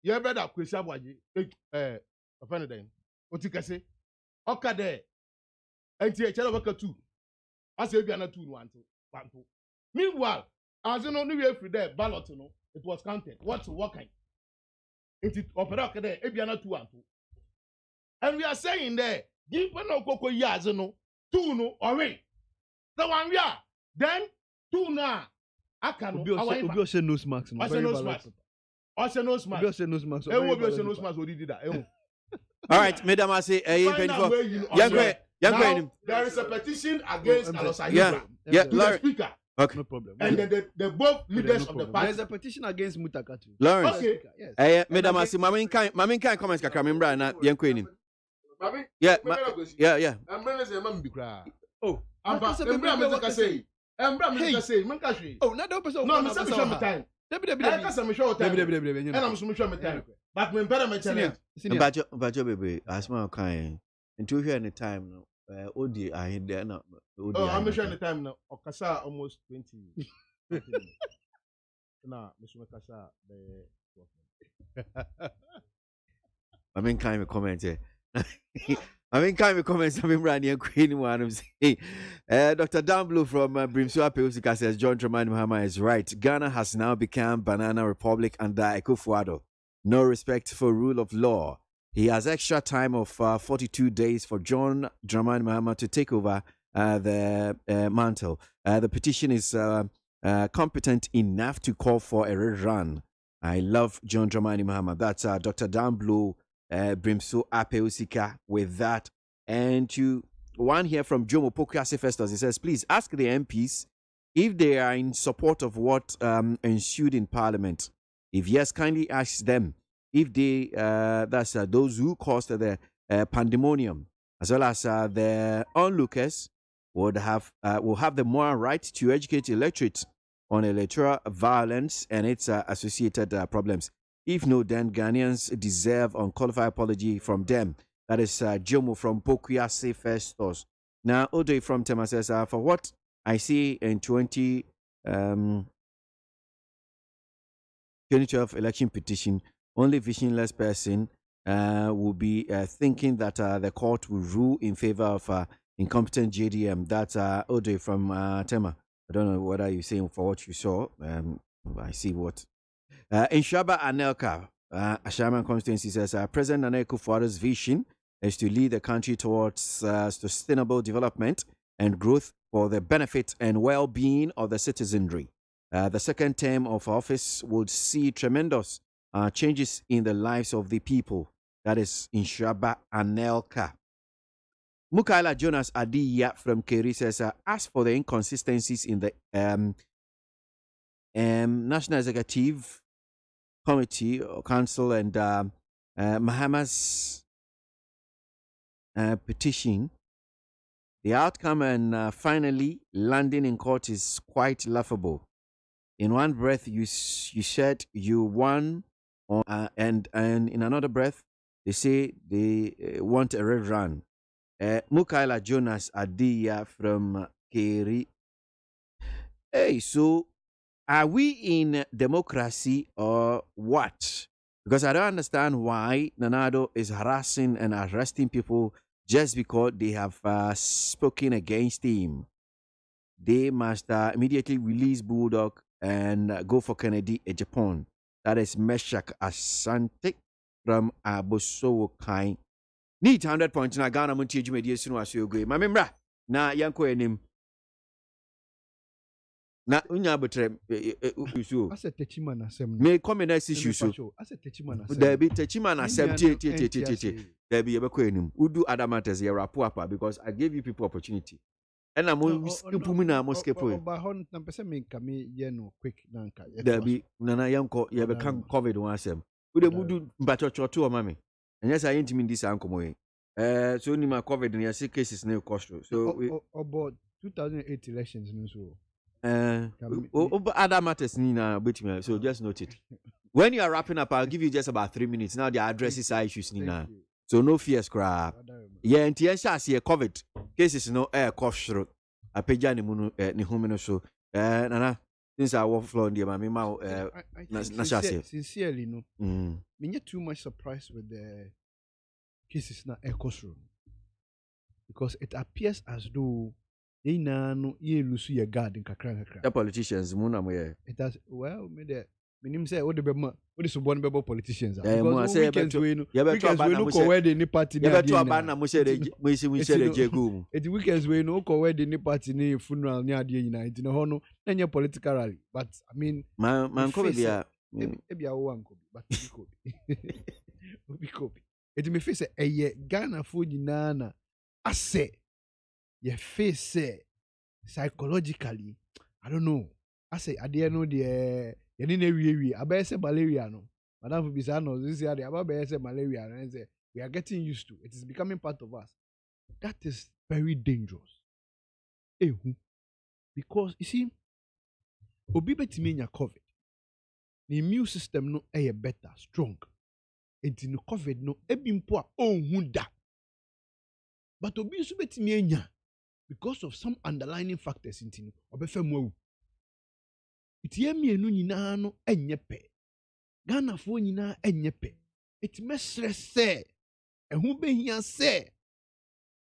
you better question ABOAGYE offended them. What you can say? Okay, there. And see a child of 2. I say, we are not 2 1 2. Meanwhile, as you know, every day ballot, you know, it was counted. What kind? It is opera there, if you are not 2 1 2. And we are saying there, give no cocoa years, you know, 2 no, or wait. The one we are, then 2 now. I can Obi say no smacks. I say no smacks. I say no smacks. Obi say no smacks. Obi say no smacks. What did that? All right, Madam, I say, there is a petition against Alosa. Yeah, the speaker. Okay. No problem. And the both leaders of the party. There's a petition against Mutakatu. Lawrence. Okay. Yes. Madam, I say, Mamin can't comment. Kakra, remember na yanko him. Yeah. I'm going to say, "Mami bikra." Oh, I'm going to say. I'm going to say, "Mankashi." Oh, not the person. No, I'm saying show me time. And I'm show me time. But when better challenge. Bajo baby, asma kind. Until here any time no. Odi I there na. Oh, I'm sure any time now. Okasa almost 20. Nah, Mr. Kasa I mean kind of comment here. I mean kind of comments I'm Randy and Queen one of say. Dr. Dan Blue from Brimsua Peusika says John Dramani Mahama is right. Ghana has now become Banana Republic under Akufo-Addo. No respect for rule of law. He has extra time of 42 days for John Dramani Mahama to take over the mantle. The petition is competent enough to call for a rerun. I love John Dramani Mahama. That's Dr. Dan Blue, Brimsua Peusika with that. And to one here from Jomo Pokuase Festus, he says, please ask the MPs if they are in support of what ensued in Parliament. If yes, kindly ask them if they, that's those who caused the pandemonium, as well as the onlookers will have the moral right to educate the electorate on electoral violence and its associated problems. If no, then Ghanaians deserve unqualified apology from them. That is Jomo from KWASI First Stores. Now, Odoy from Tema says, for what I see in 2012 election petition, only visionless person will be thinking that the court will rule in favor of incompetent JDM. That's Odoy from Tema. I don't know what are you saying for what you saw. I see what. In Shaba Anelka, Ashaman constituency says, President Nana Akufo-Addo's vision is to lead the country towards sustainable development and growth for the benefit and well-being of the citizenry. The second term of office would see tremendous changes in the lives of the people. That is in Shaba Anelka. Mukaila Jonas Adiya from Keri says, as for the inconsistencies in the National Executive Committee or Council and Mahama's petition, the outcome and finally landing in court is quite laughable. In one breath, you said you won, and in another breath, they say they want a red run. Mukaila Jonas Adiya from Keri. Hey, so are we in democracy or what? Because I don't understand why Nanado is harassing and arresting people just because they have spoken against him. They must immediately release Bulldog and go for Kennedy in Japan. That is Meshach Asante from Abosowo Kai. Need 100 points na Ghana Montie Jumedi Sunu Asuyogwe. Mamembra na yanko enim. Na unya betre usu. Ase techima na sem. Me come na issue so. Ase techima na sem. There be techima na sem tie. There be yebeko enim. Udu adamates ye rapo apa because I gave you people opportunity. And I'm skipu na mo skipu. Ba hon na pese me kame ye no quick na nka. There be nana yanko ye be kan COVID one sem. Ude mudu mbachochoto o mami. And yes, I intimi this ankomo. So ni ma COVID ni see cases na cost. So about 2008 elections no so. Other matters ni na betimi. So just note it. When you are wrapping up, I'll give you just about 3 minutes. Now the addresses are issues ni na. So no fears crap. Yeah, and TNSA see COVID cases no cost. Apeja ni munu ni home so. Nana since I walk floor ndi mami ma na sincerely no. Me get too much surprised with the cases na Ecosro because it appears as though they no ye lose your guard in kakra. The politicians muna mo ye. It has well me the minim say what the so born bebo politicians are because weekends we no ko where the ni party ni ade na mo share jegu it weekends we no ko where the ni party ni funeral ni ade nyina it no ho no na political rally but I mean man ko bia e bia wo anko but ko it me face eye Ghana fo nyina na ase ye face psychologically I don't know ase ade no de yeni na wie abese malaria no madam bisa no this year abese malaria no say we are getting used to it is becoming part of us. That is very dangerous because you see obi betimi nya COVID the immune system no better strong enti no COVID no ebimpo a onhu da but obi so betimi nya because of some underlying factors enti no obefa mu awu itie mienu nyina no enye pe Ghana fo nyina enye pe etimesre se ehu behia se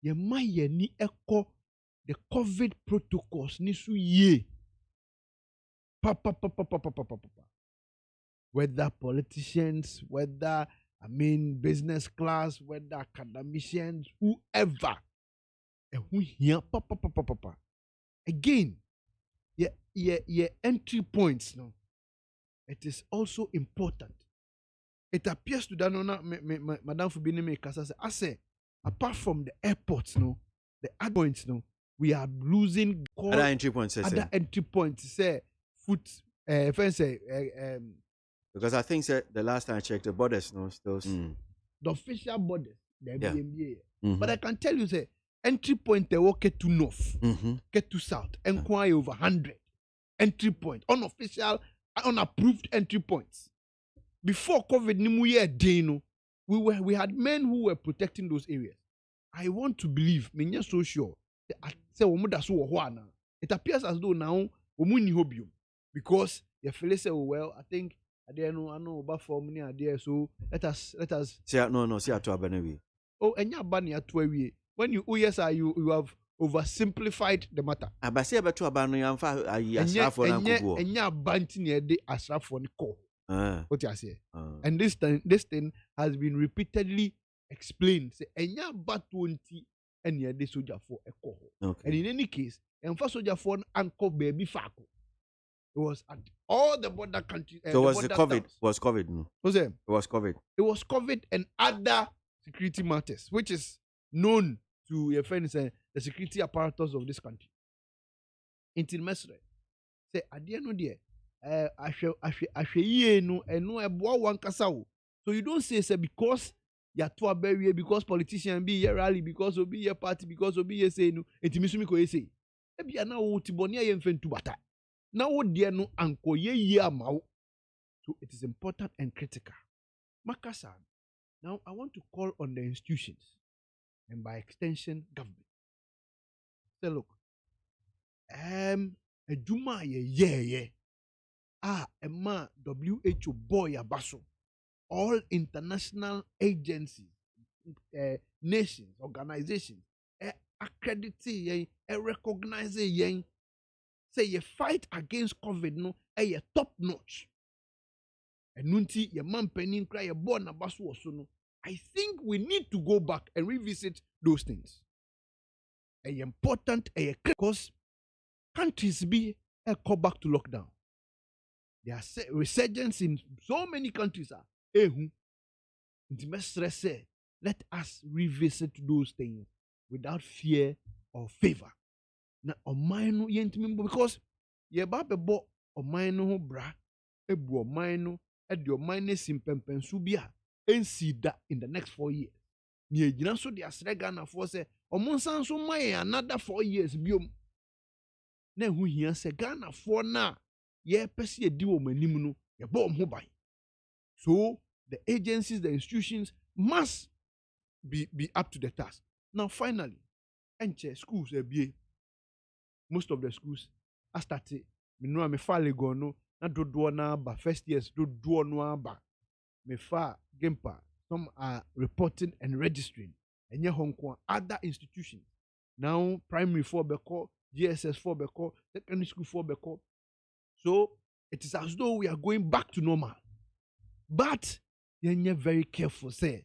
ye maye ni eko the COVID protocols ni so ye papa whether politicians whether business class whether academicians whoever ehu hia papa again yeah, entry points no. It is also important. It appears to that no Madam Fubini me kasa say I say apart from the airports no the other points no we are losing other entry points say foot fence because I think the last time I checked the borders no still the official borders the but I can tell you say entry point they walk to north get to south and quite over 100 entry point, unofficial, unapproved entry points. Before COVID, we had men who were protecting those areas. I want to believe, I'm so sure. It appears as though now because you feel say, well, I think I know about 4 million there, so let us See to Abanewi. oh and ya bani at when you you have oversimplified the matter. Abasi abeto abanu yamfa asrafo na kubo. Enya banti ne de asrafo ne ko. What you say? And this thing has been repeatedly explained. Say enya batwonti enya de soldier for a ko. And in any case, emfa soldier for anko baby fako. It was at all the border countries. So was the COVID? Towns. Was COVID? No. Was it? It was COVID. It was COVID and other security matters, which is known to your friends and the security apparatus of this country. Until Mesre say, at the end of the day, so you don't say because you're too a barrier, because politicians be your rally, because of be your party, because of be your say no, and Timisumi ko say. Ebi ana wo tibonia yemfen tu bata. Now what dear no anko ye amao. So it is important and critical. Makasan. Now I want to call on the institutions and by extension government. Say look, a Juma ye Emma WHO boy abaso. All international agencies, nations, organizations, accredit recognize say you fight against COVID no top notch. And nunti your man penning cry your born abaso also no. I think we need to go back and revisit those things. Important because countries be go back to lockdown. There are resurgence in so many countries are let us revisit those things without fear or favor. Na omino yentimimbo because ye ba bebo omino ho bra ebu omino e de omino simpempensu bia ensida in the next 4 years. Ni ejina so de asrega na for say omonsan so maye another 4 years biom. Na hu hia say Ghana for na ye pese edi wo manim no ye bo ho ban. So the agencies, the institutions must be up to the task. Now finally, enche schools ebie. Most of the schools are started. Me know me fa lego no na dodo na ba first years dodo no aba. Me fa gempa. Some are reporting and registering. And ye honko other institutions. Now primary 4 beko, GSS 4 beko, secondary school 4 beko. So it is as though we are going back to normal. But you're very careful, say.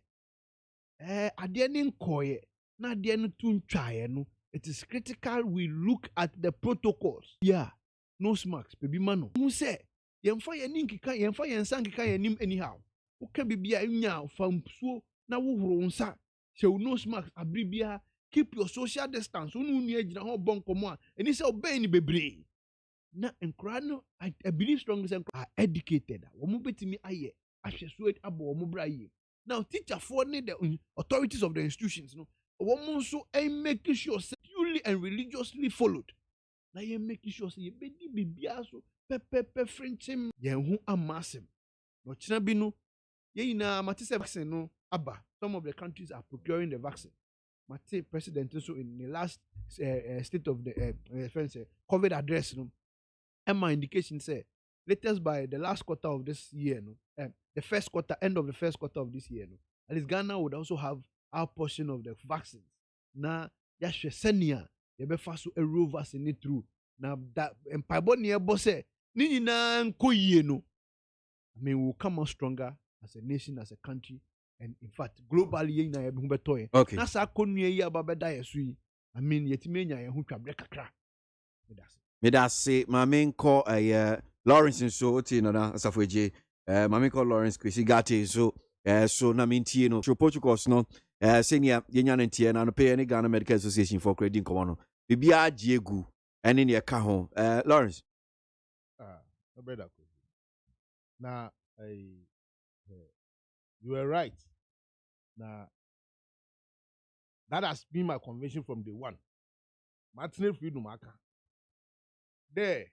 Adienin koye, na adienin tun try no. It is critical we look at the protocols. Yeah, no smacks, baby mano. Who say, yemfa yeninka, yemfa yensankika yenim anyhow. Who can be a nya from so na wo nsa. So no smacks, abribia, keep your social distance. Unu ni ejina ho bon komo and it's obey ni bebre. Na enkrano, I believe strongly are educated. Womu betimi aye, ahwesuet abo womu bra ye. Now teacher for the authorities of the institutions no. Woman so making sure securely and religiously followed. Now you making sure say you be so pepe French him who are massive. No chinabino ye na matise vaccine no abba. Some of the countries are procuring the vaccine. Mate president so in the last state of the COVID address no. And my indication say latest by the last quarter of this year no. The first quarter, end of the first quarter of this year no. At least Ghana would also have our portion of the vaccines. Na yashwe senia yebe faso ero vaccine through. Na that empire near bosse nini na nkoyie no. I mean we'll come out stronger as a nation, as a country, and in fact globally na yebe humbe okay. Na sa konue yi ababeda yesui. I mean yetimenya ye hu twabre kakra. Me da say my main call Lawrence so oti no na asafweje. My main call Lawrence Kwesi Gate so so na mintie no protocols no senior yenya ntie na no pay any Ghana Medical Association for credit komo no bibia giegu ene ne ka ho Lawrence my brother now you were right now that has been my conviction from day one Martin freedom aka there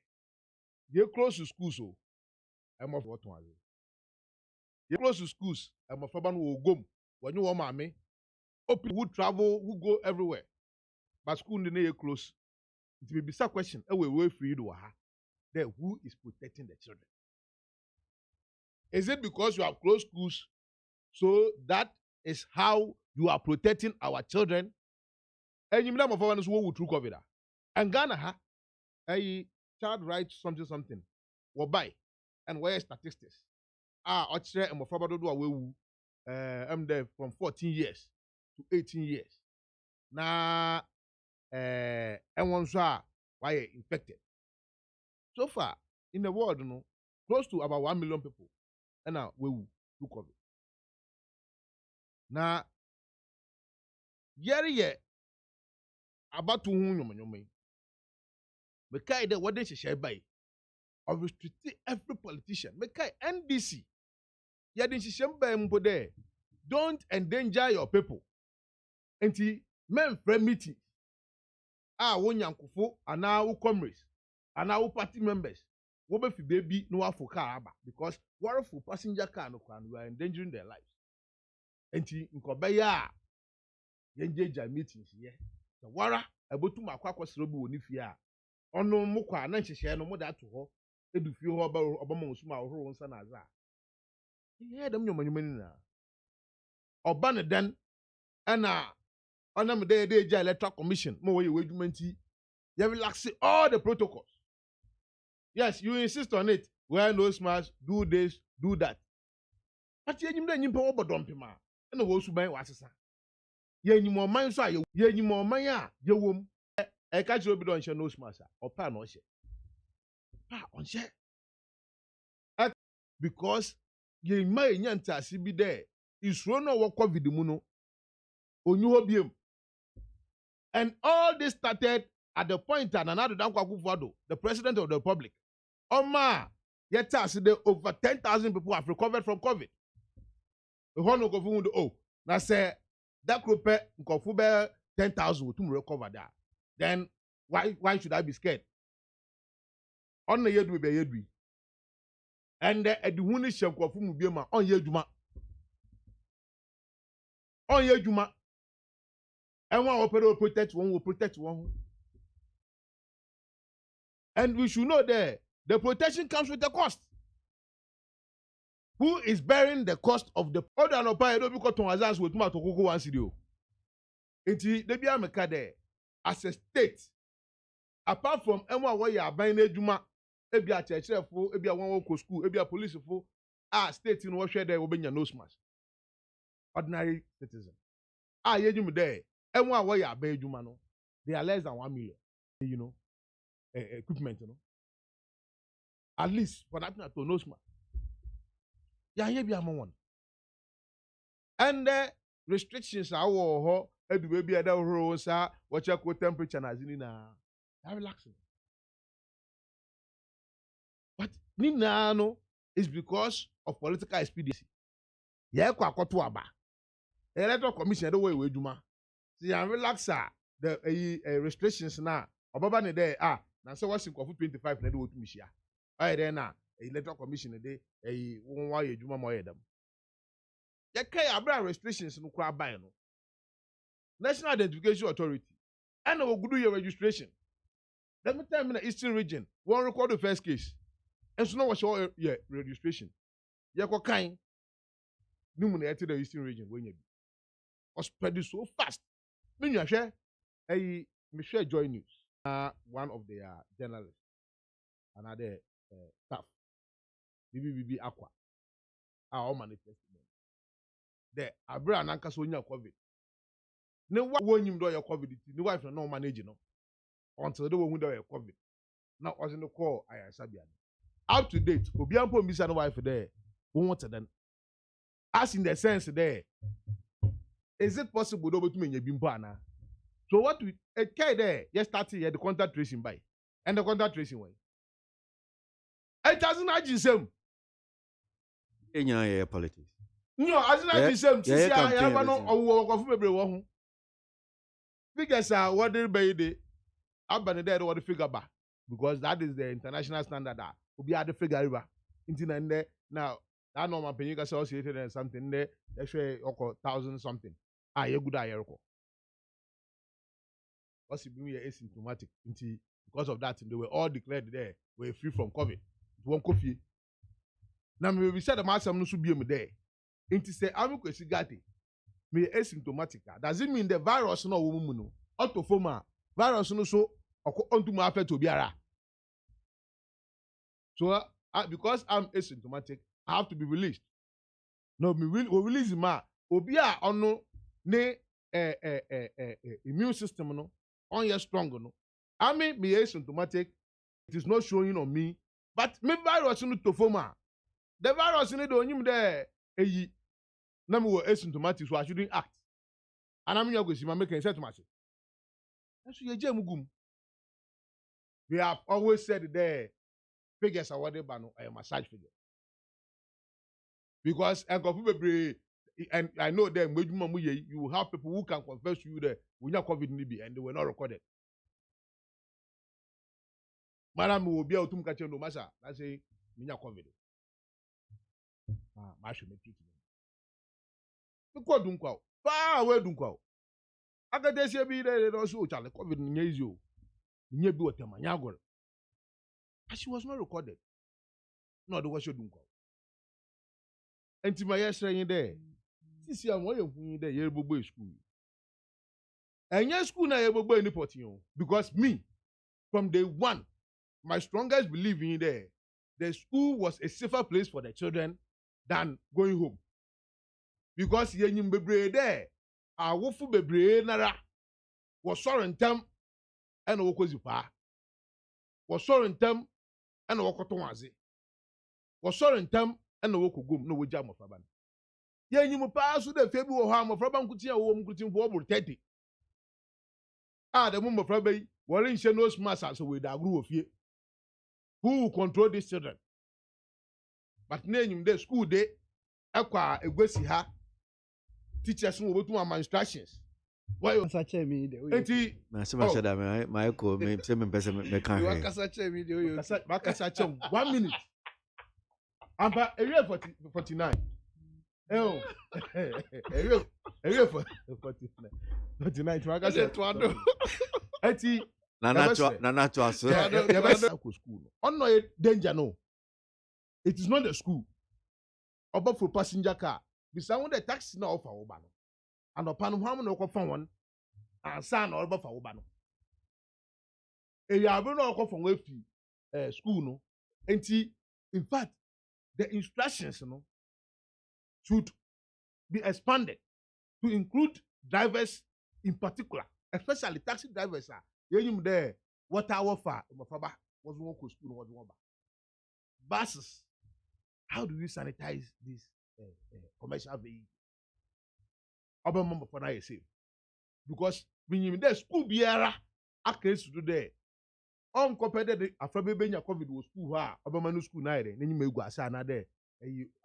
you close to schools, so I'm of what one. You close to schools, I'm of Faban who go when you want mammy. People who travel, who go everywhere. But school in the close. It may be some question. Away for you to ha. Then who is protecting the children? Is it because you have closed schools? So that is how you are protecting our children. And you know, of who will through COVID. And Ghana ha, a child rights something. What by and where statistics? Ochre and Mofabado do away. I'm there from 14 years to 18 years. Now, and one why infected. So far in the world, you know, close to about 1 million people, and now we will do COVID. Now, yet about 200 million. Mekai de what they share by or restrict every politician. Mekai NDC. Ya din share by mbode. Don't endanger your people. Enti men frame meeting. Won yankofo ana wo comrades ana wo party members. Wo be fi baby no afo car aba because what for passenger car no kwan we are endangering their lives. Enti nkobeya yenjeja meetings here. The wara abotum akwakosro bi woni fie a ono mukwa na nhihye no mo da to ho edu fie ho obama osuma ohoro nsa na aza. Ihe dem nyomanyumani na. Oba ne den ana onam dey Electoral Commission mo we wedwumanti you relax all the protocols. Yes, you insist on it. Wear nose mask, do this, do that. But yenyim na nyimpa wo bodompe ma na wo suban wasesa. Yenyim o man so a yenyim o man a yewom e ka jiro bi don hye nose mask o pa na o hye. Pa on hye. Because yemma enyanta ase bi there isuro no wo COVID mu no onyu ho biem. And all this started at the point that Nana Dankwa, the president of the republic, Oma, yet over 10,000 people have recovered from COVID. The whole of oh, now say that group 10,000 to recover that. Then why should I be scared? On the yedu be yedu. And the huni shemko fumu biema on yeduma. On yeduma. And one will protect one will protect one. And we should know that the protection comes with the cost. Who is bearing the cost of the other no pay? Don't because Tonazans with Tomato Coco one studio. Enti they be ameka there as a state. Apart from anyone where you are buying a juma, ebi a church for, ebi a one work school, ebi a police for, state in what share there will be your nose mask. Ordinary citizen. Yejum there. And one way you pay juma no, they are less than 1 million. You know, equipment, you know. At least for that to no smart. Yeah, here be a one. And the restrictions are all the baby at the rosa, watch your cold temperature as in na. Relaxing. But Nina no is because of political expediency. Yeah, kwa aba. Electoral Commission the way we juma. See, I'm relaxer the restrictions now. Obaba ne there na so what's in 25 na do to mishia. Then na Electoral Commission dey won wa ye juma mo ye dem. Ye kai abra restrictions no kura ban no. National Identification Authority and we go do your registration. Let me tell you in the Eastern region, we won't record the first case. And so now what's your registration? You go kind. No money enter the Eastern region when you be. Or spread it so fast. When you share, Michelle Joy News, one of the journalists, another staff, BBB Aqua, all manifesting. The Abra Nanka Sonia COVID. No one you do your COVID, the wife no managing no. Until the one do your COVID. Now was in the call, I Sabian. Up to date, Obiampo Miss and wife there, who wanted them. As in the sense there, is it possible to make a bimbana? So what we a guy there, yes, started here the contact tracing by and the contact tracing way. It doesn't imagine some. In politics. No, as I said, I have no work of everyone. Figures are what they pay the Abban there what the figure back because that is the international standard obi ade figure river into na now that normal penny ka associated and something there actually oko 1,000 something ye good ayerko because it be asymptomatic into because of that they were all declared there were free from COVID one coffee now we said the master no should be there into say I'm kwesi gati me asymptomatic doesn't mean the virus no woman no autofoma virus no so onto my affect obiara so because I'm asymptomatic I have to be released no me release ma obia ono ne immune system no on your strong no I mean me asymptomatic it is not showing on me but me virus no tofoma the virus no do nyim there eyi na me were asymptomatic so I shouldn't act and I'm going to make sense to myself. We have always said there figures are what they ban a massage figure because and I know them you have people who can confess to you that when you COVID and they were not recorded. Madam will be able to catch no massa. I say minya COVID. I should make treatment. Because don't go far away don't go. I got this year be there also Charlie COVID nyezo. Nye bi wotema nyagor. But she was not recorded. No, the was you don't go. Enti my yesterday there. Sisi am wo yehun there ye gbogbo school. Enya school na ye gbogbo any portion because me from day one my strongest belief in there the school was a safer place for the children than going home. Because yenyim bebre there awofu bebre nara was sorry ntem and wokozi pa was sorry ntem and wokoto waze was sorry ntem and wokogum no woja mofraba yenyim pa so de febi wo ha mofraba nkuti a wo mkuti mbo obur 30 the mum mofraba yi worry nche no smas as we da agru ofie who will control these children but nenyim the school day akwa egwesi ha teachers who will do my instructions. Why you such a me? Na se ma shada me my ko me se me pese me kan he. You such a me you. Such 1 minute. Amba area 49. Oh. Area 49. 49 to say to ado. Eti na to aso. School. On no danger no. It is not the school. About for passenger car. Bisa when the taxi na offer obano. And upon him no ko one and san or for obano. E ya be no ko from we school no. Enti in fact the instructions no should be expanded to include drivers in particular, especially taxi drivers are yenyum there what our fa mafaba was one ko school was one buses. How do we sanitize this commercial vehicle? Obama for now safe because when you there school biara access to do there. On compared to afrabe benya COVID was school ha Obama no school na there. Nenyi megu asa na there.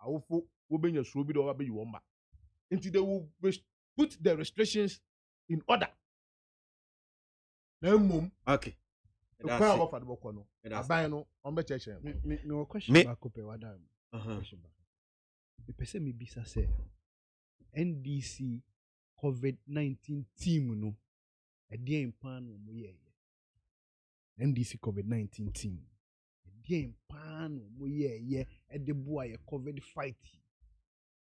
Awofo wo benya so bi do wa be you womba. Until they will put the restrictions in order. Na mum okay. That's it. Offer the boko no. Aban no on be cheche. Me question back up e wadam. The person me bisa say NDC COVID-19 team no e dey in pan mo ye NDC COVID-19 team e dey in pan mo ye e dey boa ye COVID fight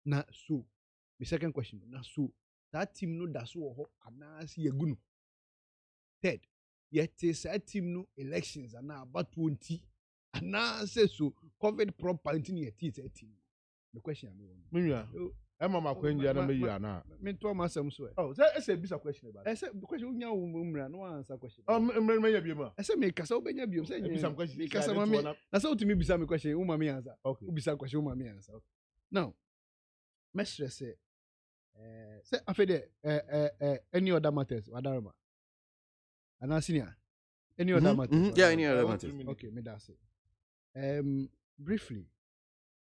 na so the second question na so that team no da so ho anasi ye gunu third yet that team no elections ana about 20 anase so COVID proper into your team the question Mama Kwenja na me you na. Me to myself so. Oh, say bisa question about. I say the question unya umra no answer question. Oh, me ya biema. I say me kasa obenya biom say bisa question. Me kasa ma me. Na say utimi bisa me question uma me answer. Okay. Ubisa question uma me answer. Now, me stress say afede any other matters wadarama. Ana senior. Any other matters? Yeah, any other matters. Okay, me that say. Briefly,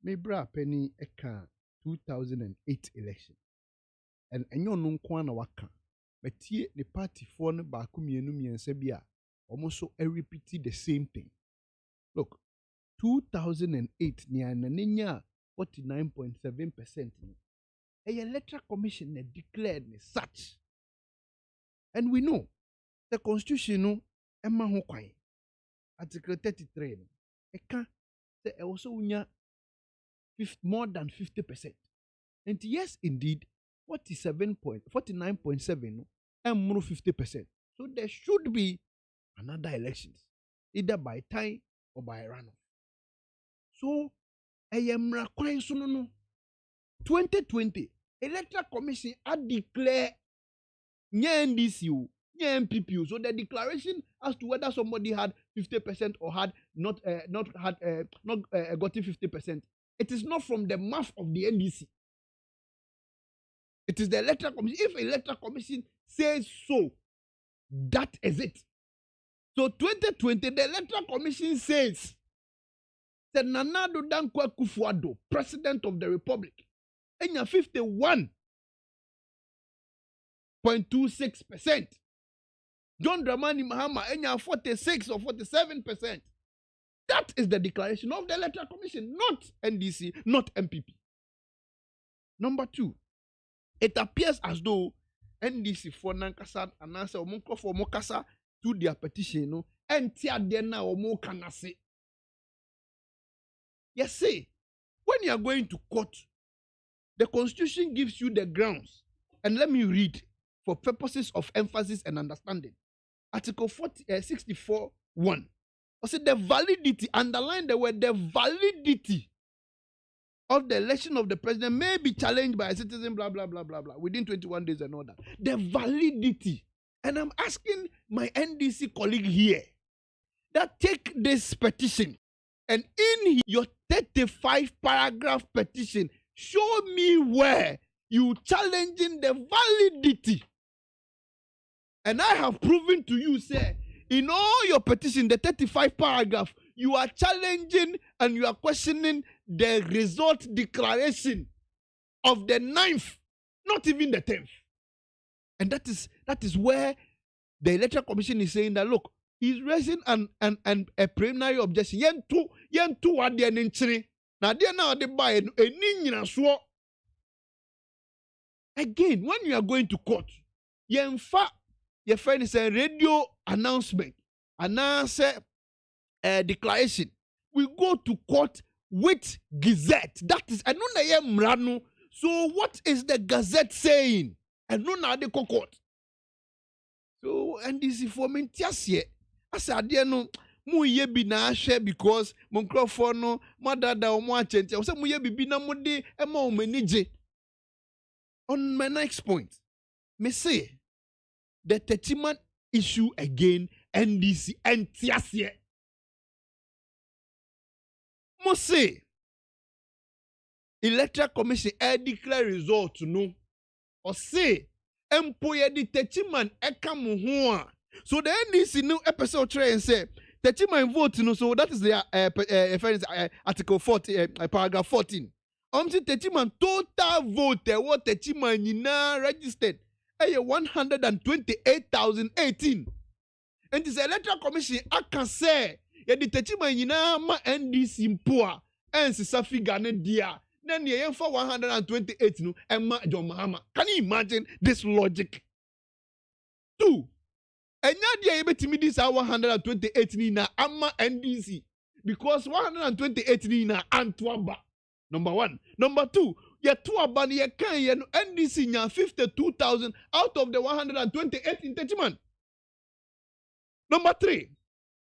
me bra penny eka 2008 election. And enyo no nkwa na waka. Betie the party for no ba ku mienu miensa bia almost so repeat the same thing. Look, 2008 nia na nenya 49.7%. A electoral commission declared such. And we know the constitution no emma ho kwan. Article 33 no. Eka say e also unya more than 50%. And yes, indeed, 49.7 no, and more 50%. So there should be another elections, either by time or by runoff. So, I am requiring so no 2020 Electoral Commission a declare nye NDC, nye MPP. So the declaration as to whether somebody had 50% or had not gotten 50%. It is not from the mouth of the NDC. It is the Electoral Commission. If Electoral Commission says so, that is it. So 2020, the Electoral Commission says that Nana Addo Dankwa Akufo-Addo, President of the Republic, enya 51.26%. John Dramani Mahama enya 46 or 47%. That is the declaration of the Electoral Commission, not NDC, not MPP. Number 2, it appears as though NDC for Nankasa and answer Omunko for Mokasa to their petition, no, and tia dena omo kanase. Yes, say, when you are going to court, the Constitution gives you the grounds. And let me read for purposes of emphasis and understanding. Article 64(1). Also, the validity, underline the word, the validity of the election of the president may be challenged by a citizen, blah, blah, blah, blah, blah, within 21 days and all that. The validity. And I'm asking my NDC colleague here that take this petition and in your 35 paragraph petition, show me where you challenging the validity. And I have proven to you, sir, in all your petition, the 35 paragraph, you are challenging and you are questioning the result declaration of the 9th, not even the 10th. And that is where the Electoral Commission is saying that, look, he's raising a preliminary objection. Yen two what they are now they now they buy a niña so. Again, when you are going to court, yen fa your friend is a radio announcement, announce a declaration. We go to court with Gazette. That is another mrano. So what is the Gazette saying? And no na de court. So and this information tiasie. As I did no mu ye bi na ahwe because mon crofo no madada o mo achente. O se mu ye bibi na mo de e ma o manige. On my next point, me say the 30-man issue again NDC and tiasie. Mo say Electoral Commission declare result no or say empoye di 30-man eka mo ho a. So the NDC no episode try and say 30-man vote no, so that is the article 40 paragraph 14. See 30-man total vote what 30-man nyina registered 128,018. And this Electoral Commission aka say ye di 30-man nyina ma NDC mpoa ensi figure ne dia. Then you for 128 no Emma John Mahama. Can you imagine this logic? 2. And now they able to meet this 128 ni na Amma NDC because 128 ni na Antwaba. Number 1. Number 2. Ye Tuaba ni ye kan ye no NDC nya 52,000 out of the 128 in 30-man. Number 3.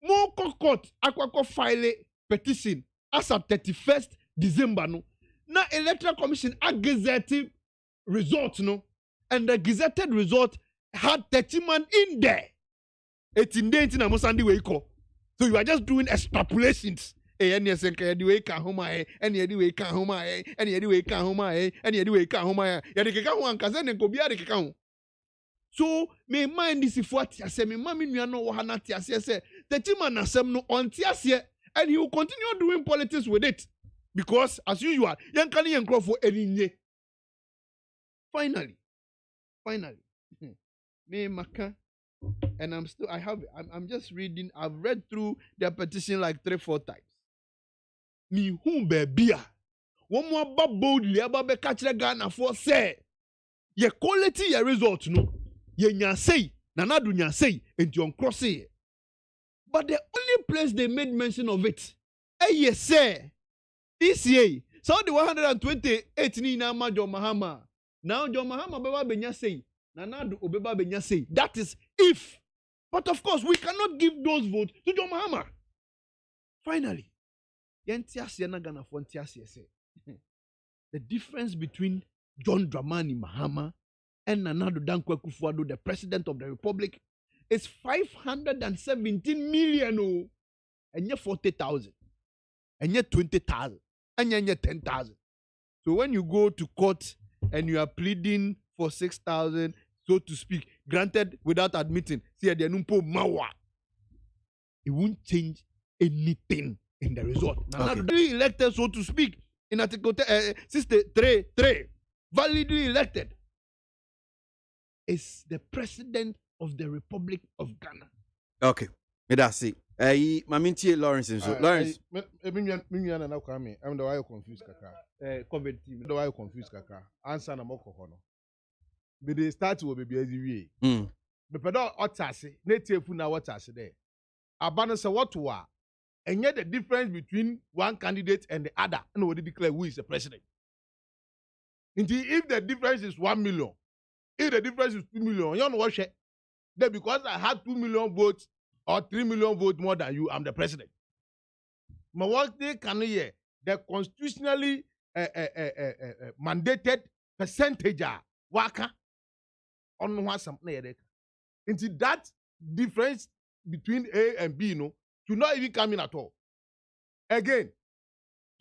More court akwako file petition as at 31st December no. Now Electoral Commission a gazetted result no, and the gazetted result had 30-man in there. 18 days in a Mosandi Wako. So you are just doing extrapolations. Any way can home any way can home any way can home any way can home Yadika one cousin and Kobia de Kau. So may mind this if what I say, me mammy, you know what Hanatia says, 30-man asem no on Tiasia, and he will continue doing politics with it. Because, as usual, young can young crop for any. Finally, me Maka, and I'm just reading. I've read through their petition like 3-4 times. me who baby a one more boldly about the catcher Ghana for say ye quality your result no ye nya say nana do nya say and you cross it. But the only place they made mention of it yes say this year so the 128 ni na ma John Mahama now John Mahama beba benya say nana do obeba benya say that is if. But of course we cannot give those votes to John Mahama. Finally the difference between John Dramani Mahama and Nana Addo Dankwa Akufo-Addo, the president of the republic, is 517 million. Oh, and yet 40,000, and yet 20,000, and yet 10,000. So when you go to court and you are pleading for 6,000, so to speak, granted without admitting, see the numpo mawa, it won't change anything in the result. Nana Addo elected, so to speak, in Article 63, validly elected, is the president of the Republic of Ghana. Okay, that's it. MONTIE Lawrence. Lawrence. I'm the why you confused kaka. COVID team. The why you confused kaka. Answer na moko hono. But they start to be busy. But pedo otase. Native na otase there. Abana say what wa. And yet the difference between one candidate and the other, nobody declare who is the president. Indeed, if the difference is 1 million, if the difference is 2 million, you don't watch it. Then because I have 2 million votes or 3 million votes more than you, I'm the president. But what they can hear, the constitutionally mandated percentage waka on one something. Indeed, that difference between A and B, should not even come in at all. Again,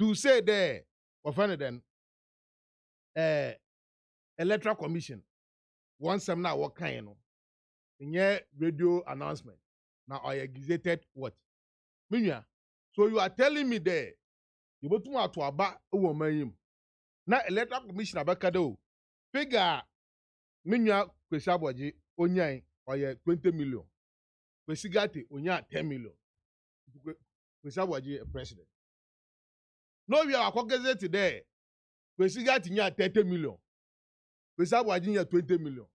to say there, then, Electoral Commission, once I'm now what kind, in your radio announcement, now I gazetted what? So you are telling me there, you want to about a woman. Now, Electoral Commission about Kado, figure, Minya, Kwesabwaji, Onya, or 20 million. Kwesigati, Onya, 10 million. Kwesabwaji, a president. No, we are a today. Kwesigati, 30 million. Kwesabwaji, 20 million.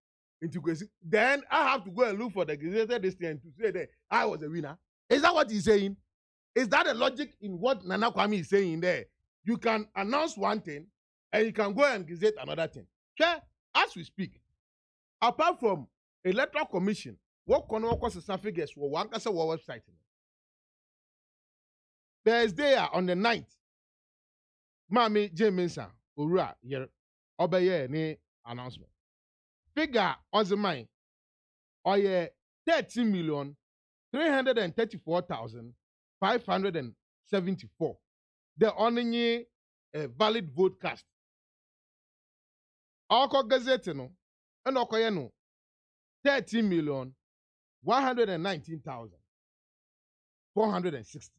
Then I have to go and look for the gazetted this thing to say that I was a winner. Is that what he's saying? Is that the logic in what Nana Kwame is saying there? You can announce one thing and you can go and gazette another thing. Okay? As we speak, apart from Electoral Commission, what can the figures for one website? Thursday on the 9th, Mami J. Mensa, Ura, here, Obeye, ne announcement. Figure on the mind, or 13,334,574. The only valid vote cast. Our Gazette, no, and Okoyeno, 13,119,460.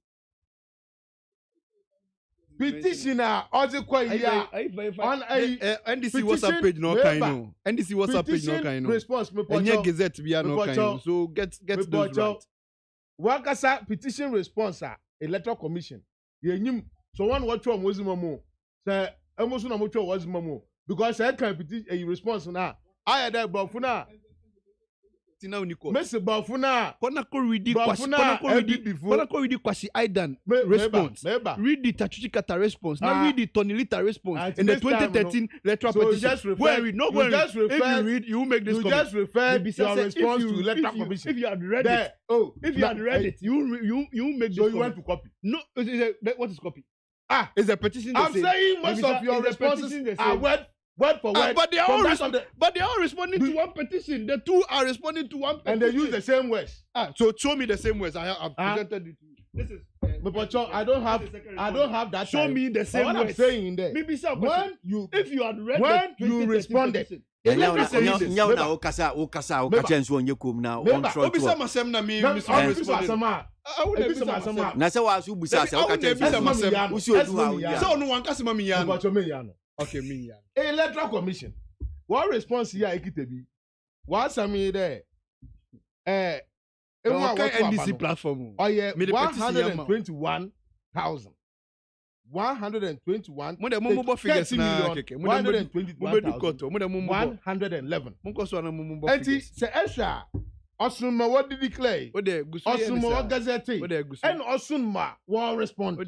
Petitioner also quite on a NDC WhatsApp page no kind no. NDC WhatsApp page no kind no. Response me and your gazette be no kind no. So get those right. Wakasa petition response Electoral Commission. Yenyim so one watch one was mamo. Say almost na mucho was mamo because I can petition a response na. I had that bafuna. Tina uniko. Mr. Bafuna. Kona ko read kwasi Aidan response. Read the Tachuchikata response. Now read the Tonilita response. In the 2013 electoral petition. If you read, you make this comment. You just refer your response to Electoral Commission. If you had read it, you make this comment. So you want to copy? No, what is copy? It's a petition. I'm saying most of your responses are word for word. But they are all responding to one petition. The two are responding to one petition. And they use the same words. So show me the same words. I have presented it to you. This is. But I don't have that. Show me the same words. What I'm saying in there. Maybe if you had read when you responded. Okay, me ya. Electoral Commission. What response here ekitebi? What sami there? NDC platform. Oh yeah, 121,000. 121. Mo de mo figures na keke. Mo 111. Mo so na mo figures. Se Esha Osunma what did declare? Osunma what gazette? And Osunma what respond?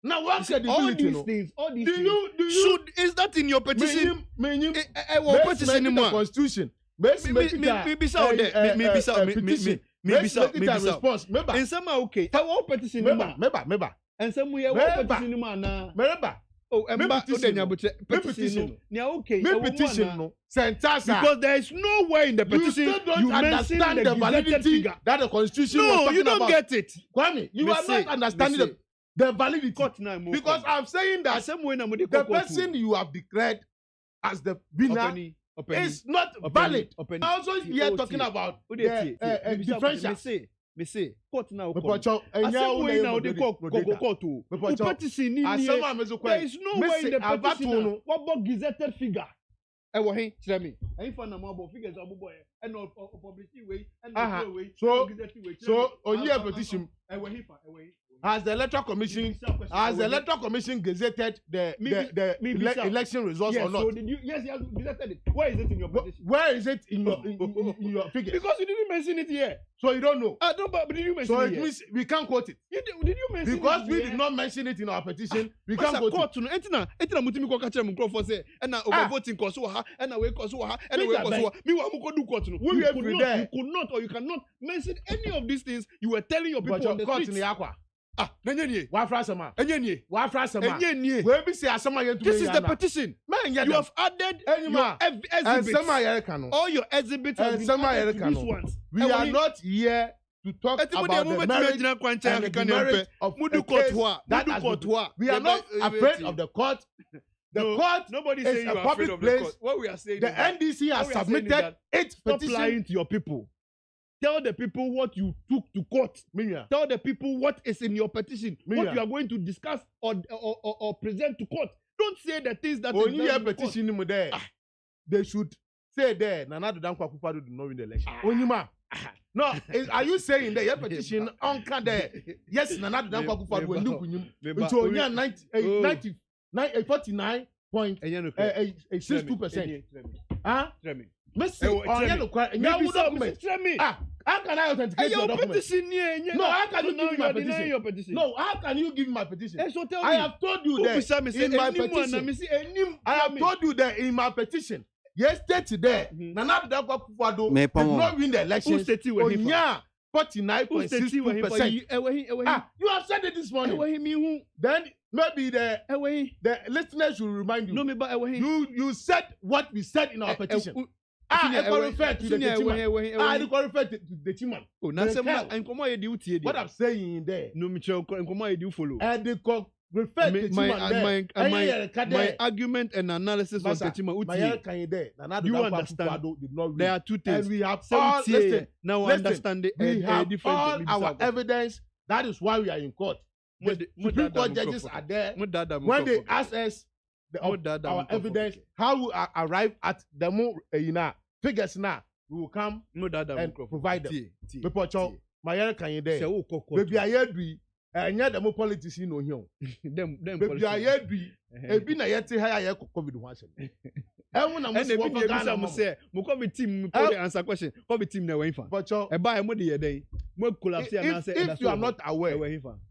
Now what credibility? All these things. Should is that in your petition? Petition in the constitution. Response. And some are okay. I want petition. Meba. And some we are petition na. Oh, petition. Okay. Petition. Because there is nowhere in the petition you mention the validity that the constitution. No, you don't get it. Kwame, you are not understanding the validity. Because I'm saying that the person you have declared as the winner is not valid. Also, we are talking about differential. Me say court now. There is no way in the petition what about gazetted figure. He tell me. I find about figures boy and publicity way and so on your petition has the Electoral Commission gazetted the election results or not? So did you, yes, you have gazetted it. Where is it in your petition? Where is it in your figures? Because you didn't mention it here. So you don't know. I don't, but did you mention so it? So it means we can't quote it. Did you mention because it? Because we did not mention it in our petition, we can't quote it. Etina mutimi ko kache mu crofo say and overvoting koso ha and we koso ha and we koso ha. Me wa mu ko do court no. You could not or you cannot mention any of these things you were telling your people on the streets. This is the petition. You have added your exhibits. All your exhibits have been added to these ones. We are not here to talk about the merit and the merit of a case that has been. We are not afraid of the court. The court nobody is a public place. What we are saying the NDC has submitted its petition. Stop lying to your people. Tell the people what you took to court. Tell the people what is in your petition. What you are going to discuss or present to court. Don't say the things that is in your petition. There. They should say there. Nana Dankwa Kupado did not win the election. Onyima. No, are you saying that your petition on there? Yes, Nana Dankwa Kupado will look with you. It's only 49.62%. Huh? Messi, how can I authenticate your document? No, how can you give me my petition? No, how can you give me my petition? I have told you that in my petition. I have told you that in my petition. Yesterday, Nana Dankwa Akufo-Addo did not win the elections. 49.62%. You have said it this morning. Then maybe the listeners should remind you. You said what we said in our petition. I refer to the chairman. What I'm saying in there. My argument and analysis was the you understand? There are two things. And we have all now understand it. We have all our evidence. That is why we are in court. The Supreme Court judges are there. When they ask us our evidence, how we arrive at the figures now, we will come and provide them. My can you there? Baby, I heard we and yet the more politics in here. Baby, I heard we a been a yet higher COVID once. And when I'm say, Mukobi team answer question. Kobi team never win. But a buy a money a day. If you are not aware,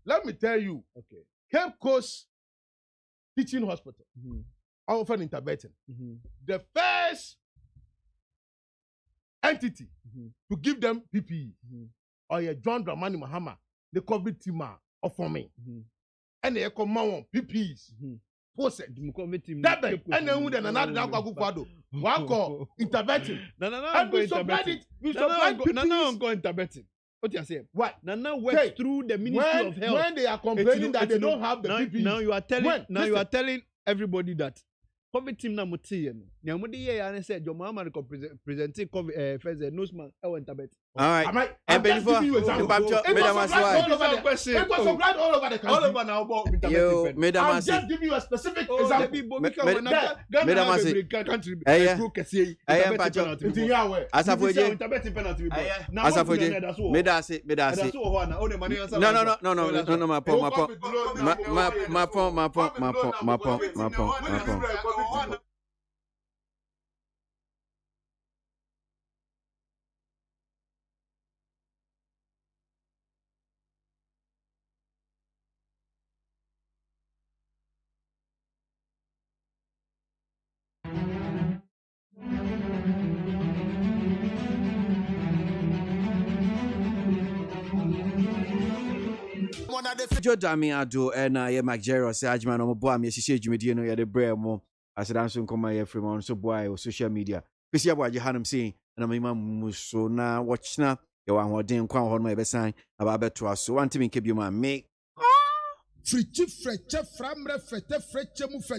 let me tell you. Okay, Cape Coast Teaching Hospital, often intervention. The first entity to give them PPE or a John Dramani Mahama, the COVID team of forming, and they come on PPEs. Posted, and then with another Akufo-Addo, Wako interventing. And we supplied it. We supplied PPEs. No, go interventing. What you say? What? Nana works through the Ministry of Health. When they are complaining that they don't have the PPEs. Now you are telling. Now you are telling everybody that COVID team na mutie no. Nyamudi ye ya said John Muhammad presenting first nose man tabet. All right. And before it was right all over the country. All over now. Yo, I'm just giving you a specific example. Joe Dami Ado and I Mac Jero say Ajman no boy me sisi dwumedie no ye de brɛ mo asedan so nkoma ye free mo so boy o social media kwesi aboagye hanum say na me ma muso na watchna ye wa hoden kwa ho no e be san aba beto aso wantimi nke bi ma me Frichi freche framre fete freche mu